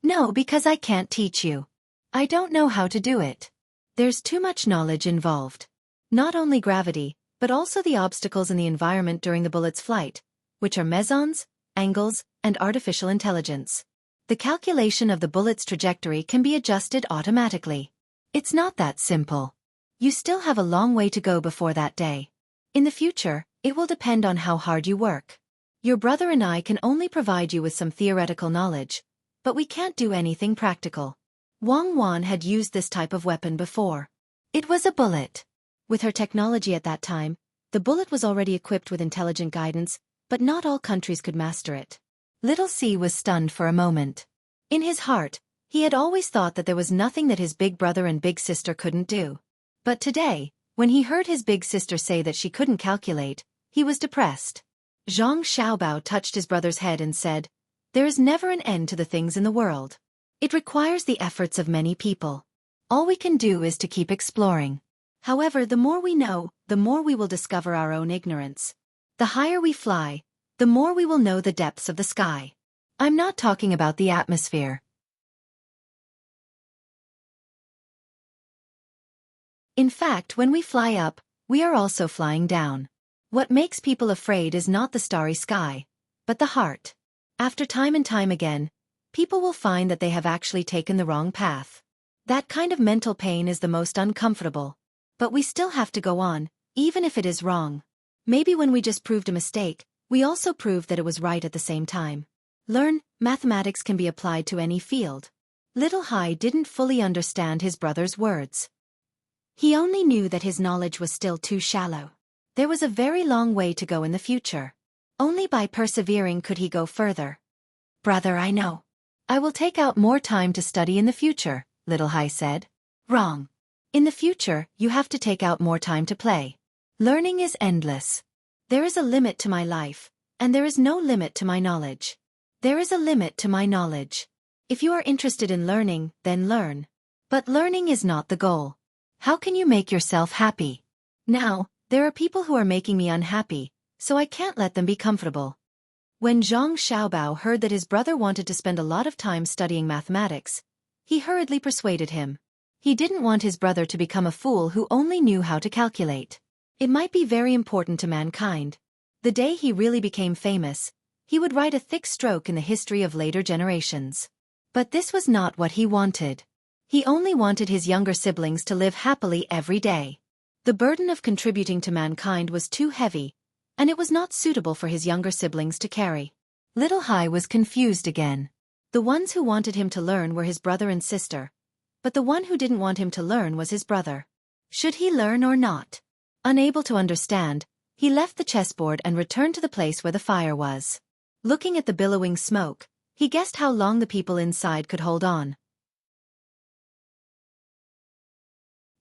"No, because I can't teach you. I don't know how to do it. There's too much knowledge involved. Not only gravity, but also the obstacles in the environment during the bullet's flight, which are mesons, angles, and artificial intelligence. The calculation of the bullet's trajectory can be adjusted automatically. It's not that simple. You still have a long way to go before that day. In the future, it will depend on how hard you work. Your brother and I can only provide you with some theoretical knowledge, but we can't do anything practical." Wang Wan had used this type of weapon before. It was a bullet. With her technology at that time, the bullet was already equipped with intelligent guidance, but not all countries could master it. Little C was stunned for a moment. In his heart, he had always thought that there was nothing that his big brother and big sister couldn't do. But today, when he heard his big sister say that she couldn't calculate, he was depressed. Zhang Xiaobao touched his brother's head and said, "There is never an end to the things in the world. It requires the efforts of many people. All we can do is to keep exploring. However, the more we know, the more we will discover our own ignorance. The higher we fly, the more we will know the depths of the sky." I'm not talking about the atmosphere. In fact, when we fly up, we are also flying down. What makes people afraid is not the starry sky, but the heart. After time and time again, people will find that they have actually taken the wrong path. That kind of mental pain is the most uncomfortable. But we still have to go on, even if it is wrong. Maybe when we just proved a mistake, we also proved that it was right at the same time. Mathematics can be applied to any field. Little Hai didn't fully understand his brother's words. He only knew that his knowledge was still too shallow. There was a very long way to go in the future. Only by persevering could he go further. Brother, I know. I will take out more time to study in the future, Little Hai said. Wrong. In the future, you have to take out more time to play. Learning is endless. There is a limit to my life, and there is no limit to my knowledge. There is a limit to my knowledge. If you are interested in learning, then learn. But learning is not the goal. How can you make yourself happy? Now, there are people who are making me unhappy, so I can't let them be comfortable. When Zhang Xiaobao heard that his brother wanted to spend a lot of time studying mathematics, he hurriedly persuaded him. He didn't want his brother to become a fool who only knew how to calculate. It might be very important to mankind. The day he really became famous, he would write a thick stroke in the history of later generations. But this was not what he wanted. He only wanted his younger siblings to live happily every day. The burden of contributing to mankind was too heavy, and it was not suitable for his younger siblings to carry. Little Hai was confused again. The ones who wanted him to learn were his brother and sister, but the one who didn't want him to learn was his brother. Should he learn or not? Unable to understand, he left the chessboard and returned to the place where the fire was. Looking at the billowing smoke, he guessed how long the people inside could hold on.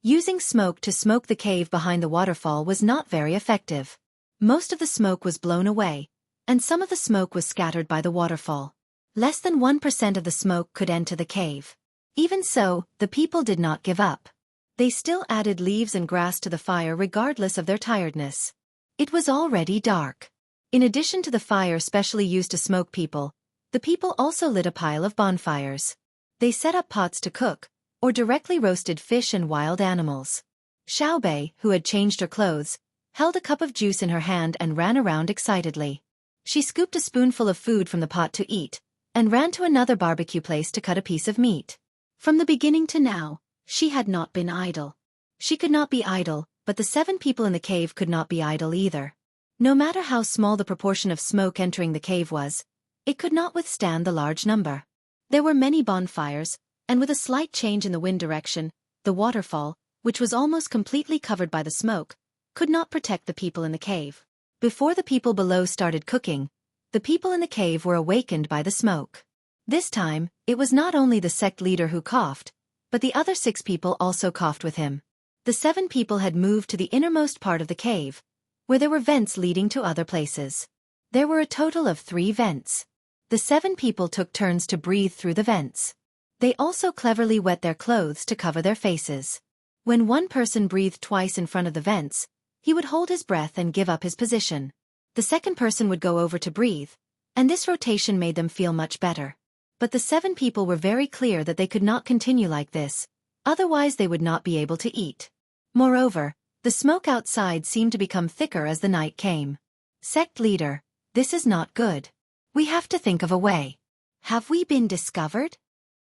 Using smoke to smoke the cave behind the waterfall was not very effective. Most of the smoke was blown away, and some of the smoke was scattered by the waterfall. Less than 1% of the smoke could enter the cave. Even so, the people did not give up. They still added leaves and grass to the fire regardless of their tiredness. It was already dark. In addition to the fire specially used to smoke people, the people also lit a pile of bonfires. They set up pots to cook, or directly roasted fish and wild animals. Xiaobei, who had changed her clothes, held a cup of juice in her hand and ran around excitedly. She scooped a spoonful of food from the pot to eat, and ran to another barbecue place to cut a piece of meat. From the beginning to now, she had not been idle. She could not be idle, but the 7 people in the cave could not be idle either. No matter how small the proportion of smoke entering the cave was, it could not withstand the large number. There were many bonfires, and with a slight change in the wind direction, the waterfall, which was almost completely covered by the smoke, could not protect the people in the cave. Before the people below started cooking, the people in the cave were awakened by the smoke. This time, it was not only the sect leader who coughed, but the other 6 people also coughed with him. The 7 people had moved to the innermost part of the cave, where there were vents leading to other places. There were a total of 3 vents. The 7 people took turns to breathe through the vents. They also cleverly wet their clothes to cover their faces. When one person breathed twice in front of the vents, he would hold his breath and give up his position. The second person would go over to breathe, and this rotation made them feel much better. But the 7 people were very clear that they could not continue like this, otherwise they would not be able to eat. Moreover, the smoke outside seemed to become thicker as the night came. Sect leader, this is not good. We have to think of a way. Have we been discovered?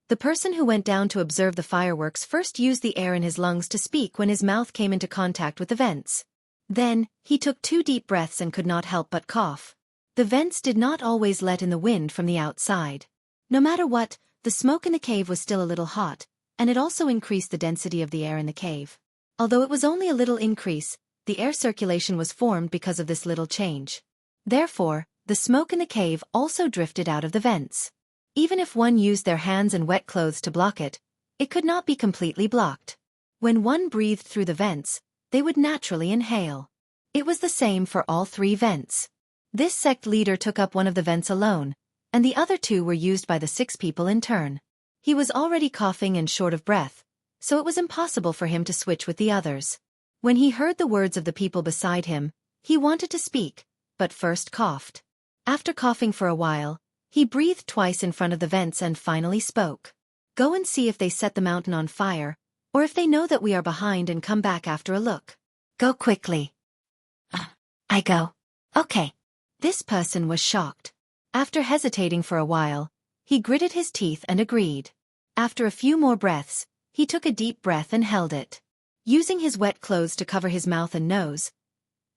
The person who went down to observe the fireworks first used the air in his lungs to speak when his mouth came into contact with the vents. Then, he took 2 deep breaths and could not help but cough. The vents did not always let in the wind from the outside. No matter what, the smoke in the cave was still a little hot, and it also increased the density of the air in the cave. Although it was only a little increase, the air circulation was formed because of this little change. Therefore, the smoke in the cave also drifted out of the vents. Even if one used their hands and wet clothes to block it, it could not be completely blocked. When one breathed through the vents, they would naturally inhale. It was the same for all 3 vents. This sect leader took up one of the vents alone, and the other 2 were used by the 6 people in turn. He was already coughing and short of breath, so it was impossible for him to switch with the others. When he heard the words of the people beside him, he wanted to speak, but first coughed. After coughing for a while, he breathed twice in front of the vents and finally spoke. Go and see if they set the mountain on fire, or if they know that we are behind and come back after a look. Go quickly. I go. Okay. This person was shocked. After hesitating for a while, he gritted his teeth and agreed. After a few more breaths, he took a deep breath and held it. Using his wet clothes to cover his mouth and nose,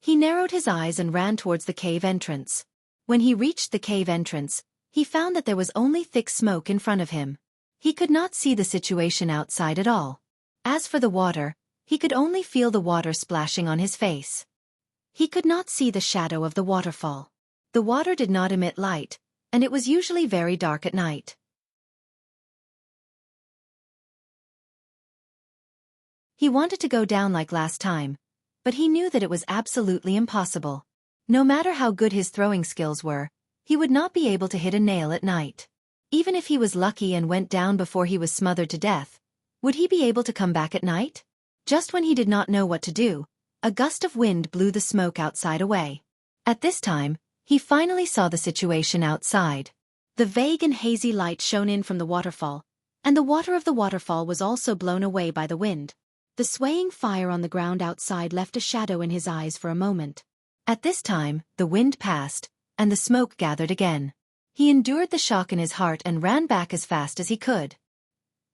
he narrowed his eyes and ran towards the cave entrance. When he reached the cave entrance, he found that there was only thick smoke in front of him. He could not see the situation outside at all. As for the water, he could only feel the water splashing on his face. He could not see the shadow of the waterfall. The water did not emit light, and it was usually very dark at night. He wanted to go down like last time, but he knew that it was absolutely impossible. No matter how good his throwing skills were, he would not be able to hit a nail at night. Even if he was lucky and went down before he was smothered to death, would he be able to come back at night? Just when he did not know what to do, a gust of wind blew the smoke outside away. At this time, he finally saw the situation outside. The vague and hazy light shone in from the waterfall, and the water of the waterfall was also blown away by the wind. The swaying fire on the ground outside left a shadow in his eyes for a moment. At this time, the wind passed, and the smoke gathered again. He endured the shock in his heart and ran back as fast as he could.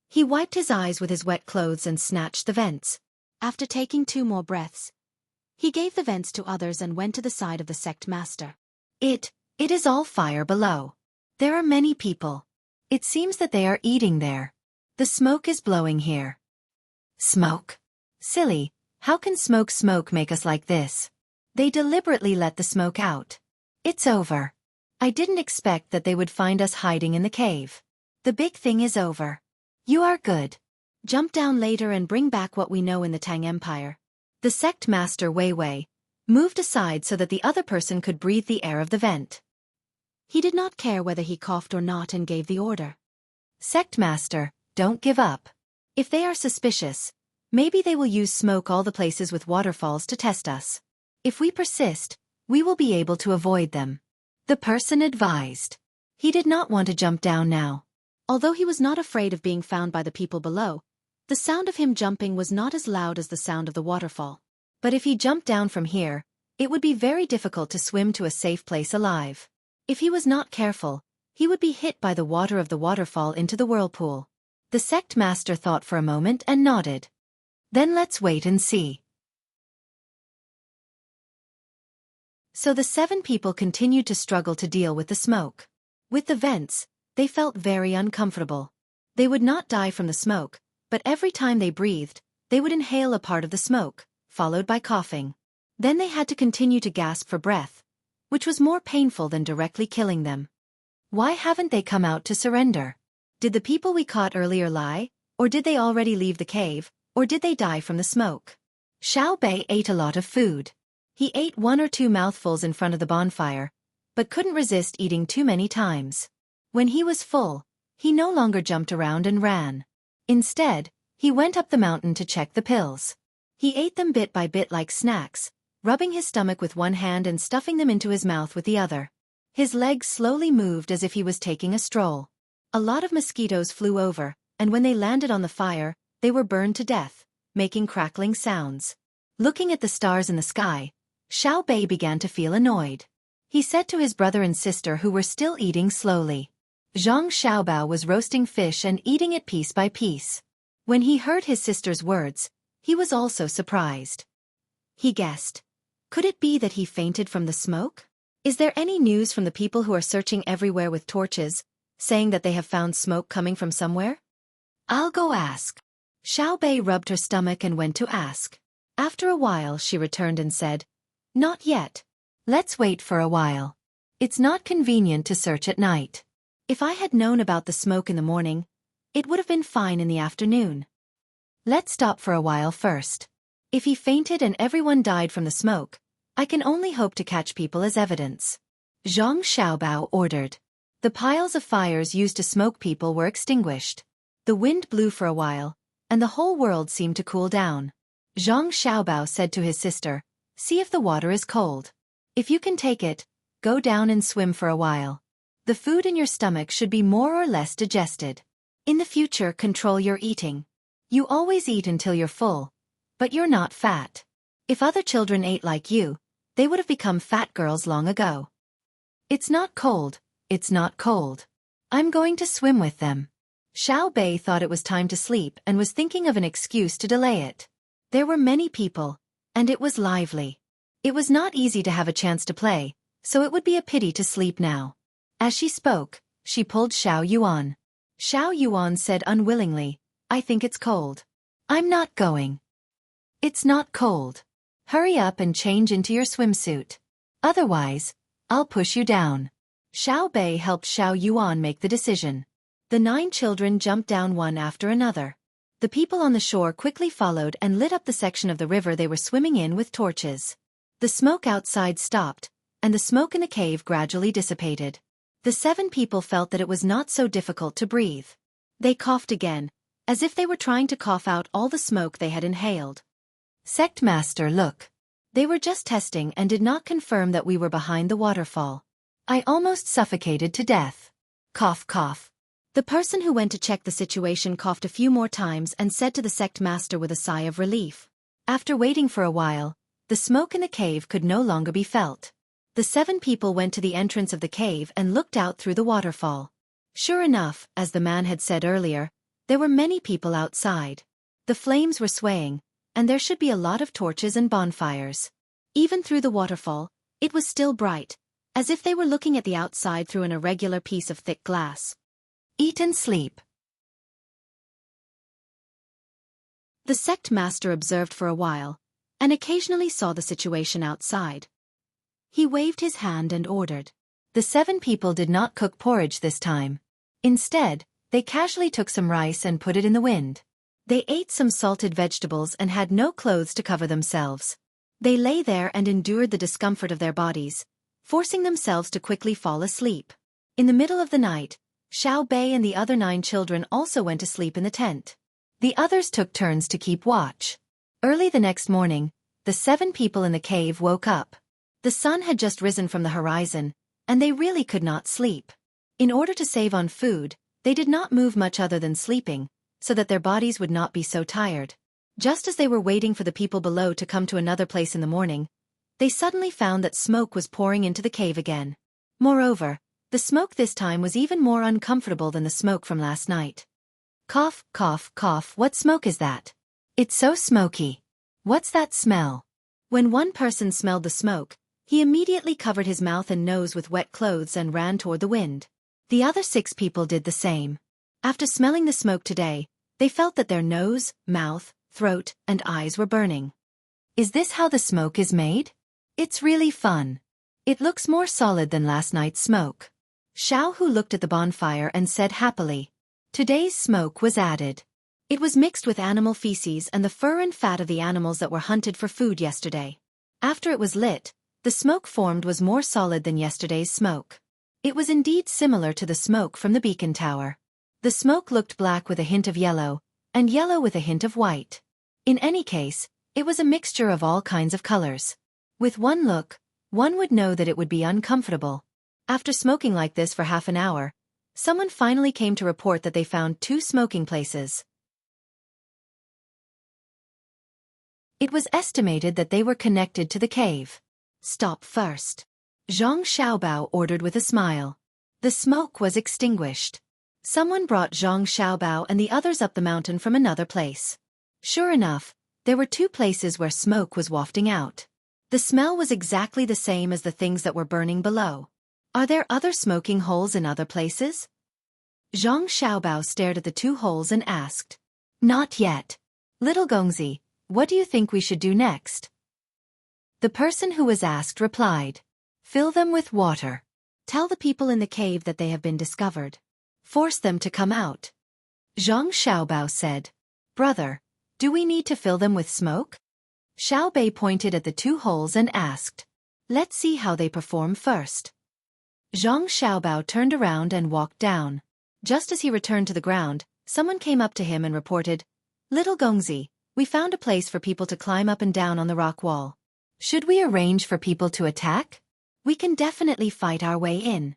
He wiped his eyes with his wet clothes and snatched the vents. After taking 2 more breaths, he gave the vents to others and went to the side of the sect master. It is all fire below. There are many people. It seems that they are eating there. The smoke is blowing here. Smoke? Silly, how can smoke make us like this? They deliberately let the smoke out. It's over. I didn't expect that they would find us hiding in the cave. The big thing is over. You are good. Jump down later and bring back what we know in the Tang Empire. The sect master Wei moved aside so that the other person could breathe the air of the vent. He did not care whether he coughed or not and gave the order. Sect master, don't give up. If they are suspicious, maybe they will use smoke all the places with waterfalls to test us. If we persist, we will be able to avoid them. The person advised. He did not want to jump down now. Although he was not afraid of being found by the people below, the sound of him jumping was not as loud as the sound of the waterfall. But if he jumped down from here, it would be very difficult to swim to a safe place alive. If he was not careful, he would be hit by the water of the waterfall into the whirlpool. The sect master thought for a moment and nodded. Then let's wait and see. So the 7 people continued to struggle to deal with the smoke. With the vents, they felt very uncomfortable. They would not die from the smoke, but every time they breathed, they would inhale a part of the smoke, followed by coughing. Then they had to continue to gasp for breath, which was more painful than directly killing them. Why haven't they come out to surrender? Did the people we caught earlier lie, or did they already leave the cave, or did they die from the smoke? Xiao Bei ate a lot of food. He ate 1 or 2 mouthfuls in front of the bonfire, but couldn't resist eating too many times. When he was full, he no longer jumped around and ran. Instead, he went up the mountain to check the pills. He ate them bit by bit like snacks, rubbing his stomach with one hand and stuffing them into his mouth with the other. His legs slowly moved as if he was taking a stroll. A lot of mosquitoes flew over, and when they landed on the fire, they were burned to death, making crackling sounds. Looking at the stars in the sky, Xiao Bei began to feel annoyed. He said to his brother and sister who were still eating slowly. Zhang Xiaobao was roasting fish and eating it piece by piece. When he heard his sister's words, he was also surprised. He guessed. Could it be that he fainted from the smoke? Is there any news from the people who are searching everywhere with torches, saying that they have found smoke coming from somewhere? I'll go ask. Xiao Bei rubbed her stomach and went to ask. After a while she returned and said, Not yet. Let's wait for a while. It's not convenient to search at night. If I had known about the smoke in the morning, it would have been fine in the afternoon. Let's stop for a while first. If he fainted and everyone died from the smoke, I can only hope to catch people as evidence. Zhang Xiaobao ordered. The piles of fires used to smoke people were extinguished. The wind blew for a while, and the whole world seemed to cool down. Zhang Xiaobao said to his sister, See if the water is cold. If you can take it, go down and swim for a while. The food in your stomach should be more or less digested. In the future, control your eating. You always eat until you're full, but you're not fat. If other children ate like you, they would have become fat girls long ago. It's not cold, it's not cold. I'm going to swim with them. Xiao Bei thought it was time to sleep and was thinking of an excuse to delay it. There were many people, and it was lively. It was not easy to have a chance to play, so it would be a pity to sleep now. As she spoke, she pulled Xiao Yuan. Xiao Yuan said unwillingly, I think it's cold. I'm not going. It's not cold. Hurry up and change into your swimsuit. Otherwise, I'll push you down. Xiao Bei helped Xiao Yuan make the decision. The 9 children jumped down one after another. The people on the shore quickly followed and lit up the section of the river they were swimming in with torches. The smoke outside stopped, and the smoke in the cave gradually dissipated. The 7 people felt that it was not so difficult to breathe. They coughed again, as if they were trying to cough out all the smoke they had inhaled. Sect Master, look. They were just testing and did not confirm that we were behind the waterfall. I almost suffocated to death. Cough, cough. The person who went to check the situation coughed a few more times and said to the sect master with a sigh of relief. After waiting for a while, the smoke in the cave could no longer be felt. The 7 people went to the entrance of the cave and looked out through the waterfall. Sure enough, as the man had said earlier, there were many people outside. The flames were swaying, and there should be a lot of torches and bonfires. Even through the waterfall, it was still bright, as if they were looking at the outside through an irregular piece of thick glass. Eat and sleep. The sect master observed for a while, and occasionally saw the situation outside. He waved his hand and ordered. The 7 people did not cook porridge this time. Instead, they casually took some rice and put it in the wind. They ate some salted vegetables and had no clothes to cover themselves. They lay there and endured the discomfort of their bodies, forcing themselves to quickly fall asleep. In the middle of the night, Xiao Bei and the other 9 children also went to sleep in the tent. The others took turns to keep watch. Early the next morning, the 7 people in the cave woke up. The sun had just risen from the horizon, and they really could not sleep. In order to save on food, they did not move much other than sleeping, so that their bodies would not be so tired. Just as they were waiting for the people below to come to another place in the morning, they suddenly found that smoke was pouring into the cave again. Moreover, the smoke this time was even more uncomfortable than the smoke from last night. Cough, cough, cough, what smoke is that? It's so smoky. What's that smell? When one person smelled the smoke, he immediately covered his mouth and nose with wet clothes and ran toward the wind. The other 6 people did the same. After smelling the smoke today, they felt that their nose, mouth, throat, and eyes were burning. Is this how the smoke is made? It's really fun. It looks more solid than last night's smoke. Xiao Hu looked at the bonfire and said happily. Today's smoke was added. It was mixed with animal feces and the fur and fat of the animals that were hunted for food yesterday. After it was lit, the smoke formed was more solid than yesterday's smoke. It was indeed similar to the smoke from the beacon tower. The smoke looked black with a hint of yellow, and yellow with a hint of white. In any case, it was a mixture of all kinds of colors. With one look, one would know that it would be uncomfortable. After smoking like this for half an hour, someone finally came to report that they found 2 smoking places. It was estimated that they were connected to the cave. Stop first. Zhang Xiaobao ordered with a smile. The smoke was extinguished. Someone brought Zhang Xiaobao and the others up the mountain from another place. Sure enough, there were 2 places where smoke was wafting out. The smell was exactly the same as the things that were burning below. Are there other smoking holes in other places? Zhang Xiaobao stared at the 2 holes and asked. Not yet. Little Gongzi, what do you think we should do next? The person who was asked replied. Fill them with water. Tell the people in the cave that they have been discovered. Force them to come out. Zhang Xiaobao said. Brother, do we need to fill them with smoke? Xiao Bei pointed at the 2 holes and asked. Let's see how they perform first. Zhang Xiaobao turned around and walked down. Just as he returned to the ground, someone came up to him and reported, Little Gongzi, we found a place for people to climb up and down on the rock wall. Should we arrange for people to attack? We can definitely fight our way in.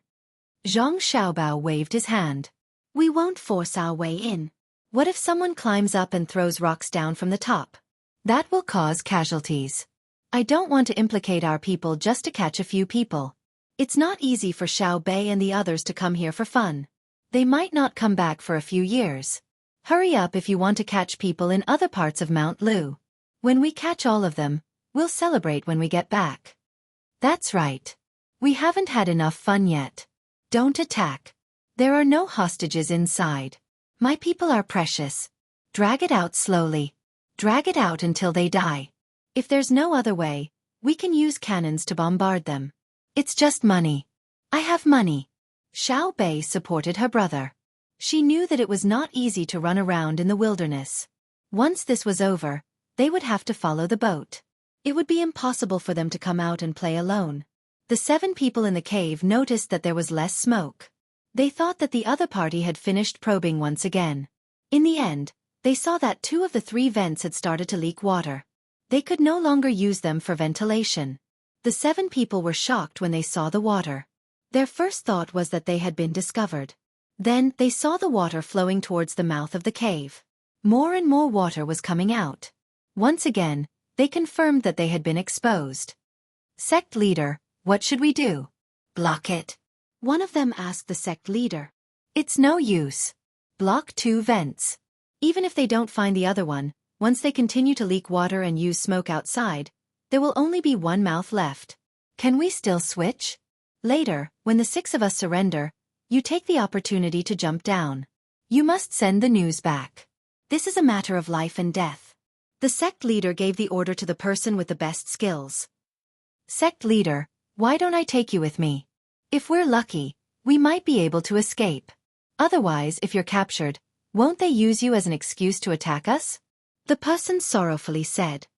Zhang Xiaobao waved his hand. We won't force our way in. What if someone climbs up and throws rocks down from the top? That will cause casualties. I don't want to implicate our people just to catch a few people. It's not easy for Xiao Bei and the others to come here for fun. They might not come back for a few years. Hurry up if you want to catch people in other parts of Mount Lu. When we catch all of them, we'll celebrate when we get back. That's right. We haven't had enough fun yet. Don't attack. There are no hostages inside. My people are precious. Drag it out slowly. Drag it out until they die. If there's no other way, we can use cannons to bombard them. It's just money. I have money. Xiao Bei supported her brother. She knew that it was not easy to run around in the wilderness. Once this was over, they would have to follow the boat. It would be impossible for them to come out and play alone. The 7 people in the cave noticed that there was less smoke. They thought that the other party had finished probing once again. In the end, they saw that 2 of the 3 vents had started to leak water. They could no longer use them for ventilation. The 7 people were shocked when they saw the water. Their first thought was that they had been discovered. Then, they saw the water flowing towards the mouth of the cave. More and more water was coming out. Once again, they confirmed that they had been exposed. Sect leader, what should we do? Block it. One of them asked the sect leader. It's no use. Block 2 vents. Even if they don't find the other one, once they continue to leak water and use smoke outside, there will only be 1 mouth left. Can we still switch? Later, when the 6 of us surrender, you take the opportunity to jump down. You must send the news back. This is a matter of life and death. The sect leader gave the order to the person with the best skills. Sect leader, why don't I take you with me? If we're lucky, we might be able to escape. Otherwise, if you're captured, won't they use you as an excuse to attack us? The person sorrowfully said.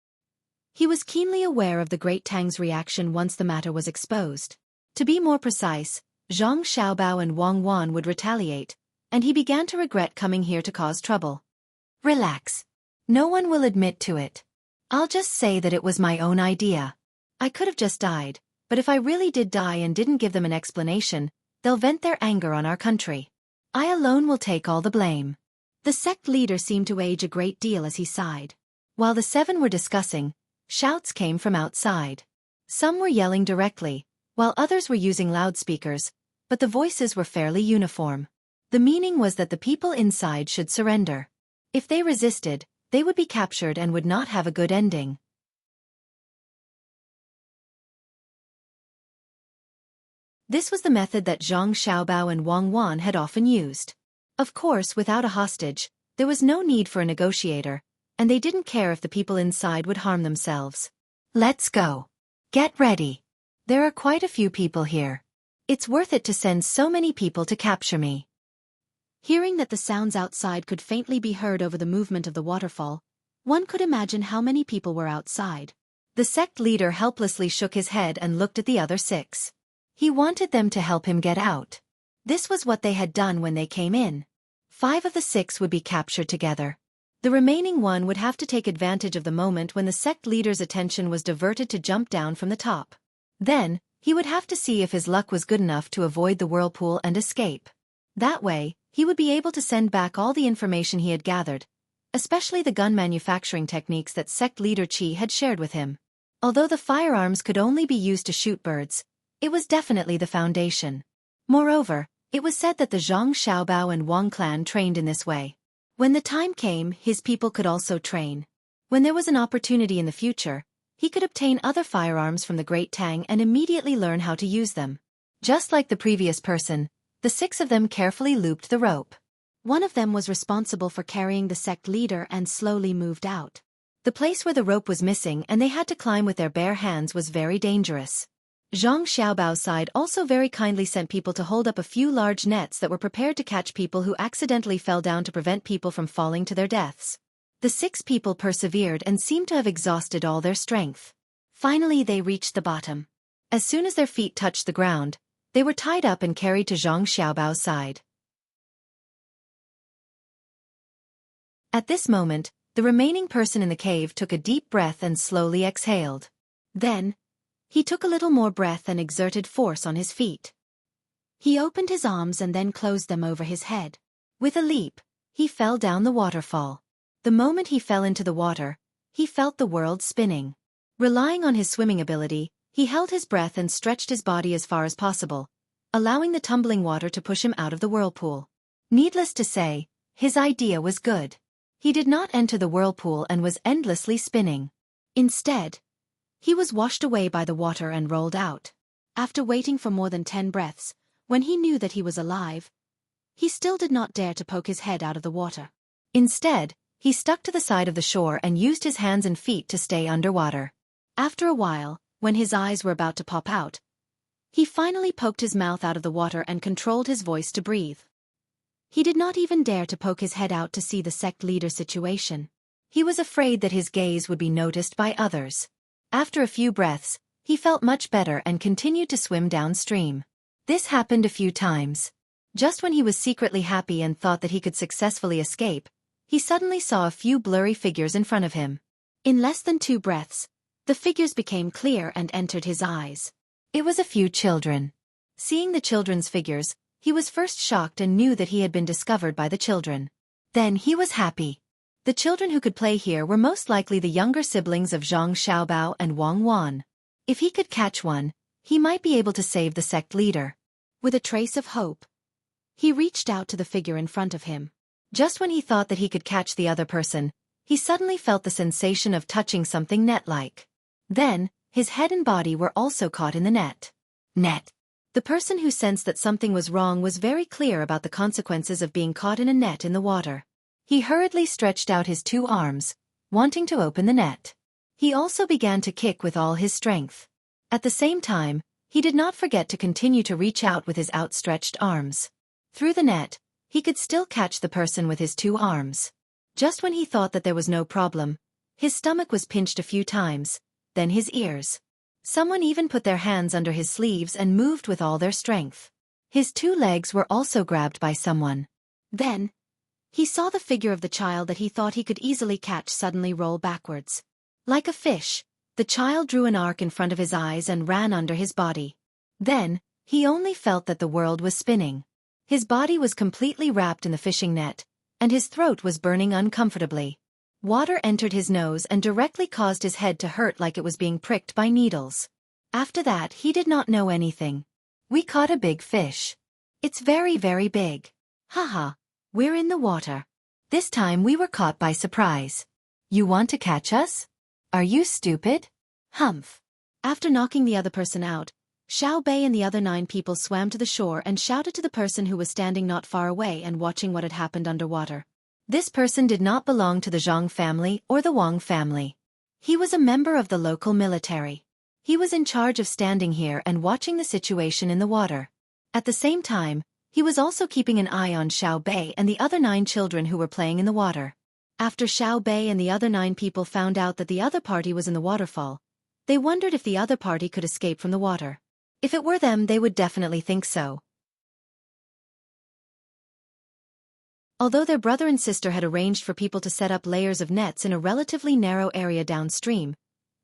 He was keenly aware of the great Tang's reaction once the matter was exposed. To be more precise, Zhang Xiaobao and Wang Wan would retaliate, and he began to regret coming here to cause trouble. Relax. No one will admit to it. I'll just say that it was my own idea. I could have just died, but if I really did die and didn't give them an explanation, they'll vent their anger on our country. I alone will take all the blame. The sect leader seemed to age a great deal as he sighed. While the 7 were discussing, shouts came from outside. Some were yelling directly, while others were using loudspeakers, but the voices were fairly uniform. The meaning was that the people inside should surrender. If they resisted, they would be captured and would not have a good ending. This was the method that Zhang Xiaobao and Wang Wan had often used. Of course, without a hostage, there was no need for a negotiator, and they didn't care if the people inside would harm themselves. Let's go. Get ready. There are quite a few people here. It's worth it to send so many people to capture me. Hearing that the sounds outside could faintly be heard over the movement of the waterfall, one could imagine how many people were outside. The sect leader helplessly shook his head and looked at the other 6. He wanted them to help him get out. This was what they had done when they came in. 5 of the 6 would be captured together. The remaining one would have to take advantage of the moment when the sect leader's attention was diverted to jump down from the top. Then, he would have to see if his luck was good enough to avoid the whirlpool and escape. That way, he would be able to send back all the information he had gathered, especially the gun manufacturing techniques that sect leader Qi had shared with him. Although the firearms could only be used to shoot birds, it was definitely the foundation. Moreover, it was said that the Zhang Xiaobao and Wang clan trained in this way. When the time came, his people could also train. When there was an opportunity in the future, he could obtain other firearms from the Great Tang and immediately learn how to use them. Just like the previous person, the 6 of them carefully looped the rope. One of them was responsible for carrying the sect leader and slowly moved out. The place where the rope was missing and they had to climb with their bare hands was very dangerous. Zhang Xiaobao's side also very kindly sent people to hold up a few large nets that were prepared to catch people who accidentally fell down to prevent people from falling to their deaths. The 6 people persevered and seemed to have exhausted all their strength. Finally they reached the bottom. As soon as their feet touched the ground, they were tied up and carried to Zhang Xiaobao's side. At this moment, the remaining person in the cave took a deep breath and slowly exhaled. Then, he took a little more breath and exerted force on his feet. He opened his arms and then closed them over his head. With a leap, he fell down the waterfall. The moment he fell into the water, he felt the world spinning. Relying on his swimming ability, he held his breath and stretched his body as far as possible, allowing the tumbling water to push him out of the whirlpool. Needless to say, his idea was good. He did not enter the whirlpool and was endlessly spinning. Instead, he was washed away by the water and rolled out. After waiting for more than 10 breaths, when he knew that he was alive, he still did not dare to poke his head out of the water. Instead, He stuck to the side of the shore and used his hands and feet to stay underwater. After a while, when his eyes were about to pop out, he finally poked his mouth out of the water and controlled his voice to breathe. He did not even dare to poke his head out to see the sect leader situation. He was afraid that his gaze would be noticed by others. After a few breaths, he felt much better and continued to swim downstream. This happened a few times. Just when he was secretly happy and thought that he could successfully escape, he suddenly saw a few blurry figures in front of him. In less than 2 breaths, the figures became clear and entered his eyes. It was a few children. Seeing the children's figures, he was first shocked and knew that he had been discovered by the children. Then he was happy. The children who could play here were most likely the younger siblings of Zhang Xiaobao and Wang Wan. If he could catch one, he might be able to save the sect leader. With a trace of hope, he reached out to the figure in front of him. Just when he thought that he could catch the other person, he suddenly felt the sensation of touching something net-like. Then, his head and body were also caught in the net. Net. The person who sensed that something was wrong was very clear about the consequences of being caught in a net in the water. He hurriedly stretched out his 2 arms, wanting to open the net. He also began to kick with all his strength. At the same time, he did not forget to continue to reach out with his outstretched arms. Through the net, he could still catch the person with his 2 arms. Just when he thought that there was no problem, his stomach was pinched a few times, then his ears. Someone even put their hands under his sleeves and moved with all their strength. His 2 legs were also grabbed by someone. Then, he saw the figure of the child that he thought he could easily catch suddenly roll backwards. Like a fish, the child drew an arc in front of his eyes and ran under his body. Then, he only felt that the world was spinning. His body was completely wrapped in the fishing net, and his throat was burning uncomfortably. Water entered his nose and directly caused his head to hurt like it was being pricked by needles. After that, he did not know anything. We caught a big fish. It's very, very big. Haha, we're in the water. This time we were caught by surprise. You want to catch us? Are you stupid? Humph. After knocking the other person out, Xiao Bei and the other 9 people swam to the shore and shouted to the person who was standing not far away and watching what had happened underwater. This person did not belong to the Zhang family or the Wang family. He was a member of the local military. He was in charge of standing here and watching the situation in the water. At the same time, he was also keeping an eye on Xiao Bei and the other 9 children who were playing in the water. After Xiao Bei and the other 9 people found out that the other party was in the waterfall, they wondered if the other party could escape from the water. If it were them, they would definitely think so. Although their brother and sister had arranged for people to set up layers of nets in a relatively narrow area downstream,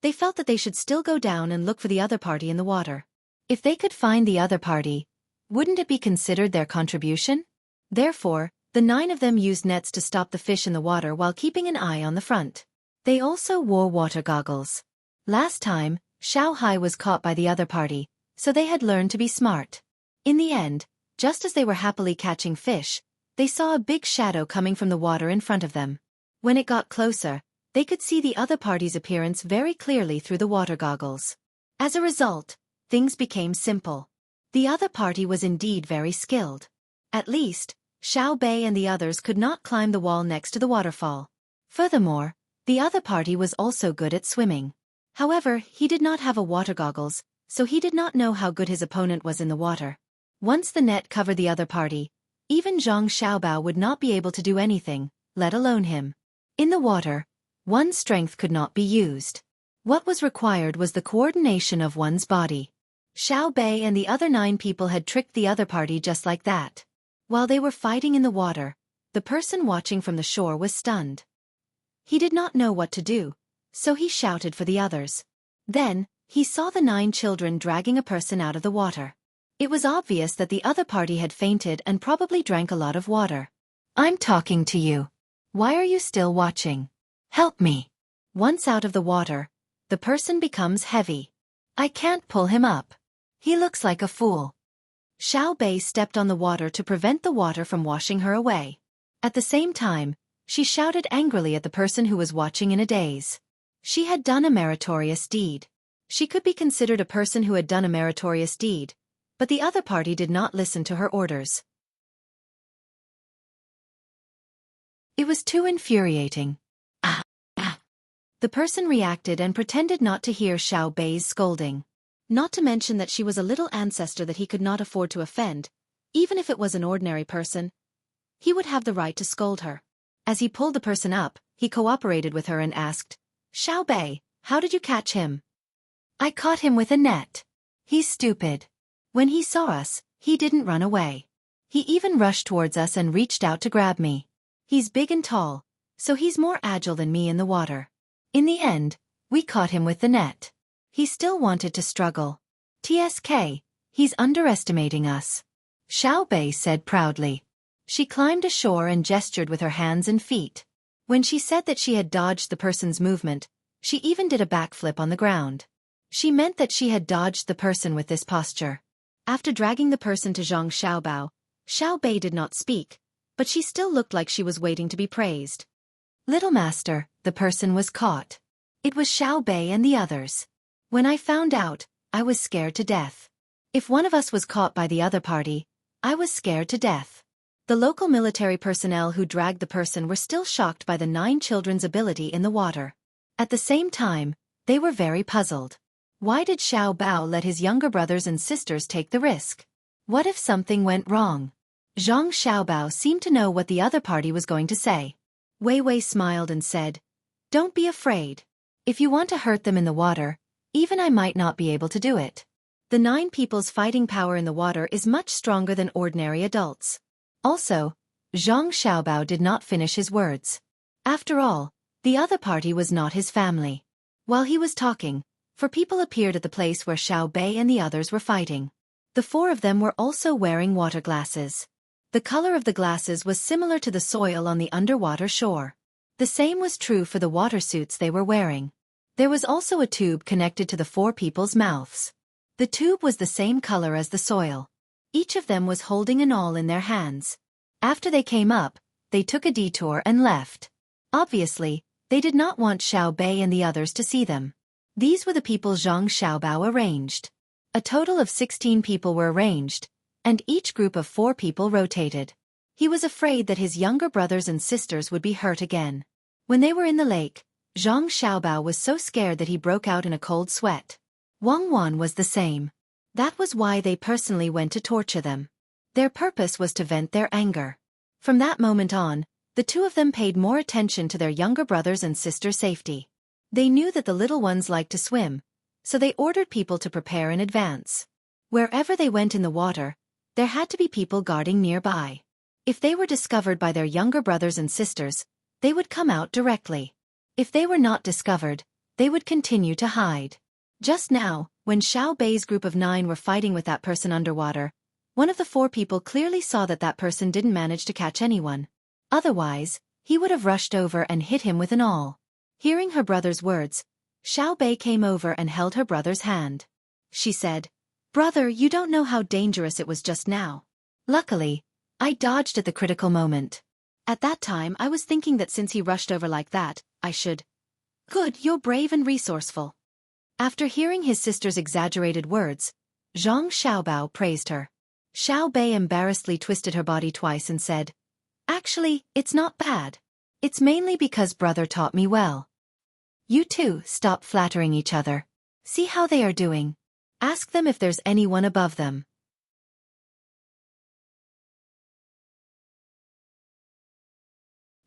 they felt that they should still go down and look for the other party in the water. If they could find the other party, wouldn't it be considered their contribution? Therefore, the 9 of them used nets to stop the fish in the water while keeping an eye on the front. They also wore water goggles. Last time, Xiao Hai was caught by the other party, so they had learned to be smart. In the end, just as they were happily catching fish, they saw a big shadow coming from the water in front of them. When it got closer, they could see the other party's appearance very clearly through the water goggles. As a result, things became simple. The other party was indeed very skilled. At least, Xiao Bei and the others could not climb the wall next to the waterfall. Furthermore, the other party was also good at swimming. However, he did not have a water goggles, so he did not know how good his opponent was in the water. Once the net covered the other party, even Zhang Xiaobao would not be able to do anything, let alone him. In the water, one's strength could not be used. What was required was the coordination of one's body. Xiao Bei and the other 9 people had tricked the other party just like that. While they were fighting in the water, the person watching from the shore was stunned. He did not know what to do, so he shouted for the others. Then, he saw the 9 children dragging a person out of the water. It was obvious that the other party had fainted and probably drank a lot of water. I'm talking to you. Why are you still watching? Help me. Once out of the water, the person becomes heavy. I can't pull him up. He looks like a fool. Xiao Bei stepped on the water to prevent the water from washing her away. At the same time, she shouted angrily at the person who was watching in a daze. She had done a meritorious deed. She could be considered a person who had done a meritorious deed, but the other party did not listen to her orders. It was too infuriating. Ah, ah. The person reacted and pretended not to hear Xiao Bei's scolding. Not to mention that she was a little ancestor that he could not afford to offend. Even if it was an ordinary person, he would have the right to scold her. As he pulled the person up, he cooperated with her and asked, "Xiao Bei, how did you catch him?" "I caught him with a net. He's stupid. When he saw us, he didn't run away. He even rushed towards us and reached out to grab me. He's big and tall, so he's more agile than me in the water. In the end, we caught him with the net. He still wanted to struggle. TSK, he's underestimating us," Xiao Bei said proudly. She climbed ashore and gestured with her hands and feet. When she said that she had dodged the person's movement, she even did a backflip on the ground. She meant that she had dodged the person with this posture. After dragging the person to Zhang Xiaobao, Xiao Bei did not speak, but she still looked like she was waiting to be praised. "Little master, the person was caught. It was Xiao Bei and the others. When I found out, I was scared to death. If one of us was caught by the other party, I was scared to death." The local military personnel who dragged the person were still shocked by the 9 children's ability in the water. At the same time, they were very puzzled. Why did Xiao Bao let his younger brothers and sisters take the risk? What if something went wrong? Zhang Xiaobao seemed to know what the other party was going to say. Wei Wei smiled and said, "Don't be afraid. If you want to hurt them in the water, even I might not be able to do it. The 9 people's fighting power in the water is much stronger than ordinary adults." Also, Zhang Xiaobao did not finish his words. After all, the other party was not his family. While he was talking, 4 people appeared at the place where Xiao Bei and the others were fighting. The 4 of them were also wearing water glasses. The color of the glasses was similar to the soil on the underwater shore. The same was true for the water suits they were wearing. There was also a tube connected to the 4 people's mouths. The tube was the same color as the soil. Each of them was holding an awl in their hands. After they came up, they took a detour and left. Obviously, they did not want Xiao Bei and the others to see them. These were the people Zhang Xiaobao arranged. A total of 16 people were arranged, and each group of 4 people rotated. He was afraid that his younger brothers and sisters would be hurt again. When they were in the lake, Zhang Xiaobao was so scared that he broke out in a cold sweat. Wang Wan was the same. That was why they personally went to torture them. Their purpose was to vent their anger. From that moment on, the 2 of them paid more attention to their younger brothers' and sisters' safety. They knew that the little ones liked to swim, so they ordered people to prepare in advance. Wherever they went in the water, there had to be people guarding nearby. If they were discovered by their younger brothers and sisters, they would come out directly. If they were not discovered, they would continue to hide. Just now, when Xiao Bei's group of 9 were fighting with that person underwater, one of the 4 people clearly saw that that person didn't manage to catch anyone. Otherwise, he would have rushed over and hit him with an awl. Hearing her brother's words, Xiao Bei came over and held her brother's hand. She said, "Brother, you don't know how dangerous it was just now. Luckily, I dodged at the critical moment. At that time I was thinking that since he rushed over like that, I should." "Good, you're brave and resourceful." After hearing his sister's exaggerated words, Zhang Xiaobao praised her. Xiao Bei embarrassedly twisted her body twice and said, "Actually, it's not bad. It's mainly because brother taught me well." "You two stop flattering each other. See how they are doing. Ask them if there's anyone above them."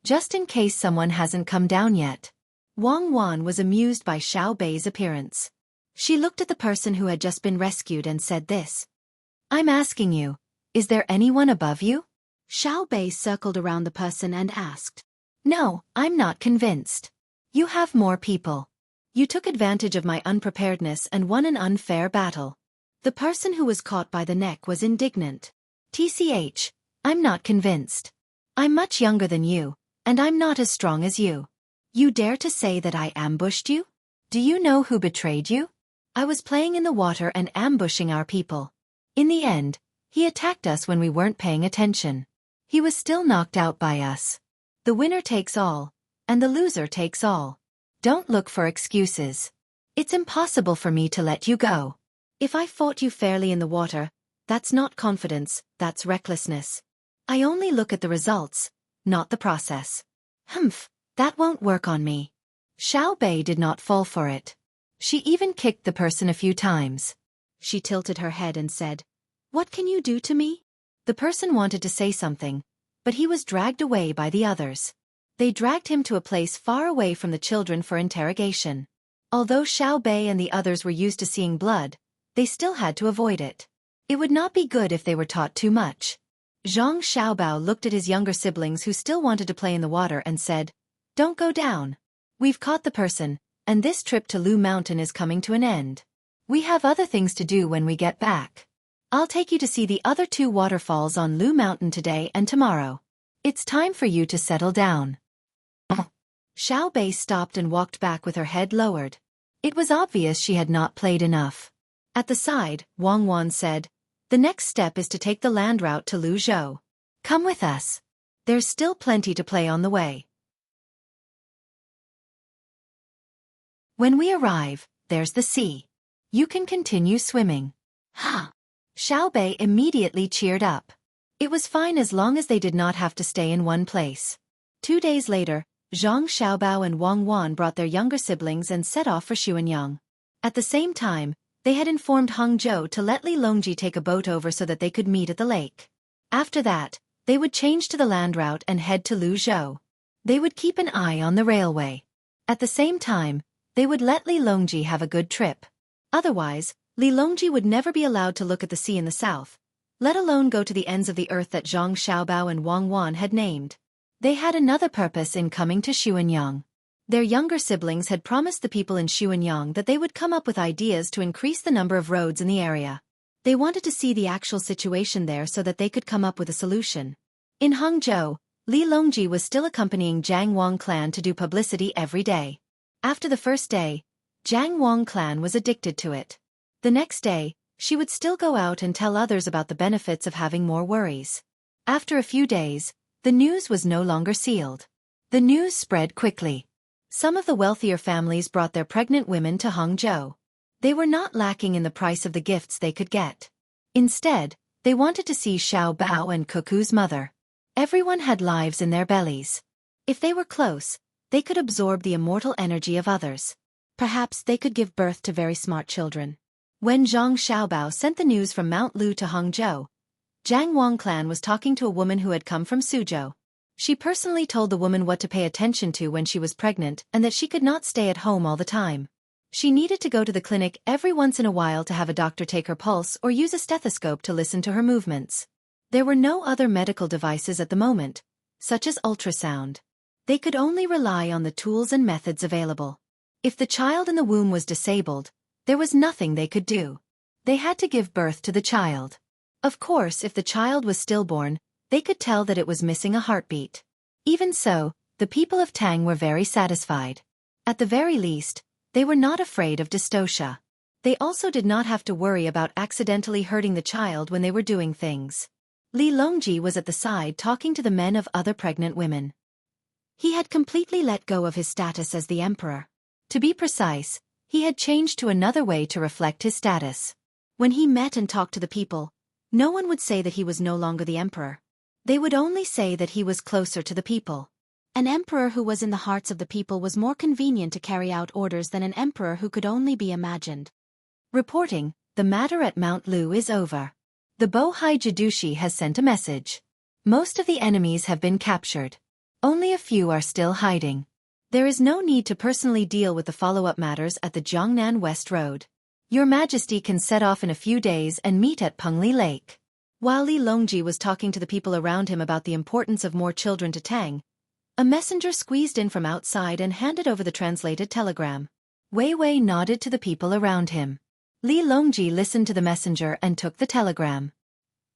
Just in case someone hasn't come down yet. Wang Wan was amused by Xiao Bei's appearance. She looked at the person who had just been rescued and said this. "I'm asking you, is there anyone above you?" Xiao Bei circled around the person and asked. "No, I'm not convinced. You have more people. You took advantage of my unpreparedness and won an unfair battle." The person who was caught by the neck was indignant. "TCH, I'm not convinced. I'm much younger than you, and I'm not as strong as you. You dare to say that I ambushed you? Do you know who betrayed you? I was playing in the water and ambushing our people. In the end, he attacked us when we weren't paying attention. He was still knocked out by us. The winner takes all, and the loser takes all. Don't look for excuses. It's impossible for me to let you go. If I fought you fairly in the water, that's not confidence, that's recklessness. I only look at the results, not the process. Humph, that won't work on me. Xiao Bei did not fall for it. She even kicked the person a few times. She tilted her head and said, "What can you do to me?" The person wanted to say something, but he was dragged away by the others. They dragged him to a place far away from the children for interrogation. Although Xiao Bei and the others were used to seeing blood, they still had to avoid it. It would not be good if they were taught too much. Zhang Xiaobao looked at his younger siblings who still wanted to play in the water and said, "Don't go down. We've caught the person, and this trip to Lu Mountain is coming to an end. We have other things to do when we get back. I'll take you to see the other 2 waterfalls on Lu Mountain today and tomorrow. It's time for you to settle down." Xiao Bei stopped and walked back with her head lowered. It was obvious she had not played enough. At the side, Wang Wan said, "The next step is to take the land route to Luzhou. Come with us. There's still plenty to play on the way. When we arrive, there's the sea. You can continue swimming." Ha! Xiao Bei immediately cheered up. It was fine as long as they did not have to stay in one place. 2 days later, Zhang Xiaobao and Wang Wan brought their younger siblings and set off for Xuanyang. At the same time, they had informed Hangzhou to let Li Longji take a boat over so that they could meet at the lake. After that, they would change to the land route and head to Luzhou. They would keep an eye on the railway. At the same time, they would let Li Longji have a good trip. Otherwise, Li Longji would never be allowed to look at the sea in the south, let alone go to the ends of the earth that Zhang Xiaobao and Wang Wan had named. They had another purpose in coming to Xuanyang. Their younger siblings had promised the people in Xuanyang that they would come up with ideas to increase the number of roads in the area. They wanted to see the actual situation there so that they could come up with a solution. In Hangzhou, Li Longji was still accompanying Jiang Wang clan to do publicity every day. After the first day, Jiang Wang clan was addicted to it. The next day, she would still go out and tell others about the benefits of having more worries. After a few days, the news was no longer sealed. The news spread quickly. Some of the wealthier families brought their pregnant women to Hangzhou. They were not lacking in the price of the gifts they could get. Instead, they wanted to see Xiao Bao and Cuckoo's mother. Everyone had lives in their bellies. If they were close, they could absorb the immortal energy of others. Perhaps they could give birth to very smart children. When Zhang Xiaobao sent the news from Mount Lu to Hangzhou, Jiang Wang clan was talking to a woman who had come from Suzhou. She personally told the woman what to pay attention to when she was pregnant and that she could not stay at home all the time. She needed to go to the clinic every once in a while to have a doctor take her pulse or use a stethoscope to listen to her movements. There were no other medical devices at the moment, such as ultrasound. They could only rely on the tools and methods available. If the child in the womb was disabled, there was nothing they could do. They had to give birth to the child. Of course, if the child was stillborn, they could tell that it was missing a heartbeat. Even so, the people of Tang were very satisfied. At the very least, they were not afraid of dystocia. They also did not have to worry about accidentally hurting the child when they were doing things. Li Longji was at the side talking to the men of other pregnant women. He had completely let go of his status as the emperor. To be precise, he had changed to another way to reflect his status. When he met and talked to the people, no one would say that he was no longer the emperor. They would only say that he was closer to the people. An emperor who was in the hearts of the people was more convenient to carry out orders than an emperor who could only be imagined. Reporting, the matter at Mount Lu is over. The Bohai Jidushi has sent a message. Most of the enemies have been captured. Only a few are still hiding. There is no need to personally deal with the follow-up matters at the Jiangnan West Road. Your Majesty can set off in a few days and meet at Pengli Lake. While Li Longji was talking to the people around him about the importance of more children to Tang, a messenger squeezed in from outside and handed over the translated telegram. Wei Wei nodded to the people around him. Li Longji listened to the messenger and took the telegram.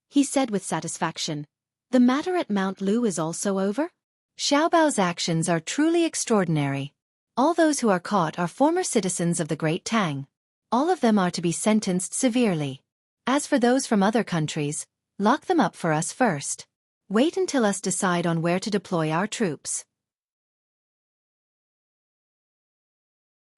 He said with satisfaction, "The matter at Mount Lu is also over?" Xiaobao's actions are truly extraordinary. All those who are caught are former citizens of the Great Tang. All of them are to be sentenced severely. As for those from other countries, lock them up for us first. Wait until us decide on where to deploy our troops.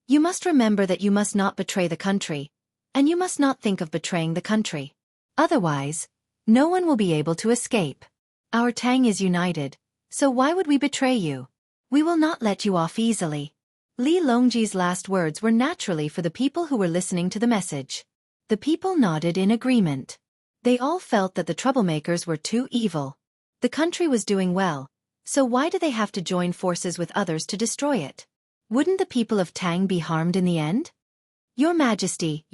You must remember that you must not betray the country, and you must not think of betraying the country. Otherwise, no one will be able to escape. Our Tang is united, so why would we betray you? We will not let you off easily. Li Longji's last words were naturally for the people who were listening to the message. The people nodded in agreement. They all felt that the troublemakers were too evil. The country was doing well, so why do they have to join forces with others to destroy it? Wouldn't the people of Tang be harmed in the end? Your Majesty,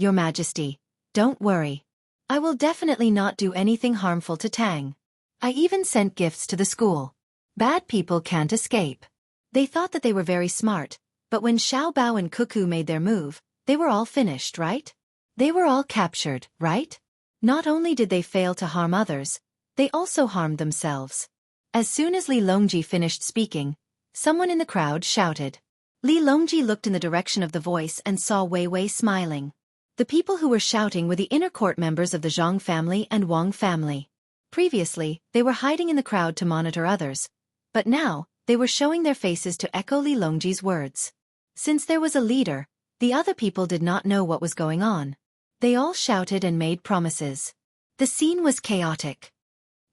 don't worry. I will definitely not do anything harmful to Tang. I even sent gifts to the school. Bad people can't escape. They thought that they were very smart, but when Xiao Bao and Cuckoo made their move, they were all finished, right? They were all captured, right? Not only did they fail to harm others, they also harmed themselves. As soon as Li Longji finished speaking, someone in the crowd shouted. Li Longji looked in the direction of the voice and saw Wei Wei smiling. The people who were shouting were the inner court members of the Zhang family and Wang family. Previously, they were hiding in the crowd to monitor others, but now, they were showing their faces to echo Li Longji's words. Since there was a leader, the other people did not know what was going on. They all shouted and made promises. The scene was chaotic.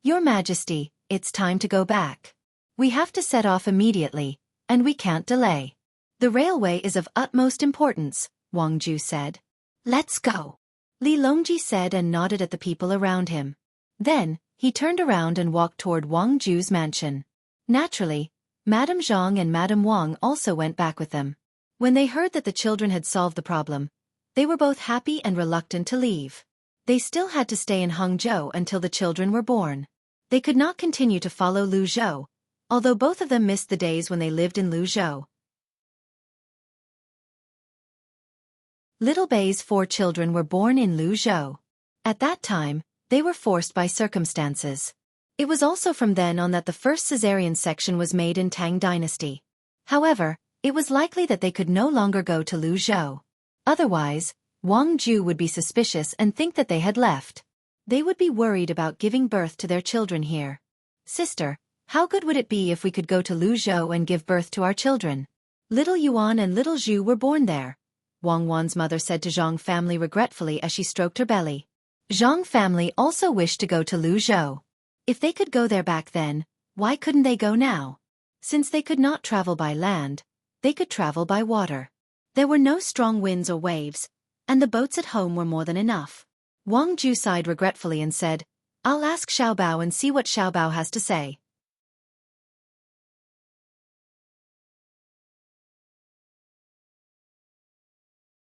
Your Majesty, it's time to go back. We have to set off immediately, and we can't delay. The railway is of utmost importance, Wang Ju said. Let's go. Li Longji said and nodded at the people around him. Then, he turned around and walked toward Wang Ju's mansion. Naturally, Madame Zhang and Madame Wang also went back with them. When they heard that the children had solved the problem, they were both happy and reluctant to leave. They still had to stay in Hangzhou until the children were born. They could not continue to follow Luzhou, although both of them missed the days when they lived in Luzhou. Little Bei's 4 children were born in Luzhou. At that time, they were forced by circumstances. It was also from then on that the first caesarean section was made in Tang dynasty. However, it was likely that they could no longer go to Luzhou. Otherwise, Wang Ju would be suspicious and think that they had left. They would be worried about giving birth to their children here. Sister, how good would it be if we could go to Luzhou and give birth to our children? Little Yuan and little Zhu were born there. Wang Wan's mother said to Zhang family regretfully as she stroked her belly. Zhang family also wished to go to Luzhou. If they could go there back then, why couldn't they go now? Since they could not travel by land, they could travel by water. There were no strong winds or waves, and the boats at home were more than enough. Wang Ju sighed regretfully and said, I'll ask Xiao Bao and see what Xiao Bao has to say.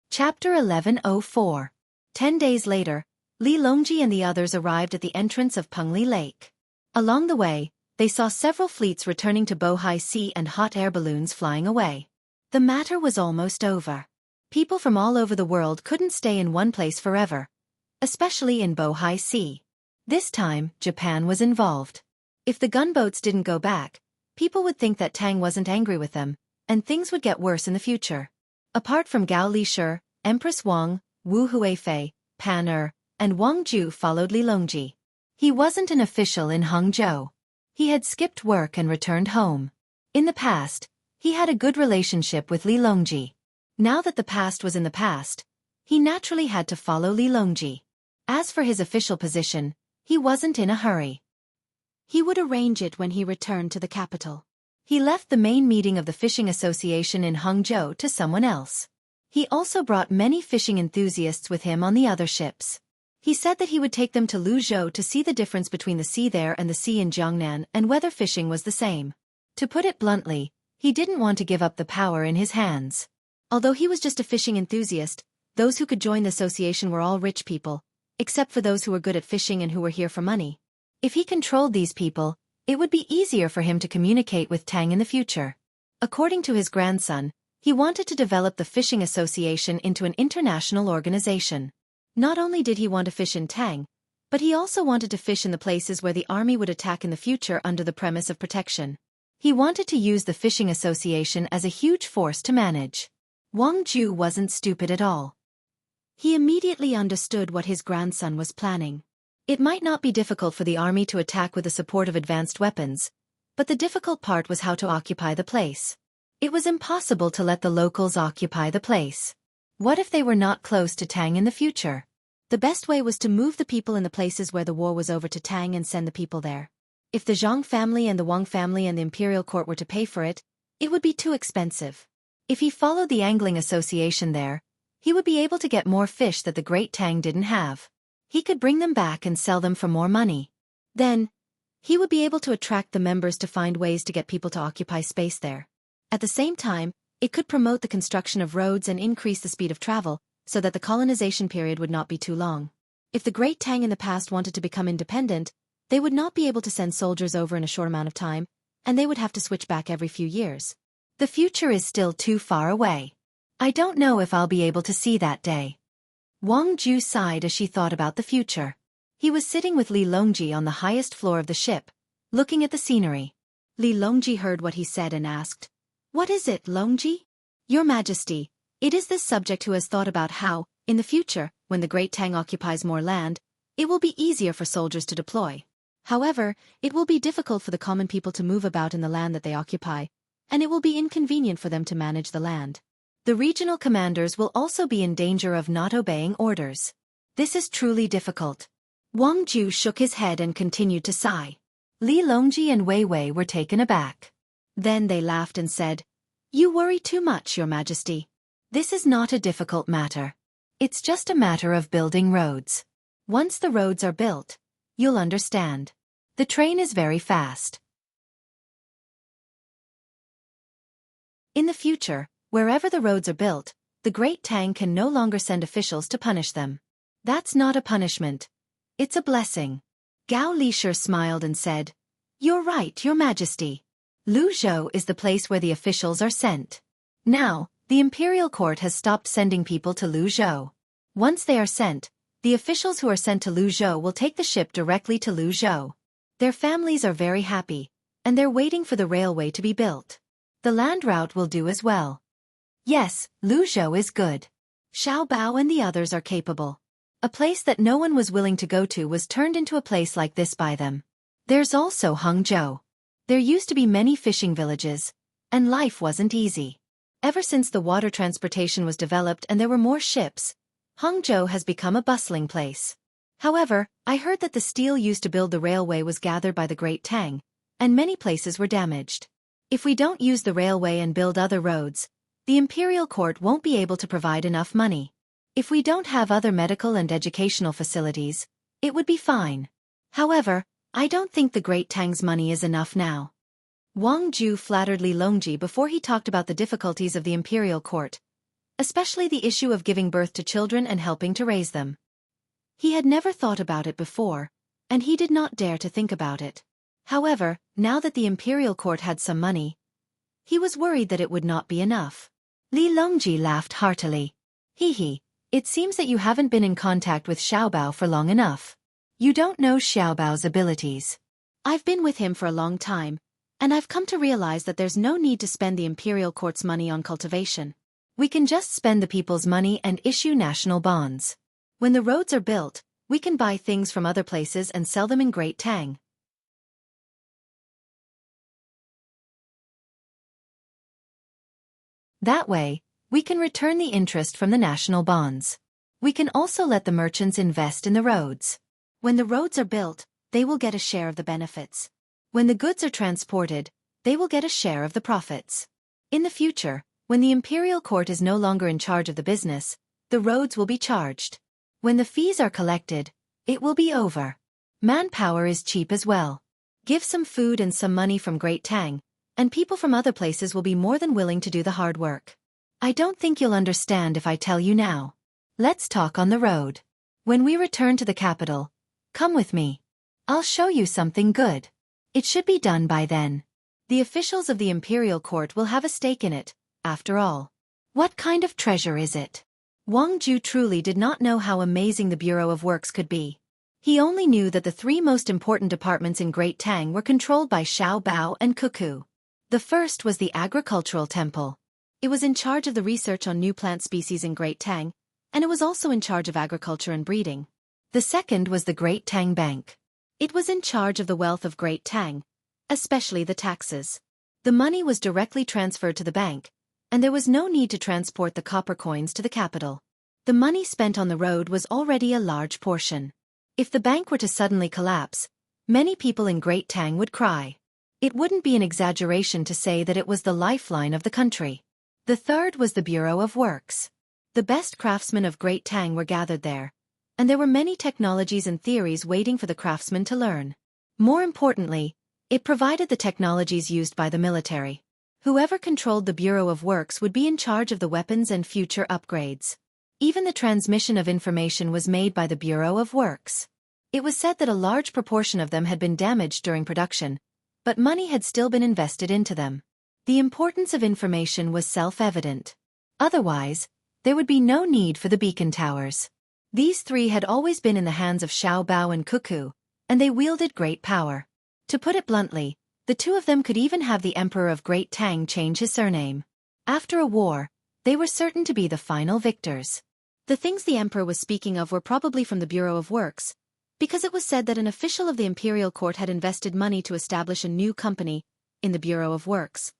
Chapter 1104. 10 days later, Li Longji and the others arrived at the entrance of Pengli Lake. Along the way, they saw several fleets returning to Bohai Sea and hot air balloons flying away. The matter was almost over. People from all over the world couldn't stay in one place forever, especially in Bohai Sea. This time, Japan was involved. If the gunboats didn't go back, people would think that Tang wasn't angry with them, and things would get worse in the future. Apart from Gao Lishur, Empress Wang, Wu Huifei, Pan Er, and Wang Ju followed Li Longji. He wasn't an official in Hangzhou. He had skipped work and returned home. In the past, he had a good relationship with Li Longji. Now that the past was in the past, he naturally had to follow Li Longji. As for his official position, he wasn't in a hurry. He would arrange it when he returned to the capital. He left the main meeting of the fishing association in Hangzhou to someone else. He also brought many fishing enthusiasts with him on the other ships. He said that he would take them to Luzhou to see the difference between the sea there and the sea in Jiangnan and whether fishing was the same. To put it bluntly, he didn't want to give up the power in his hands. Although he was just a fishing enthusiast, those who could join the association were all rich people, except for those who were good at fishing and who were here for money. If he controlled these people, it would be easier for him to communicate with Tang in the future. According to his grandson, he wanted to develop the fishing association into an international organization. Not only did he want to fish in Tang, but he also wanted to fish in the places where the army would attack in the future under the premise of protection. He wanted to use the fishing association as a huge force to manage. Wang Ju wasn't stupid at all. He immediately understood what his grandson was planning. It might not be difficult for the army to attack with the support of advanced weapons, but the difficult part was how to occupy the place. It was impossible to let the locals occupy the place. What if they were not close to Tang in the future? The best way was to move the people in the places where the war was over to Tang and send the people there. If the Zhang family and the Wang family and the imperial court were to pay for it, It would be too expensive. If he followed the angling association there, he would be able to get more fish that the Great Tang didn't have. He could bring them back and sell them for more money. Then, he would be able to attract the members to find ways to get people to occupy space there. At the same time, it could promote the construction of roads and increase the speed of travel, so that the colonization period would not be too long. If the Great Tang in the past wanted to become independent, they would not be able to send soldiers over in a short amount of time, and they would have to switch back every few years. The future is still too far away. I don't know if I'll be able to see that day. Wang Ju sighed as she thought about the future. He was sitting with Li Longji on the highest floor of the ship, looking at the scenery. Li Longji heard what he said and asked, "What is it, Longji?" "Your Majesty, it is this subject who has thought about how, in the future, when the Great Tang occupies more land, it will be easier for soldiers to deploy. However, it will be difficult for the common people to move about in the land that they occupy, and it will be inconvenient for them to manage the land. The regional commanders will also be in danger of not obeying orders. This is truly difficult." Wang Ju shook his head and continued to sigh. Li Longji and Wei Wei were taken aback. Then they laughed and said, "You worry too much, Your Majesty. This is not a difficult matter. It's just a matter of building roads. Once the roads are built, you'll understand. The train is very fast." In the future, wherever the roads are built, the Great Tang can no longer send officials to punish them. That's not a punishment. It's a blessing. Gao Lishir smiled and said, "You're right, Your Majesty. Luzhou is the place where the officials are sent. Now, the imperial court has stopped sending people to Luzhou. Once they are sent, the officials who are sent to Luzhou will take the ship directly to Luzhou. Their families are very happy, and they're waiting for the railway to be built. The land route will do as well. Yes, Luzhou is good. Xiao Bao and the others are capable. A place that no one was willing to go to was turned into a place like this by them. There's also Hangzhou. There used to be many fishing villages, and life wasn't easy. Ever since the water transportation was developed and there were more ships, Hangzhou has become a bustling place. However, I heard that the steel used to build the railway was gathered by the Great Tang, and many places were damaged. If we don't use the railway and build other roads, the imperial court won't be able to provide enough money. If we don't have other medical and educational facilities, it would be fine. However, I don't think the Great Tang's money is enough now." Wang Ju flattered Li Longji before he talked about the difficulties of the imperial court, especially the issue of giving birth to children and helping to raise them. He had never thought about it before, and he did not dare to think about it. However, now that the imperial court had some money, he was worried that it would not be enough. Li Longji laughed heartily. "Hee. It seems that you haven't been in contact with Xiao Bao for long enough. You don't know Xiao Bao's abilities." "I've been with him for a long time, and I've come to realize that there's no need to spend the imperial court's money on cultivation. We can just spend the people's money and issue national bonds. When the roads are built, we can buy things from other places and sell them in Great Tang. That way, we can return the interest from the national bonds. We can also let the merchants invest in the roads. When the roads are built, they will get a share of the benefits. When the goods are transported, they will get a share of the profits. In the future, when the imperial court is no longer in charge of the business, the roads will be charged. When the fees are collected, it will be over. Manpower is cheap as well. Give some food and some money from Great Tang, and people from other places will be more than willing to do the hard work. I don't think you'll understand if I tell you now. Let's talk on the road. When we return to the capital, come with me. I'll show you something good. It should be done by then. The officials of the imperial court will have a stake in it, after all. What kind of treasure is it? Wang Ju truly did not know how amazing the Bureau of Works could be. He only knew that the three most important departments in Great Tang were controlled by Xiao Bao and Cuckoo. The first was the Agricultural Temple. It was in charge of the research on new plant species in Great Tang, and it was also in charge of agriculture and breeding. The second was the Great Tang Bank. It was in charge of the wealth of Great Tang, especially the taxes. The money was directly transferred to the bank, and there was no need to transport the copper coins to the capital. The money spent on the road was already a large portion. If the bank were to suddenly collapse, many people in Great Tang would cry. It wouldn't be an exaggeration to say that it was the lifeline of the country. The third was the Bureau of Works. The best craftsmen of Great Tang were gathered there, and there were many technologies and theories waiting for the craftsmen to learn. More importantly, it provided the technologies used by the military. Whoever controlled the Bureau of Works would be in charge of the weapons and future upgrades. Even the transmission of information was made by the Bureau of Works. It was said that a large proportion of them had been damaged during production, but money had still been invested into them. The importance of information was self-evident. Otherwise, there would be no need for the beacon towers. These three had always been in the hands of Xiao Bao and Xueqi, and they wielded great power. To put it bluntly, the two of them could even have the Emperor of Great Tang change his surname. After a war, they were certain to be the final victors. The things the Emperor was speaking of were probably from the Bureau of Works, because it was said that an official of the imperial court had invested money to establish a new company in the Bureau of Works.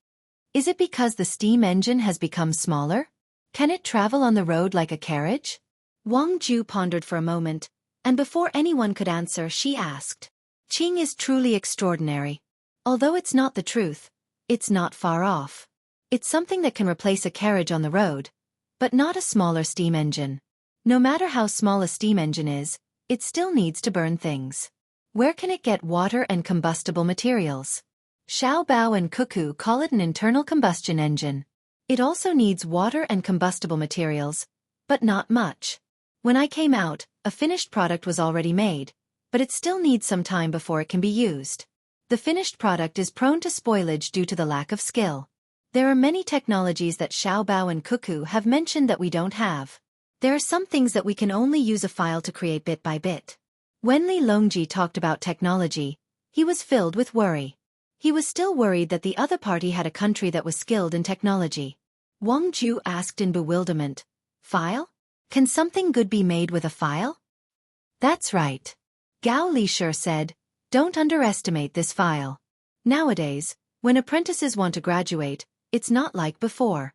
Is it because the steam engine has become smaller? Can it travel on the road like a carriage? Wang Ju pondered for a moment, and before anyone could answer, she asked. Qing is truly extraordinary. Although it's not the truth, it's not far off. It's something that can replace a carriage on the road, but not a smaller steam engine. No matter how small a steam engine is, it still needs to burn things. Where can it get water and combustible materials? Xiao Bao and Xueqi call it an internal combustion engine. It also needs water and combustible materials, but not much. When I came out, a finished product was already made, but it still needs some time before it can be used. The finished product is prone to spoilage due to the lack of skill. There are many technologies that Xiao Bao and Xueqi have mentioned that we don't have. There are some things that we can only use a file to create bit by bit. When Li Longji talked about technology, he was filled with worry. He was still worried that the other party had a country that was skilled in technology. Wang Ju asked in bewilderment, "File? Can something good be made with a file?" "That's right." Gao Lishur said, "Don't underestimate this file. Nowadays, when apprentices want to graduate, it's not like before.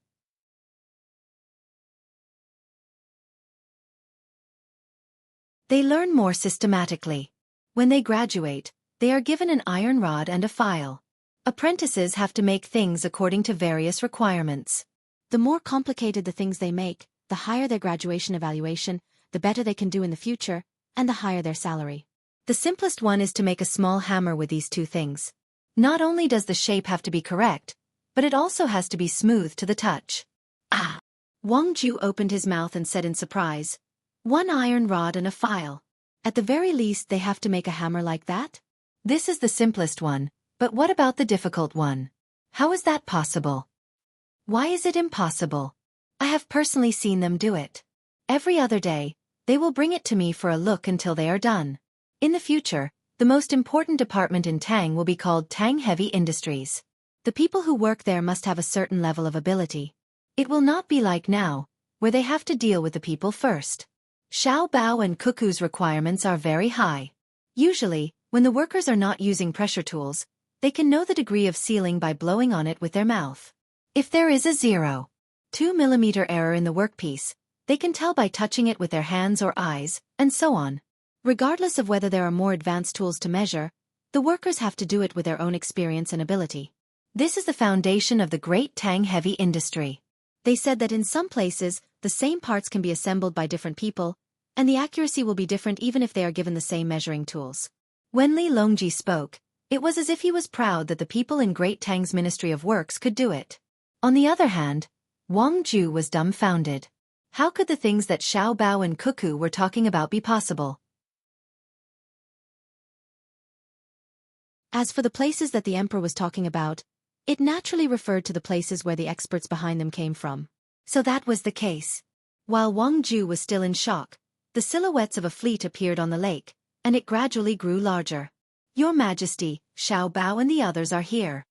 They learn more systematically. When they graduate, they are given an iron rod and a file. Apprentices have to make things according to various requirements. The more complicated the things they make, the higher their graduation evaluation, the better they can do in the future, and the higher their salary. The simplest one is to make a small hammer with these two things. Not only does the shape have to be correct, but it also has to be smooth to the touch." Ah! Wang Ju opened his mouth and said in surprise, "One iron rod and a file. At the very least they have to make a hammer like that?" "This is the simplest one, but what about the difficult one? How is that possible?" "Why is it impossible? I have personally seen them do it. Every other day, they will bring it to me for a look until they are done. In the future, the most important department in Tang will be called Tang Heavy Industries. The people who work there must have a certain level of ability. It will not be like now, where they have to deal with the people first. Xiao Bao and Xueqi's requirements are very high. Usually, when the workers are not using pressure tools, they can know the degree of sealing by blowing on it with their mouth. If there is a 0.2 mm error in the workpiece, they can tell by touching it with their hands or eyes, and so on. Regardless of whether there are more advanced tools to measure, the workers have to do it with their own experience and ability. This is the foundation of the Great Tang Heavy Industry." They said that in some places, the same parts can be assembled by different people, and the accuracy will be different even if they are given the same measuring tools. When Li Longji spoke, it was as if he was proud that the people in Great Tang's Ministry of Works could do it. On the other hand, Wang Ju was dumbfounded. How could the things that Xiao Bao and Xueqi were talking about be possible? As for the places that the emperor was talking about, it naturally referred to the places where the experts behind them came from. So that was the case. While Wang Ju was still in shock, the silhouettes of a fleet appeared on the lake, and it gradually grew larger. "Your Majesty, Xiao Bao and the others are here."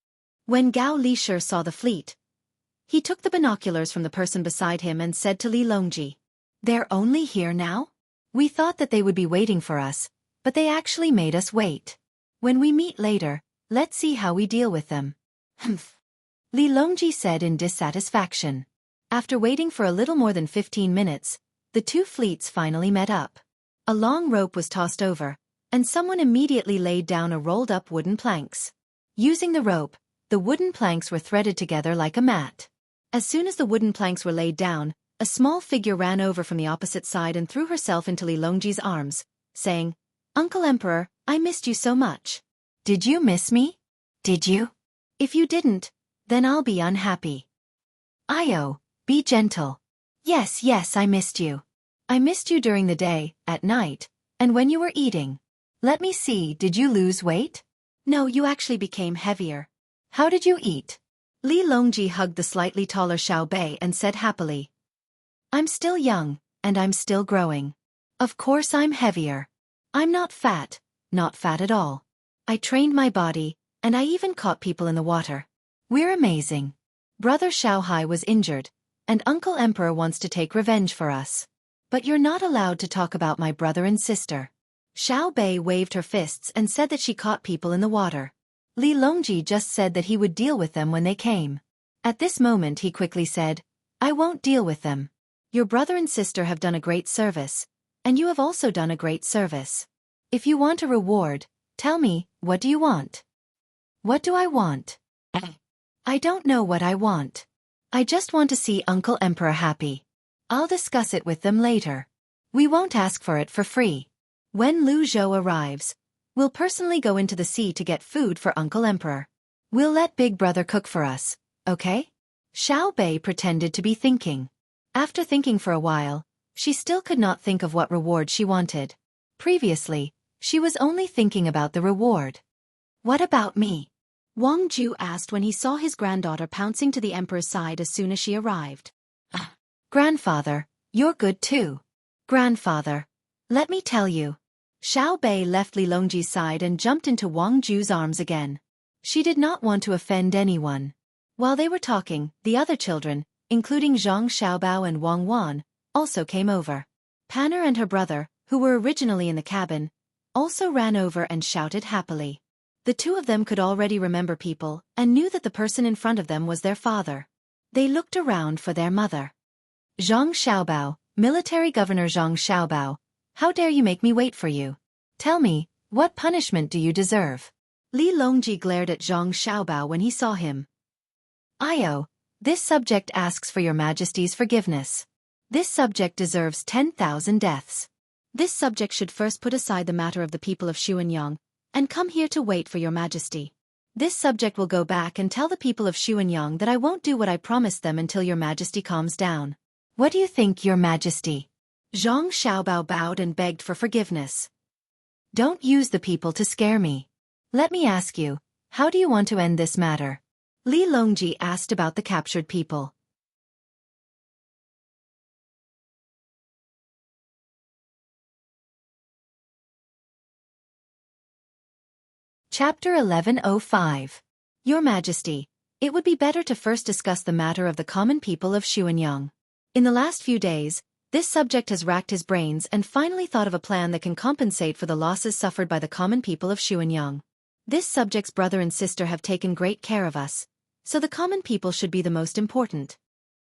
When Gao Lishur saw the fleet, he took the binoculars from the person beside him and said to Li Longji, "They're only here now? We thought that they would be waiting for us, but they actually made us wait. When we meet later, let's see how we deal with them." "Humph," Li Longji said in dissatisfaction. After waiting for a little more than 15 minutes, the two fleets finally met up. A long rope was tossed over, and someone immediately laid down a rolled-up wooden planks. Using the rope, the wooden planks were threaded together like a mat. As soon as the wooden planks were laid down, a small figure ran over from the opposite side and threw herself into Li Longji's arms, saying, "Uncle Emperor, I missed you so much." "Did you miss me? Did you? If you didn't, then I'll be unhappy." "Io, be gentle." "Yes, yes, I missed you. I missed you during the day, at night, and when you were eating. Let me see, did you lose weight?" "No, you actually became heavier." "How did you eat?" Li Longji hugged the slightly taller Xiao Bei and said happily, "I'm still young, and I'm still growing. Of course I'm heavier. I'm not fat at all. I trained my body, and I even caught people in the water. We're amazing. Brother Xiaohai was injured, and Uncle Emperor wants to take revenge for us. But you're not allowed to talk about my brother and sister." Xiao Bei waved her fists and said that she caught people in the water. Li Longji just said that he would deal with them when they came. At this moment he quickly said, "I won't deal with them. Your brother and sister have done a great service, and you have also done a great service. If you want a reward, tell me, what do you want?" "What do I want? I don't know what I want. I just want to see Uncle Emperor happy. I'll discuss it with them later. We won't ask for it for free. When Lu Zhou arrives, we'll personally go into the sea to get food for Uncle Emperor. We'll let Big Brother cook for us, okay?" Xiao Bei pretended to be thinking. After thinking for a while, she still could not think of what reward she wanted. Previously, she was only thinking about the reward. "What about me?" Wang Ju asked when he saw his granddaughter pouncing to the emperor's side as soon as she arrived. "Grandfather, you're good too." "Grandfather, let me tell you." Xiao Bei left Li Longji's side and jumped into Wang Ju's arms again. She did not want to offend anyone. While they were talking, the other children, including Zhang Xiaobao and Wang Wan, also came over. Panner and her brother, who were originally in the cabin, also ran over and shouted happily. The two of them could already remember people and knew that the person in front of them was their father. They looked around for their mother. "Zhang Xiaobao, Military Governor Zhang Xiaobao, how dare you make me wait for you? Tell me, what punishment do you deserve?" Li Longji glared at Zhang Xiaobao when he saw him. "Io, this subject asks for your majesty's forgiveness. This subject deserves 10,000 deaths. This subject should first put aside the matter of the people of Xuenyang and come here to wait for your majesty. This subject will go back and tell the people of Xuenyang that I won't do what I promised them until your majesty calms down. What do you think, your majesty?" Zhang Xiaobao bowed and begged for forgiveness. "Don't use the people to scare me. Let me ask you, how do you want to end this matter?" Li Longji asked about the captured people. Chapter 1105. Your Majesty, it would be better to first discuss the matter of the common people of Xuenyang. In the last few days, this subject has racked his brains and finally thought of a plan that can compensate for the losses suffered by the common people of Xuenyang. This subject's brother and sister have taken great care of us, so the common people should be the most important.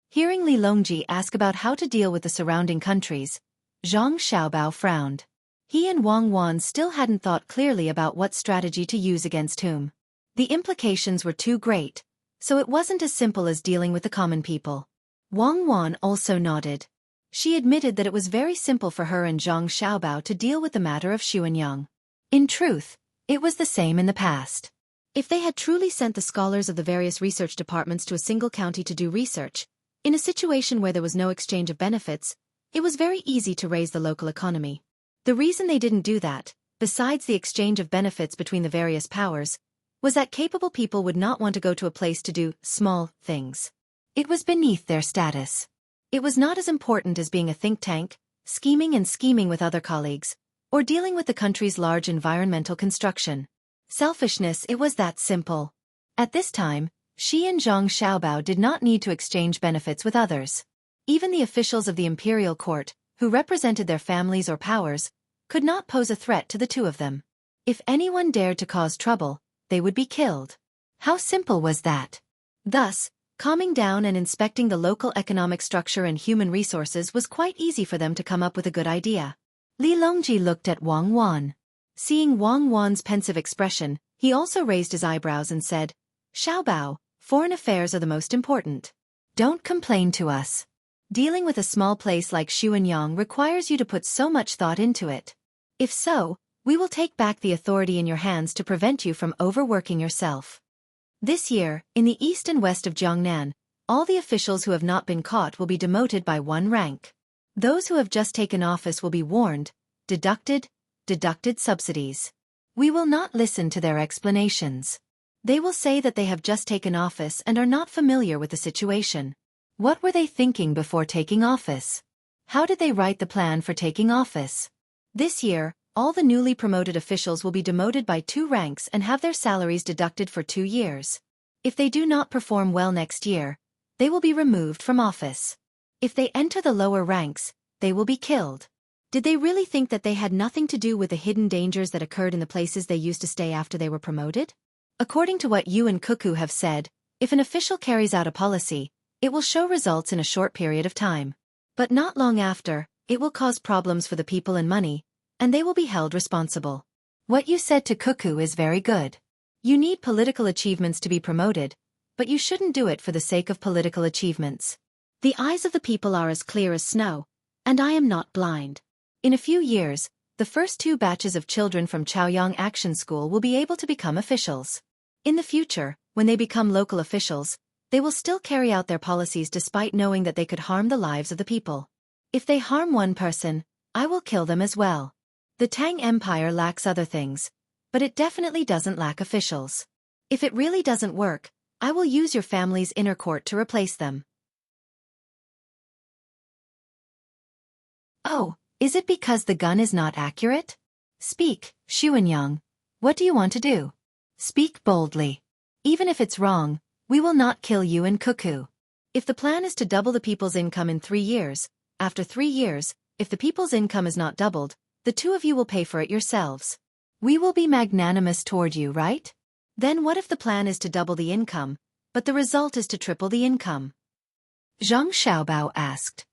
Hearing Li Longji ask about how to deal with the surrounding countries, Zhang Xiaobao frowned. He and Wang Wan still hadn't thought clearly about what strategy to use against whom. The implications were too great, so it wasn't as simple as dealing with the common people. Wang Wan also nodded. She admitted that it was very simple for her and Zhang Xiaobao to deal with the matter of Xuenyang. In truth, it was the same in the past. If they had truly sent the scholars of the various research departments to a single county to do research, in a situation where there was no exchange of benefits, it was very easy to raise the local economy. The reason they didn't do that, besides the exchange of benefits between the various powers, was that capable people would not want to go to a place to do small things. It was beneath their status. It was not as important as being a think tank, scheming with other colleagues, or dealing with the country's large environmental construction. Selfishness, it was that simple. At this time, she and Zhang Xiaobao did not need to exchange benefits with others. Even the officials of the imperial court, who represented their families or powers, could not pose a threat to the two of them. If anyone dared to cause trouble, they would be killed. How simple was that? Thus, calming down and inspecting the local economic structure and human resources was quite easy for them to come up with a good idea. Li Longji looked at Wang Wan. Seeing Wang Wan's pensive expression, He also raised his eyebrows and said, Xiaobao, foreign affairs are the most important. Don't complain to us. Dealing with a small place like Xuanyang requires you to put so much thought into it. If so, we will take back the authority in your hands to prevent you from overworking yourself. This year, in the east and west of Jiangnan, all the officials who have not been caught will be demoted by 1 rank. Those who have just taken office will be warned, deducted subsidies. We will not listen to their explanations. They will say that they have just taken office and are not familiar with the situation. What were they thinking before taking office? How did they write the plan for taking office? This year, all the newly promoted officials will be demoted by 2 ranks and have their salaries deducted for 2 years. If they do not perform well next year, they will be removed from office. If they enter the lower ranks, they will be killed. Did they really think that they had nothing to do with the hidden dangers that occurred in the places they used to stay after they were promoted? According to what you and Cuckoo have said, if an official carries out a policy, it will show results in a short period of time. But not long after, it will cause problems for the people and money, and they will be held responsible. What you said to Cuckoo is very good. You need political achievements to be promoted, but you shouldn't do it for the sake of political achievements. The eyes of the people are as clear as snow, and I am not blind. In a few years, the first 2 batches of children from Chaoyang Action School will be able to become officials. In the future, when they become local officials, they will still carry out their policies despite knowing that they could harm the lives of the people. If they harm 1 person, I will kill them as well. The Tang Empire lacks other things, but it definitely doesn't lack officials. If it really doesn't work, I will use your family's inner court to replace them. Oh, is it because the gun is not accurate? Speak, Xuanyang. What do you want to do? Speak boldly. Even if it's wrong, we will not kill you and Cuckoo. If the plan is to double the people's income in 3 years, after 3 years, if the people's income is not doubled, the 2 of you will pay for it yourselves. We will be magnanimous toward you, right? Then what if the plan is to double the income, but the result is to triple the income? Zhang Xiaobao asked.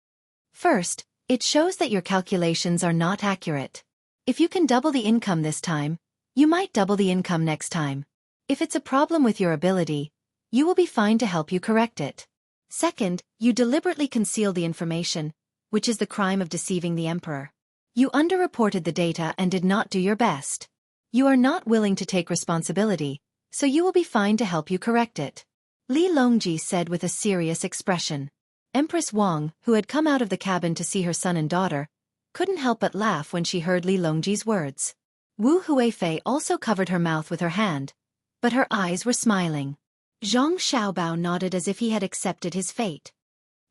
First, it shows that your calculations are not accurate. If you can double the income this time, you might double the income next time. If it's a problem with your ability, you will be fine to help you correct it. Second, you deliberately conceal the information, which is the crime of deceiving the emperor. You underreported the data and did not do your best. You are not willing to take responsibility, so you will be fine to help you correct it. Li Longji said with a serious expression. Empress Wang, who had come out of the cabin to see her son and daughter, couldn't help but laugh when she heard Li Longji's words. Wu Huifei also covered her mouth with her hand, but her eyes were smiling. Zhang Xiaobao nodded as if he had accepted his fate.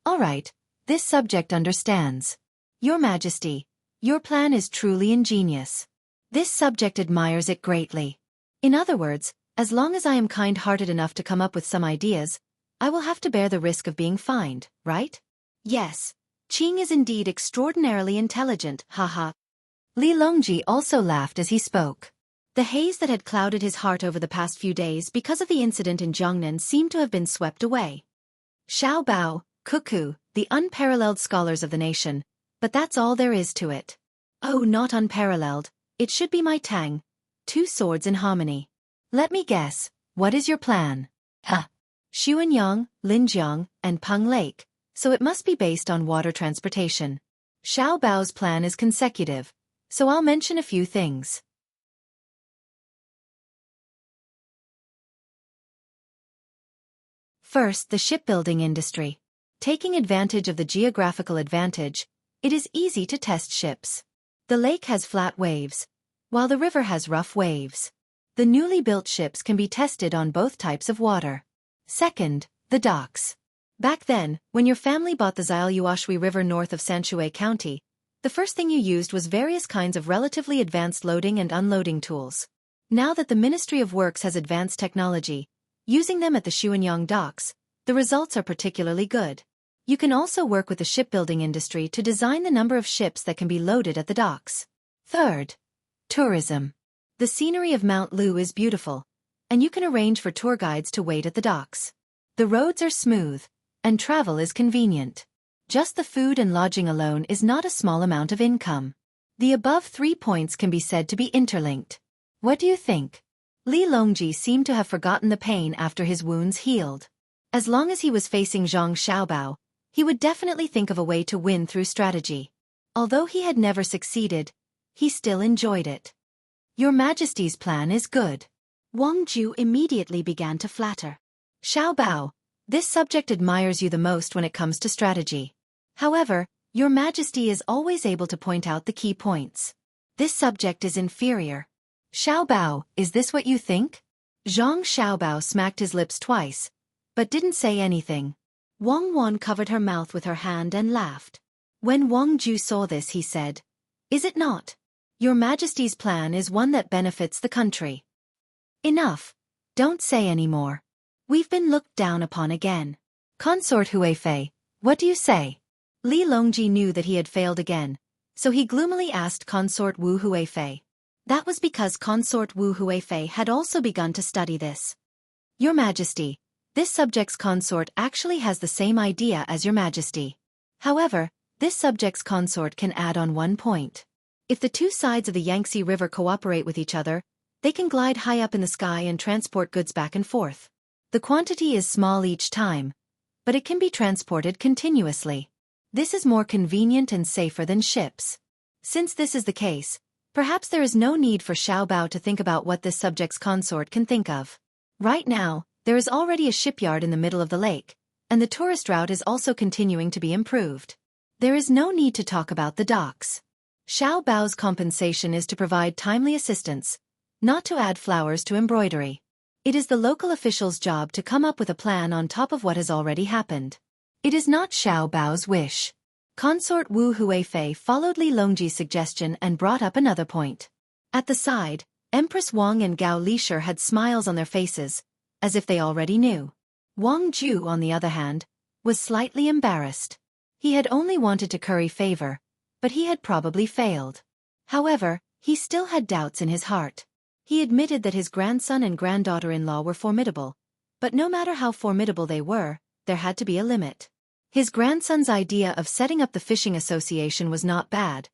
All right, this subject understands. Your Majesty, your plan is truly ingenious. This subject admires it greatly. In other words, as long as I am kind-hearted enough to come up with some ideas, I will have to bear the risk of being fined, right? Yes, Qing is indeed extraordinarily intelligent, haha. Li Longji also laughed as he spoke. The haze that had clouded his heart over the past few days because of the incident in Jiangnan seemed to have been swept away. Xiaobao, Cuckoo, the unparalleled scholars of the nation, but that's all there is to it. Oh, not unparalleled, it should be my Tang, 2 swords in harmony. Let me guess, what is your plan? Xuanyang, Linjiang, and Peng Lake, so it must be based on water transportation. Xiaobao's plan is consecutive, so I'll mention a few things. First, the shipbuilding industry. Taking advantage of the geographical advantage, it is easy to test ships. The lake has flat waves, while the river has rough waves. The newly built ships can be tested on both types of water. Second, the docks. Back then, when your family bought the Xiaoyuoshui River north of Sanshui County, the first thing you used was various kinds of relatively advanced loading and unloading tools. Now that the Ministry of Works has advanced technology, using them at the Xuanyang docks, the results are particularly good. You can also work with the shipbuilding industry to design the number of ships that can be loaded at the docks. Third, tourism. The scenery of Mount Lu is beautiful, and you can arrange for tour guides to wait at the docks. The roads are smooth, and travel is convenient. Just the food and lodging alone is not a small amount of income. The above 3 points can be said to be interlinked. What do you think? Li Longji seemed to have forgotten the pain after his wounds healed. As long as he was facing Zhang Xiaobao, he would definitely think of a way to win through strategy. Although he had never succeeded, he still enjoyed it. Your Majesty's plan is good. Wang Ju immediately began to flatter. Xiaobao, this subject admires you the most when it comes to strategy. However, Your Majesty is always able to point out the key points. This subject is inferior. Xiaobao, is this what you think? Zhang Xiaobao smacked his lips twice, but didn't say anything. Wang Wan covered her mouth with her hand and laughed. When Wang Ju saw this, he said, "Is it not? Your Majesty's plan is one that benefits the country." Enough. Don't say any more. We've been looked down upon again. Consort Huifei, what do you say? Li Longji knew that he had failed again, so he gloomily asked Consort Wu Huifei. That was because Consort Wu Huifei had also begun to study this. Your Majesty, this subject's consort actually has the same idea as Your Majesty. However, this subject's consort can add on one point. If the two sides of the Yangtze River cooperate with each other, they can glide high up in the sky and transport goods back and forth. The quantity is small each time, but it can be transported continuously. This is more convenient and safer than ships. Since this is the case, perhaps there is no need for Xiaobao to think about what this subject's consort can think of. Right now, there is already a shipyard in the middle of the lake, and the tourist route is also continuing to be improved. There is no need to talk about the docks. Xiaobao's compensation is to provide timely assistance, not to add flowers to embroidery. It is the local official's job to come up with a plan on top of what has already happened. It is not Xiaobao's wish. Consort Wu Huifei followed Li Longji's suggestion and brought up another point. At the side, Empress Wang and Gao Lishir had smiles on their faces, as if they already knew. Wang Ju, on the other hand, was slightly embarrassed. He had only wanted to curry favor, but he had probably failed. However, he still had doubts in his heart. He admitted that his grandson and granddaughter-in-law were formidable, but no matter how formidable they were, there had to be a limit. His grandson's idea of setting up the fishing association was not bad,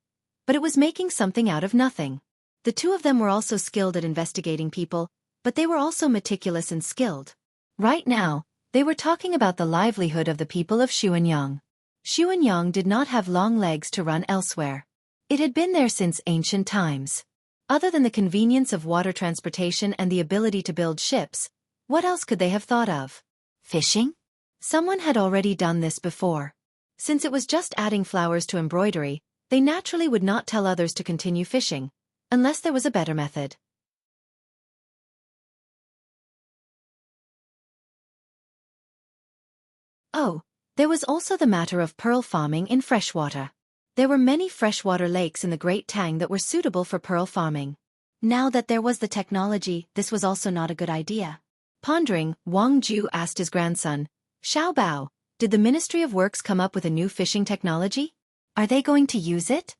but it was making something out of nothing. The two of them were also skilled at investigating people, but they were also meticulous and skilled. Right now, they were talking about the livelihood of the people of Xuanyang. Xuanyang did not have long legs to run elsewhere. It had been there since ancient times. Other than the convenience of water transportation and the ability to build ships, what else could they have thought of? Fishing? Someone had already done this before. Since it was just adding flowers to embroidery, they naturally would not tell others to continue fishing, unless there was a better method. Oh, there was also the matter of pearl farming in freshwater. There were many freshwater lakes in the Great Tang that were suitable for pearl farming. Now that there was the technology, this was also not a good idea. Pondering, Wang Ju asked his grandson, "Xiaobao, did the Ministry of Works come up with a new fishing technology? Are they going to use it?"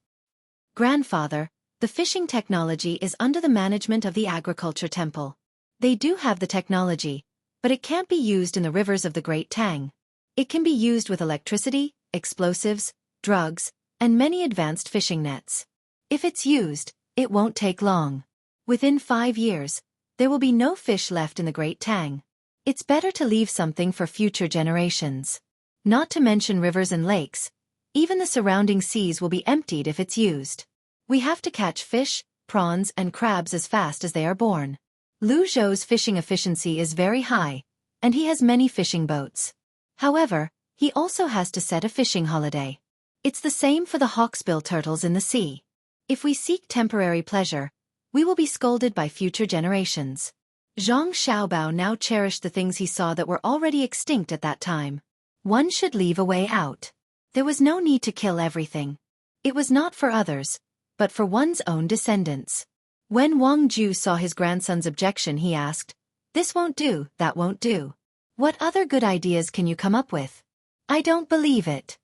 Grandfather, the fishing technology is under the management of the Agriculture Temple. They do have the technology, but it can't be used in the rivers of the Great Tang. It can be used with electricity, explosives, drugs, and many advanced fishing nets. If it's used, it won't take long. Within 5 years, there will be no fish left in the Great Tang. It's better to leave something for future generations. Not to mention rivers and lakes, even the surrounding seas will be emptied if it's used. We have to catch fish, prawns and crabs as fast as they are born. Lu Zhou's fishing efficiency is very high, and he has many fishing boats. However, he also has to set a fishing holiday. It's the same for the hawksbill turtles in the sea. If we seek temporary pleasure, we will be scolded by future generations. Zhang Xiaobao now cherished the things he saw that were already extinct at that time. One should leave a way out. There was no need to kill everything. It was not for others, but for one's own descendants. When Wang Ju saw his grandson's objection, he asked, "This won't do, that won't do. What other good ideas can you come up with?" "I don't believe it."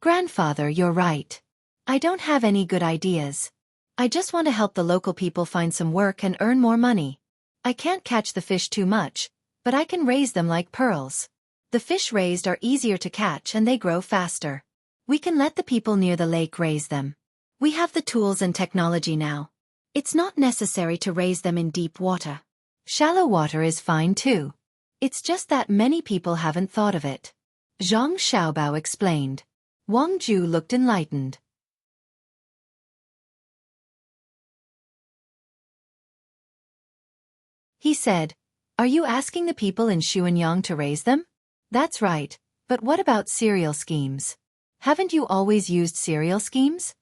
"Grandfather, you're right. I don't have any good ideas. I just want to help the local people find some work and earn more money. I can't catch the fish too much, but I can raise them like pearls. The fish raised are easier to catch and they grow faster. We can let the people near the lake raise them. We have the tools and technology now. It's not necessary to raise them in deep water. Shallow water is fine too. It's just that many people haven't thought of it. Zhang Xiaobao explained. Wang Ju looked enlightened. He said, "Are you asking the people in Xuanyang to raise them?" "That's right, but what about cereal schemes? Haven't you always used cereal schemes?"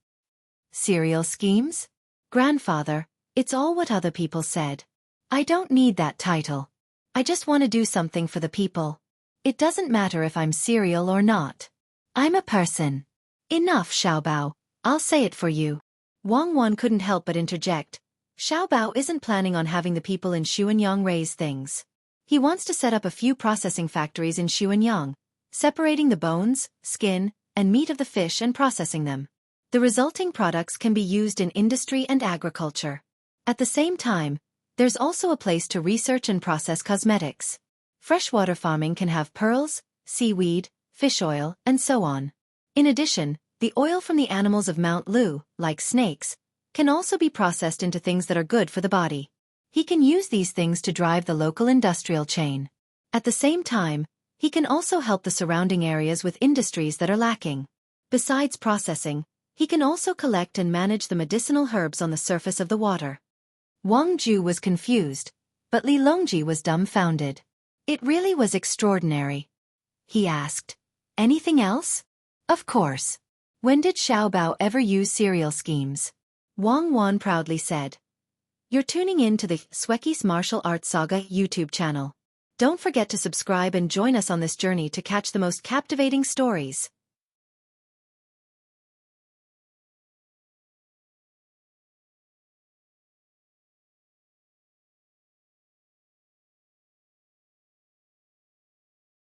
"Cereal schemes? Grandfather, it's all what other people said. I don't need that title. I just want to do something for the people. It doesn't matter if I'm cereal or not. I'm a person." "Enough, Xiaobao, I'll say it for you." Wang Wan couldn't help but interject. Xiaobao isn't planning on having the people in Xuanyang raise things. He wants to set up a few processing factories in Xuanyang, separating the bones, skin, and meat of the fish and processing them. The resulting products can be used in industry and agriculture. At the same time, there's also a place to research and process cosmetics. Freshwater farming can have pearls, seaweed, fish oil, and so on. In addition, the oil from the animals of Mount Lu, like snakes, can also be processed into things that are good for the body. He can use these things to drive the local industrial chain. At the same time, he can also help the surrounding areas with industries that are lacking. Besides processing, he can also collect and manage the medicinal herbs on the surface of the water. Wang Ju was confused, but Li Longji was dumbfounded. It really was extraordinary. He asked, "Anything else?" "Of course. When did Xiaobao ever use cereal schemes?" Wang Wan proudly said. You're tuning in to the Xueqi's Martial Arts Saga YouTube channel. Don't forget to subscribe and join us on this journey to catch the most captivating stories.